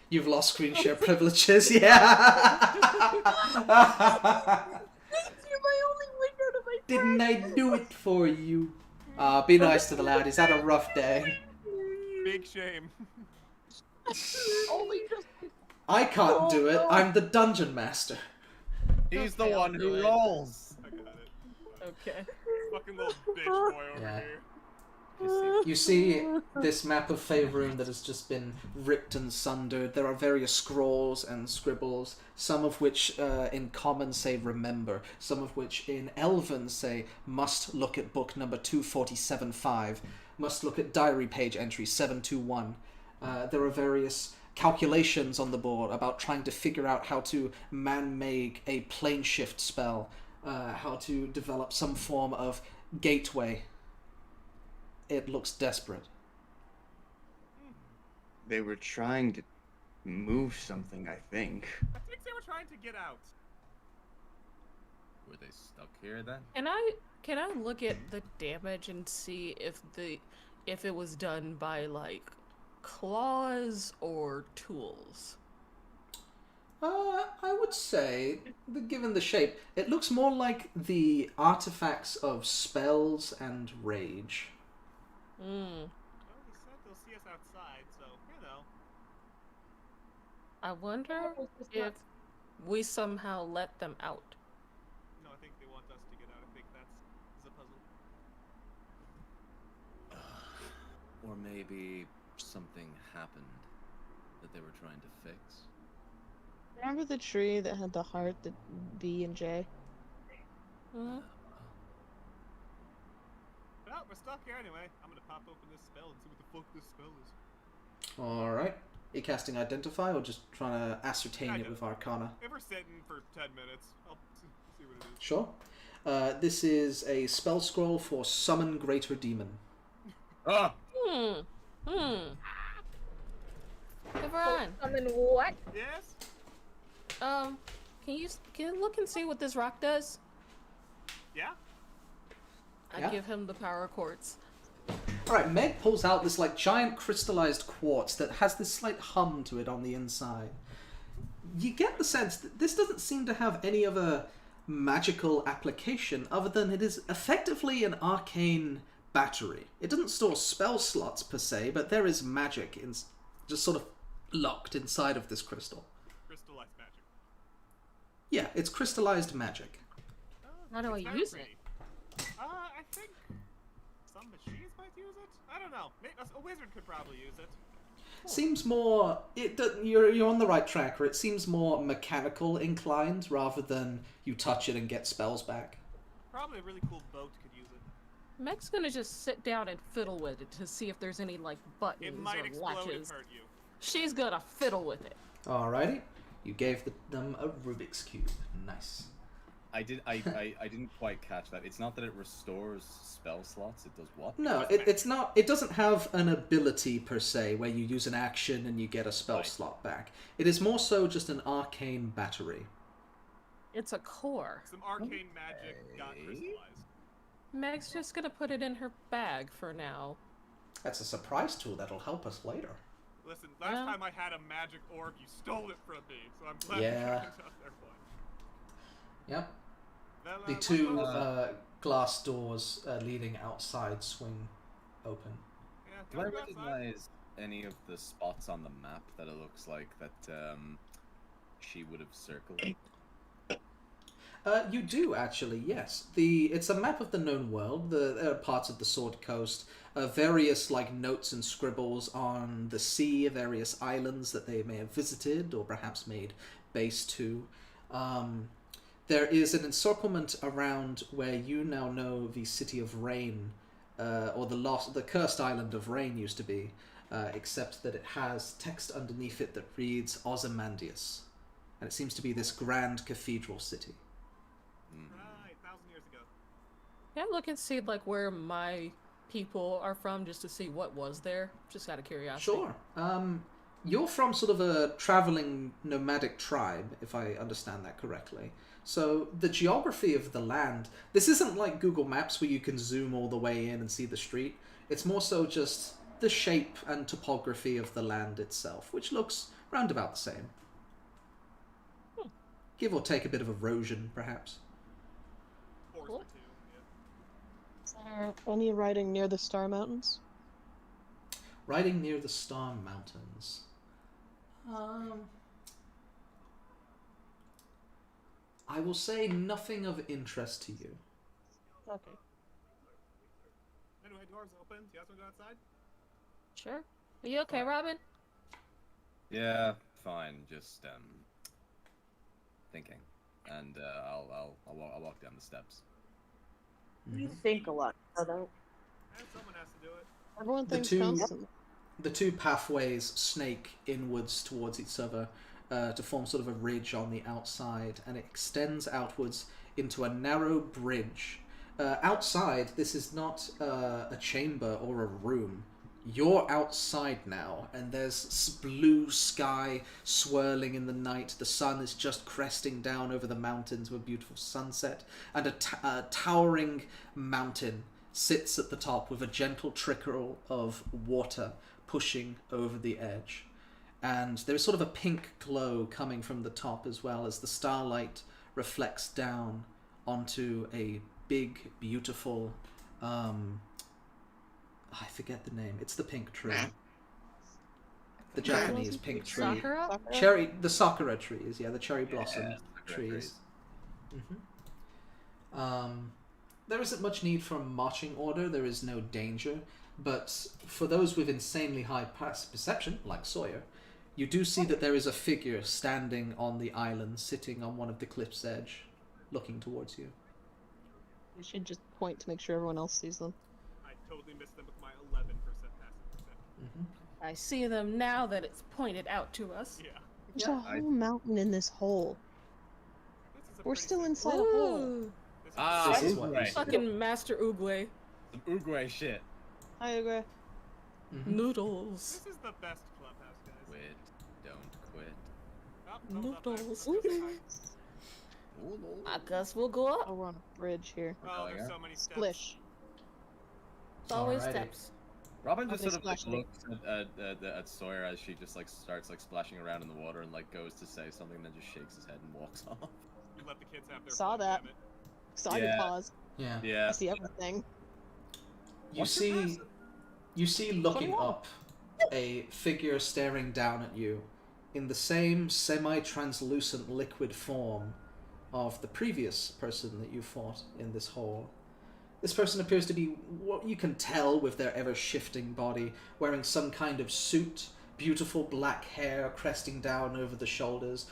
You've lost screen share privileges, yeah! You're my only window to my Didn't I do it for you? Be nice to the lad, he's had a rough day. Big shame. only just. I can't do it, I'm the dungeon master. He's the one who rolls. I got it. Okay. Fucking little bitch boy over Yeah. here. You see this map of Faerun that has just been ripped and sundered. There are various scrolls and scribbles, some of which in common say remember, some of which in Elven say must look at book number 247.5, must look at diary page entry 721. There are various calculations on the board about trying to figure out how to man-make a plane shift spell, how to develop some form of gateway. It looks desperate. They were trying to move something, I think. I think they were trying to get out. Were they stuck here then? Can I look at the damage and see if it was done by like claws or tools? I would say, given the shape, it looks more like the artifacts of spells and rage. Hmm. Well, they said they'll see us outside, so, you know. I wonder if we somehow let them out. No, I think they want us to get out. I think that's the puzzle. Or maybe something happened that they were trying to fix. Remember the tree that had the heart, the B and J? Hmm? Well, we're stuck here anyway. I'm gonna pop open this spell and see what the fuck this spell is. Alright. Are you casting Identify or just trying to ascertain it with Identify. Arcana? If we're sitting for 10 minutes, I'll see what it is. Sure. This is a spell scroll for Summon Greater Demon. Ah! Devron, Summon what? Yes? can you look and see what this rock does? Yeah? I Yeah. give him the power quartz. Alright, Meg pulls out this like giant crystallized quartz that has this slight hum to it on the inside. You get the sense that this doesn't seem to have any other magical application other than it is effectively an arcane battery. It doesn't store spell slots per se, but there is magic just sort of locked inside of this crystal. Crystallized magic. Yeah, it's crystallized magic. How do It's I very use pretty. I think some machines might use it. I don't know. A wizard could probably use it. Seems more you're on the right track, where it seems more mechanical inclined rather than you touch it and get spells back. Probably a really cool boat could use it. Meg's gonna just sit down and fiddle with it to see if there's any like buttons It might or explode latches. and hurt you. She's gonna fiddle with it. Alrighty. You gave them a Rubik's Cube. Nice. I didn't quite catch that. It's not that it restores spell slots. It does what? No, it's not. It doesn't have an ability per se where you use an action and you get a spell slot back. It is more so just an arcane battery. It's a core. Some arcane magic got crystallized. Meg's just gonna put it in her bag for now. That's a surprise tool that'll help us later. Listen, last Well- time I had a magic orb, you stole it from me, so I'm glad Yeah. you found out their point. Yep. Well, The what two else? glass doors leading outside swing open. Yeah, Do I go outside. recognize any of the spots on the map that it looks like that she would have circled? You do actually, yes. It's a map of the known world. There are parts of the Sword Coast, various like notes and scribbles on the sea, various islands that they may have visited or perhaps made base to. There is an encirclement around where you now know the city of Rain, or the cursed island of Rain used to be, except that it has text underneath it that reads Ozymandias, and it seems to be this grand cathedral city. Right, 1,000 years ago. Can I look and see like where my people are from just to see what was there? Just out of curiosity. Sure. You're from sort of a traveling nomadic tribe, if I understand that correctly. So the geography of the land, this isn't like Google Maps where you can zoom all the way in and see the street. It's more so just the shape and topography of the land itself, which looks round about the same. Give or take a bit of erosion, perhaps. Forest Cool. or two, yeah. Is there any riding near the Star Mountains? Riding near the Star Mountains. I will say nothing of interest to you. Okay. Anyway, doors open. You guys want to go outside? Sure. Are you okay, Robin? Yeah, fine. Just thinking, and I'll walk down the steps. You think a lot. I don't. And someone has to do it. Everyone The thinks two- constantly. The two pathways snake inwards towards each other to form sort of a ridge on the outside, and it extends outwards into a narrow bridge. Outside, this is not a chamber or a room. You're outside now, and there's blue sky swirling in the night. The sun is just cresting down over the mountains with a beautiful sunset, and a towering mountain sits at the top with a gentle trickle of water pushing over the edge. And there is sort of a pink glow coming from the top as well as the starlight reflects down onto a big, beautiful, I forget the name. It's the pink tree. The Japanese pink tree. Sakura? The sakura trees, yeah, the cherry blossom trees. There isn't much need for a marching order, there is no danger, but for those with insanely high perception, like Sawyer, you do see that there is a figure standing on the island, sitting on one of the cliff's edge, looking towards you. You should just point to make sure everyone else sees them. I totally missed them with my 11% passive perception. I see them now that it's pointed out to us. Yeah. There's Yeah, a whole mountain in this hole. This is a We're pretty still simple- inside a hole. Ooh, This is Ah, This is what Uguay. you see. fucking Master Oogway. Some Uguay shit. I agree. Noodles. This is the best clubhouse, guys. Quit. Don't quit. Oh, thumbs up there. Noodles. Ooh, I guess we'll go up. Oh, we're on a bridge here. Oh, there's yeah. so many steps. Splish. It's always Alrighty. steps. Robin just Okay, sort of like, splashing. looks at Sawyer as she just like starts like splashing around in the water and like goes to say something, and then just shakes his head and walks off. You let the kids have their Saw fun, that. damn it. Saw your Yeah. paws. Yeah. I Yeah. see everything. You What's your see, you see looking 21. up a figure staring down at you in the same semi-translucent liquid form of the previous person that you fought in this hole. This person appears to be what you can tell with their ever-shifting body, wearing some kind of suit, beautiful black hair cresting down over the shoulders,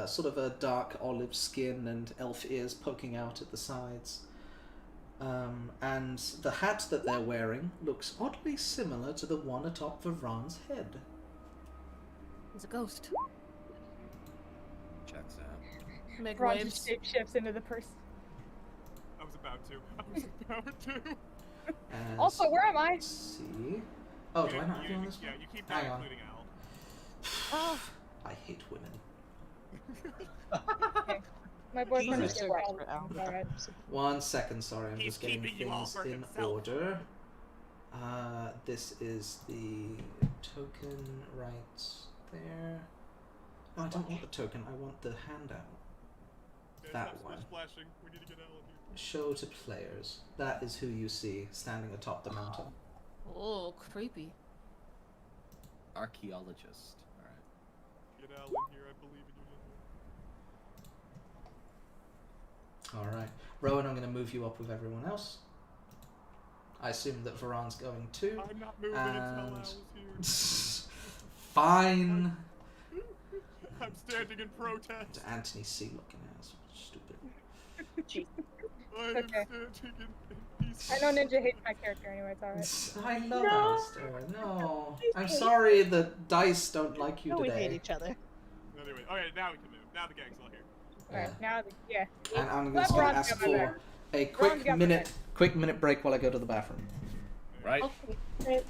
sort of a dark olive skin and elf ears poking out at the sides. And the hat that they're wearing looks oddly similar to the one atop Varan's head. He's a ghost. Checks out. Make Ron waves. just shapeshifts into the person. I was about to. I was about to. And Also, where am I? let's see. Oh, do I not have you on this Yeah, one? you keep Hang not on. including Al. Oh, I hate women. okay. My boyfriend Jesus is Christ. Alright. 1 second, sorry, I'm He's just getting keeping you all things for in himself. order. This is the token right there. No, I don't want the token, I want the handout. Okay, That stop one. splashing. We need to get Al in here. Show to players. That is who you see standing atop the mountain. Oh, creepy. Archaeologist. Alright. Get Al in here. I believe in you. Alright. Rowan, I'm going to move you up with everyone else. I assume that Varan's going too. I'm not moving until Al And... is Fine. here. I'm standing in protest. Anthony C looking ass. Stupid. I'm Okay. standing in peace. I know Ninja hates my character anyway, it's alright. I love No. Alistair. No. I'm sorry the dice don't like you No, we hate today. each other. Anyway, okay, now we can move. Now the gang's all here. Alright, now, yeah. And I'm Let just going to Ron ask get my for a Ron's quick got my minute break while I go to the bathroom. Right? Okay,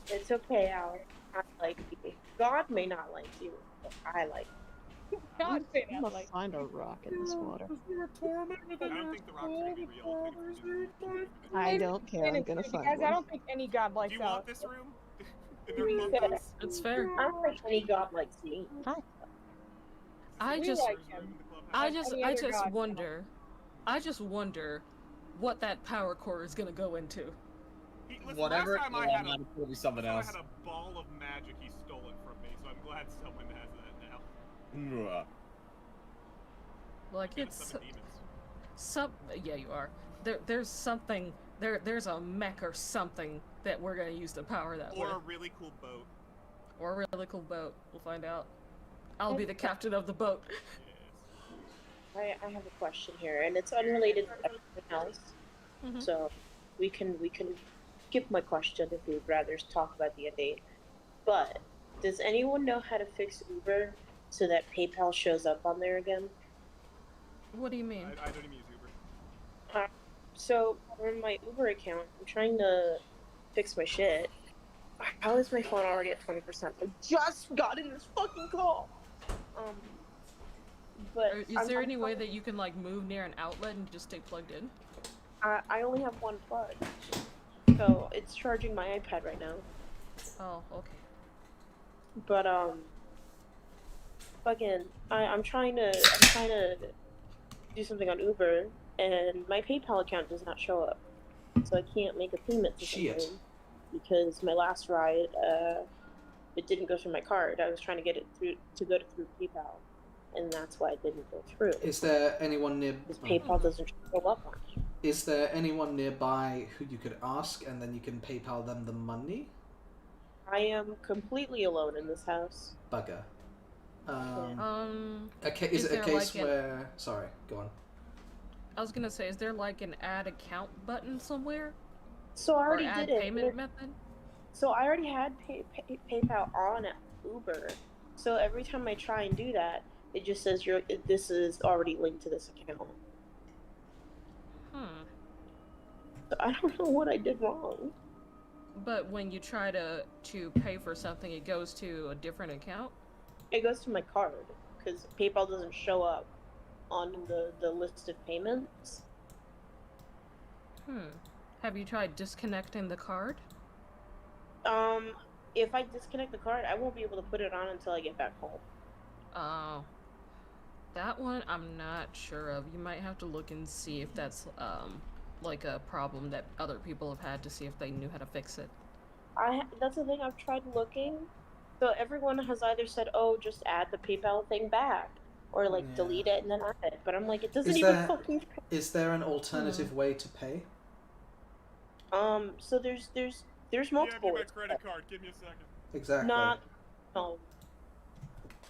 it's okay, Al. I like you. God may not like you, but I like Not say I'm that, gonna like, find a rock in this water. I don't think the rocks are gonna be real. I don't care. I'm gonna find guys, I one. don't think any god Do likes you want Alex. this room? They're bunkers. It's fair. I don't think any God likes me. I We just like him. I Like just any I other just god. wonder. I just wonder what that power core is gonna go into. Listen, Whatever. Last time I yeah, had a, it'll be something last else. time I had a ball of magic he stole it from me, so I'm glad someone has that now. Mwah. Like I'm gonna it's summon demons. some yeah you are. There's something there's a mech or something that we're gonna use to power that Or with. a really cool boat. Or a really cool boat. We'll find out. I'll be the captain of the boat. Yes. I have a question here, and it's unrelated to everything else. Mhm. So we can skip my question if we'd rather talk about the update. But does anyone know how to fix Uber so that PayPal shows up on there again? What do you mean? I don't even use Uber. So on my Uber account, I'm trying to fix my shit. How is my phone already at 20%? I just got in this fucking call. But Is there any way that you can like move near an outlet and just stay plugged in? I only have one plug, so it's charging my iPad right now. Oh, okay. But fucking, I'm trying to do something on Uber, and my PayPal account does not show up, so I can't make a payment to Shit. something because my last ride, it didn't go through my card. I was trying to get it through PayPal, and that's why it didn't go through. Is there anyone near? Because PayPal doesn't show up on it. Is there anyone nearby who you could ask, and then you can PayPal them the money? I am completely alone in this house. Bugger. Is Is it a there, case like, where? Sorry, go on. I was gonna say, is there like an add account button somewhere? So I already or add did it. payment method? So I already had PayPal on Uber. So every time I try and do that, it just says this is already linked to this account. So I don't know what I did wrong. But when you try to pay for something, it goes to a different account? It goes to my card because PayPal doesn't show up on the list of payments. Have you tried disconnecting the card? If I disconnect the card, I won't be able to put it on until I get back home. Oh. That one I'm not sure of. You might have to look and see if that's like a problem that other people have had to see if they knew how to fix it. That's the thing, I've tried looking. So everyone has either said, "Oh, just add the PayPal thing back," or like Yeah. delete it and then add it. But I'm like, it doesn't Is even there- fucking. Is there an alternative way to pay? So there's Yeah, multiple. give my ways. credit card. Give me a second. Exactly. Not. No.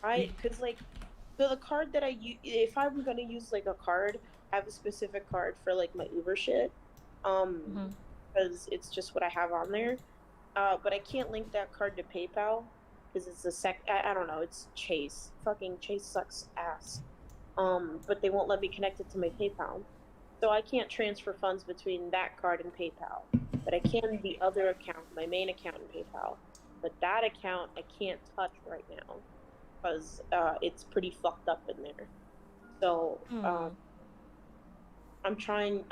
Cause like, so the card that I use, if I'm gonna use like a card, I have a specific card for like my Uber shit. Because it's just what I have on there. But I can't link that card to PayPal because it's I don't know, it's Chase. Fucking Chase sucks ass. But they won't let me connect it to my PayPal. So I can't transfer funds between that card and PayPal. But I can the other account, my main account in PayPal. But that account I can't touch right now because it's pretty fucked up in there. So I'm trying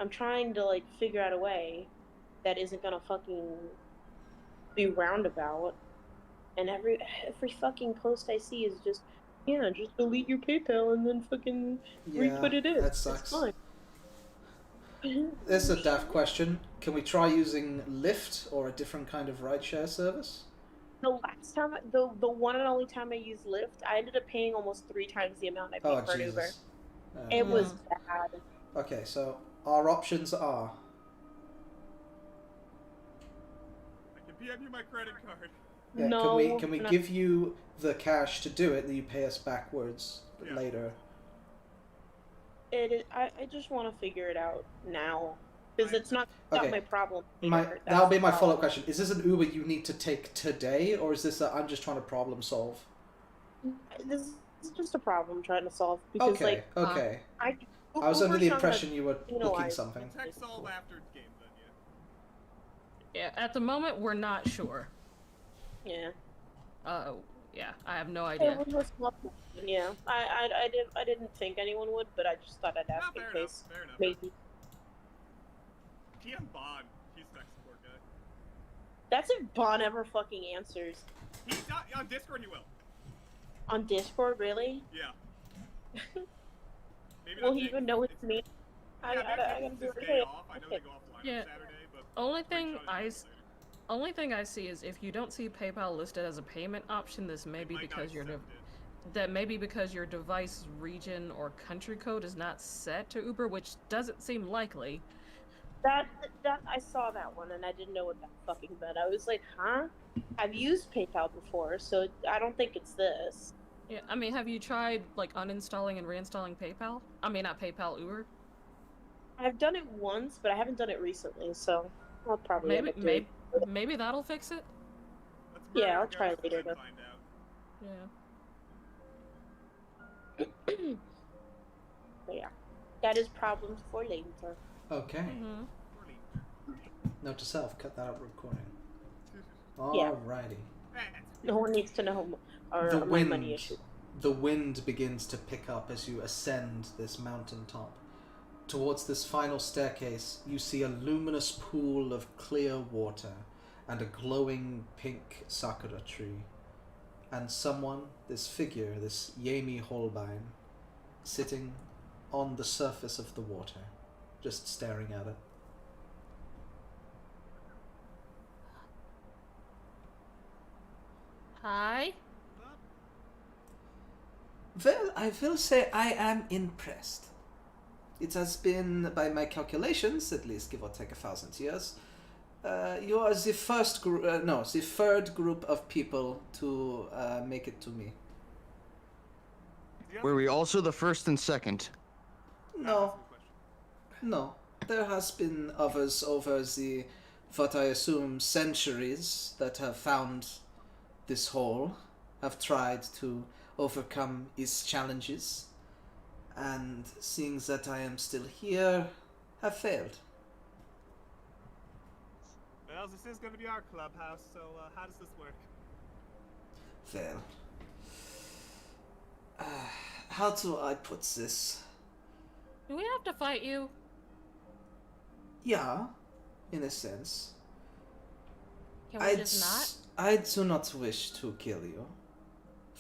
to like figure out a way that isn't gonna fucking be roundabout. And every fucking post I see is just just delete your PayPal and then fucking re-put it in. That sucks. It's fine. This is a daft question. Can we try using Lyft or a different kind of rideshare service? The last time, the one and only time I used Lyft, I ended up paying almost 3 times the amount I paid for an Uber. Jesus. It was bad. Okay, so our options are... I can PM you my credit card. Yeah, No, can we no. give you the cash to do it, then you pay us backwards Yeah. later? I just want to figure it out now. Because it's not Okay. my problem. That'll be my follow-up question. Is this an Uber you need to take today, or is this I'm just trying to problem solve? This is just a problem I'm trying to solve. Because, Okay, okay. I was under the Uber's impression you were penalize. booking something. Tech solve after game then, yeah. Yeah, at the moment we're not sure. Yeah. Yeah, I have no It idea. was just lucky. Yeah. I didn't think anyone would, but I just thought I'd ask in case. Fair enough. Maybe. PM Bond, he's tech support guy. That's if Bon ever fucking answers. He's not on Discord. He will. On Discord, really? Yeah. Maybe Will not he next- even know it's me? I Yeah, gotta maybe do it's his it. day Hey, off. I know they okay. go offline Yeah. on Saturday, but Only pretty thing sure I he'll s- later. Only thing I see is if you don't see PayPal listed as a payment option, this may be Might not because your accept it. that may be because your device region or country code is not set to Uber, which doesn't seem likely. That I saw that one and I didn't know what that fucking meant. I was like, huh? I've used PayPal before, so I don't think it's this. Yeah, I mean, have you tried like uninstalling and reinstalling PayPal? I mean, not PayPal, Uber. I've done it once, but I haven't done it recently, so I'll probably end Maybe, up doing maybe that'll fix it. Let's Yeah, burn I'll our try ghosts later, and though. find out. Yeah. But yeah, that is problems for later. Okay. Mm-hmm. Note to self, cut that out recording. Yeah. Alrighty. No one needs to know our The my money wind. issue. The wind begins to pick up as you ascend this mountaintop. Towards this final staircase, you see a luminous pool of clear water and a glowing pink sakura tree. And someone, this figure, this Yami Holbein, sitting on the surface of the water, just staring at it. Hi. Well, I will say I am impressed. It has been, by my calculations, at least give or take 1,000 years, you are the first group, the third group of people to make it to me. Were we also the first and second? No, no. There has been others over the, what I assume, centuries that have found this hole, have tried to overcome its challenges, and seeing that I am still here, have failed. Well, this is going to be our clubhouse, so how does this work? Well, how do I put this? Do we have to fight you? Yeah, in a sense. Can we just not? I do not wish to kill you.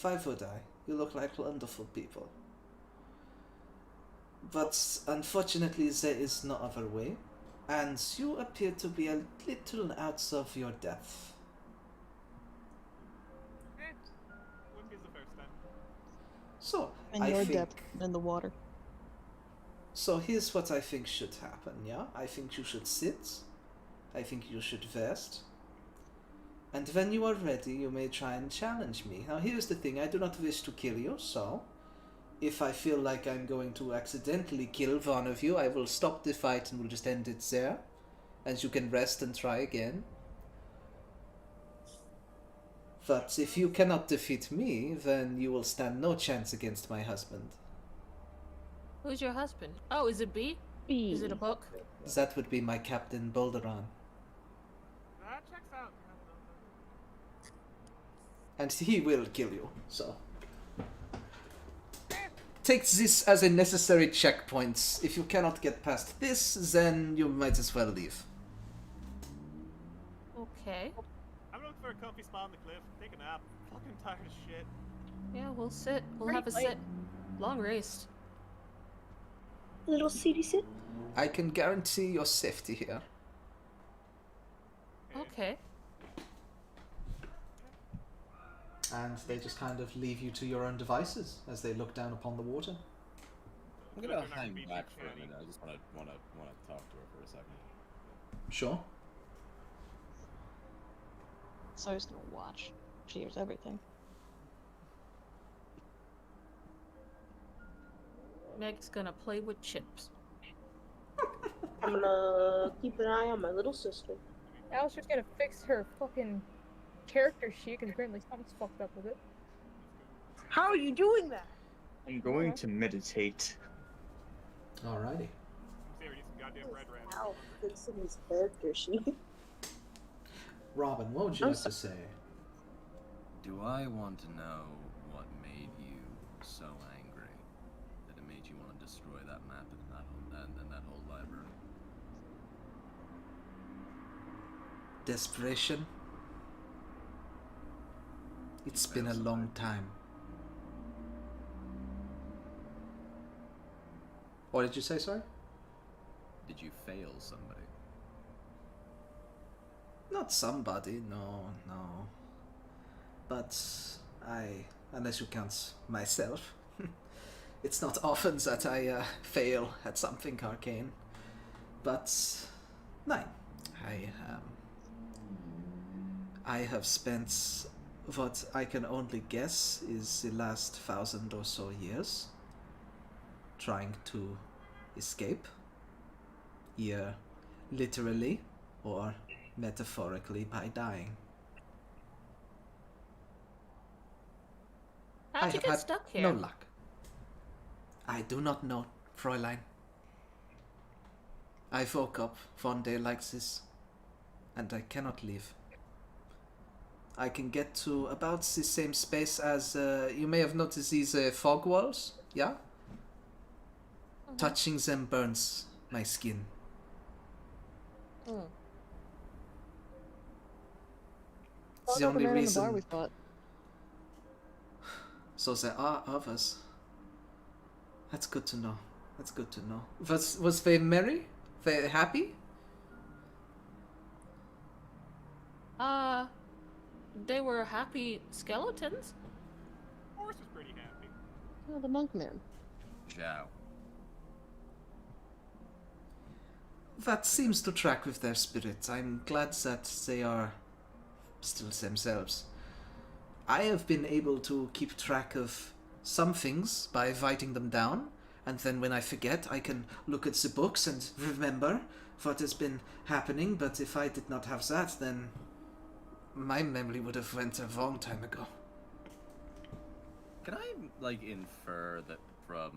Why would I? You look like wonderful people. But unfortunately, there is no other way, and you appear to be a little out of your depth. Wouldn't be the first time. So, And I your think... depth in the water. So here's what I think should happen, yeah? I think you should sit. I think you should rest. And when you are ready, you may try and challenge me. Now here's the thing, I do not wish to kill you, so... If I feel like I'm going to accidentally kill one of you, I will stop the fight and we'll just end it there. And you can rest and try again. But if you cannot defeat me, then you will stand no chance against my husband. Who's your husband? Oh, is it B? B. Is it a book? That would be my Captain Bolderon. That checks out. And he will kill you, so. Take this as a necessary checkpoint. If you cannot get past this, then you might as well leave. Okay. I'm looking for a comfy spot on the cliff. Take a nap. Fucking tired as shit. Yeah, we'll sit. We'll have a sit. Long rest. Little city sit. I can guarantee your safety here. Okay. And they just kind of leave you to your own devices as they look down upon the water. I'm gonna hang back for a minute. I just wanna talk to her for a second. Sure. Sawyer's gonna watch. She hears everything. Meg's gonna play with chips. I'm gonna keep an eye on my little sister. Alistair's gonna fix her fucking character sheet because apparently something's fucked up with it. How are you doing that? I'm going to meditate. Alrighty. Sarah, you some goddamn red rat. How fixing his character sheet? Robin, what would you I'm like to say? Do I want to know what made you so angry that it made you want to destroy that map and that whole library? Desperation? It's been a long time. What did you say, sorry? Did you fail somebody? Not somebody, no. But unless you count myself, it's not often that I fail at something arcane. But, no, I have spent what I can only guess is the last 1,000 or so years trying to escape, either literally or metaphorically by dying. How'd you have get had stuck here? no luck. I do not know, Fräulein. I woke up one day like this, and I cannot leave. I can get to about the same space as, you may have noticed these fog walls, yeah? Touching them burns my skin. Oh. It's the The only man in the reason. bar we fought. So there are others. That's good to know. That's good to know. Was they merry? They happy? They were happy skeletons. Horse was pretty happy. Oh, the monk man. Zhao. That seems to track with their spirits. I'm glad that they are still themselves. I have been able to keep track of some things by writing them down, and then when I forget, I can look at the books and remember what has been happening, but if I did not have that, then my memory would have went a long time ago. Can I like infer that from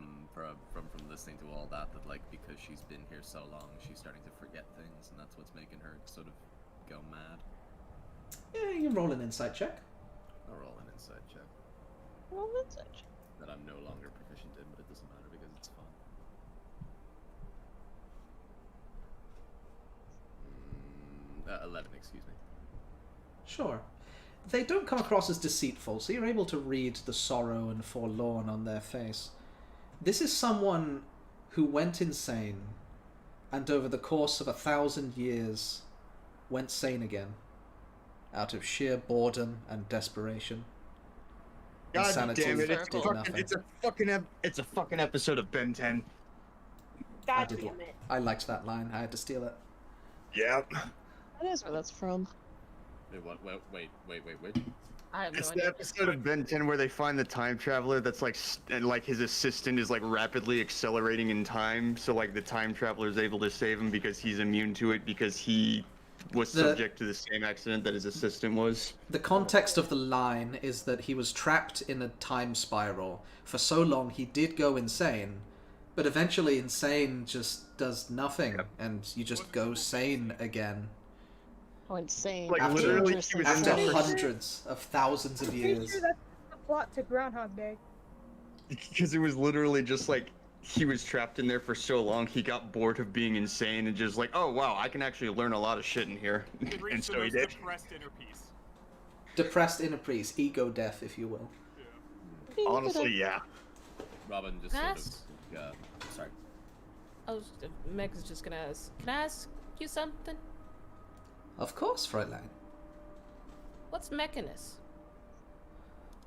listening to all that like because she's been here so long, she's starting to forget things, and that's what's making her sort of go mad? Yeah, you can roll an insight check. I'll roll an insight check Well, that's it. that I'm no longer proficient in, but it doesn't matter because it's fun. 11, excuse me. Sure. They don't come across as deceitful, so you're able to read the sorrow and forlorn on their face. This is someone who went insane, and over the course of 1,000 years, went sane again, out of sheer boredom and desperation. God Insanity damn it! did nothing. It's a fucking episode of Ben 10. God did damn it. I liked that line. I had to steal it. Yep. That is where that's from. Wait, which? I have no It's the idea. episode of Ben 10 where they find the time traveler that's like, and like his assistant is like rapidly accelerating in time. So like the time traveler is able to save him because he's immune to it because he was subject to the same accident that his assistant was. The context of the line is that he was trapped in a time spiral. For so long he did go insane, but eventually insane just does nothing, and you just go sane again. Oh, insane. Like, After- literally, Dangerous he was and in After there for hundreds of thousands of I'm pretty years. sure that's the plot to Groundhog Day. because it was literally just like he was trapped in there for so long he got bored of being insane and just like, oh wow, I can actually learn a lot of shit in here. It And reached so the he most did. depressed inner peace. Depressed inner priest, ego death, if you will. Yeah. Honestly, yeah. Robin just sort Pass. of. Sorry. Meg is just gonna ask. Can I ask you something? Of course, Fräulein. What's Mechanus?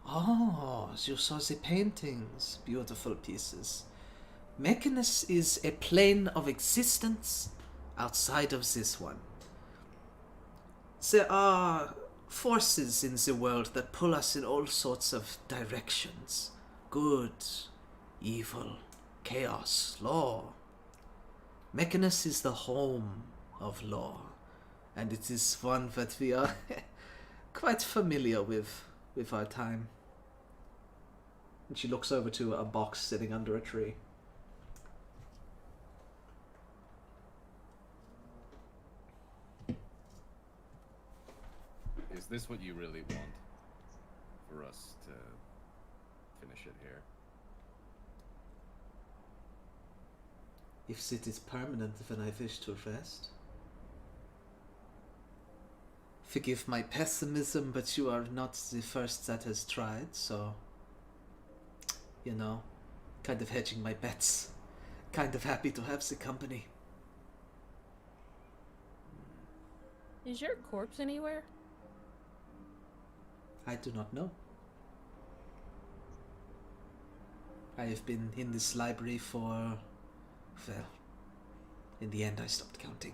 Oh, you saw the paintings. Beautiful pieces. Mechanus is a plane of existence outside of this one. There are forces in the world that pull us in all sorts of directions. Good, evil, chaos, law. Mechanus is the home of law, and it is one that we are quite familiar with our time. And she looks over to a box sitting under a tree. Is this what you really want? For us to finish it here? If it is permanent, then I wish to rest. Forgive my pessimism, but you are not the first that has tried, so... You know, kind of hedging my bets. Kind of happy to have the company. Is your corpse anywhere? I do not know. I have been in this library for... Well, in the end I stopped counting.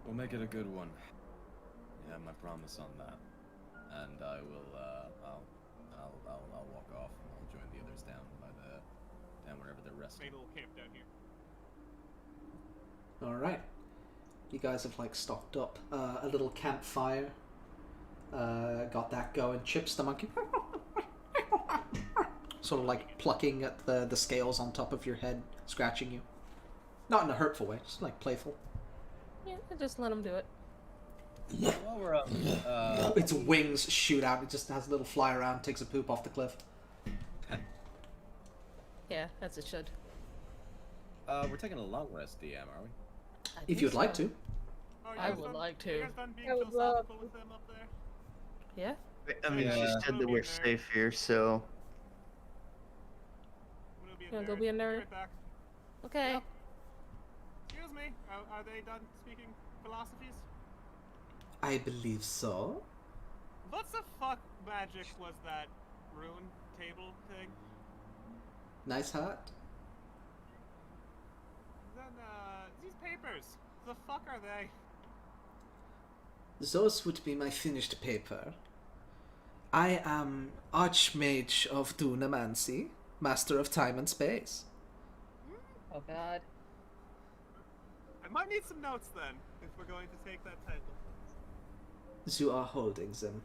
We'll make it a good one. You have my promise on that. And I will, I'll walk off and I'll join the others down by down wherever they're resting. Made a little camp down here. Alright. You guys have like stocked up a little campfire. Got that going. Chips the monkey. Sort of like plucking at the scales on top of your head, scratching you. Not in a hurtful way, just like playful. Yeah, just let him do it. While we're up, Its wings shoot out. It just has a little fly around, takes a poop off the cliff. Yeah, as it should. we're taking a long rest, DM, are we? I If think you'd like so. to. Oh, you I guys would done- like You to. guys done being I would philosophical with them up there? Yeah? I mean, Yeah. she said that we're safe here, so... I'm gonna be a You wanna nerd. go be a Be nerd? right back. Okay. Yep. Excuse me. Are they done speaking philosophies? I believe so. What the fuck magic was that rune table thing? Nice hat. Then these papers. The fuck are they? Those would be my finished paper. I am Archmage of Dunamancy, Master of Time and Space. Oh god. I might need some notes then, if we're going to take that title. You are holding them.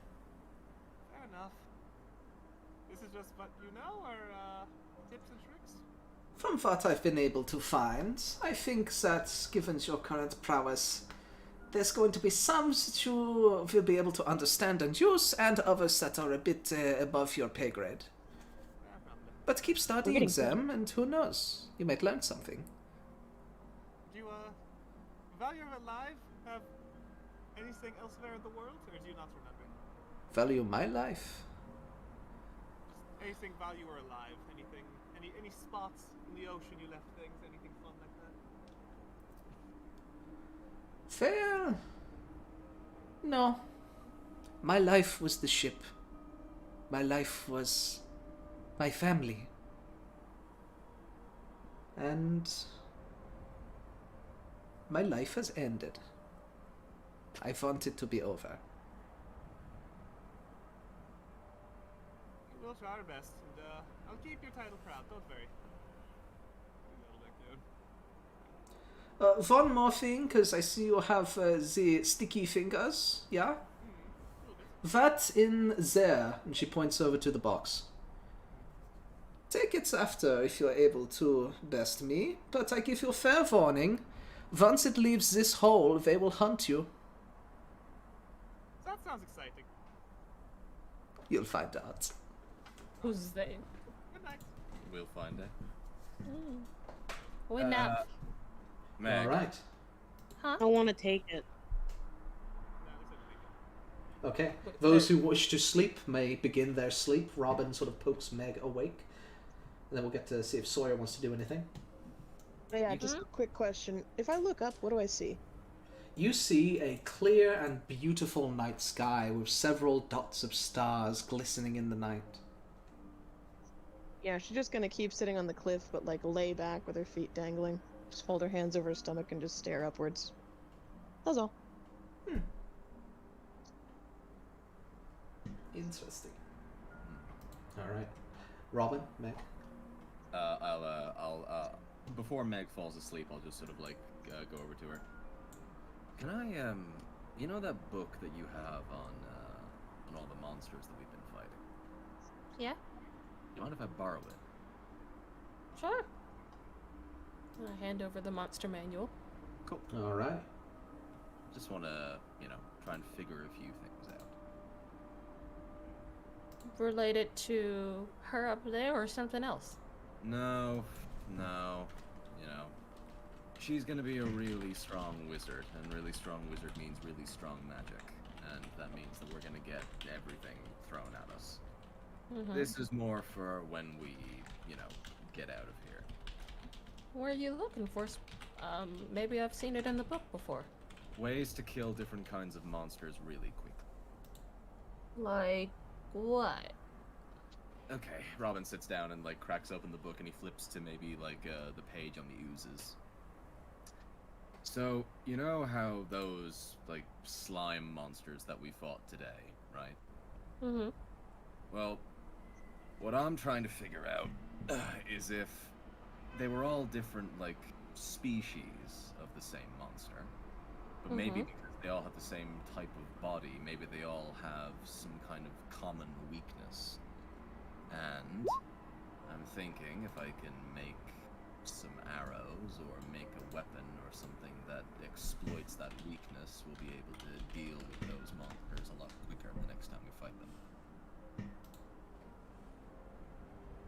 Fair enough. This is just what you know, or tips and tricks? From what I've been able to find, I think that, given your current prowess, there's going to be some that you will be able to understand and use, and others that are a bit above your pay grade. Fair enough. But keep studying getting them, and who knows, you might learn something. Do you, while you're alive, have anything elsewhere in the world, or do you not remember? Value my life. Just anything while you were alive? Anything, any spots in the ocean you left things? Anything fun like that? Fair. No. My life was the ship. My life was my family. And my life has ended. I want it to be over. We'll try our best, and I'll keep your title proud. Don't worry. One more thing, because I see you have the sticky fingers, yeah? That in there, and she points over to the box. Take it after if you're able to, best me, but I give you fair warning. Once it leaves this hole, they will hunt you. That sounds exciting. You'll find out. Who's they? Good night. We'll find it. When now? Meg. Alright. Huh? I want to take it. Okay. Those who wish to sleep may begin their sleep. Robin sort of pokes Meg awake. And then we'll get to see if Sawyer wants to do anything. Oh, yeah, just a quick question. If I look up, what do I see? You see a clear and beautiful night sky with several dots of stars glistening in the night. Yeah, she's just gonna keep sitting on the cliff, but like lay back with her feet dangling. Just fold her hands over her stomach and just stare upwards. That's all. Interesting. Alright. Robin, Meg? I'll before Meg falls asleep, I'll just sort of like go over to her. Can I, you know that book that you have on all the monsters that we've been fighting? Yeah. You mind if I borrow it? Sure. I hand over the monster manual. Cool. Alright. Just want to, try and figure a few things out. Related to her up there or something else? No. She's gonna be a really strong wizard, and really strong wizard means really strong magic, and that means that we're gonna get everything thrown at us. This is more for when we, get out of here. Where are you looking for? Maybe I've seen it in the book before. Ways to kill different kinds of monsters really quickly. Like what? Okay, Robin sits down and cracks open the book and he flips to maybe the page on the oozes. So, you know how those slime monsters that we fought today, right? Well, what I'm trying to figure out is if they were all different species of the same monster, but maybe because they all have the same type of body, maybe they all have some kind of common weakness. And I'm thinking if I can make some arrows or make a weapon or something that exploits that weakness, we'll be able to deal with those monsters a lot quicker the next time we fight them.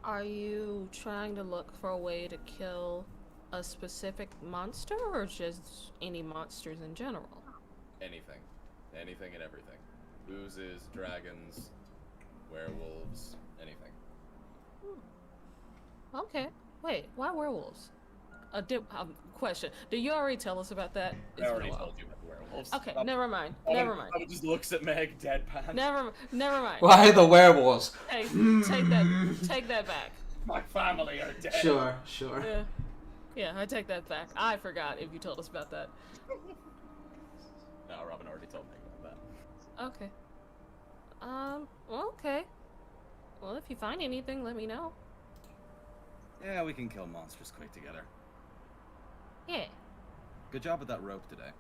Are you trying to look for a way to kill a specific monster or just any monsters in general? Anything. Anything and everything. Oozes, dragons, werewolves, anything. Okay. Wait, why werewolves? Question. Did you already tell us about that? I already told you about the werewolves. Okay, never mind. Never mind. Robin just looks at Meg deadpan. Never mind. Why the werewolves? Hey, take that back. My family are dead. Sure. Yeah, I take that back. I forgot if you told us about that. No, Robin already told me about that. Okay. Well, okay. Well, if you find anything, let me know. Yeah, we can kill monsters quick together. Yeah. Good job with that rope today.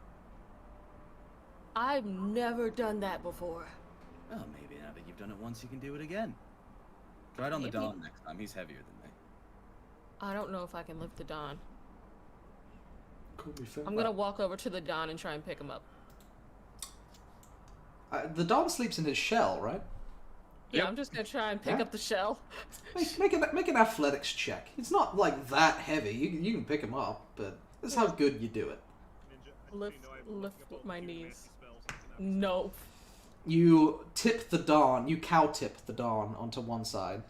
I've never done that before. Well, maybe now that you've done it once, you can do it again. Try it on the Don next time. He's heavier than me. I don't know if I can lift the Don. Could be fair. I'm gonna walk over to the Don and try and pick him up. The Don sleeps in his shell, right? Yeah, I'm just gonna try and pick up the shell. Make an athletics check. It's not that heavy. You can pick him up, but this is how good you do it. Lift my knees. No. You tip the Don. You cow tip the Don onto one side.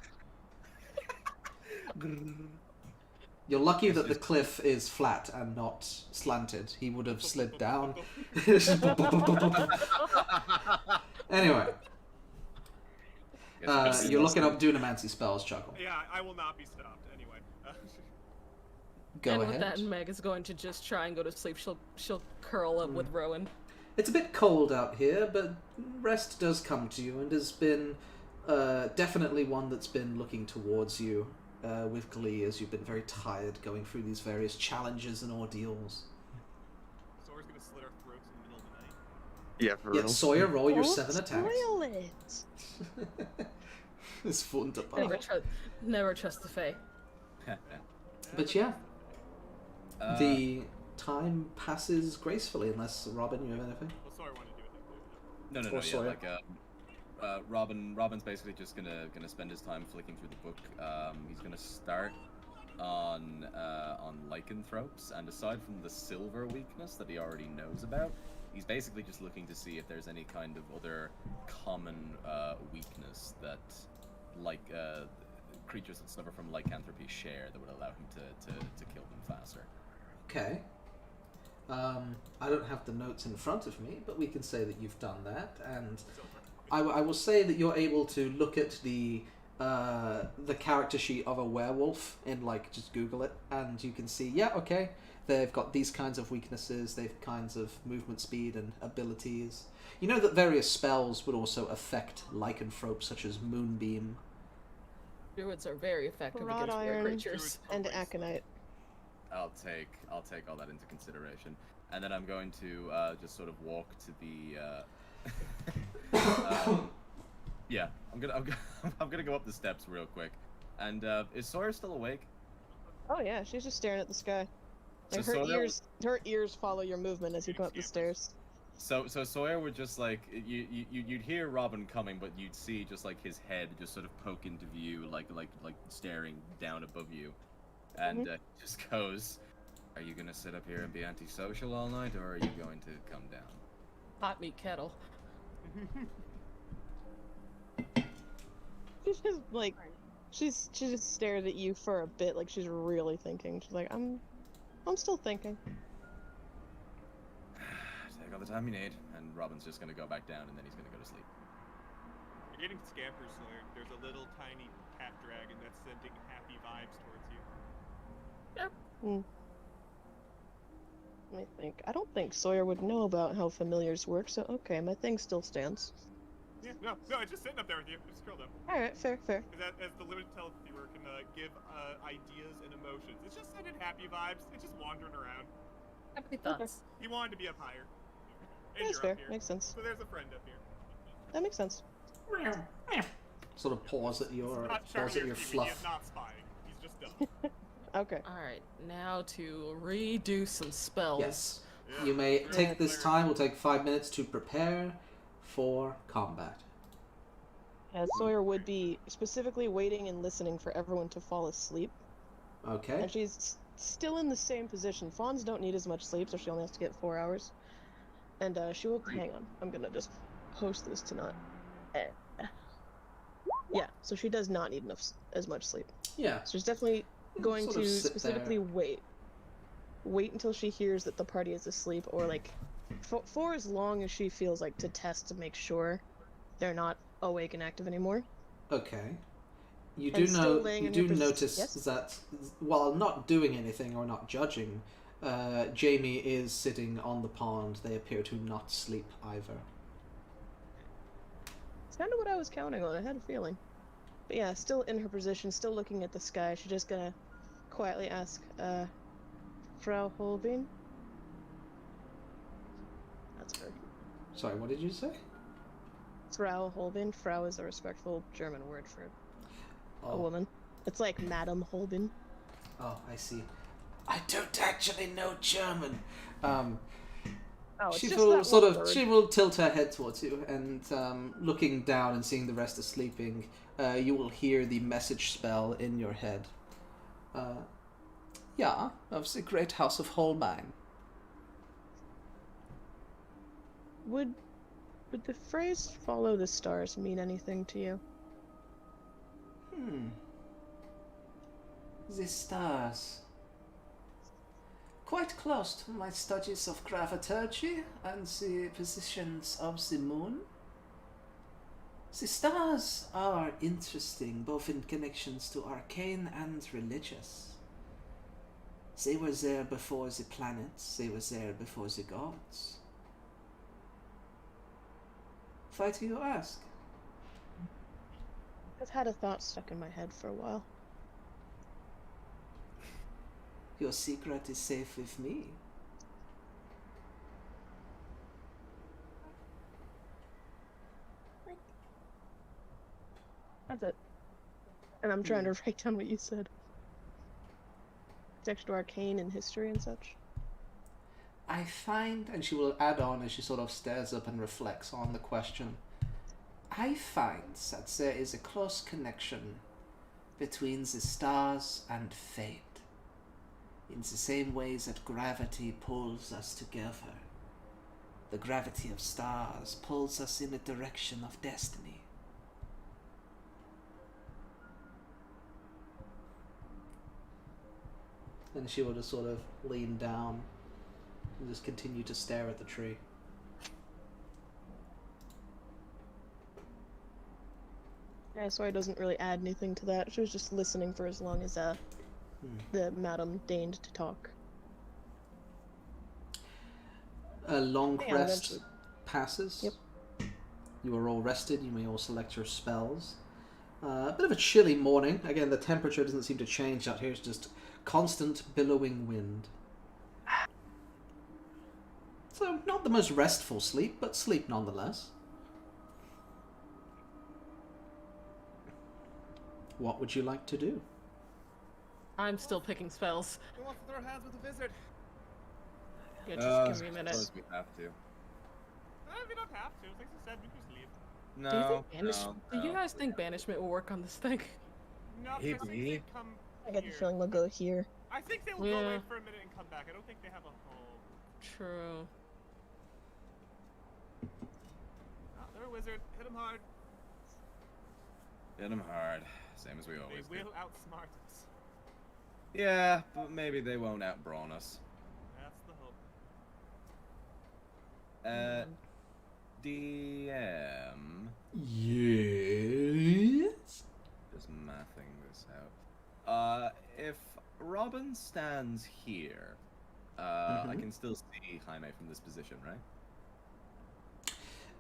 You're lucky that the cliff is flat and not slanted. He would have slid down. Anyway. You're looking up Dunamancy spells, Chuckle. Yeah, I will not be stopped anyway. Go and ahead. with that, Meg is going to just try and go to sleep. She'll curl up with Rowan. It's a bit cold out here, but rest does come to you and has been definitely one that's been looking towards you with glee as you've been very tired going through these various challenges and ordeals. Sora's gonna slit our throats in the middle of the night. Yeah, for Yeah, real. Sawyer, roll your Don't 7 attacks. spoil it. It's wunderbar. Never trust the Fae. But yeah, Uh, the time passes gracefully unless, Robin, you have anything? Well, Sora wanted to do it. No, Or yeah, Sawyer. like Robin's basically just gonna spend his time flicking through the book. He's gonna start on lycanthropes, and aside from the silver weakness that he already knows about, he's basically just looking to see if there's any kind of other common weakness that creatures that suffer from lycanthropy share that would allow him to kill them faster. Okay. I don't have the notes in front of me, but we can say that you've done that, and I will say that you're able to look at the character sheet of a werewolf in, like, just Google it, and you can see, yeah, okay, they've got these kinds of weaknesses, they've kinds of movement speed and abilities. You know that various spells would also affect lycanthropes, such as Moonbeam. Druids are very effective Wrought against rare iron. creatures. And aconite. I'll take all that into consideration, and then I'm going to just sort of walk to the. Yeah, I'm gonna go up the steps real quick, and is Sawyer still awake? Oh yeah, she's just staring at the sky. Like So Sawyer- her ears follow your movement as you go up the stairs. So Sawyer would just like you'd hear Robin coming, but you'd see just like his head just sort of poke into view, like staring down above you, and just goes, "Are you gonna sit up here and be antisocial all night, or are you going to come down?" Hot meat kettle. She's just like, she just stared at you for a bit, like she's really thinking. She's like, I'm still thinking. Take all the time you need, and Robin's just gonna go back down, and then he's gonna go to sleep. You're getting scampers, Sawyer. There's a little tiny cat dragon that's sending happy vibes towards you. Let me think. I don't think Sawyer would know about how familiars work, so okay, my thing still stands. Yeah, no, it's just sitting up there with you. Just curled up. Alright, fair. As the limited telepathy work can give ideas and emotions. It's just sending happy vibes. It's just wandering around. Happy thoughts. He wanted to be up higher. And That's you're fair. up here. Makes sense. So there's a friend up here. That makes sense. Sort of paws at your Not paws at your Charmeleon TV, He fluff. is not spying. He's just dumb. Okay. Alright, now to redo some spells. Yes. You may take this time. We'll take 5 minutes to prepare for combat. Sawyer would be specifically waiting and listening for everyone to fall asleep. Okay. And she's still in the same position. Fawns don't need as much sleep, so she only has to get 4 hours. And she will. Hang on. I'm gonna just post this to not. Yeah, so she does not need as much sleep. Yeah. So she's definitely going Sort of to sit specifically there. wait until she hears that the party is asleep, or like for as long as she feels like, to test to make sure they're not awake and active anymore. Okay. You And do still know. laying You in do your notice Yes? that while not doing anything or not judging, Jamie is sitting on the pond. They appear to not sleep either. It's kind of what I was counting on. I had a feeling. But yeah, still in her position, still looking at the sky. She's just gonna quietly ask, Frau Holbein? That's her. Sorry, what did you say? Frau Holbein. Frau is a respectful German word for a Oh, woman. It's like Madame Holbein. oh, I see. I don't actually know German. Oh, it's She just will that sort one of. word. She will tilt her head towards you, and looking down and seeing the rest are sleeping, you will hear the message spell in your head. Yeah, of the great house of Holbein. Would the phrase "follow the stars" mean anything to you? The stars. Quite close to my studies of graviturgy and the positions of the moon. The stars are interesting both in connections to arcane and religious. They were there before the planets, they were there before the gods. Why do you ask? I've had a thought stuck in my head for a while. Your secret is safe with me. That's it. And I'm trying to write down what you said. It's to arcane and history and such. I find, and she will add on as she sort of stares up and reflects on the question, I find that there is a close connection between the stars and fate, in the same way that gravity pulls us together. The gravity of stars pulls us in a direction of destiny. And she will just sort of lean down and just continue to stare at the tree. Yeah, so it doesn't really add anything to that. She was just listening for as long as the madam deigned to talk. A long Yeah, rest eventually. passes. Yep. You are all rested. You may all select your spells. A bit of a chilly morning. Again, the temperature doesn't seem to change out here. It's just constant billowing wind. So, not the most restful sleep, but sleep nonetheless. What would you like to do? I'm still picking spells. Who wants to throw hands with a wizard? Yeah, just give me a minute. Suppose we have to. We don't have to. Like I said, we can just leave. No. Do you think banishment? no, Do you no. guys think banishment will work on this thing? No, 'cause I think Maybe. they come I get the here. feeling they'll go here. I think they'll go Yeah. away for a minute and come back. I don't think they have a whole. True. Oh, they're a wizard. Hit them hard. Hit 'em hard, same as we They always do. will outsmart us. Yeah, but maybe they won't outbrawn us. That's the hope. DM. Yes? Just mathing this out. If Robin stands here, I can still see Jaime from this position, right?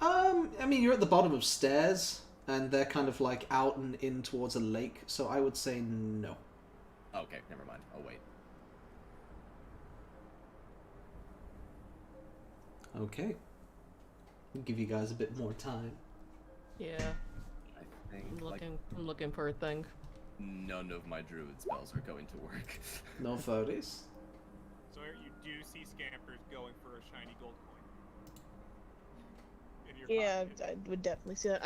I mean, you're at the bottom of stairs, and they're kind of like out and in towards a lake, so I would say no. Okay, never mind. I'll wait. Okay. I'll give you guys a bit more time. Yeah. I think I'm looking for a thing. none of my druid spells are going to work. No photos. So you do see scampers going for a shiny gold coin. In your Yeah, pocket. I would definitely see that.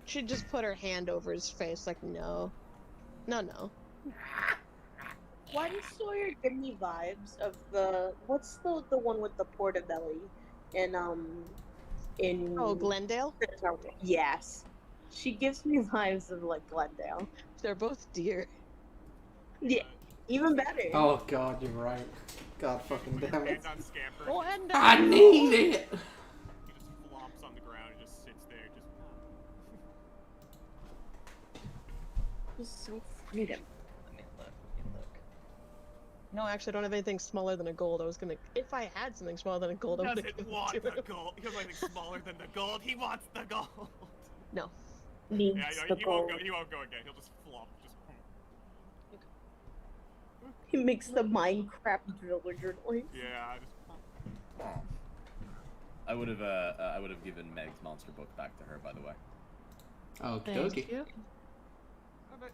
She'd just put her hand over his face, like, no. No. Why does Sawyer give me vibes of what's the one with the portobello in Oh, Glendale? Yes. She gives me vibes of like Glendale. They're both deer. Yeah, even better. Oh god, you're right. God fucking Put your damn it. hands on scamper. Glendale! I need it! He just flops on the ground and just sits there, just. He's so freedom. Let me look. No, actually, I don't have anything smaller than a gold. I was gonna. If I had something smaller than a gold, I would have Doesn't given want it to the him. gold. He doesn't want anything smaller than the gold. He wants the gold. No. Needs Yeah, the he won't gold. go. He won't go again. He'll just flop. Just. He makes the Minecraft villager noise. Yeah. Just. I would have given Meg's monster book back to her, by the way. Okie Thank dokie. you. Love it.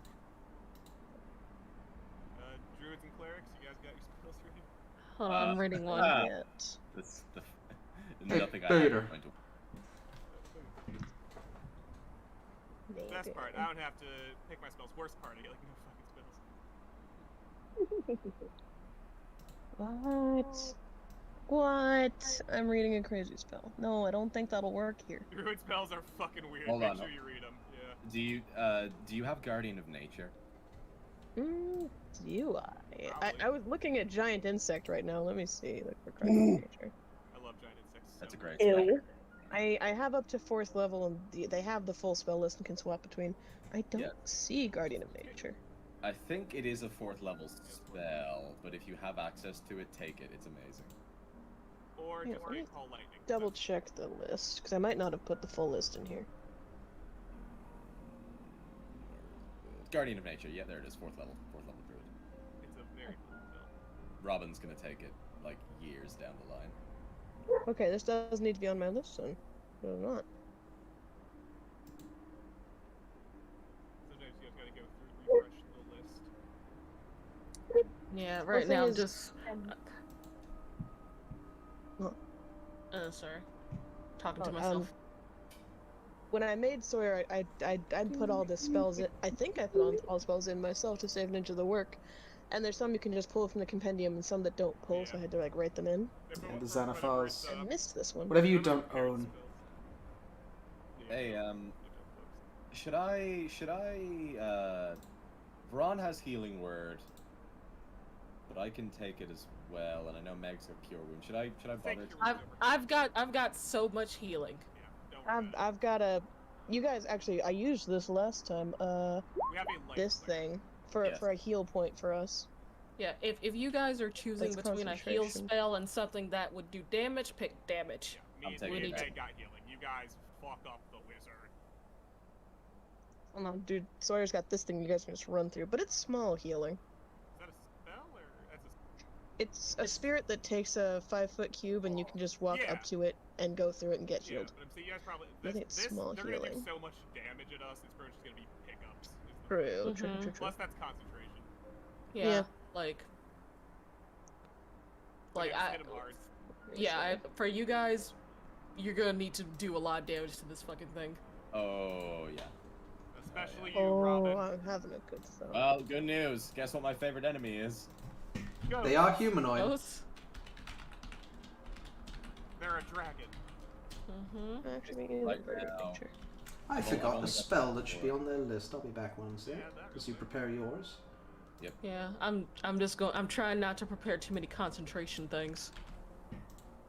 Druids and clerics, you guys got your spells ready? Hold on, I'm reading one. Yet. That's the Hey, nothing I Peter. am going to. Best part, I don't have to pick my spells. Worst part, I get like no fucking spells. What? I'm reading a crazy spell. No, I don't think that'll work here. Druid spells are fucking weird. Hold Make on, sure no. you read them. Yeah. Do you have Guardian of Nature? Do I? Probably. I was looking at giant insect right now. Let me see. Look for Guardian of Nature. I love giant insects. That's a so great spell. Ew. I have up to 4th level, and they have the full spell list and can swap between. I don't Yeah. see Guardian of Nature. I think it is a 4th level spell, but if you have access to it, take it. It's amazing. Or Yeah, just let me read Call Lightning. Double check the list, because I might not have put the full list in here. Guardian of Nature. Yeah, there it is. Fourth level druid. It's a very cool build. Robin's gonna take it like years down the line. Okay, this does need to be on my list then. Or not. Sometimes you guys gotta go through refresh the list. Yeah, The right thing now I'm is- just. What? Sorry. Talking to Oh, myself. When I made Sawyer, I put all the spells in. I think I put all the spells in myself to save Ninja the work. And there's some you can just pull from the compendium and some that don't pull, so I had to like write them in. And the Xanathars. I missed this one. Whatever you don't own. Hey, should I Vron has healing word, but I can take it as well, and I know Meg's got cure wound. Should I bother? I've got so much healing. I've got a. You guys actually, I used this last time. We have a light This thing for a heal point for us. Yeah, if you guys are choosing That's between a heal concentration. spell and something that would do damage, pick damage. Me taking and it. Meg got healing. You guys fuck up the wizard. Oh no, dude, Sawyer's got this thing you guys can just run through, but it's small healing. Is that a spell or that's a? It's a spirit that takes a 5-foot cube and you can just walk Yeah. up to it and go through it and get Yeah, healed. but I'm saying you guys probably. I think it's small they're gonna do healing. so much damage at us. It's pretty much gonna be pickups. is the True, thing. true. Plus that's concentration. Yeah, Yeah. like Yeah, hit 'em hard. for you guys, you're gonna need to do a lot of damage to this fucking thing. Oh yeah. Especially you, Oh, Robin. I'm having a good thought. Well, good news. Guess what my favorite enemy is? Go. They are humanoid. Ghosts? They're a dragon. Mm-hmm. Actually, Right very now. picture. I I've forgot only a got spell that should be 4. on their list. I'll be back once, yeah? Yeah, that As goes you there. prepare yours. Yeah, I'm just going. I'm trying not to prepare too many concentration things.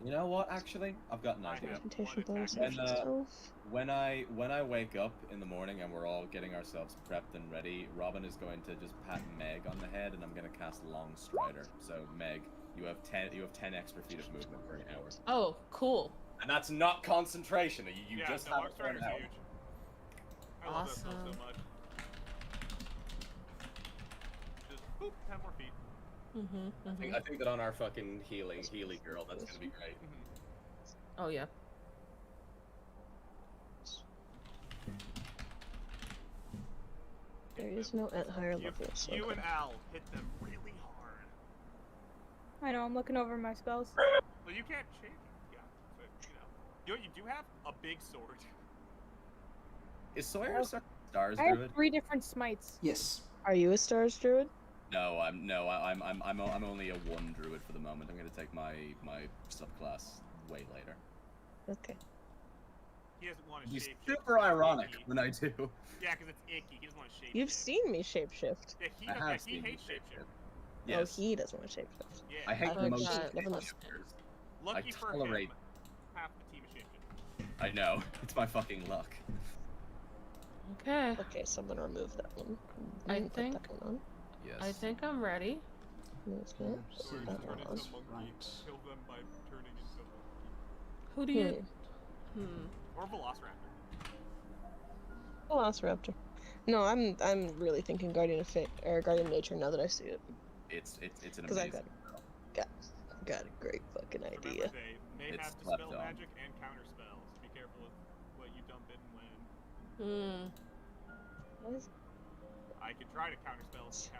You know what? Actually, I've got an I idea. have Presentation one bonus attack. action And, self. When I wake up in the morning and we're all getting ourselves prepped and ready, Robin is going to just pat Meg on the head, and I'm going to cast Long Strider. So Meg, you have 10 extra feet of movement for an hour, Oh, cool. and that's not concentration. You Yeah, just no, have Long it for an Strider's hour. huge. I love that spell Awesome. so much. Just boop, 10 more feet. Mm-hmm. I think that on our fucking Healy girl, that's gonna be great. Oh yeah. There is no at higher You, level, so you okay. and Al hit them really hard. I know, I'm looking over my spells. Well, you can't change them. Yeah, but, you know, you do have a big sword. Is Sawyer a Stars I have druid? 3 different smites. Yes. Are you a Stars Druid? No, I'm only a 1 druid for the moment. I'm gonna take my subclass way later. Okay. He doesn't want to He's shape. super ironic when I do. Yeah, because it's icky. He doesn't want to shape. You've seen me shapeshift. Yeah, he, I yeah, have he seen hates you shapeshift. Yes. Oh, he doesn't want to shapeshift. Yeah. I hate Oh, most God. Never mind. shapeshifters. Lucky for tolerate- him, half the team is shapeshift. I know. It's my fucking luck. Okay. Okay, someone remove that one. I Put think- that one on. Yes. I think I'm ready. Movement. Yeah, Put see Or that just one turn on. into a monkey. Right. Kill them by turning into a monkey. Who do you? Or Velociraptor. Velociraptor. No, I'm really thinking Guardian of Fate or Guardian of Nature now that I see it. It's an Because I amazing. got a great fucking Remember, idea. they may It's have slept dispel on. magic and counter spells. Be careful with what you dump in when. What is- I can try to counter spells,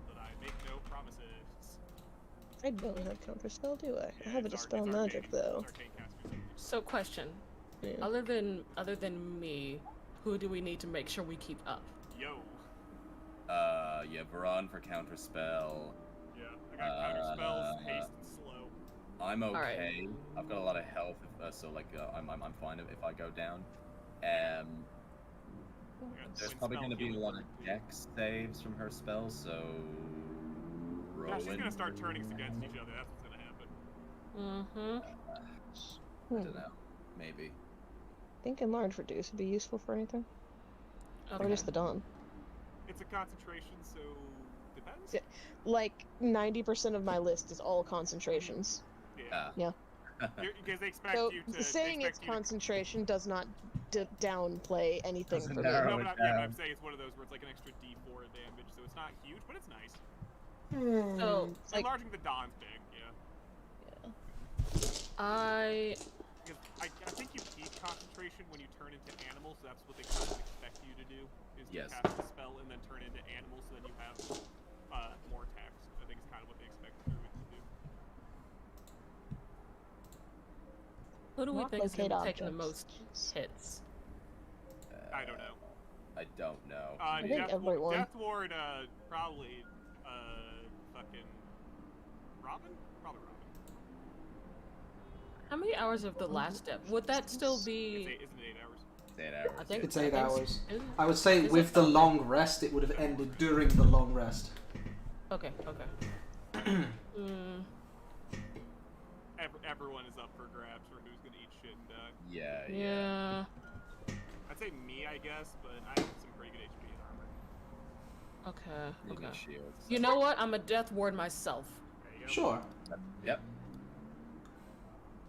but I make no promises. I don't have counterspell, do I? I Yeah, have a it's dispel arcane- magic it's though. arcane casters. So question. Yeah. Other than me, who do we need to make sure we keep up? Yo. Yeah, Varon for counter spell. Yeah, I got counter spells, haste, and slow. I'm okay. Alright. I've got a lot of health, so like I'm fine if I go down. I got There's wind probably spell, gonna be a healing lot of word, too. dex saves from her spells, so Yeah, she's Rowan. gonna start turning us against each other. That's what's gonna happen. Mm-hmm. I don't know. Maybe. Think enlarge reduce would be useful for anything. Or Okay. just the dawn. It's a concentration, so depends. Yeah. Like 90% of my list is all concentrations. Yeah. Yeah. Because they expect So you to. saying it's concentration does not downplay anything Doesn't for me. narrow No, it but I'm down. saying it's one of those where it's like an extra D4 damage, so it's not huge, but it's nice. So It's like, Enlarging the Dawn's big, yeah. I Because I think you keep concentration when you turn into animals, so that's what they kind of expect you to do, is Yes. to cast the spell and then turn into animals, so then you have more attacks. I think it's kind of what they expect Druid to do. who do we Not think is going to be locate taking the most objects. hits? I don't know. I don't know. I think everyone. Death Ward, probably, fucking Robin? Probably Robin. How many hours of the last step? Would that still be? Isn't it 8 hours? It's 8 hours. I think It's 8 I think hours. is- I would say is with it? the Okay. long rest, it would have ended during the long rest. Okay. Mm, Everyone is up for grabs for who's gonna eat shit and die. Yeah. yeah. I'd say me, I guess, but I have some pretty good HP and armor. Okay. You need Okay. shields. You know what? I'm a death ward myself. There you go. Sure. Yep.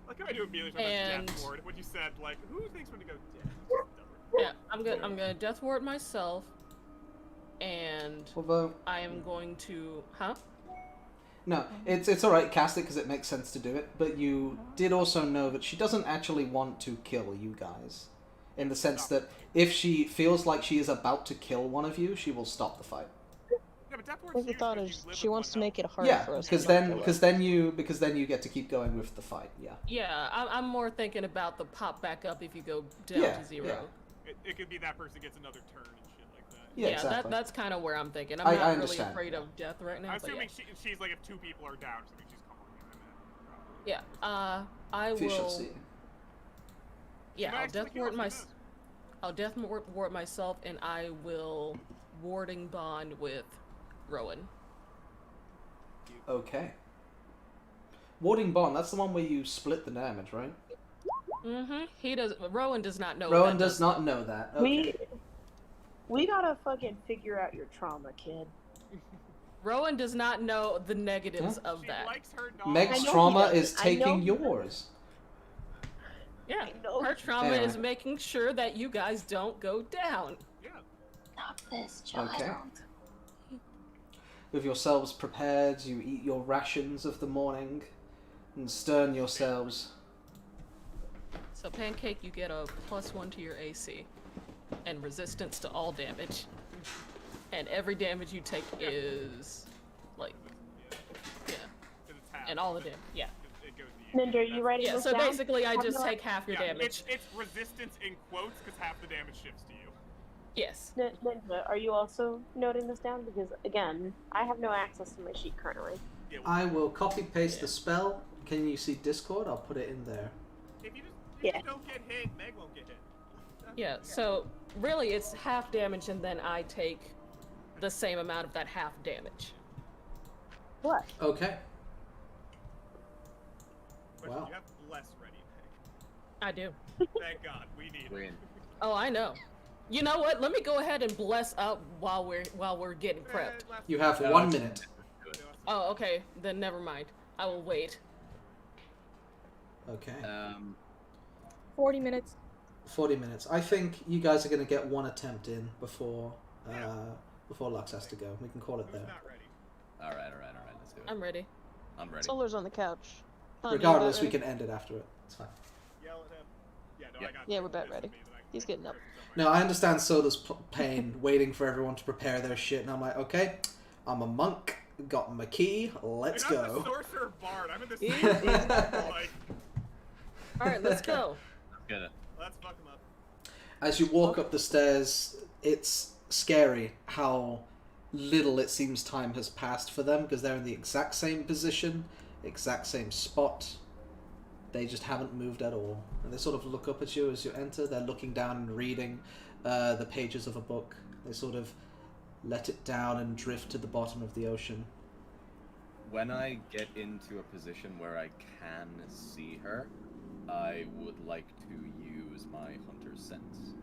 Like how I do immediately And- Death Ward. What you said, like, who thinks when to go death? Yeah, I'm gonna death ward myself, and Although, I am going to. Huh? no, it's alright, cast it because it makes sense to do it, but you did also know that she doesn't actually want to kill you guys. In the sense that if she feels like she is about to kill one of you, she will stop the fight. Yeah, but Death I Ward's think the huge thought because is you live she with wants one to make health. it hard Yeah, for us. because to then kill her. because then you get to keep going with the fight. Yeah. Yeah, I'm more thinking about the pop back up if you go down Yeah, to 0. yeah. It could be that person gets another turn and shit like that. Yeah, exactly. that's kind of where I'm thinking. I'm I not really understand. afraid of death right now. I'm But assuming she's like if 2 people are down, so she's calling you. yeah. I We shall will. see. Yeah, Can I I'll actually death kill ward her? my. Who knows? I'll death ward myself, and I will warding bond with Rowan. Okay. Warding Bond, that's the one where you split the damage, right? Mm-hmm. Rowan does not know. Rowan that, does not know that. Okay. We gotta fucking figure out your trauma, kid. Rowan does not know the negatives of She that. likes her dog. I Meg's know trauma he is doesn't. I know taking he yours. Yeah, I know. her trauma Anyway. is making sure that you guys don't go down. Yeah. Not this child. Okay. With yourselves prepared, you eat your rations of the morning and stern yourselves. So Pancake, you get a +1 to your AC and resistance to all damage. And every damage you take is like, yeah, Because it's half. and all the damage. Yeah. It goes to Ninja, are you writing Yeah. this So down? basically, I Have just no- take half your Yeah, damage. it's resistance in quotes because half the damage shifts to you. Yes. Ninja, are you also noting this down? Because again, I have no access to my sheet currently. Yeah, I will copy paste Yeah. the spell. Can you see Discord? I'll put it in there. if you Yeah. just don't get hit, Meg won't get hit. Yeah. So really, it's half damage, and then I take the same amount of that half damage. What? Okay. Question, Wow. you have less ready, I do. Meg. Thank God, we need it. Green. Oh, I know. You know what? Let me go ahead and bless up while we're getting prepped. You have No, 1 it's- minute. Oh, okay. Then never mind. I will wait. Okay. 40 minutes. 40 minutes. I think you guys are going to get one attempt in before Lux has to go. We can call it Who's there. not ready? All right. Let's do it. I'm ready. I'm ready. Solar's on the couch. Hon, you Regardless, about we ready? can end it after it. It's fine. Yell at him. Yeah, no, Yeah. I got Yeah, this. we're about This is ready. me, then I can He's make getting up. sure it's on my- No, I understand Soda's pain waiting for everyone to prepare their shit, and I'm like, okay, I'm a monk, got my key, let's Dude, I'm the go. sorcerer bard. I'm in the Easy. same like, All right, let's go. Get it. let's fuck him up. As you walk up the stairs, it's scary how little it seems time has passed for them, because they're in the exact same position, exact same spot. They just haven't moved at all. And they sort of look up at you as you enter. They're looking down and reading the pages of a book. They sort of let it down and drift to the bottom of the ocean. When I get into a position where I can see her, I would like to use my hunter's sense.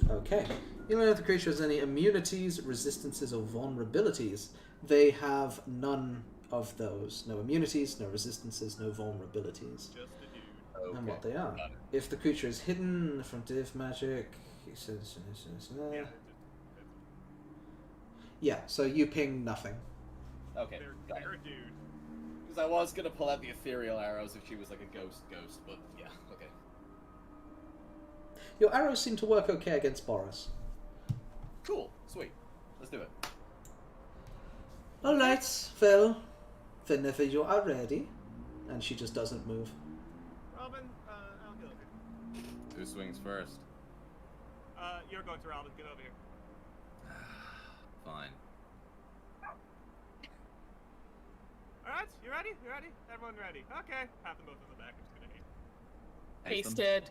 Okay. You don't know if the creature has any immunities, resistances, or vulnerabilities. They have none of those. No immunities, no resistances, no vulnerabilities. Just a dude. and what Okay, they are. got it. If the creature is hidden from div magic, he says. Yeah. Yeah, so you ping nothing. Okay, got You're it. a dude. Because I was gonna pull out the ethereal arrows if she was like a ghost, but yeah, okay. Your arrows seem to work okay against Boris. Cool, sweet. Let's do it. Alright, Phil. Whenever you are ready. And she just doesn't move. Robin, I'll get over here. Who swings first? You're going to Robin. Get over here. Fine. Alright, you ready? You ready? Everyone ready? Okay. Pat them both on the back. I'm just gonna hate. Pasted.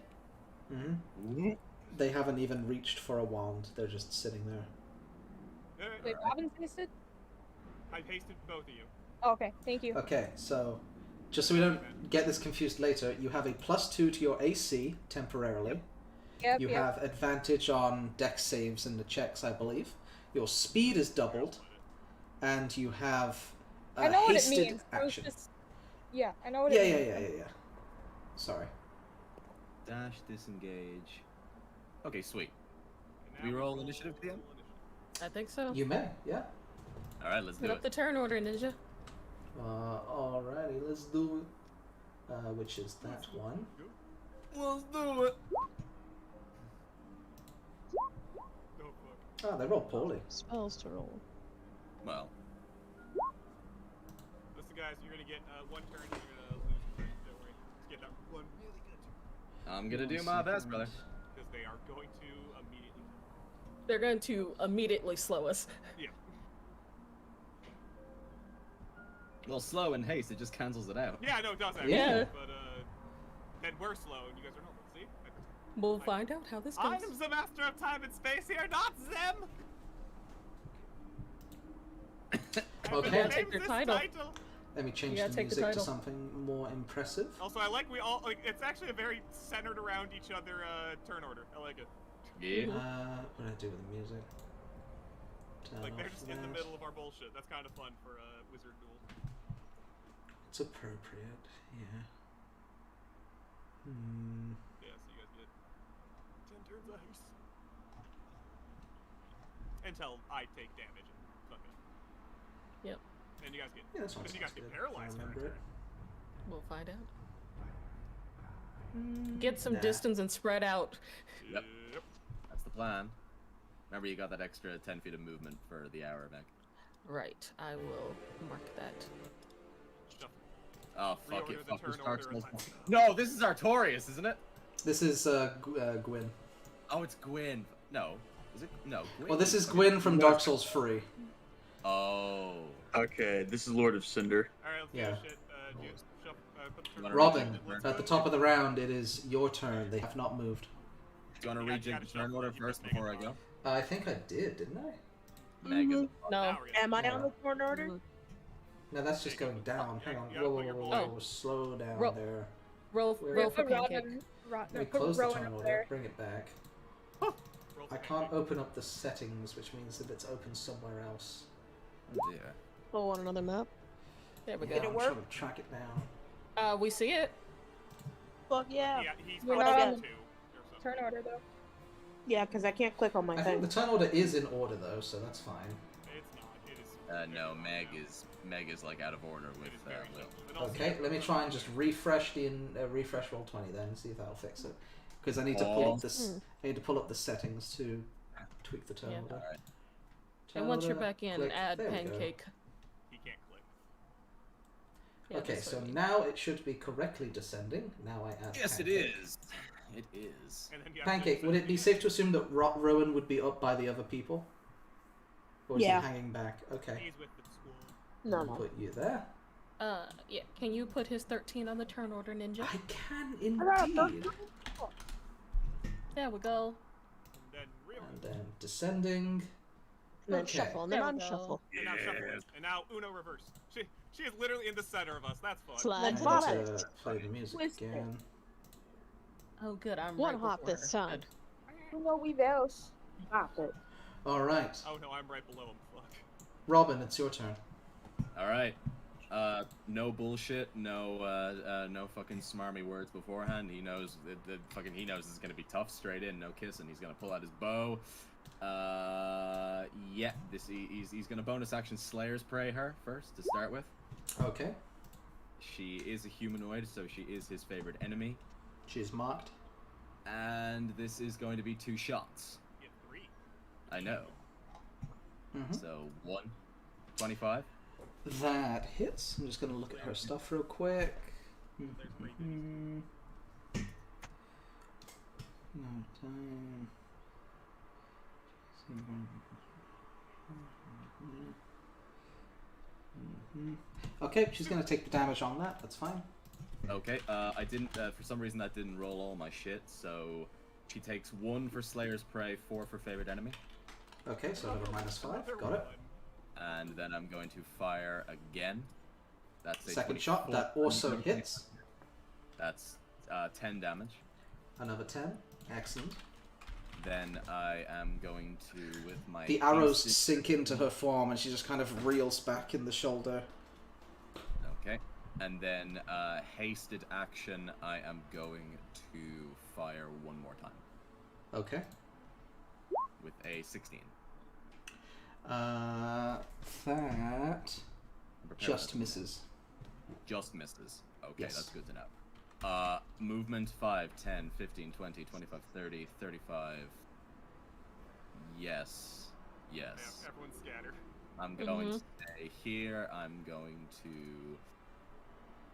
Mm-hmm. They haven't even reached for a wand. They're just sitting there. Alright. Wait, Robin pasted? I pasted both of you. Oh, okay, thank you. Okay, so just so we don't get this confused later, you have a +2 to your AC temporarily. Yep, You yep. have advantage on dex saves and the checks, I believe. Your speed is doubled, and you have a I know what it hasted means. I was action. just... Yeah, I know what Yeah, it yeah, means. yeah. Sorry. Dash, disengage. Okay, sweet. And We now roll initiative at the end? I think so. You may, yeah. Alright, let's Put do up it. the turn order, Ninja. Alrighty, let's do it. Which is that one. Let's do it. Oh, fuck. Oh, they roll poorly. Spells to roll. Well, Listen, guys, you're gonna get one turn. You're gonna lose one turn. Don't worry. Just get that one really good turn. I'm gonna do my best, brother. Because they are going to immediately. They're going to immediately slow us. Yeah. Well, slow and haste, it just cancels it out. Yeah, no, it does actually. Yeah. But then we're slow and you guys are normal. See? We'll find out how this goes. I'm the master of time and space here, not Zem. Okay. gotta take their title. Let me change Yeah, the take the music to title. something more impressive. Also, I like we all like. It's actually a very centered around each other turn order. I like it. Yeah. What do I do with the music? Turn Like they're off just in the that. middle of our bullshit. That's kind of fun for Wizard Duel. It's appropriate, yeah. Hmm. Yeah, so you guys get 10 turns of haste. Until I take damage and fuck it. Yep. And you guys get. Yeah, that sounds Then you guys good. get paralyzed I for a remember it. turn. We'll find out. Get some Nah. distance and spread out. Yep. That's the plan. Remember, you got that extra 10 feet of movement for the hour, Meg. Right, I will mark that. Shuffle. Oh, fuck Reorder it. the Fuck turn this Dark order Souls. and No, this is Artorias, isn't it? This is Gwyn. Oh, it's Gwyn. No. Is it? No. Gwyn. Well, this is Gwyn from Dark Souls 3. Oh. Okay, this is Lord of Cinder. Alright, let's Yeah. do this shit. Do you shuffle, put the turn order Robin, in. Let's at go. the top of the round, it is your turn. They have not moved. Do you want to Yeah, rejig gotta the turn shuffle. order You first can make before I it go? I think I did, didn't I? Meg is No. Now we're gonna- Am I on the turn order? No, that's just going down. Hang on. Yeah, Whoa, whoa, put your whoa, ball whoa, in. whoa. Slow down Roll. there. Roll Where- for Put pancake. Let me put close the Rowan turn up order. there. Bring it back. Roll I for can't pancake. open up the settings, which means that it's open somewhere else. Oh, dear. Oh, on another map. There we Yeah, go. I'm work? trying to track it down. We see it. Fuck yeah. Yeah, he's We're probably not on- 2 or something. Turn order, though. Yeah, because I can't click on my I think thing. the turn order is in order though, so that's fine. It's not. It is. No, Meg is like out of order with It is very Will. shuffled. And also- Okay, let me try and just refresh the refresh roll 20 then, see if that'll fix it. Because I need to pull up this. I need to pull up the settings to tweak the turn Yeah. order. Alright. Turn And once you're order, back in, click. add There we go. pancake. He can't click. Yeah, Okay, that's what so I mean. now it should be correctly descending. Now I add. Yes, it Pancake. is. It is. And then you have to Pancake, would it be descend safe to assume that Rowan would be up by the other people? Or is Yeah. he hanging back? Okay. He's with the school. No, I'll no. put you there. Yeah. Can you put his 13 on the turn order, Ninja? I can got a indeed. There we go. And then reorder. And then descending. And then Okay. shuffle, and then There we go. unshuffle. And now shuffle it. And now Uno reverse. She is literally in the center of us. That's fun. Slide I to need the Bought left. to play the music Twist it. again. Oh, good. I'm One right hop before this her. time. Good. No, we vows. Stop it. All right, Oh no, I'm right below him. Fuck. Robin, it's your turn. All right. No bullshit, no fucking smarmy words beforehand. He knows he knows this is gonna be tough. Straight in, no kissing. He's gonna pull out his bow. Yeah, he's gonna bonus action Slayer's Prey her first to start with. Okay. She is a humanoid, so she is his favorite enemy. She's marked. And this is going to be 2 shots. Get 3. I know. Mm-hmm. So 1, 25. That hits. I'm just going to look at her stuff real quick. There's Mm-hmm. No time. Okay, she's going to take the damage on that. That's fine. Okay, I didn't, for some reason that didn't roll all my shit, so she takes 1 for Slayer's Prey, 4 for favorite enemy. Okay, so another -5. Got it. And then I'm going to fire again. That's a Second shot, 24. that also hits. That's 10 damage. Another 10. Excellent. Then I am going to, with my... The arrows hasted- sink into her form and she just kind of reels back in the shoulder. Okay. And then, hasted action, I am going to fire 1 more time. Okay. With a 16. That just misses. Just misses. Okay, Yes. that's good to know. Movement 5, 10, 15, 20, 25, 30, 35. Yes. Yes. Yeah, everyone's scattered. I'm going to stay here. I'm going to...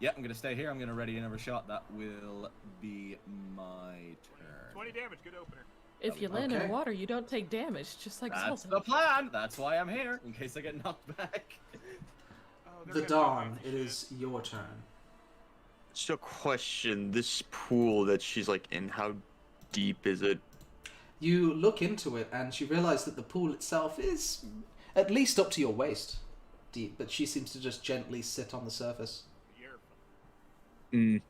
Yeah, I'm going to stay here. I'm going to ready another shot. That will be my turn. 20 damage, good opener. If you land Okay. in water, you don't take damage, just like That's Zoltan. the plan. That's why I'm here, in case I get knocked back. Oh, they're The gonna Dawn, do it is your turn. So, question: this pool that she's like in, how deep is it? You look into it and you realize that the pool itself is at least up to your waist deep, but she seems to just gently sit on the surface. Mm.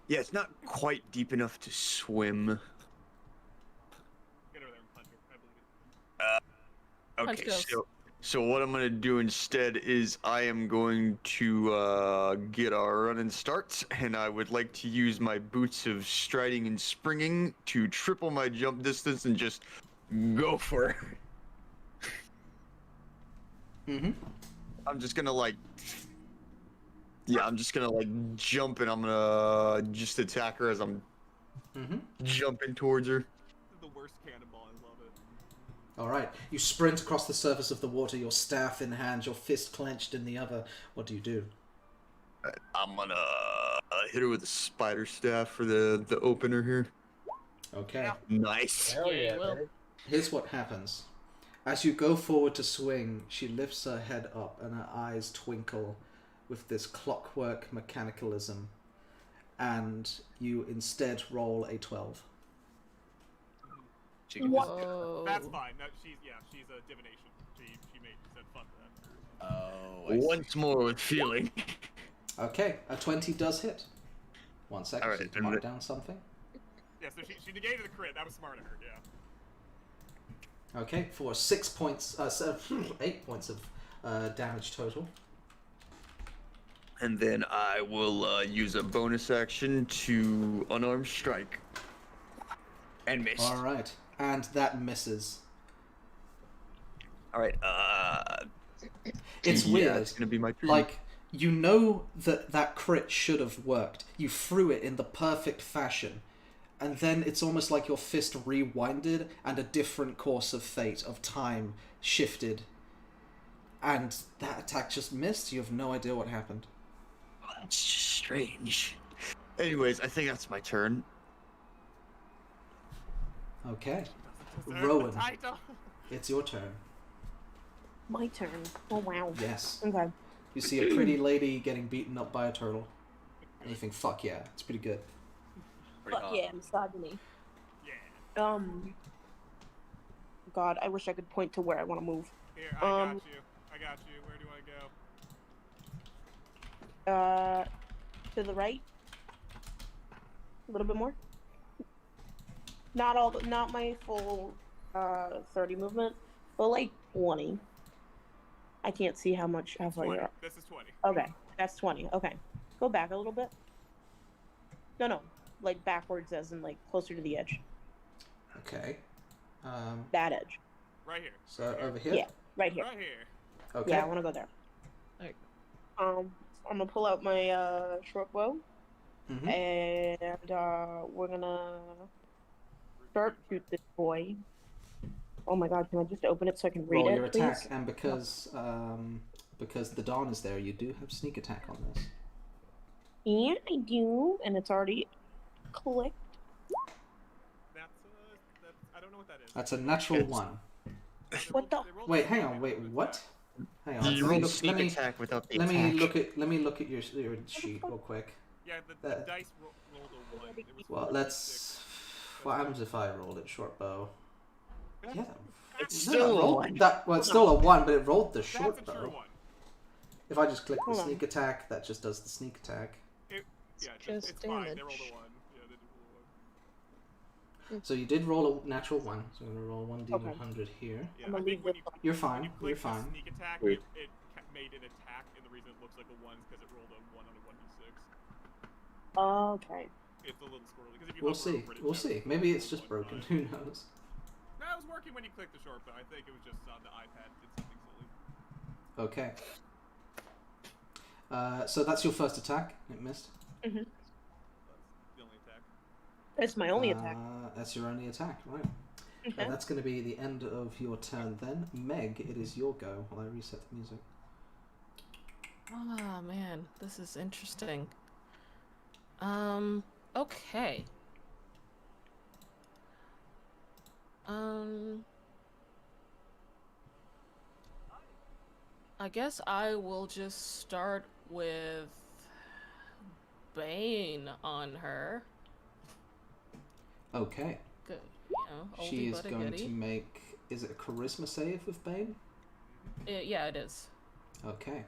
Yeah, it's not quite deep enough to swim. Get over there and punch her. I believe it. Okay, Punch goes. so what I'm gonna do instead is I am going to get our running starts, and I would like to use my boots of striding and springing to triple my jump distance and just go for it. Mm-hmm. I'm just gonna like, yeah, I'm just gonna like jump, and I'm gonna just attack her as I'm jumping towards her. This is the worst cannonball. I love it. Alright, you sprint across the surface of the water, your staff in hand, your fist clenched in the other. What do you do? I'm gonna hit her with a spider staff for the opener here. Okay. Nice. Hell yeah, well. baby. Here's what happens. As you go forward to swing, she lifts her head up and her eyes twinkle with this clockwork mechanicalism, and you instead roll a 12. Whoa. That's fine. No, she's a divination. She said fuck that. Oh, I see. Once more with feeling. Okay, a 20 does hit. 1 second, All right, I need to and mark the- down something. Yeah, so she negated the crit. That was smart of her. Yeah. Okay, for 6 points, 8 points of damage total. And then I will use a bonus action to unarmed strike. And miss. Alright, and that misses. Alright, It's yeah, weird. it's gonna be my turn. Like, you know that crit should have worked. You threw it in the perfect fashion. And then it's almost like your fist rewinded and a different course of fate, of time, shifted. And that attack just missed. You have no idea what happened. Oh, that's just strange. Anyways, I think that's my turn. Okay. Deserve the Rowan, title. it's your turn. My turn. Oh wow. Yes. Okay. You see a pretty lady getting beaten up by a turtle. And you think, fuck yeah, it's pretty good. Fuck yeah, misogyny. Yeah. God, I wish I could point to where I want to move. Here, I got you. Where do I go? To the right. A little bit more. Not my full 30 movement, but like 20. I can't see how far 20. you're up. This is 20. Okay, that's 20. Okay. Go back a little bit. No. Like backwards as in like closer to the edge. Okay. That edge. Right here. So over here? Yeah, right here. Right here. Okay. Yeah, I want to go there. Alright. I'm gonna pull out my short bow, Mhm. and we're gonna sharp shoot this boy. Oh my god, can I just open it so I can read Roll it, your please? attack, and because the Dawn is there, you do have sneak attack on this. Yeah, I do, and it's already clicked. That's I don't know what that is. That's a natural one. What the? They rolled Wait, a hang 20 on. Wait, with what? that. Hang on. You Let me rolled look. sneak Let me. attack without the Let attack. me look at. Let me look at your sheet real quick. Yeah, the dice rolled a 1. It was Well, 4, let's. 6. What happens if I rolled it short bow? Yeah. It's No, still it a rolled one. that. Well, it's still a 1, but it rolled the That's short a true bow. 1. If I just click the Hold on. sneak attack, that just does the sneak attack. Yeah, Just it's fine. They damage. rolled a 1. Yeah, they did roll a 1. So you did roll a natural 1. So I'm gonna roll 1d100 Okay. here. Yeah, I'm I gonna think leave when this you, one. You're when fine. you You're click the fine. sneak attack, Wait. it made an attack, and the reason it looks like a 1 is because it rolled a 1 on a 1d6. Okay. It's a little squirrely. Because if you We'll hover see. over it, it We'll shows see. it Maybe rolls it's just a 1, broken. but- Who knows? No, it was working when you clicked the short, but I think it was just on the iPad. Did something silly. Okay. So that's your first attack. It missed. Mhm. That's the only attack. It's my only attack. That's your only attack, right? Okay. And that's going to be the end of your turn then. Meg, it is your go while I reset the music. Ah, man, this is interesting. Okay. I guess I will just start with Bane on her. Okay. Good, you know, She oldie is but a going goodie. to make. Is it a charisma save with Bane? Yeah, it is. Okay.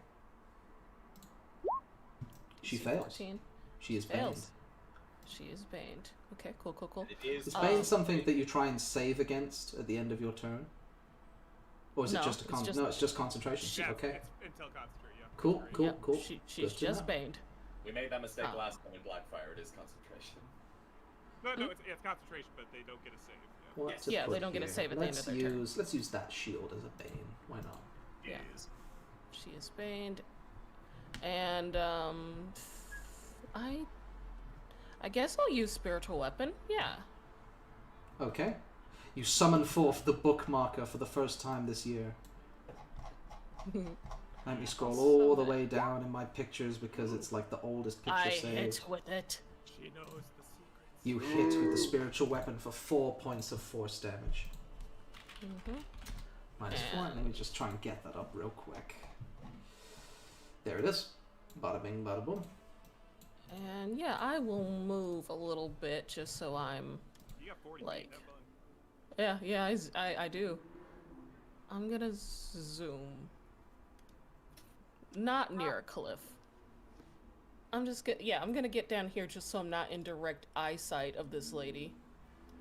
She DC fails. 14. She is Fails. baned. She is baned. Okay, cool. It is. Is Bane something that you try and save against at the end of your turn? Or is it No, just a it's just- No, it's just concentration. Yeah, Okay. it's until concentrate, yeah. Cool, Right. cool, Yeah, cool. she's Good to just know. baned. We made that mistake Ah. last time in Blackfire. It is concentration. No, it's concentration, but they don't get a save. Yeah. What to Yeah, they put don't get a here? save at the end of their turn. Let's use that shield as a bane. Why not? Yeah. It is. She is baned. And I guess I'll use spiritual weapon. Yeah. Okay. You summon forth the bookmarker for the first time this year. Let me scroll all the way down in my pictures because it's like the oldest picture I saved. hit with it. She knows the secrets. You hit with the spiritual weapon for 4 points of force damage. -4. Let me just try and get that up real quick. There it is. Bada bing, bada boom. And yeah, I will move a little bit just so I'm You got 40 like. feet, have fun. Yeah, I do. I'm gonna zoom. Not near a cliff. I'm gonna get down here just so I'm not in direct eyesight of this lady.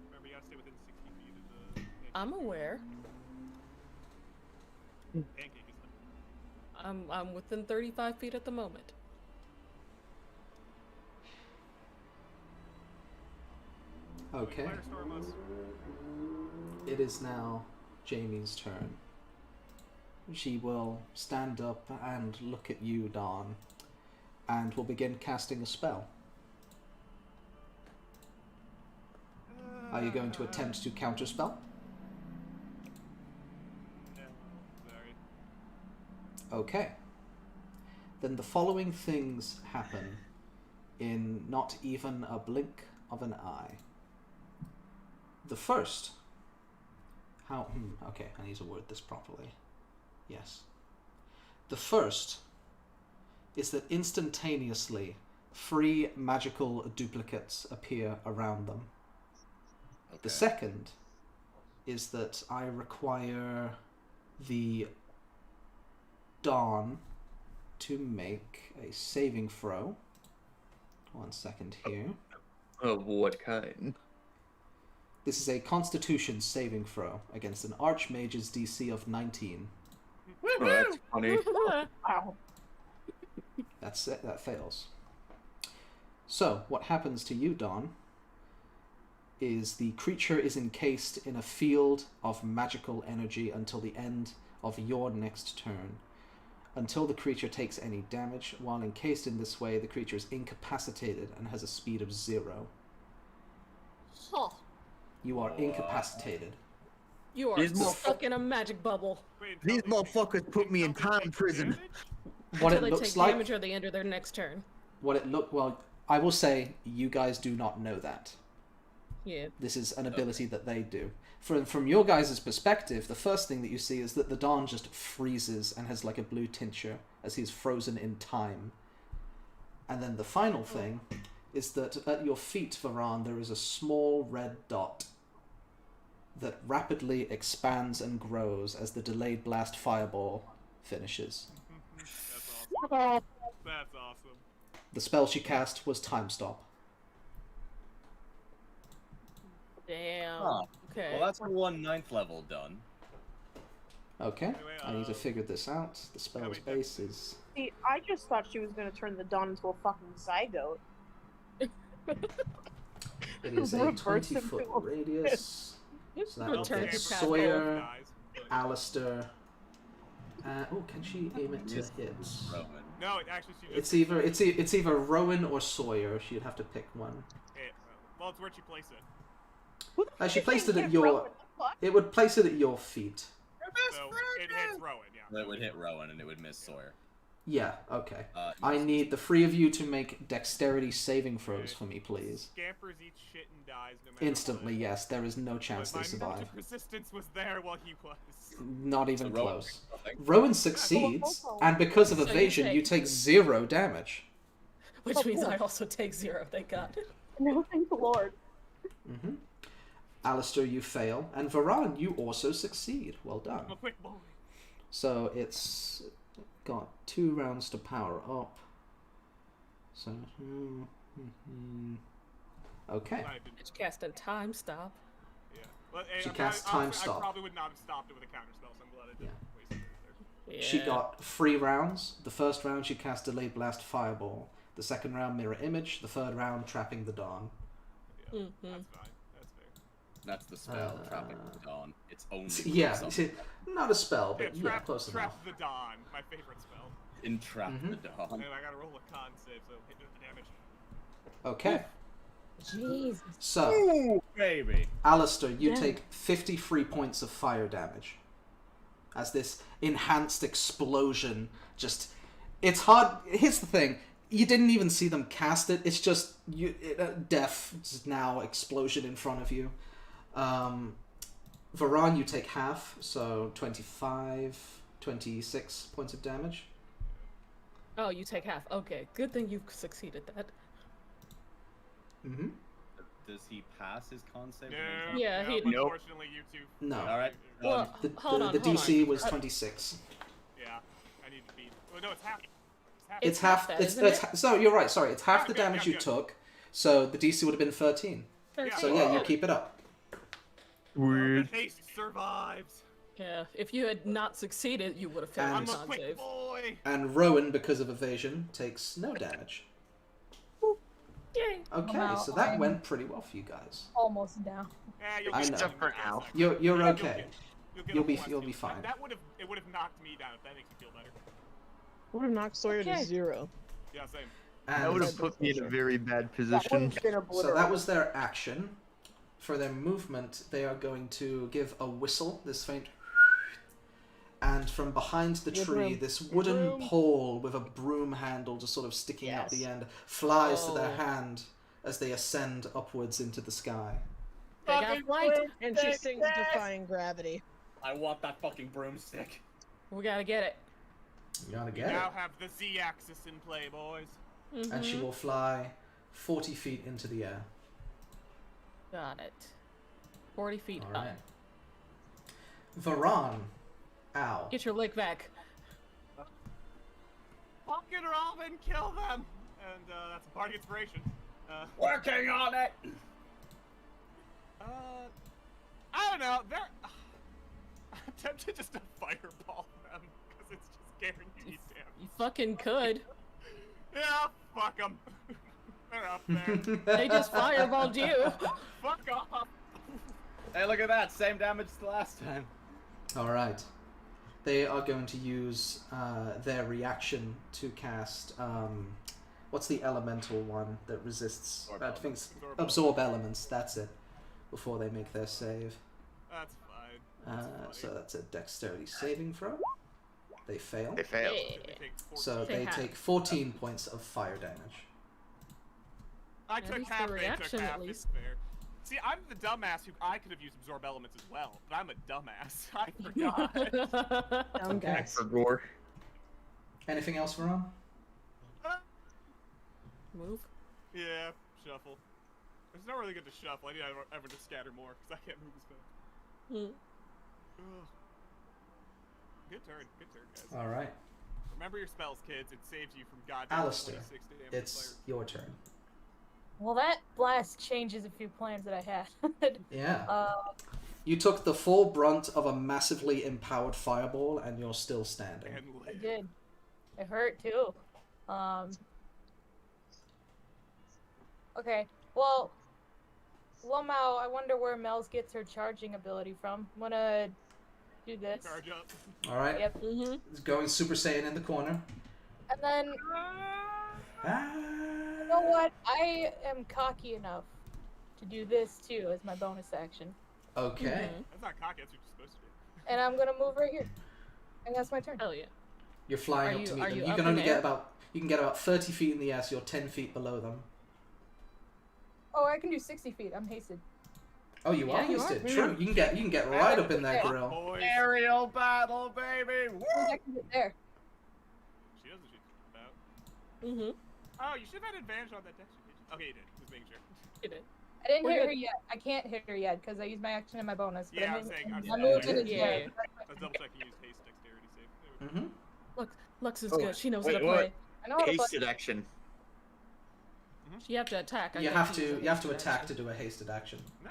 Remember, you gotta stay within 60 feet of the I'm aware. pancake is I'm within 35 feet at the moment. Okay. Firestorm us. It is now Jamie's turn. She will stand up and look at you, Dawn, and will begin casting a spell. Are you going to attempt to counterspell? No, sorry. Okay. Then the following things happen in not even a blink of an eye. The first... okay, I need to word this properly. Yes. The first is that instantaneously 3 magical duplicates appear around them. The second is that I require the Dawn to make a saving throw. 1 second here. Of what kind? This is a Constitution saving throw against an Archmage's DC of 19. Oh, that's funny. Wow. That's it. That fails. So, what happens to you, Dawn, is the creature is encased in a field of magical energy until the end of your next turn. Until the creature takes any damage, while encased in this way, the creature is incapacitated and has a speed of 0. Huh. You are incapacitated. You are These stuck in a magic bubble. Wait, These until they- motherfuckers put me in until they time take prison. damage? What Until it they looks take like. damage or they enter their next turn. Well, I will say you guys do not know that. Yeah. This is an ability that they do. From your guys' perspective, the first thing that you see is that the Dawn just freezes and has like a blue tincture as he's frozen in time. And then the final thing is that at your feet, Varan, there is a small red dot that rapidly expands and grows as the delayed blast fireball finishes. That's awesome. That's awesome. The spell she cast was Time Stop. Damn. Huh. Okay. Well, that's 1/9 level done. Okay, Anyway, I need to figure this out. The spell's wait, base is... See, I just thought she was gonna turn the Dawn into a fucking zygote. It is a Reverse 20-foot into a radius. So that will Return hit to Sawyer, Guys, but- Alistair. Oh, can she aim it to Yes. hit? Roman. No, actually, she just. It's either Rowan or Sawyer. She'd have to pick one. Well, it's where she placed it. Who the She fuck placed it hit at your. Rowan? What the fuck? It would place it at your feet. So it hits Rowan, yeah. That would hit Rowan and it would miss Sawyer. Yeah. Okay. I Yes. need the three of you to make dexterity saving throws for me, please. Scampers eat shit and dies no matter Instantly, what. yes. There is no chance But they my magic survive. resistance was there while he was. Not even So Rowan close. takes nothing. Rowan succeeds, and because of So you evasion, take- you take 0 damage. Which means I also take 0, thank God. No, thank the Lord. Mm-hmm. Alistair, you fail, and Varan, you also succeed. Well done. I'm a quick boy. So it's got 2 rounds to power up. So, okay. I didn't- It's casting Time Stop. Yeah. But, She I'm casts probably- Time honestly, Stop. I probably would not have stopped it with a counter spell, so I'm glad I didn't waste it there. Yeah. She got 3 rounds. The first round she cast Delayed Blast Fireball. The second round Mirror Image. The third round Trapping the Dawn. Yeah, Mhm. that's fine. That's fair. That's the spell, Trapping the Dawn. It's only Yeah, something. not a spell, Yeah, but yeah, trap, close enough. trap the Dawn, my favorite spell. Entrap Mhm. the Dawn. And I gotta roll a con save, so hit the damage. Okay, Jesus. so Ooh, baby. Alistair, you Yeah. take 53 points of fire damage. As this enhanced explosion just... It's hard... Here's the thing. You didn't even see them cast it. It's just death now explosion in front of you. Varan, you take half, so 26 points of damage. Oh, you take half. Okay, good thing you succeeded that. Mm-hmm. Does he pass his con save? No, Yeah, no, he- Nope. unfortunately, you two. No. Alright. Well, The hold on, the hold DC on. was 26. Yeah, I need to beat. Oh, no, it's half. It's half half. that, It's, isn't it's it? so you're right. Sorry, it's half the Yeah, damage yeah, you yeah. took. So the DC would have been 13. 13. So yeah, you keep it up. Weird. The haste survives. Yeah, if you had not succeeded, you would have failed And- the I'm a con quick save. boy. And Rowan, because of evasion, takes no damage. Yay. Okay, Wow, so that I'm- went pretty well for you guys. Almost down. Yeah, you'll I get know. it in For a now. second. You're You'll okay. get You'll a be- plus you'll be two. fine. That would have knocked me down. If that makes you feel better. Would have knocked Sawyer Okay. to 0. Yeah, same. That would And have put me in a very bad That position. would have been so obliterated. that was their action. For their movement, they are going to give a whistle, this faint. And from behind the With tree, room. this With wooden room. pole with a broom handle just sort of sticking out the Yes. end flies to their Oh. hand as they ascend upwards into the sky. They got flight. And she sings Defying Gravity. I want that fucking broomstick. We gotta get it. You gotta We get now it. have the Z-axis in play, boys. And she Mhm. will fly 40 feet into the air. Got it. 40 feet All up. right. Varan. Ow. Get your lick back. Fucking Robin, kill them! And that's a party inspiration. Working on it. I don't know. They're. I'm tempted just to fireball them because it's just guaranteed damage. You fucking could. Yeah, fuck them. They're up there. They just fireballed you. Fuck off. Hey, look at that! Same damage as the last time. Alright. They are going to use their reaction to cast... what's the elemental one that resists... I think it's absorb elements, that's it. Before they make their save. That's fine. So that's a dexterity saving throw. They fail. They fail. So they take 14 points of fire damage. I At took least half, the they took reaction, half, at it's least. fair. See, I'm the dumbass who I could have used absorb elements as well, but I'm a dumbass. I forgot. Dumb guys. For gore. Anything else, Veron? Move. Yeah, shuffle. It's not really good to shuffle. I need to ever to scatter more because I can't move as fast. Ugh. Good turn, guys. Alright. Remember your spells, kids. It saves you from goddamn Alistair, 26 damage. it's your turn. Well, that blast changes a few plans that I had. Yeah. You took the full brunt of a massively empowered fireball, and you're still standing. I did. It hurt too. Okay. Well, Lomao, I wonder where Mel's gets her charging ability from. I'm gonna do this. Charge up. Alright. Yep. It's going Super Saiyan in the corner. And then, Ah. you know what? I am cocky enough to do this too as my bonus action. Okay. That's not cocky, that's what you're supposed to do. And I'm gonna move right here. And that's my turn. Hell yeah. You're flying Are up to you- meet are them. you You up can in only the get air? about 30 feet in the air, so you're 10 feet below them. Oh, I can do 60 feet. I'm hasted. Oh, you are Yeah, you are. hasted. True. You can get right up in that grill. Boys. Aerial battle, baby! I can get there. She knows what she's about. Mm-hmm. Oh, you should have had advantage on that dex, did you? Okay, you did. Just making sure. You did. I didn't We're hit good. her yet. I can't hit her yet because I used my action and my bonus. But Yeah, I'm I'm saying- I'm my saying- movement is Yeah. there. Let's double check and use haste dexterity save. There we go. Mm-hmm. Lux is Oh, good. She knows wait, how to what? play. I know how to play. Hasted action. You have to attack. I You think have she's to an you have to hasted attack action. to do a hasted action. No?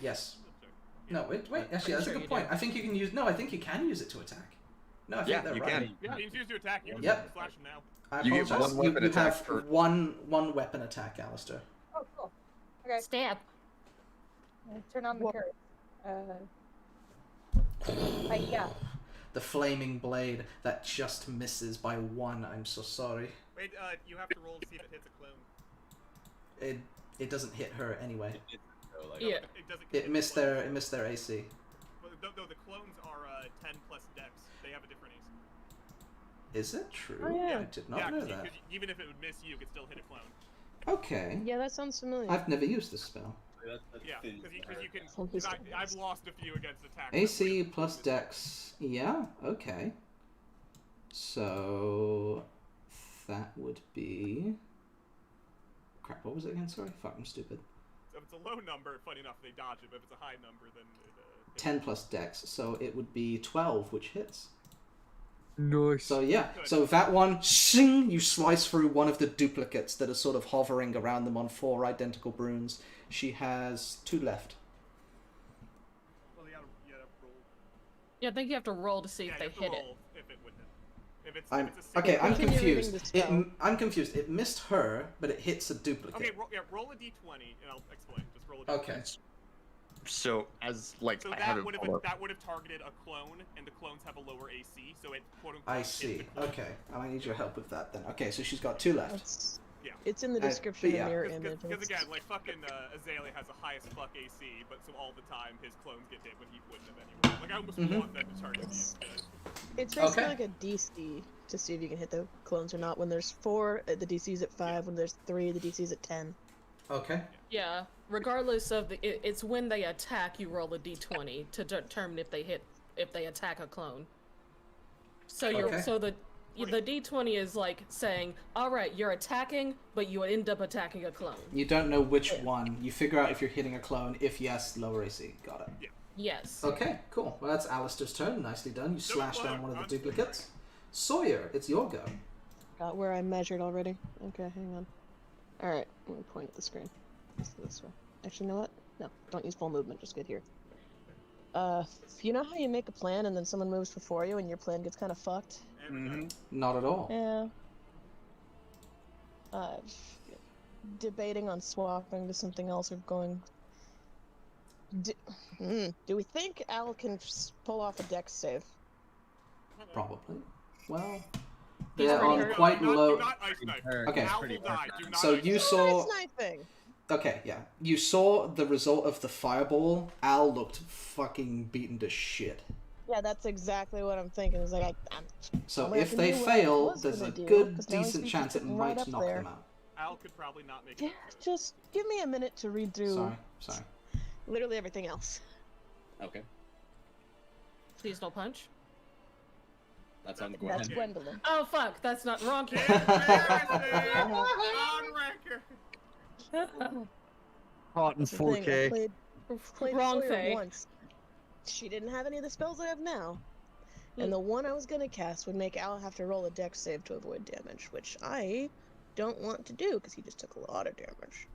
Yes. Double check. No, wait. Actually, Pretty that's sure a good you point. do. I think you can use. No, I think you can use it to attack. No, I think Yeah, they're you right. can. Yeah, you can choose to attack. You Yep. can slash him now. I You get apologize. one weapon you attack have per- one weapon attack, Alistair. Oh, cool. Okay. Stab. Turn on the What? curve. Yeah. The flaming blade that just misses by 1. I'm so sorry. Wait, you have to roll to see if it hits a clone. It doesn't hit her anyway. Yeah. It doesn't. It missed their AC. Well, no, the clones are 10 plus dex. They have a different AC. Is it true? Oh, yeah. I did not Yeah, know 'cause that. even if it would miss you, it could still hit a clone. Okay. Yeah, that sounds familiar. I've never used this spell. Yeah, because you can. Well, he's 'cause the I've best. lost a few against attack. AC plus Dex. Yeah. Okay. So that would be. Crap. What was it again? Sorry. Fuck. I'm stupid. So if it's a low number, funny enough, they dodge it. But if it's a high number, then it, 10 plus Dex. So it would be 12, which hits. Nice. So yeah, so that one, shing, you slice through one of the duplicates that are sort of hovering around them on 4 identical runes. She has 2 left. Well, you gotta roll. Yeah, I think you have to roll to see Yeah, if you they have to hit it. roll if it would hit. If it's, I'm if it's a okay. single- I'm Continue reading confused. the spell. I'm confused. It missed her, but it hits a duplicate. Okay, roll a d20 and I'll explain. Just roll a d20. Okay. So as like So I have that it would pulled up. have targeted a clone, and the clones have a lower AC, so it quote unquote. I hit see. the clone. Okay, I need your help with that then. Okay, so she's got 2 left. It's, Yeah. it's in the but description yeah. in mirror image. Because It's- again, like fucking Azalea has the highest fuck AC, but so all the time his clones get hit when he wouldn't have anyway. Like I almost Mhm. want them to target these guys. It's basically Okay. like a DC to see if you can hit the clones or not. When there's 4, the DC's at 5. When there's 3, the DC's at 10. Okay. Yeah. Regardless of it's when they attack, you roll a d20 to determine if they attack a clone. So Okay. the d20 is like saying, all right, you're attacking, but you end up attacking a clone. You don't know which one. You figure out if you're hitting a clone. If yes, lower AC. Got it. Yes. Okay, cool. Well, that's Alistair's turn. Nicely done. You slash clone, down one of the I'm duplicates. Sawyer, it's your go. Got where I measured already. Okay, hang on. Alright, I'm gonna point at the screen. Let's go this way. Actually, you know what? No, don't use full movement, just get here. You know how you make a plan and then someone moves before you and your plan gets kind of fucked? Not at all. Yeah. Debating on swapping to something else or going. Do we think Al can pull off a dex save? Probably. Well, He's they're pretty on hurt. quite Do low. not ice knife. Okay. Al will die. Do not So ice you knife. saw. Sniping. Okay, yeah. You saw the result of the fireball. Al looked fucking beaten to shit. Yeah, that's exactly what I'm thinking. It's like I'm So only I if can they do what I fail, was there's gonna a do, good, 'cause now he's decent chance it sitting right might up knock there. them out. Al could probably not make Yeah, it. just give me a minute to read through Sorry. literally everything else. Okay. Please don't punch. That's on That's Gwen. Gwendolyn. Oh fuck, that's not wrong. On record. Hot in That's the thing, I 4K. played Wrong Sawyer thing. once. She didn't have any of the spells I have now. And the one I was gonna cast would make Al have to roll a dex save to avoid damage, which I don't want to do because he just took a lot of damage.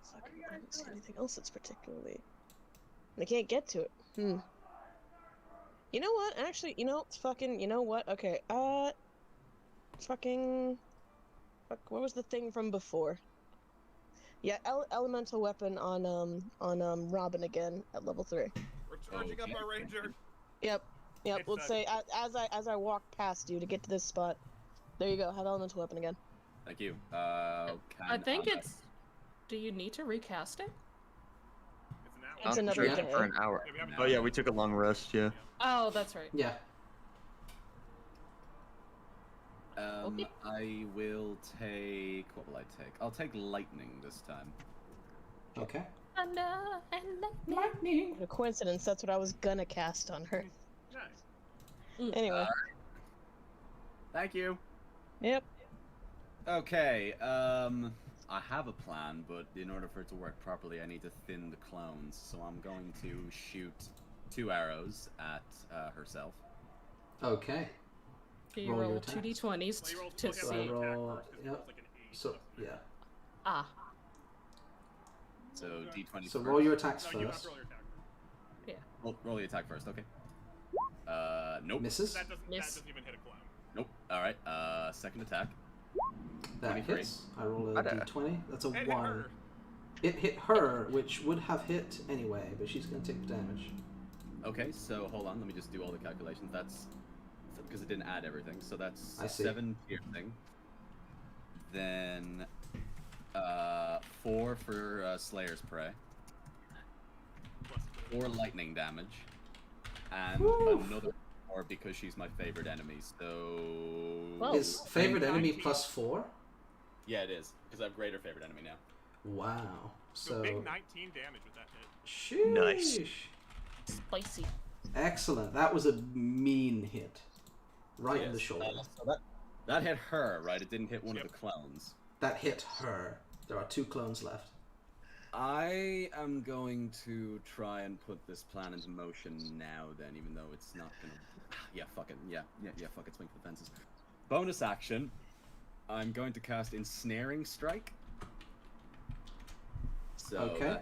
Fucking, I don't see anything else that's particularly. And I can't get to it. You know what? Actually, it's fucking. You know what? Okay. Fucking. Fuck. What was the thing from before? Yeah, elemental weapon on Robin again at level 3. We're charging up our ranger. Yep. It's Let's say as I walk past you to get to this spot. There you go. Have elemental weapon again. Thank you. I think it's. Do you need to recast it? It's Not another sure day. for an hour. Yeah, we haven't Oh yeah, we took a long rest. Yeah. Oh, that's right. Yeah. Okay. I will take. What will I take? I'll take lightning this time. Okay. Thunder and lightning. What a coincidence. That's what I was gonna cast on her. Nice. Anyway. Thank you. Yep. Okay. I have a plan, but in order for it to work properly, I need to thin the clones. So I'm going to shoot 2 arrows at herself. Okay. Do you Roll your roll attacks. 2d20s Well, you roll- to look at So the I see? roll. attack first, 'cause it Yep. rolls like an 8, So doesn't it? yeah. Ah. So D20. So roll your attacks No, you have first. to roll your attack. Roll the attack first. Okay. Nope. Misses. That doesn't Miss. even hit a clown. Nope. All right. Second attack. That 23. hits. I roll a What a- d20. That's a It hit 1. her. It hit her, which would have hit anyway, but she's gonna take the damage. Okay. So hold on. Let me just do all the calculations. That's because it didn't add everything. So that's I see. 7 piercing. Then 4 for Slayer's Prey. Plus 4 lightning damage, and Woo. another 4 because she's my favorite enemy. So Well, His favorite enemy 19. plus 4? yeah, it is because I have greater favorite enemy now. Wow. So big So 19 damage with that hit. sheesh. Nice. Spicy. Excellent. That was a mean hit. Right in the Yes, shoulder. so that hit her, right? It didn't hit one Yep. of the clones. That hit her. There are 2 clones left. I am going to try and put this plan into motion now, then, even though it's not gonna. Yeah, fuck it. Yeah, fuck it. Swing for the fences. Bonus action. I'm going to cast Ensnaring Strike. So Okay.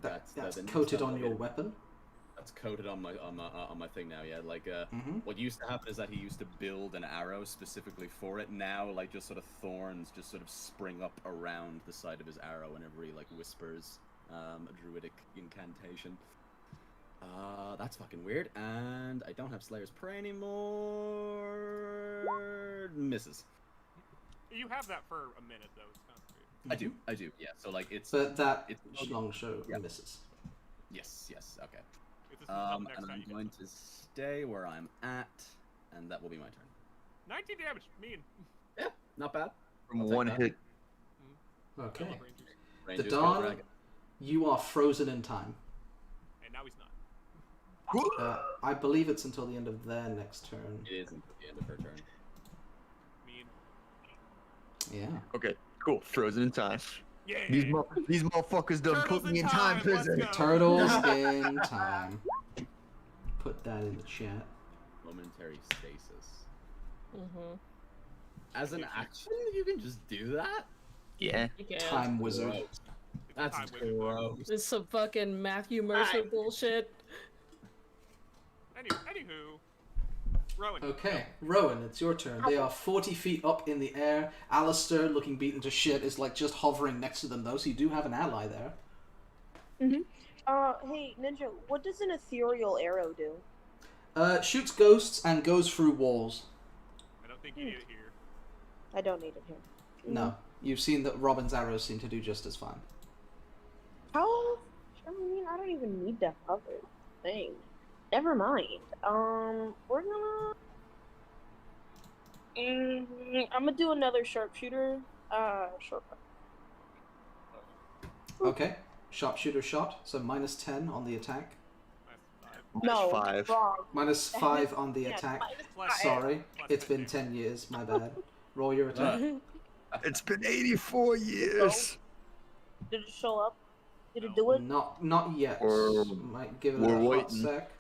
that's That's the coated on next your level. weapon. That's coated on my thing now. Yeah, like Mhm. what used to happen is that he used to build an arrow specifically for it. Now, like just sort of thorns just sort of spring up around the side of his arrow whenever he like whispers a druidic incantation. That's fucking weird. And I don't have Slayer's Prey anymore. Misses. You have that for a minute though. It's not great. I do. Yeah. So like it's. But that it's long show Yeah. misses. Yes. Okay. If this is up next And time, I'm you get going to stay where I'm at, and that will be my turn. 19 damage. Mean. Yeah, not bad. From I'll take one that. hit. I Okay. love rangers. The Rangers go Dawn, dragon. you are frozen in time. And now he's not. I believe it's until the end of their next turn. It is until the end of her turn. Mean. Yeah. Okay, cool. Frozen in time. Yeah. These motherfuckers done Turtles put me in in time time, prison. let's go. Turtles in time. Put that in the chat. Momentary stasis. Mm-hmm. As an action, you can just do that? Yeah. You can. Time wizard. Gross. It's That's time wizard, though. gross. This is some fucking Matthew Mercer bullshit. Anywho, Rowan. Okay, Rowan, it's your turn. They are 40 feet up in the air. Alistair, looking beaten to shit, is like just hovering next to them though, so you do have an ally there. Hey, Ninja, what does an ethereal arrow do? Shoots ghosts and goes through walls. I don't think you need it here. I don't need it here. No, you've seen that Robin's arrows seem to do just as fine. How? I mean, I don't even need that other thing. Never mind. We're gonna. I'm gonna do another sharpshooter. Short. Okay, sharpshooter shot, so minus 10 on the attack. No, 5. wrong. Minus 5 on the Yeah, attack. minus Sorry, Plus it's 10 been 10 years, my bad. Roll your attack. It's been 84 years. Did it show up? Did it No. do it? Not yet. We're- Might give it we're a hot waiting. sec.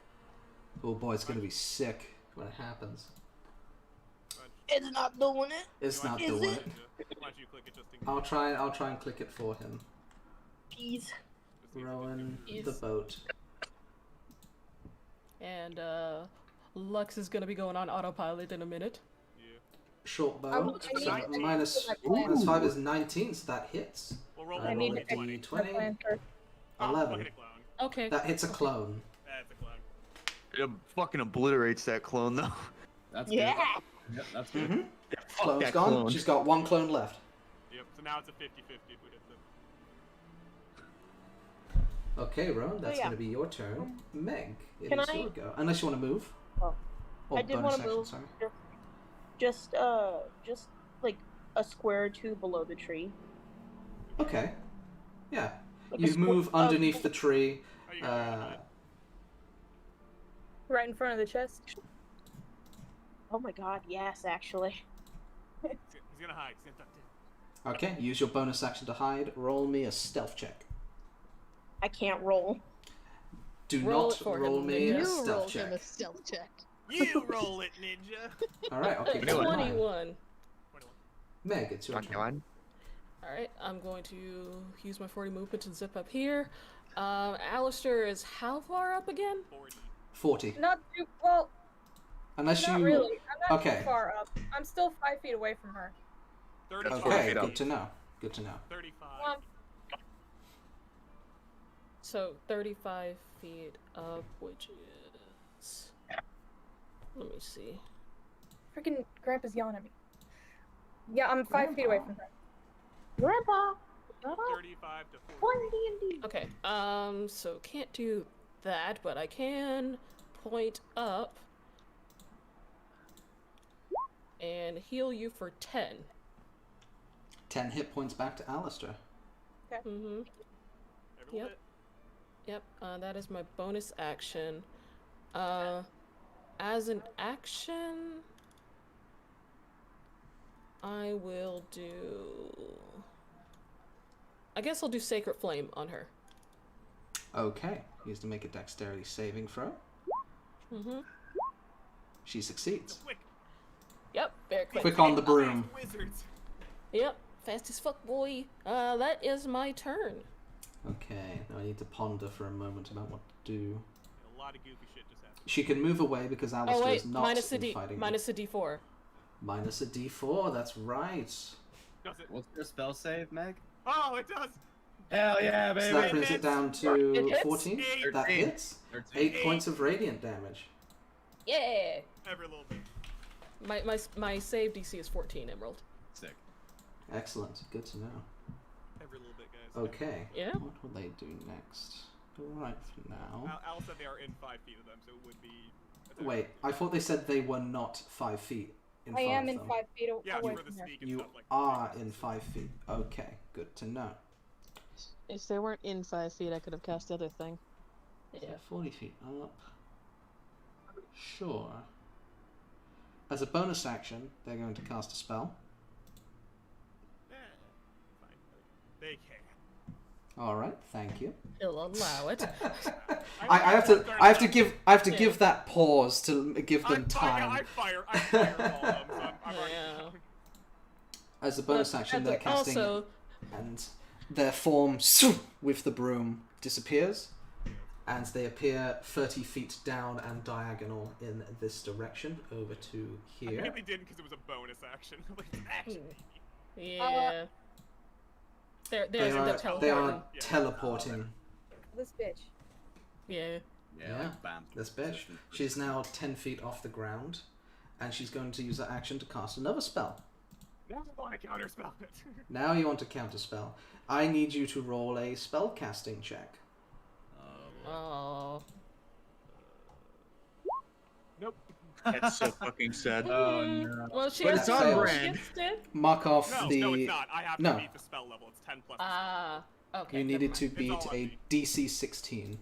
Oh boy, it's gonna be sick when it happens. It's not doing it. It's not Is doing it? it. Why don't you click it just in case? I'll try and click it for him. Please. Just see if Rowan Yes. the boat. And Lux is gonna be going on autopilot in a minute. Yeah. Short bow. I need So to minus fix my plan. 5 is 19, so that hits. We'll roll I I one need roll to a fix d20. my d20. plan first. Oh, 11. we'll hit a clone. Okay. That hits a clone. That's a clone. It fucking obliterates that clone though. That's Yeah. good. Yep, that's good. Mm-hmm. Fuck Clone's that gone. clone. She's got one clone left. Yep. So now it's a 50-50 if we hit them. Okay, Rowan, that's yeah. going to be your turn. Meg, it Can is I- your go. Unless you want to move. Oh. Or I did bonus wanna action, move. sorry. Just like a square or two below the tree. Okay. Yeah. Like a You squ- move underneath the tree. Oh, you got it. Right in front of the chest. Oh my god, yes, actually. He's gonna hide. He's gonna duck in. Okay, use your bonus action to hide. Roll me a stealth check. I can't roll. Do Roll not it for roll him, me Ninja. a You stealth rolled him check. a stealth check. You roll it, ninja. Alright, okay. Do it. never mind. 21. 21. Meg, it's your turn. Alright, I'm going to use my 40 movement and zip up here. Alistair is how far up again? 40. 40. Not too well. Unless Not you. really. I'm not Okay. too far up. I'm still 5 feet away from her. 35. Okay, feet up. good to know. Good to know. 35. Um, So 35 feet up, which is. Let me see. freaking Grandpa's yelling at me. Yeah, I'm 5 feet away from her. Grandpa! 35 to 40. One D&D. Okay, so can't do that, but I can point up and heal you for 10. 10 hit points back to Alistair. Mm-hmm. Every little Yep. bit. Yep, that is my bonus action. As an action, I will do. I guess I'll do Sacred Flame on her. Okay, he has to make a dexterity saving throw. Mm-hmm. She succeeds. Quick. Yep, very quick. Quick on the broom. Wizards. Yep, fast as fuck, boy. That is my turn. Okay, now I need to ponder for a moment about what to do. A lot of goofy shit just happened. She can move away because Alistair Oh wait, is not minus a in D, fighting. minus a D4. Minus a d4, that's right. Does it? What's your spell save, Meg? Oh, it does. Hell yeah, So that brings it down to It hits. 14. Eight. That 13. hits. 13. 8 points of radiant damage. Yeah. Every little bit. My save DC is 14 Emerald. Sick. Excellent, good to know. Every little bit, guys. Okay, Yeah. what will they do next? Right for now. Al said they are in 5 feet of them, so it would be. Wait, I thought they said they were not 5 feet in I front am of in them. 5 feet Yeah, away for the from her. sneak and You stuff like are in 5 feet. Okay, good to know. If they weren't in 5 feet, I could have cast the other thing. So 40 feet up. Sure. As a bonus action, they're going to cast a spell. Fine. They can. Alright, thank you. He'll allow it. I have to give that pause to give them I time. fire all of them, so I'm already. Yeah. As a bonus action, they're casting Also, and their form with the broom disappears, and they appear 30 feet down and diagonal in this direction over to I here. really didn't because it was a bonus action. Like, it's action. Yeah. They're They are teleporting. teleporting. This bitch. Yeah. Yeah, like, bam. this bitch. She's now 10 feet off the ground, and she's going to use that action to cast another spell. Now I want to counterspell it. Now you want to counterspell. I need you to roll a spell casting check. Oh. Nope. That's so fucking sad. Oh no. Well, she But has it's on to brand. against it. Mark off No, the. no, it's not. I have to No. beat the spell level. It's 10 plus. Ah. Okay. You never needed mind. to beat all on a me. DC 16.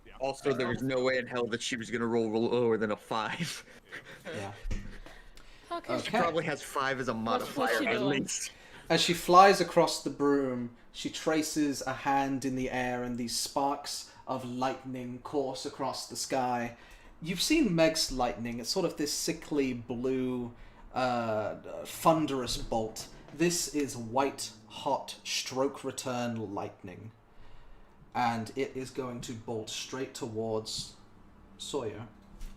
Yeah. Also, there was no way in hell that she was gonna roll lower than a 5. Yeah. Okay. She Okay. probably has 5 as a what's modifier she at doing? least. As she flies across the broom, she traces a hand in the air, and these sparks of lightning course across the sky. You've seen Meg's lightning. It's sort of this sickly blue, thunderous bolt. This is white, hot, stroke return lightning. And it is going to bolt straight towards Sawyer.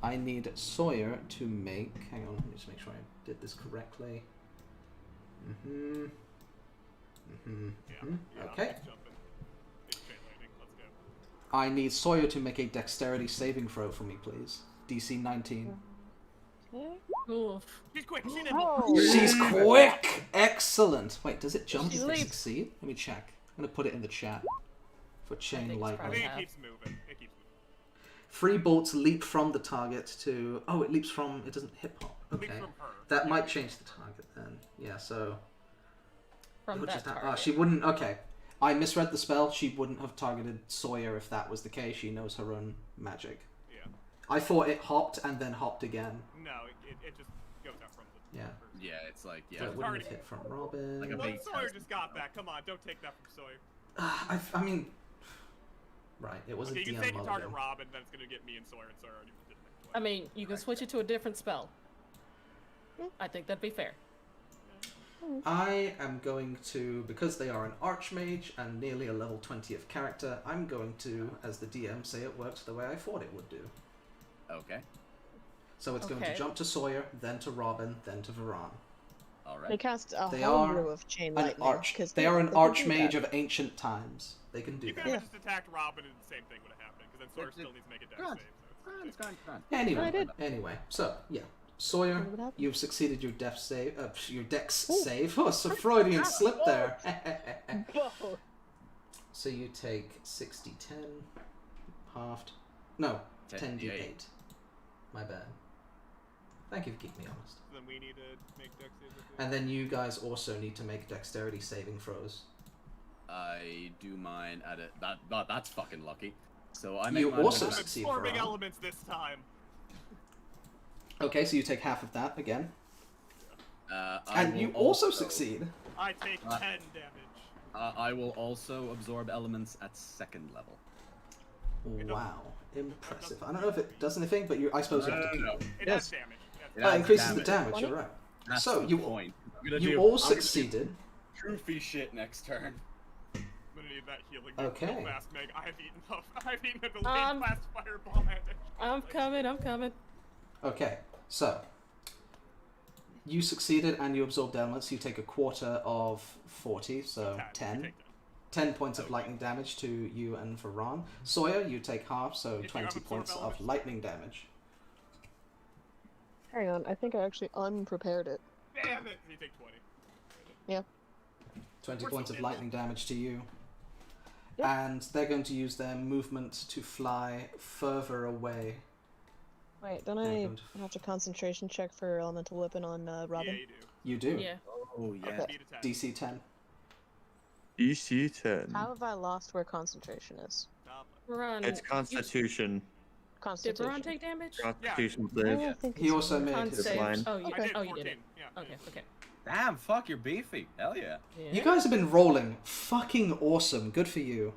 I need Sawyer to make... Hang on, let me just make sure I did this correctly. Okay. Keep jumping. Big chain lightning. Let's go. I need Sawyer to make a dexterity saving throw for me, please. DC 19. Oof. She's quick. She She's quick! Excellent! Wait, does it jump She if they leaps. succeed? Let me check. I'm gonna put it in the chat. For chain think it's I lightning. think Yeah. it keeps moving. It keeps moving. 3 bolts leap from the target to... Oh, it leaps from... It doesn't hip hop. Leap Okay. from her. That might change the target then. Yeah, so... From Which that is that? target. She wouldn't... Okay. I misread the spell. She wouldn't have targeted Sawyer if that was the case. She knows her own magic. Yeah. I thought it hopped and then hopped again. No, it just goes out from the. Yeah. Yeah, it's like, So yeah. it wouldn't have hit from Robin. Like a Well, big Sawyer test. just got that. Come on, don't take that from Sawyer. I mean... Right, it was Okay, a you can DM say you target mulligan. Robin, then it's gonna get me and Sawyer already did it. I mean, you can switch it to a different spell. I think that'd be fair. I am going to, because they are an archmage and nearly a level 20th character, I'm going to, as the DM, say it works the way I thought it would do. Okay. So it's going to Okay. jump to Sawyer, then to Robin, then to Varan. They Alright. cast a They homebrew are of chain An lightning. arch. 'cause They are an can do archmage that. of ancient times. They can do You could that. have just attacked Robin and the same thing would have happened, because then Sawyer still needs to make a dex Grand. save. So it's Grand. Anyway, I did. anyway, so yeah, Sawyer, What happened? you've succeeded your dex save. Your dex save. Oh, it's a Freudian slip there. Both. So you take 60, 10, halved. No, 10 d8. My bad. Thank you for keeping me honest. then we need to make dex saves. And then you guys also need to make dexterity saving throws. I do mine at it. That's fucking lucky. So I make You mine also at- succeed, Forming Varan. elements this time. Okay, so you take half of that again. I And will you also succeed. I take 10 damage. I will also absorb elements at 2nd level. Wow, impressive. I don't know if it does anything, but I suppose you have to keep it. It Yes. has damage. It That adds increases the damage, 20? you're right. That's So, the you- point. I'm gonna You do- all I'm gonna do succeeded. Goofy shit next turn. I'm gonna need that healing. Okay. Real fast, Meg. I have eaten up. I've eaten a delayed Um, fast fireball. I'm coming. Okay, so you succeeded and you absorbed elements. You take a quarter of 40, so 10. 10 points of lightning damage to you and Varan. Sawyer, you take half, so If you 20 have absorb points of elements. lightning damage. Hang on, I think I actually unprepared it. Damn it! You take 20. 20 We're points so of in. lightning damage to you. Yep. And they're going to use their movement to fly further away. Wait, don't They're I going to- have to concentration check for elemental weapon on Robin? Yeah, you do. You do. Yeah. Oh yeah. Okay. Beat attack. DC 10. DC 10. How have I lost where concentration is? Stop. Varan, It's Constitution. did Constitution. Varan take damage? Constitution I save. don't think He it's also on. made Con his save. line. Oh, you, I did oh, you 14. did it. Yeah. Okay. Damn, fuck, you're beefy. Hell yeah. Yeah. You guys have been rolling fucking awesome. Good for you.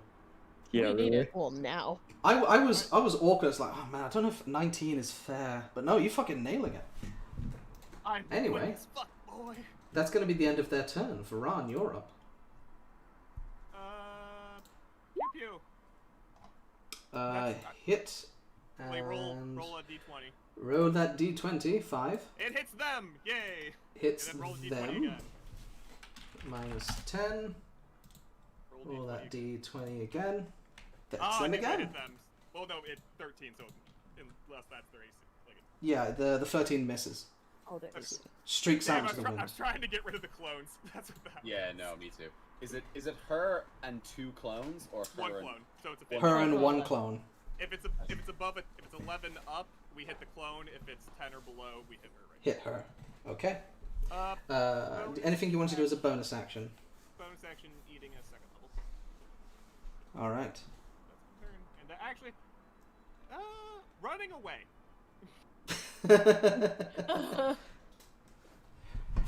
Yeah, We need really. it. Well, now. I was awkward. I was like, oh man, I don't know if 19 is fair, but no, you fucking nailing it. I'm Anyway. good as fuck, boy. That's going to be the end of their turn. Varan, you're up. Hit. Wait, roll And a d20. roll that d20. 5. It hits them! Yay! Hits And then roll a d20 them. again. Minus 10. Roll that d20 again. That's them it did again. hit them. Well, no, it's 13, so unless that's their AC. Yeah, the 13 misses. Oh, there is. Streaks Damn, out to the I wind. was trying to get rid of the clones. That's what that Yeah, no, me too. Is it her and 2 clones or her One and... clone, so it's a Her and one clone. If it's above it, if it's 11 up, we hit the clone. If it's 10 or below, we hit her. Right? Hit her. Okay. Bonus Anything you want to do as a bonus action? Bonus action, eating a second level. All right. That's my turn. And actually, running away.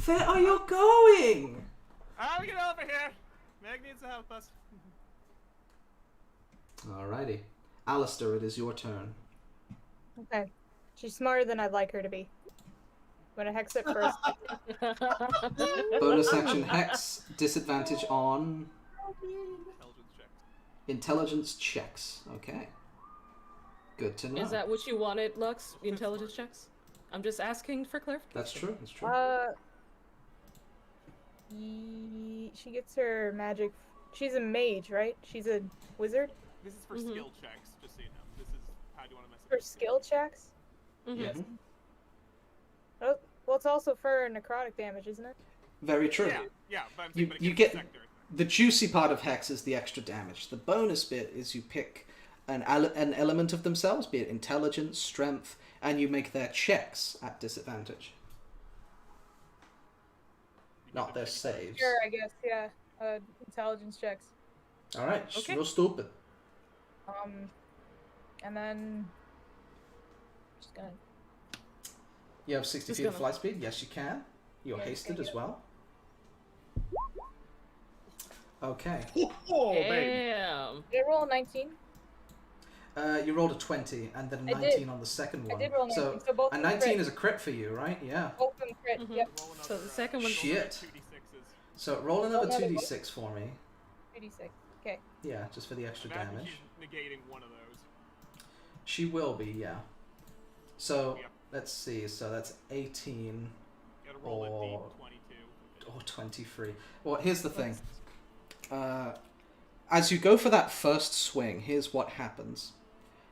Where are you going? I'll get over here. Meg needs to help us. Alrighty. Alistair, it is your turn. Okay. She's smarter than I'd like her to be. I'm gonna hex it first. Bonus action hex, disadvantage on intelligence checks. Okay. Good to know. Is that what you wanted, Lux? Intelligence checks? I'm just asking for clarification. That's true. That's true. She gets her magic. She's a mage, right? She's a wizard. This is for skill checks, just so you know. This is how do you want to mess For skill checks. Yes. Oh, well, it's also for necrotic damage, isn't it? Very true. Yeah, but I'm You, saying, you get the juicy part of hex is the extra damage. The bonus bit is you pick an element of themselves, be it intelligence, strength, and you make their checks at disadvantage. Not their saves. Sure, I guess. Yeah. Intelligence checks. All right, Okay. real stupid. And then just gonna. You have 60 Just feet of gonna- flight speed. Yes, you can. You're Yeah, hasted just as well. Okay. Damn. Did I roll a 19? You rolled a 20 and then a I 19 did. on the second I one. did roll 19, so both a of them 19 crit. is a crit for you, right? Yeah. Both of them crit. Yep. So the second one. Shit. So roll another another 2d6 for me. 2d6. Okay. Yeah, just for the extra Imagine damage. she's negating one of those. She will be, yeah. So let's see. So that's 18 Gotta roll or a D22. or 23. Well, here's the thing. As you go for that first swing, here's what happens.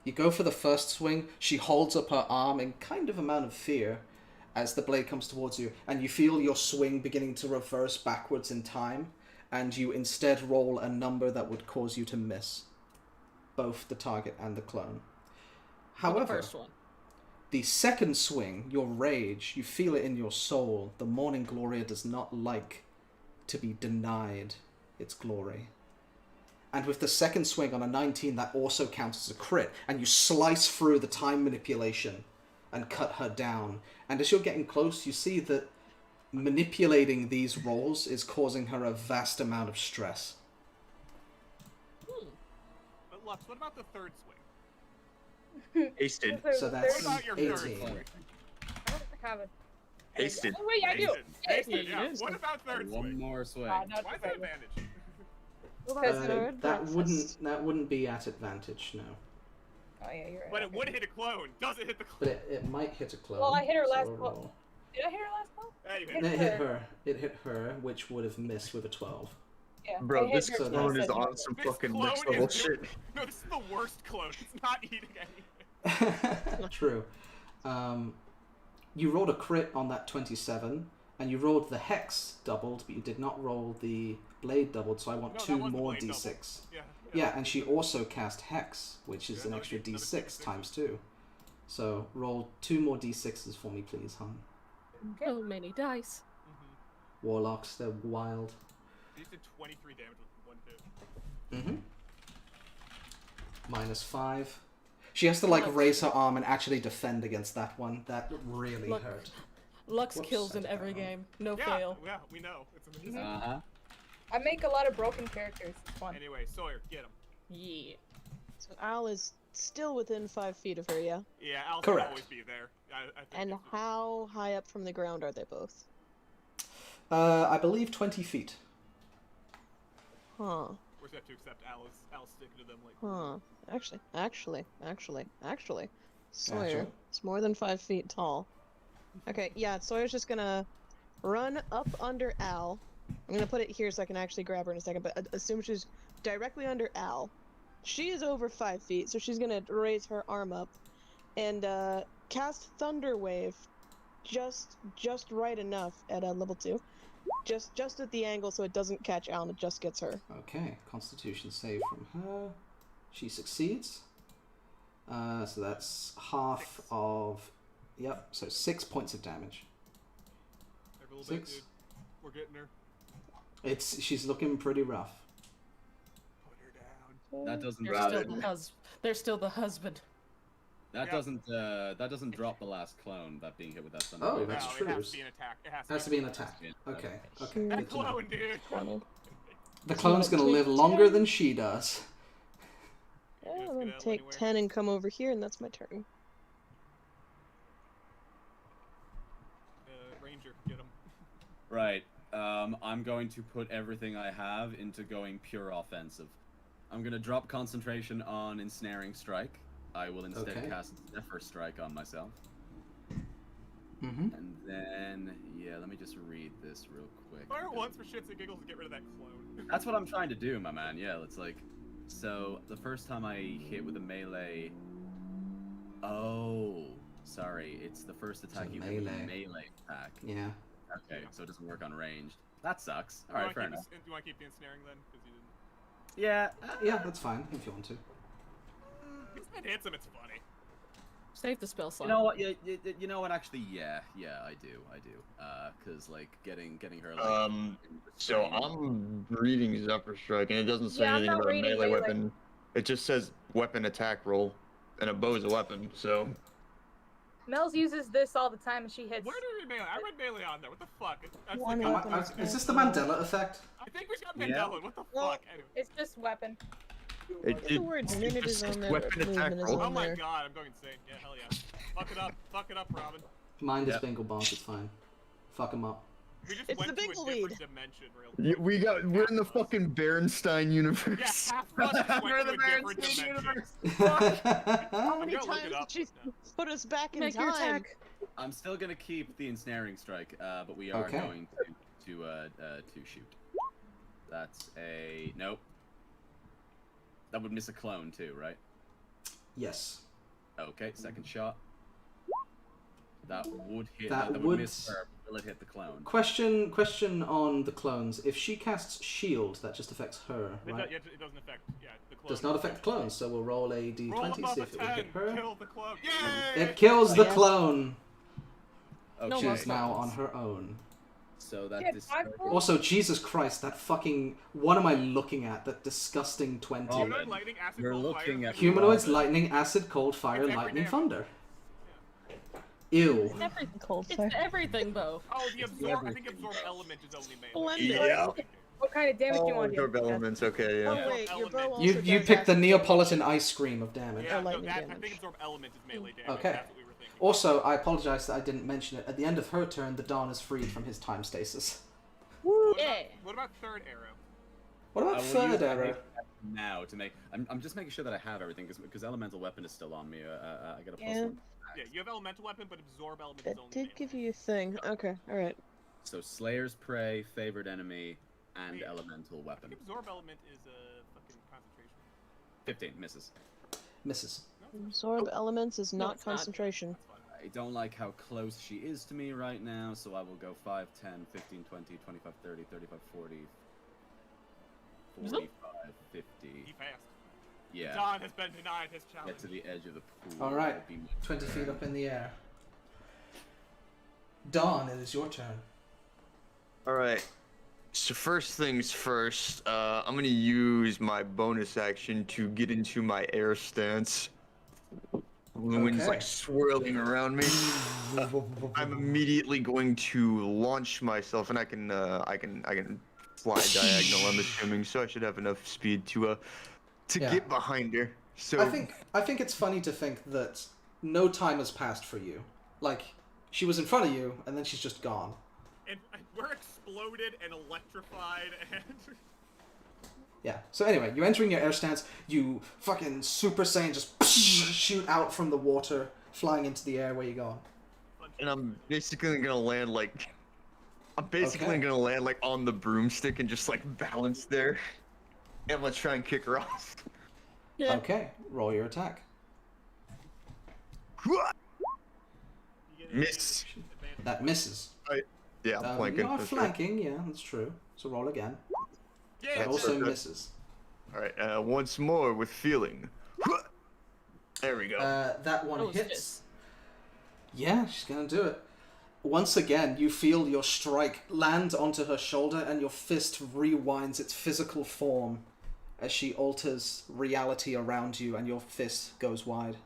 You go for the first swing, she holds up her arm in kind of amount of fear as the blade comes towards you, and you feel your swing beginning to reverse backwards in time, and you instead roll a number that would cause you to miss both the target and the clone. However, The first one. the second swing, your rage, you feel it in your soul. The Morning Gloria does not like to be denied its glory. And with the second swing on a 19, that also counts as a crit. And you slice through the time manipulation and cut her down. And as you're getting close, you see that manipulating these rolls is causing her a vast amount of stress. But Lux, what about the third swing? Hasted. So that's What about your third 18. swing? I don't have it. Hasted. Oh, wait, I do. Hasted, yeah. What about third One swing? more swing. Ah, no, Why is it's that okay. advantage? That wouldn't be at advantage, no. Oh yeah, you're right. But it would hit a clone. Does it hit the But clone? it might hit a clone. Well, I hit her last so blow. roll. Did I hit her last blow? Yeah, you And hit it hit her. It hit her, which would have missed with a 12. Yeah. I Bro, hit this her so clone twice, is I on think. some This fucking clone next level is- shit. No, this is the worst clone. It's not eating anything. True. You rolled a crit on that 27, and you rolled the hex doubled, but you did not roll the blade doubled, so I want No, that 2 was the more blade double. d6. Yeah. Yeah, and she also cast hex, which is Yeah, an another extra D- another d6 D6. times 2. So roll 2 more d6s for me, please, hon. So many dice. Warlocks, they're wild. These did 23 damage with one hit. Mm-hmm. -5. She has to like raise her arm and actually defend against that one. That really Look, hurt. Lux Whoops, kills I in did that every wrong. game. No Yeah, fail. yeah, we know. It's amazing. Uh-huh. I make a lot of broken characters. It's fun. Anyway, Sawyer, get him. Yeah. So Al is still within 5 feet of her, yeah? Yeah, Al's Correct. will always be there. I think And it's- how high up from the ground are they both? I believe 20 feet. Huh. we're force have to accept Al's sticking to them like. Huh. Actually. Sawyer, Actually? it's more than 5 feet tall. Okay, yeah, Sawyer's just gonna run up under Al. I'm gonna put it here so I can actually grab her in a second, but assume she's directly under Al. She is over 5 feet, so she's gonna raise her arm up and cast Thunder Wave just right enough at level 2. Just at the angle so it doesn't catch Al and it just gets her. Okay, Constitution save from her. She succeeds. So that's half of... Yep, so 6 points of damage. Every little bit, 6. dude. We're getting her. She's looking pretty rough. Put her down. That doesn't They're still the husband. That Yeah. doesn't drop the last clone. That being hit with that thunder. Oh, wave. that's No, true. it has to be an attack. It Has to be an attack. Yeah. Okay, That okay. That Good to know. clone, dude. Funny. The clone's gonna live longer than she does. Yeah, Just I'm gonna get out take anywhere. 10 and come over here, and that's my turn. Ranger, get him. Right. I'm going to put everything I have into going pure offensive. I'm gonna drop concentration on ensnaring strike. I will instead Okay. cast Zephyr Strike on myself. Mm-hmm. And then, yeah, let me just read this real quick. Fire once for shits and giggles and get rid of that clone. That's what I'm trying to do, my man. Yeah, it's like, so the first time I hit with a melee. Oh, sorry, it's the first attack a you hit with a melee. melee attack. Yeah. Okay, so it doesn't work on ranged. That sucks. Do All you right, wanna fair keep enough. Do you want to keep the ensnaring then? Because you didn't. Yeah. Yeah, that's fine if you want to. If it hits him, it's funny. Save the spell slot. You know what? You know what? Actually, yeah, I do. Cause like getting her like. So I'm reading Zephyr Strike, and it doesn't say Yeah, I'm anything not about a reading melee melee. weapon. It just says weapon attack roll, and a bow is a weapon. So Mel's uses this all the time, and she hits. Where did we melee? I read melee on there. What the fuck? That's One the weapon. Is this the Mandela effect? I think we got Yeah. Mandela. What the Well, fuck? Anyway. It's just weapon. The word minute is on there, weapon attack movement is roll. Oh on my there. god, I'm going insane. Yeah, hell yeah. Fuck it up. Fuck it up, Robin. Mine is Yep. Bingle Bonk, it's fine. Fuck him up. We just It's went the to a Bingle different Weed. dimension real we're in the fucking Berenstein universe. Yeah, half of us just We're went the to a different Berenstein dimension. How I'm many gonna look times it up. did she put us back in Make your time? attack. I'm still gonna keep the ensnaring strike, but we are Okay. going to shoot. That's a nope. That would miss a clone too, right? Yes. Okay, second shot. That would hit. That That would- would miss her. Will it hit the clone? Question on the clones. If she casts shield, that just affects her, It, right? it doesn't affect. Yeah, the clone. Does not affect the clones, so we'll roll a d20, Roll above see a if it will 10. hit her. Kill the clone. Yay! It kills the Yes. clone. No Okay. more She's now on her own. So that Yeah, dis- five rolls? Also, Jesus Christ, that fucking... What am I looking at? That disgusting 20. Oh, Humanoid lightning, acid, You're cold, looking fire. at- Humanoids, lightning, acid, cold, fire, It's every lightning, damage. thunder. Ew. Everything. Cold It's fire. everything, Bo. Oh, the absorb. I think absorb element is only melee. Blended. Yeah. What kind of damage do you Oh, want to absorb do? elements. Okay, Oh yeah. wait, your bow Element. also You does picked the acid Neapolitan ice cream of damage. Yeah, no, lightning that, I damage. think absorb element is melee damage. Okay. That's what we were thinking. Also, I apologize that I didn't mention it. At the end of her turn, the Dawn is freed from his time stasis. What Yeah. what about third arrow? What I about will use third my arrow? haste now to make. I'm just making sure that I have everything because elemental weapon is still on me. I got a plus Yeah. one. Yeah, you have elemental weapon, but absorb element That is only did melee. give you a thing. Okay, alright. So Slayer's Prey, favored enemy, and Wait. elemental I weapon. think absorb element is a fucking concentration. 15 misses. Misses. Absorb elements is No, not it's not. concentration. That's fine. I don't like how close she is to me right now, so I will go 5, 10, 15, 20, 25, 30, 35, 40, 45, 50. He passed. Yeah. John has been denied his challenge. Get to the edge of the pool. All right. It'll be my 20 turn. feet up in the air. Dawn, it is your turn. All right. So first things first, I'm gonna use my bonus action to get into my air stance. The wind's Okay. like swirling around me. I'm immediately going to launch myself, and I can fly diagonal. I'm assuming, so I should have enough speed to Yeah. get behind her. So I think it's funny to think that no time has passed for you. Like, she was in front of you, and then she's just gone. And we're exploded and electrified and Yeah. So anyway, you're entering your air stance. You fucking Super Saiyan just shoot out from the water, flying into the air. Where you going? And I'm basically gonna land like. I'm basically Okay. gonna land like on the broomstick and just like balance there. And I'm gonna try and kick her off. Yeah. Okay. Roll your attack. You get Miss. advantage. That misses. Yeah, I'm flanking. You are that's right. flanking. Yeah, that's true. So roll again. Yeah, That That's also okay. misses. All right, once more with feeling. There we go. That one Oh, it's hits. this. Yeah, she's gonna do it. Once again, you feel your strike land onto her shoulder, and your fist rewinds its physical form as she alters reality around you, and your fist goes wide.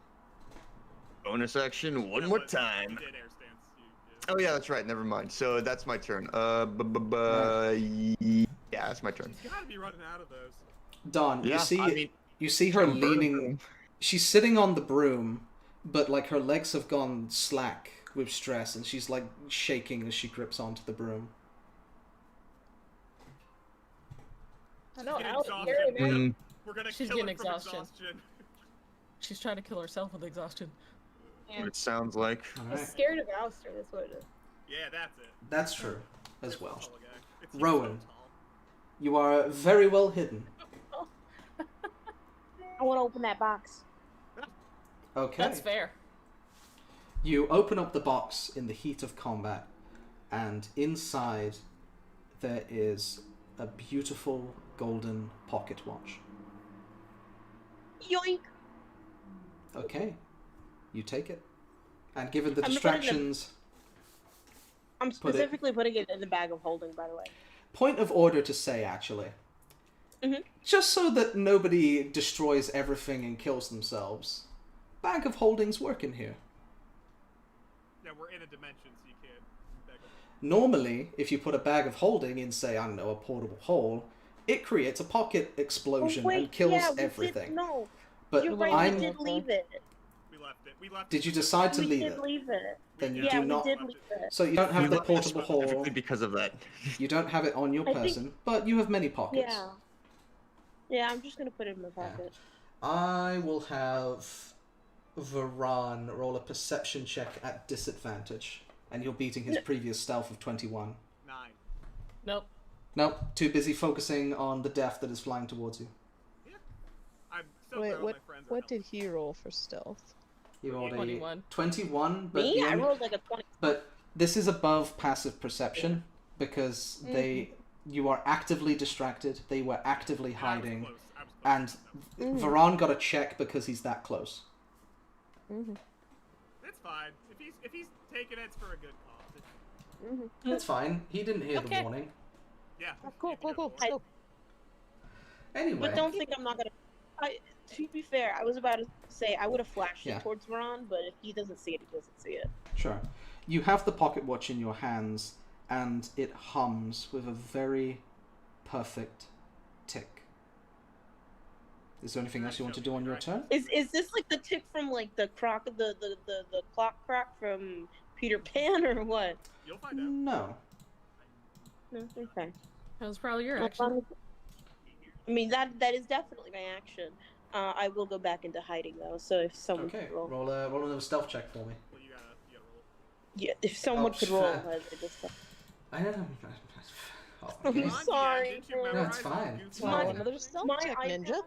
Bonus action one Yeah, more but time. You did air stance. Oh yeah, that's right. Never mind. So that's my turn. Yeah, that's my turn. You gotta be running out of those. Dawn, Yeah, you see her I'm burning leaning. them. She's sitting on the broom, but like her legs have gone slack with stress, and she's like shaking as she grips onto the broom. I know, Getting Alex, exhausted. Gary, man. Mm, We're gonna She's kill getting it from exhaustion. exhaustion. She's trying to kill herself with exhaustion. what it sounds like. All I'm right. scared of Alistair, that's what it is. Yeah, that's it. That's true, as It's well. the tall guy. It's Rowan. so tall. You are very well hidden. I want to open that box. Okay. That's fair. You open up the box in the heat of combat, and inside there is a beautiful golden pocket watch. Yoink! Okay. You take it. And given the I'm gonna put it in the- distractions, I'm Put it- specifically putting it in the bag of holding, by the way. point of order to say, actually. Mhm. Just so that nobody destroys everything and kills themselves, bag of holdings work in here. Yeah, we're in a dimension, so you can't. Back up. Normally, if you put a bag of holding in, say, I don't know, a portable hole, it creates a pocket explosion Oh, wait, and kills yeah, we everything. Did, no, But you're right. I'm. We did leave it. We left it. We left Did it. you decide to we leave did it? leave it. Then you Yeah, do we not. did leave it. So you don't have We the left it portable hole. specifically because of that. You don't have it on your I think- person, but you have many pockets. Yeah. Yeah, I'm just gonna put it in my pocket. I will have Varan roll a perception check at disadvantage, and you're beating his previous stealth of 21. 9. Nope. Nope, too busy focusing on the death that is flying towards you. I'm so Wait, glad all what? my friends are What did helping. he roll for stealth? You rolled a 21. 21, but Me? the I only- rolled like a 20. but this is above passive perception because you are actively distracted. They were actively I was hiding, close. I was close. and Varan got a check because he's that close. It's fine. If he's taking it, it's for a good cause. That's fine. He didn't hear the Okay. warning. Yeah. Cool, you cool, can cool. go Let's for it. go. Anyway, But don't think I'm not gonna. To be fair, I was about to say I would have flashed Yeah. it towards Varan, but if he doesn't see it, he doesn't see it. sure. You have the pocket watch in your hands, and it hums with a very perfect tick. Is there anything else you want to do on your turn? Is this like the tick from like the clock croc from Peter Pan or what? You'll find out. No. No, okay. That was probably your action. I mean that is definitely my action. I will go back into hiding though. So if someone Okay. could roll, Roll another stealth check for me. Well, you gotta roll. yeah, if someone Oh, could roll, fair. I just. I don't know. Oh, I'm okay. Come on, sorry, Deanne, didn't you bro. No, it's memorize all fine. goofy It's Wow, fine. lines? another stealth My check, ninja.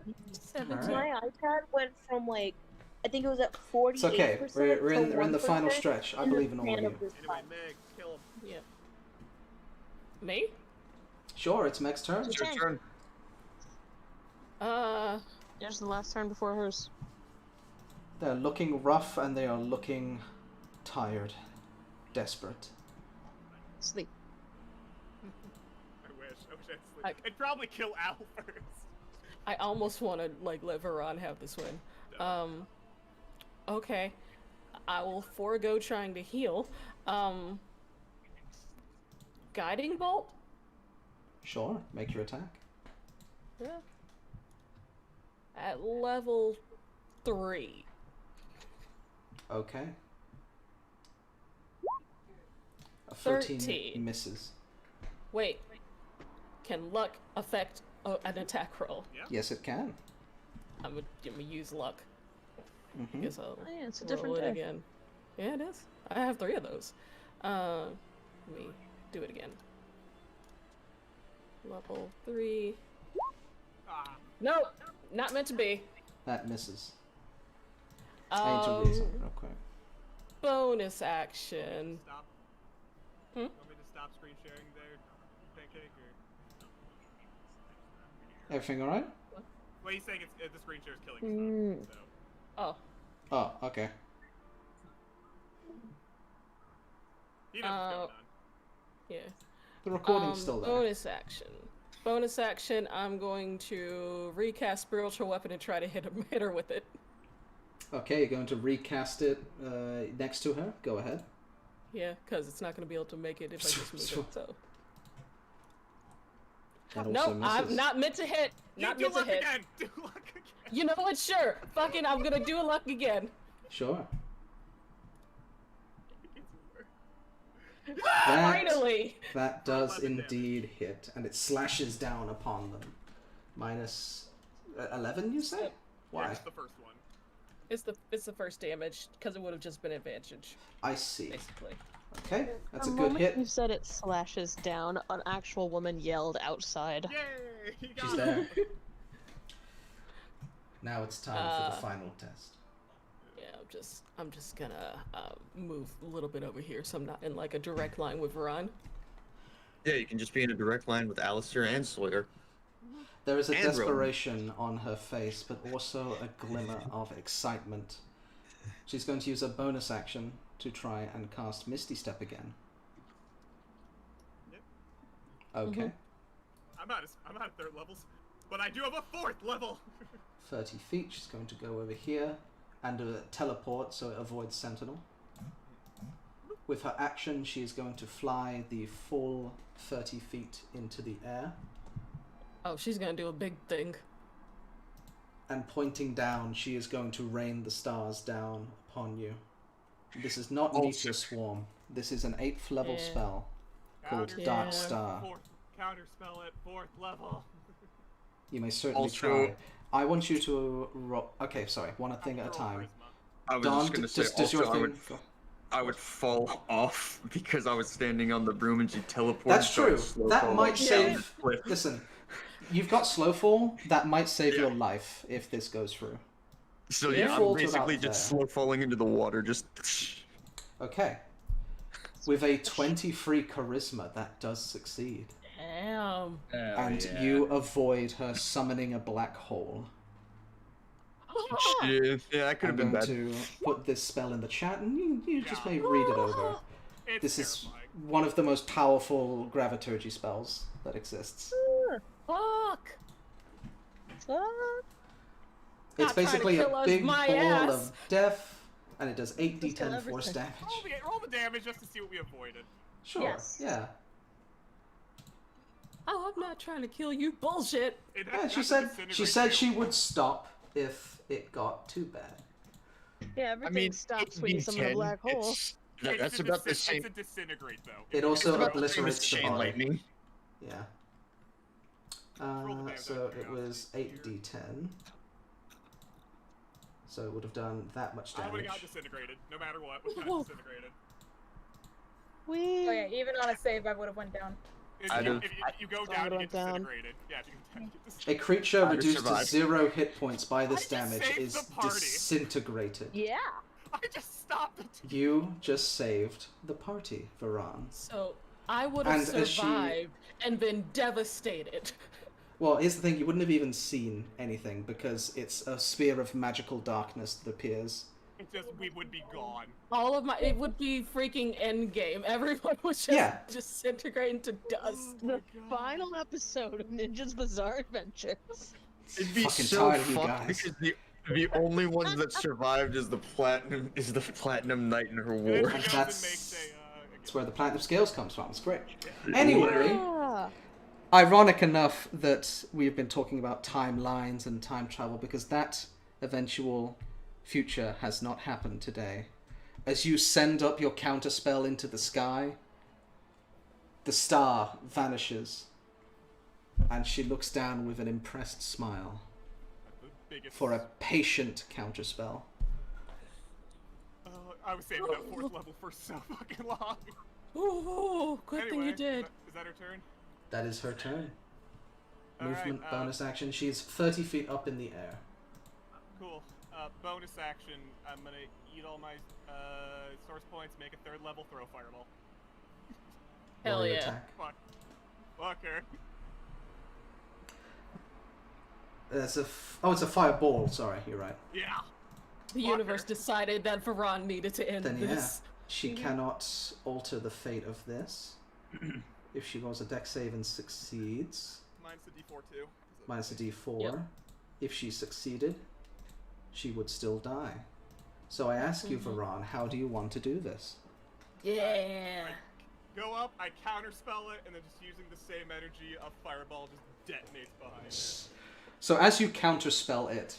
Alright. My iPad went from like I think it was at 48%. It's okay. We're in the final 1% stretch. I in the believe in all span of you. this Anyway, time. Meg, kill him. Yeah. Me? Sure, it's Meg's turn. It's your turn. There's the last turn before hers. They're looking rough and they are looking tired, desperate. Sleep. I wish I had sleep. I- I'd probably kill Al first. I almost want to like let Varan have this win. Okay. I will forego trying to heal. Guiding bolt? Sure, make your attack. Yeah. At level 3. Okay. A 13 13. misses. Wait. Can luck affect an attack roll? Yes, it can. I'm gonna use luck. Mhm. Guess I'll Yeah, it's a roll different it day. again. Yeah, it is. I have 3 of those. Let me do it again. Level 3. Ah, Nope, not meant to be. That misses. I need to read something real quick. Bonus action. stop. Hmm? Want me to stop screen sharing there, Pancake? Or... Everything alright? Well, he's saying it's the screen share is killing stuff. So Oh, Oh, okay. he knows what's going on. yeah. The recording's still there. Bonus action. Bonus action. I'm going to recast spiritual weapon and try to hit her with it. Okay, you're going to recast it next to her? Go ahead. Yeah, because it's not going to be able to make it if I just move it. So. That also Nope, I'm misses. not meant to hit. Not do meant to luck hit. again. Do luck again. You know what? Sure. Fucking, I'm gonna do a luck again. Sure. It's Finally. That does 11 indeed hit, and it slashes down upon them. Minus 11, you say? Why? It's the first one. It's the first damage because it would have just been advantage I see. basically. Okay, that's a The good moment hit. you said it slashes down, an actual woman yelled outside. Yay! He got She's it. there. Now it's time for the final test. Yeah, I'm just gonna move a little bit over here so I'm not in like a direct line with Varan. Yeah, you can just be in a direct line with Alistair and Sawyer. There is a And Rowan. desperation on her face, but also a glimmer of excitement. She's going to use a bonus action to try and cast Misty Step again. Yep. Okay. I'm out of 3rd levels, but I do have a 4th level. 30 feet. She's going to go over here and teleport so it avoids Sentinel. With her action, she is going to fly the full 30 feet into the air. Oh, she's gonna do a big thing. And pointing down, she is going to rain the stars down upon you. This is not Meteor Swarm. This is an 8th level Yeah. spell called Counter Dark Yeah. Star. Counter spell at 4th level. You may certainly Also- try. I want you to roll. Okay, sorry. One thing at a time. I was Don, just gonna say does your also thing... I would fall off because I was standing on the broom and she teleported. That's so I true. slow That fall might down save. the cliff. Listen, you've got slow fall. That might save your life if this goes through. So You yeah, fall I'm to basically about just there. slow falling into the water. Just. Okay. With a 23 charisma, that does succeed. Damn. And you avoid her summoning a black hole. Yeah, that could I'm have been going bad. to put this spell in the chat, and you just may read it over. It's This is terrifying. one of the most powerful Graviturgy spells that exists. Fuck. It's Not trying to basically a kill us, big my ball ass. of death, and it does 8d10 Just kill force everything. damage. Roll the damage just to see what we avoided. Sure, Yes. yeah. Oh, I'm not trying to kill you. Bullshit. Yeah, she said she would stop if it got too bad. Yeah, everything stops when you summon a black hole. That's about the same. It's a disintegrate though. It also about the same as obliterates the chain body. lightning. Yeah. Roll the damage So out of it was curiosity 8d10. So it would have done that much I would damage. have got disintegrated, no matter what. Would have got disintegrated. Oh yeah, even on a save, I would have went down. If I you, don't- if you go I down, you would've get down. disintegrated. Yeah, if you go down, you get A disintegrated. creature I'd reduced to survive. 0 hit points by this just damage saved is the party. disintegrated. Yeah. I just stopped it. You just saved the party, Varan. So I would have And as she- survived and been devastated. Well, here's the thing, you wouldn't have even seen anything because it's a sphere of magical darkness that appears. It's just we would be gone. All of it would be freaking endgame. Everyone would just Yeah. disintegrate into dust. The final episode of Ninja's Bizarre Adventures. It'd be Fucking so tired of you fucked guys. because the only ones that survived is the platinum knight and her And then war. she goes and That's- makes That's where the platinum scales comes from, it's great. Anyway, Yeah. ironic enough that we've been talking about timelines and time travel because that eventual future has not happened today. As you send up your counterspell into the sky, the star vanishes. and she looks down with an impressed smile The biggest. for a patient counterspell. I was saving that 4th level for so fucking long. Ooh, good thing Anyway, you did. Is that her turn? That is her turn. Alright, Movement bonus action. She is 30 feet up in the air. Cool. Bonus action. I'm gonna eat all my source points, make a 3rd level, throw fireball. Hell Roll your yeah. attack. Fuck her. It's a fireball. Sorry, you're right. Yeah. The Fuck universe her. decided that Varan needed to end Then yeah, this. she cannot alter the fate of this. If she rolls a dex save and succeeds, Minus the D4 too. minus a d4. Yep. If she succeeded, she would still die. So I ask you, Varan, how do you want to do this? Yeah. Go up, I counterspell it, and then just using the same energy, a fireball just detonates behind it. So as you counterspell it,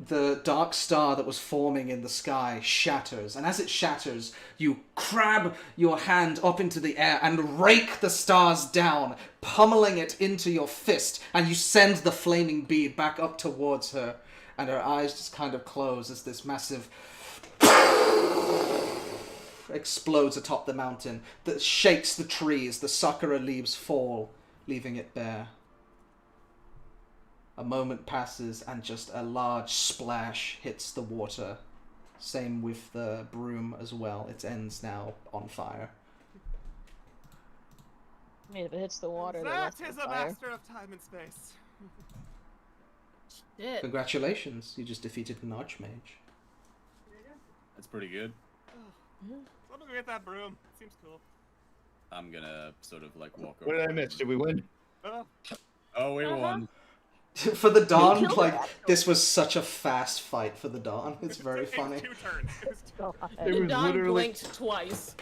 the dark star that was forming in the sky shatters, and as it shatters, you crab your hand up into the air and rake the stars down, pummeling it into your fist, and you send the flaming bead back up towards her, and her eyes just kind of close as this massive explodes atop the mountain that shakes the trees. The sakura leaves fall, leaving it bare. A moment passes and just a large splash hits the water. Same with the broom as well. Its end's now on fire. I mean, if it hits the water, then That that's is the a fire. master of time and space. Shit. Congratulations, you just defeated an archmage. That's pretty good. So I'm gonna get that broom. It seems cool. I'm gonna sort of like walk over. What did I miss? Did we win? Oh, we won. For the Dawn, killed like, it, this was such a fast fight for the Dawn. It's very funny. It was 2 turns. It was 2 It was Don literally- blinked twice.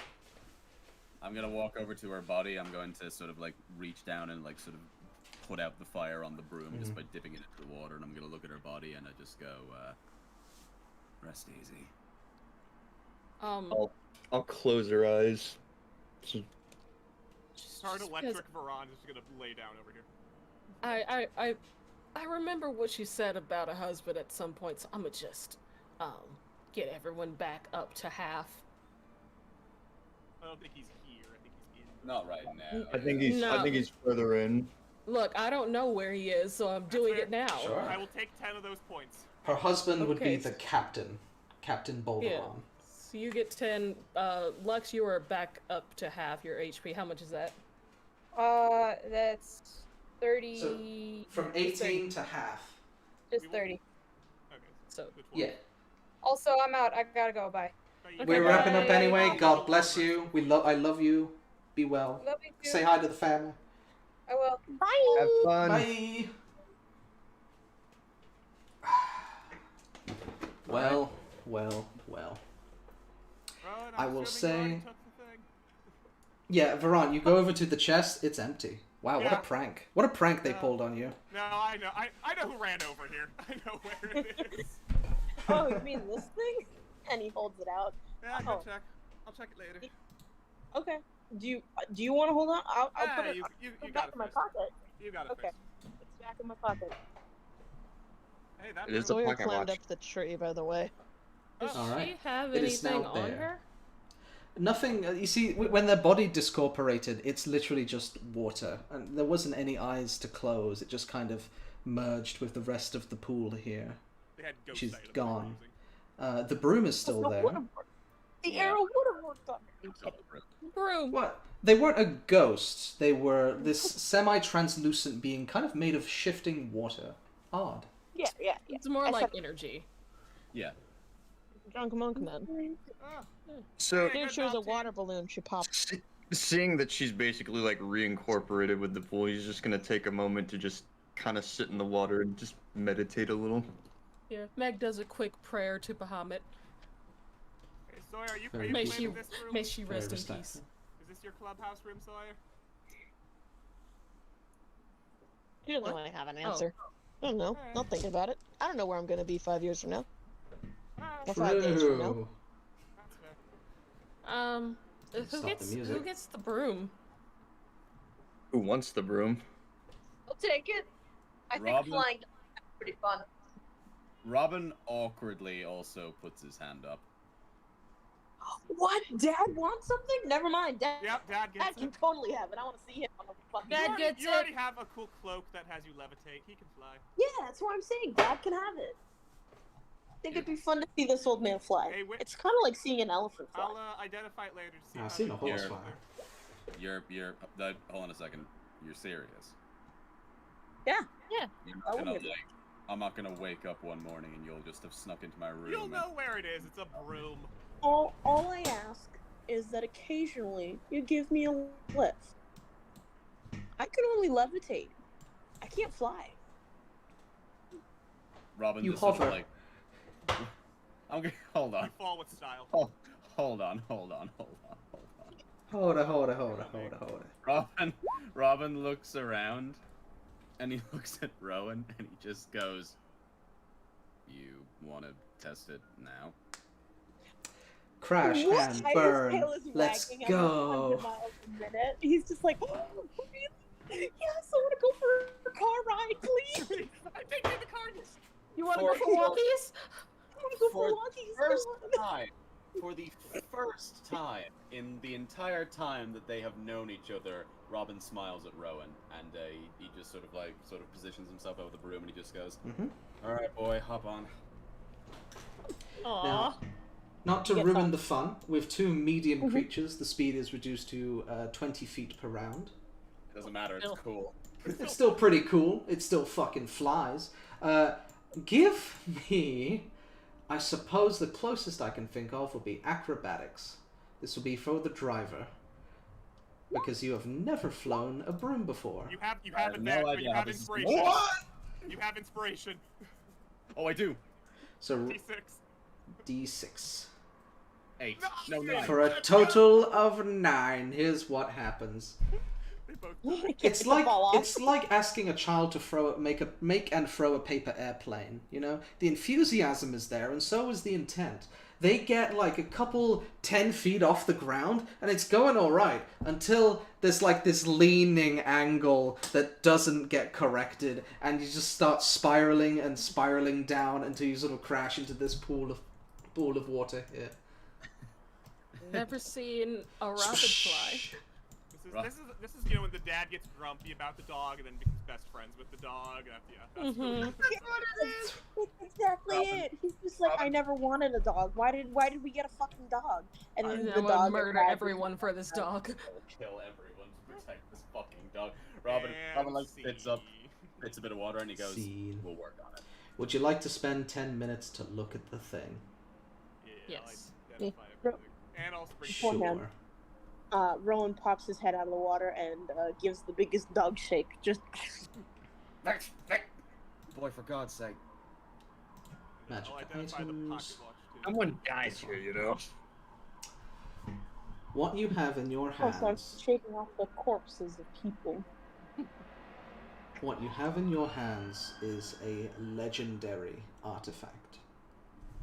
I'm gonna walk over to her body. I'm going to sort of like reach down and like sort of put out the fire on the broom just by dipping it into the water. And I'm gonna look at her body and I just go, rest easy. I'll close her eyes. Hard just electric Varan is gonna lay down over here. I remember what she said about a husband at some point, so I'ma just get everyone back up to half. I don't think he's here. I think he's in. Not right now. I think he's. I No. think he's further in. Look, I don't know where he is, so I'm doing fair. it now. Sure. I will take 10 of those points. Her husband would be Okay. the captain. Captain Bolderon. Yeah. So you get 10. Lux, you are back up to half your HP. How much is that? That's 30. From 18 to half. Just 30. Okay. So Which one? Yeah. Also, I'm out. I gotta go. Bye. Bye. We're wrapping up Bye. anyway. God bless you. I love you. Be well. Love you too. Say hi to the family. I will. Bye. Have fun. Bye. Well. Well, and I I'm will assuming say- Varan took the thing. Yeah, Varan, you go over to the chest, it's empty. Wow, what a Yeah. prank. What a prank they Yeah. pulled on you. No, I know. I know who ran over here. I know where it is. Oh, you mean this thing? And he holds it out. Yeah, go Oh. check. I'll check it later. Okay. Do you want to hold on? I'll put Yeah, it, you put it got back it in my first. pocket. You got it Okay. first. It's back in my pocket. Hey, that It is broom- a Sawyer pocket climbed watch. up the tree, by the way. Does Alright. she have It is anything now on there. her? Nothing, you see, when their body discorporated, it's literally just water. And there wasn't any eyes to close, it just kind of merged with the rest of the pool here. They had ghost She's items they were gone. using. The broom is still No, there. would've worked. The Yeah. arrow would have worked on me. Broom. What? They weren't a ghost. They were this semi-translucent being kind of made of shifting water. Odd. Yeah. It's more I like said- energy. Yeah. John, come on. Ah, So, Hey, Dude, good she was a job, team. water balloon. She popped. seeing that she's basically like reincorporated with the pool, he's just gonna take a moment to just kind of sit in the water and just meditate a little. Yeah. Meg does a quick prayer to Bahamut. Hey, Sawyer, are you Very May playing she, in this room? may she Very rest in respectful. peace. Is this your clubhouse room, Sawyer? She doesn't What? want to have an answer. I don't know. I'll think about it. I don't know where I'm going to be 5 years from now. Ah, Or 5 days from now. True. that's fair. Stop the Who music. gets the broom? Who wants the broom? Oh, take it. I think Robin- flying is pretty fun. Robin awkwardly also puts his hand up. What? Dad wants something? Never mind. Dad, Yep, Dad Dad gets can it. totally have it. I want to see him on the fucking. Dad gets You it. already have a cool cloak that has you levitate. He can fly. Yeah, that's what I'm saying. Dad can have it. I think it'd be fun to see this old man fly. Hey, It's kind of like seeing an elephant fly. I'll identify it later to see. I've how seen they a horse do. fly. You're hold on a second. You're serious? Yeah. You're I not gonna wouldn't. like. I'm not gonna wake up one morning and you'll just have snuck into my room. You'll and- know where it is. It's a broom. All I ask is that occasionally you give me a lift. I can only levitate. I can't fly. Robin You just sort of hover. like. I'm gonna hold You on. fall with style. Oh, hold on. Hold it. Robin looks around, and he looks at Rowan, and he just goes, "You want to test it now?" Crash What? and His burn. tail is Let's wagging at 100 go. miles a minute. He's just like, oh, really? Yes, I want to go for a car ride, please. I think you're the car. You want to go for walkies? I want to go For for walkies. first Come on. time, for the first time in the entire time that they have known each other, Robin smiles at Rowan, and he just sort of positions himself over the broom, and he just goes, "All right, boy, hop on." Aww. Now, not to Get ruin fun. the fun, with two medium creatures, the speed is reduced to 20 feet per round. Doesn't matter, it's cool. It's still pretty cool. It still fucking flies. Give me, I suppose the closest I can think of will be acrobatics. This will be for the driver. Because you have never flown a broom before. You have have it no there, but idea you how have this is inspiration. going. What? You have inspiration. Oh, I do. So D6. D6. 8. No, No, 9. For a total of 9, here's what happens. They both It's like asking a child to make and throw a paper airplane. You know, the enthusiasm is there, and so is the intent. They get like a couple 10 feet off the ground, and it's going all right until there's like this leaning angle that doesn't get corrected, and you just start spiraling and spiraling down until you sort of crash into this pool of water here. Never seen a rapid fly. This is when the dad gets grumpy about the dog and then becomes best friends with the dog. That's That's exactly it. He's just like, I never wanted a dog. Why did we get a fucking dog? And then I'm the gonna dog murder attacks. everyone for this dog. Kill everyone to protect this fucking dog. Robin like spits a bit of water, and he goes, Scene. "We'll work on it." Would you like to spend 10 minutes to look at the thing? Yes. And I'll spring. Beforehand. Rowan pops his head out of the water and gives the biggest dog shake. Just Boy, for God's sake. Magic I'll identify the items. pocket watch too. Someone dies here, you know. What you have in your also hands. shaking off the corpses of people. What you have in your hands is a legendary artifact.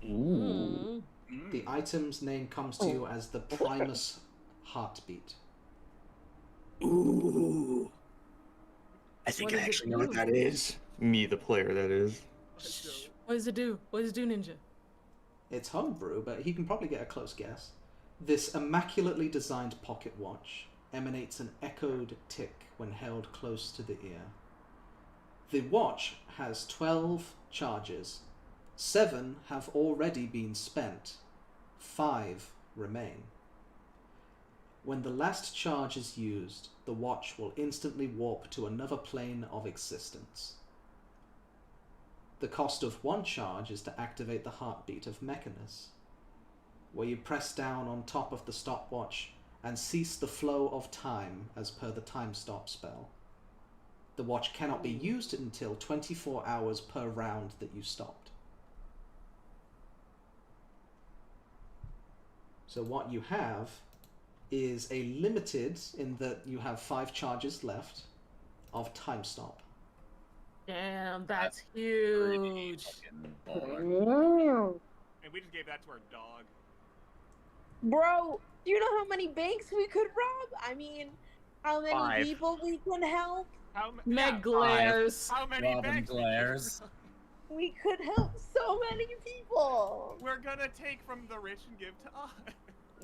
Mm. The item's name comes to you as the Primus Heartbeat. Ooh. I think What I does it actually know what do? that is. Me, the player, that is. What does it do? What does it do, Ninja? It's homebrew, but he can probably get a close guess. This immaculately designed pocket watch emanates an echoed tick when held close to the ear. The watch has 12 charges. 7 have already been spent. 5 remain. When the last charge is used, the watch will instantly warp to another plane of existence. The cost of 1 charge is to activate the heartbeat of Mechanus, where you press down on top of the stopwatch and cease the flow of time as per the time stop spell. The watch cannot be used until 24 hours per round that you stopped. So what you have is a limited, in that you have 5 charges left, of time stop. Damn, that's huge. And we just gave that to our dog. Bro, do you know how many banks we could rob? I mean, how many 5. people we can help? Meg glares. How many Robin bags? glares. We could help so many people. We're gonna take from the rich and give to us.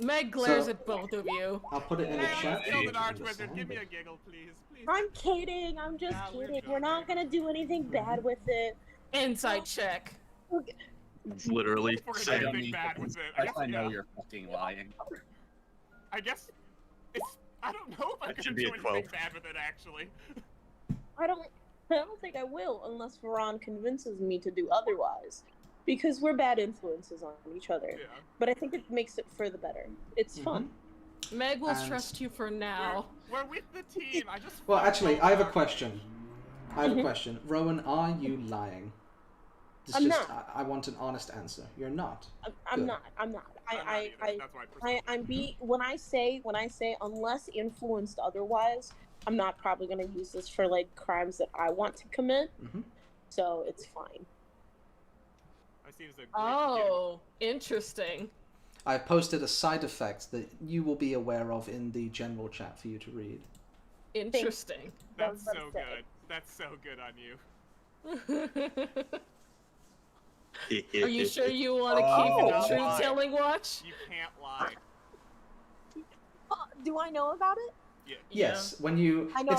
Meg glares So- at both of you. I'll put it in the Hey, I'm chat. a for you Sylvan to Archwizard. Give me a understand. giggle, please. Please. I'm kidding. I'm just Nah, we're kidding. We're not joking. gonna do anything bad with it. Insight check. It's literally We're gonna saying do I anything mean, bad with it. I know yeah. you're fucking lying. I guess it's. I don't know if I'm That gonna should be do a anything 12. bad with it. Actually. I don't think I will unless Veron convinces me to do otherwise. Because we're bad influences on each other. Yeah. But I think it makes it for the better. It's fun. Meg will And- trust you for now. We're with the team. I just. Well, feel actually, so I have a hard. question. I have a Mhm. question. Rowan, are you lying? It's I'm just, not. I want an honest answer. You're not. I'm Good. not. I'm not. I'm not I either. That's why I'm when I say unless influenced otherwise, I'm not probably gonna use this for like crimes that I want to commit. Mhm. So it's fine. I see it as a great Oh, interesting. I posted a side effect that you will be aware of in the general chat for you to read. Interesting. That's That's so what I'm good. That's so good on you. Are you sure you want to Oh, keep it a no. truth-telling watch? You can't lie. Do I know about it? Yeah. Yes, when you I know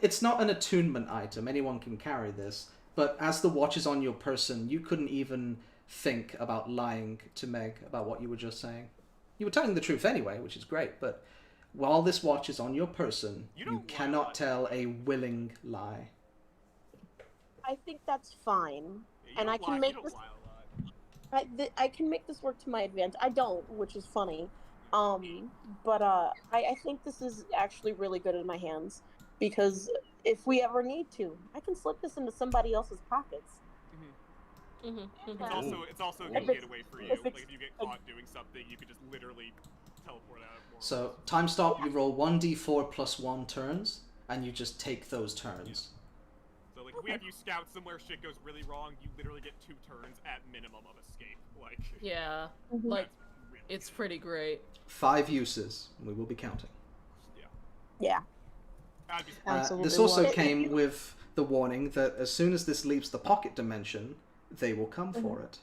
it's not an attunement item. Anyone can carry this, but as the watch is on your person, you couldn't even think about lying to Meg about what you were just saying. You were telling the truth anyway, which is great, but while this watch is on your person, You you, don't lie. cannot tell a willing lie. I think that's fine. You And don't I can lie- make you don't this- lie a lot. I can make this work to my advantage. I don't, which is funny. But I think this is actually really good in my hands because if we ever need to, I can slip this into somebody else's pockets. It's also a If good it's- getaway for you. if Like it's- if you get caught doing something, you could just literally teleport out. More or So less. time stop. You roll 1d4 plus 1 turns, and you just take those turns. So like if we have you scout somewhere, shit goes really wrong. You literally get 2 turns at minimum of escape. Like Yeah, Mhm. like that's really it's good. pretty great. 5 uses. We will be counting. Yeah. I'd be Absolutely This also was. came with the warning that as soon as this leaves the pocket dimension, they will come for it.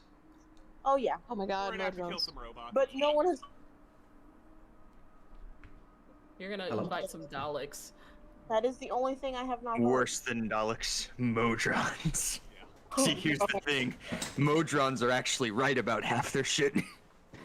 Oh yeah. Oh my We're god, gonna no have to kill drones. some robots. But no one has. You're gonna Hello? invite some Daleks. That is the only thing I have not. heard. Worse than Daleks, Modrons. See, here's the thing. Modrons are actually right about half their shit.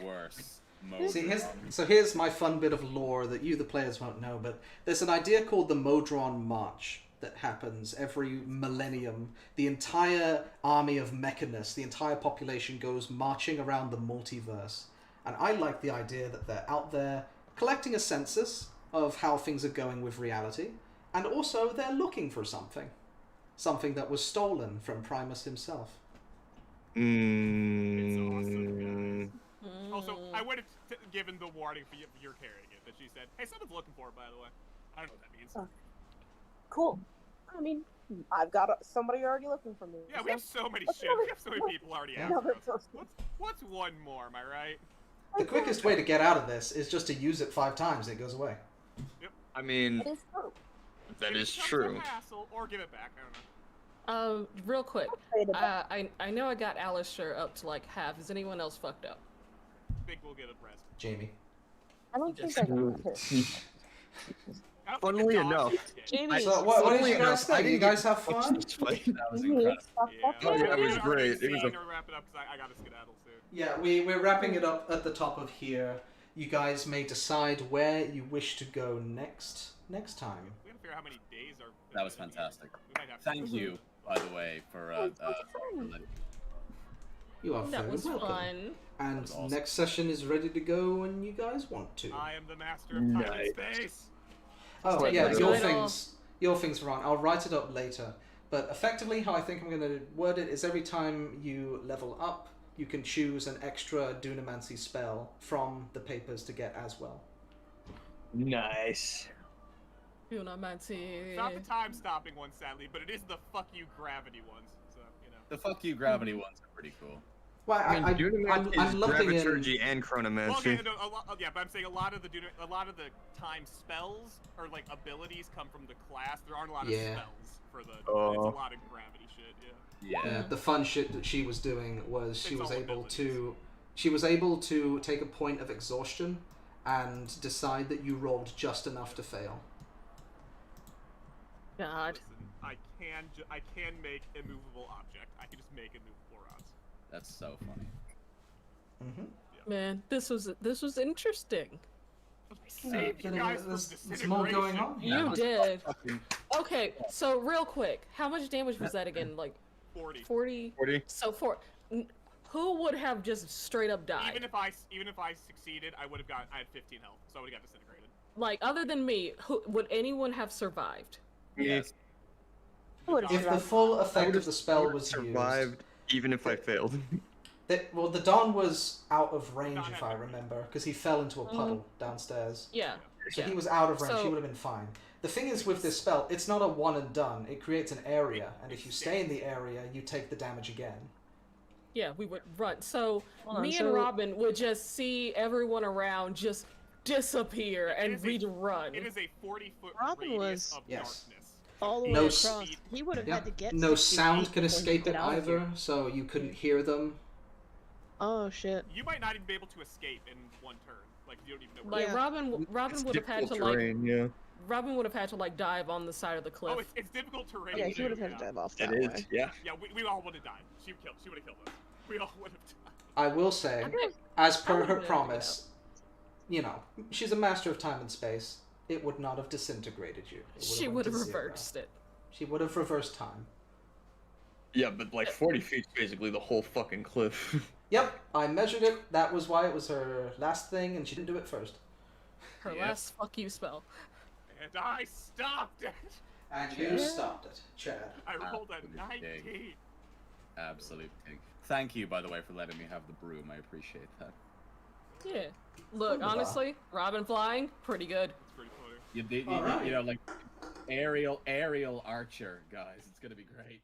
Worse. See, Modron. here's my fun bit of lore that you, the players, won't know. But there's an idea called the Modron March that happens every millennium. The entire army of Mechanists, the entire population, goes marching around the multiverse. And I like the idea that they're out there collecting a census of how things are going with reality, and also they're looking for something that was stolen from Primus himself. Mm. Also, I would have given the warning for your carrying it. That she said, "Hey, someone's looking for it." By the way, I don't know what that means. Oh. Cool. I mean, I've got somebody already looking for me. Yeah, we have so many What's shit. We have so many people already after another us. person. What's one more? Am I right? The quickest way to get out of this is just to use it 5 times and it goes away. I mean, It is true. that Either is become true. a hassle or give it back. I don't know. Real quick, Trade it back. I know I got Alistair up to like half. Is anyone else fucked up? Think we'll get a rest. Jamie. I don't think I got it. I don't think Funnily the dog enough, should get it. Jamie, So what did Funnily you guys enough, I think? You didn't guys have get fun? this fight. That was Mhm. incredible. Fuck Yeah, that. Oh, yeah, that was We're great. already It was a- gonna wrap it up because I gotta skedaddle soon. Yeah, we're wrapping it up at the top of here. You guys may decide where you wish to go next time. We gotta figure out how many days are. That was fantastic. We might have to- Thank you, by the way, for You are That very was welcome. fun. And was awesome. next session is ready to go when you guys want to. I am the master of time Nice. and space. Oh Quite yeah, literally. your things were on. I'll write it up later. But effectively, how I think I'm going to word it is every time you level up, you can choose an extra Dunamancy spell from the papers to get as well. Nice. Dunamancy. It's not the time stopping one, sadly, but it is the fuck you gravity ones. So you know. the fuck you gravity ones are pretty cool. Well, I mean, Dunamis is I'm lumping in. Graviturgy and Chronomancy. Well, okay, no, yeah, but I'm saying a lot of the time spells or like abilities come from the class. There aren't a lot of spells for the. It's a lot of gravity shit. Yeah. The fun shit that she was doing was she was able to take a point of exhaustion and decide that you rolled just enough to fail. God. Listen, I can make a movable object. I can just make immovable rods. That's so funny. Man, this was interesting. There's more going on. You did. Okay, so real quick, how much damage was that again? Like 40. So who would have just straight up died? Even if I succeeded, I had 15 health, so I would have got disintegrated. Like, other than me, would anyone have survived? Yes. If the full effect of the spell was survived, even if I failed. Well, the Don was out of range, if I remember, because he fell into a puddle downstairs. Yeah. So he was out of range. He would have been fine. The thing is with this spell, it's not a one and done. It creates an area, and if you stay in the area, you take the damage again. Yeah, we would run. So me and Robin would just see everyone around just disappear, and we'd run. It is a 40-foot Robin radius was of darkness. all the way across. He would have had to get no 60 sound feet can before he escape could it get out of either, here. so you couldn't hear them. Oh shit. You might not even be able to escape in one turn. Like you don't even know. Like Robin would have had to terrain, Robin would have had to like dive on the side of the cliff. Oh, it's difficult terrain. Yeah, he would have had to dive off that It way. is, yeah. Yeah, we all would have died. She would have killed us. We all would have died. I will say, as per her promise, you know, she's a master of time and space. It would not have disintegrated you. She would have reversed it. She would have reversed time. Yeah, but like 40 feet's basically the whole fucking cliff. Yep, I measured it. That was why it was her last thing, and she didn't do it first. Her last fuck you spell. And I stopped it. And you stopped it, Chad. I rolled a 19. Absolute pig. Thank you, by the way, for letting me have the broom. I appreciate that. Yeah. Look, honestly, Robin flying, pretty good. It's pretty funny. You know, like aerial archer, guys. It's gonna be great.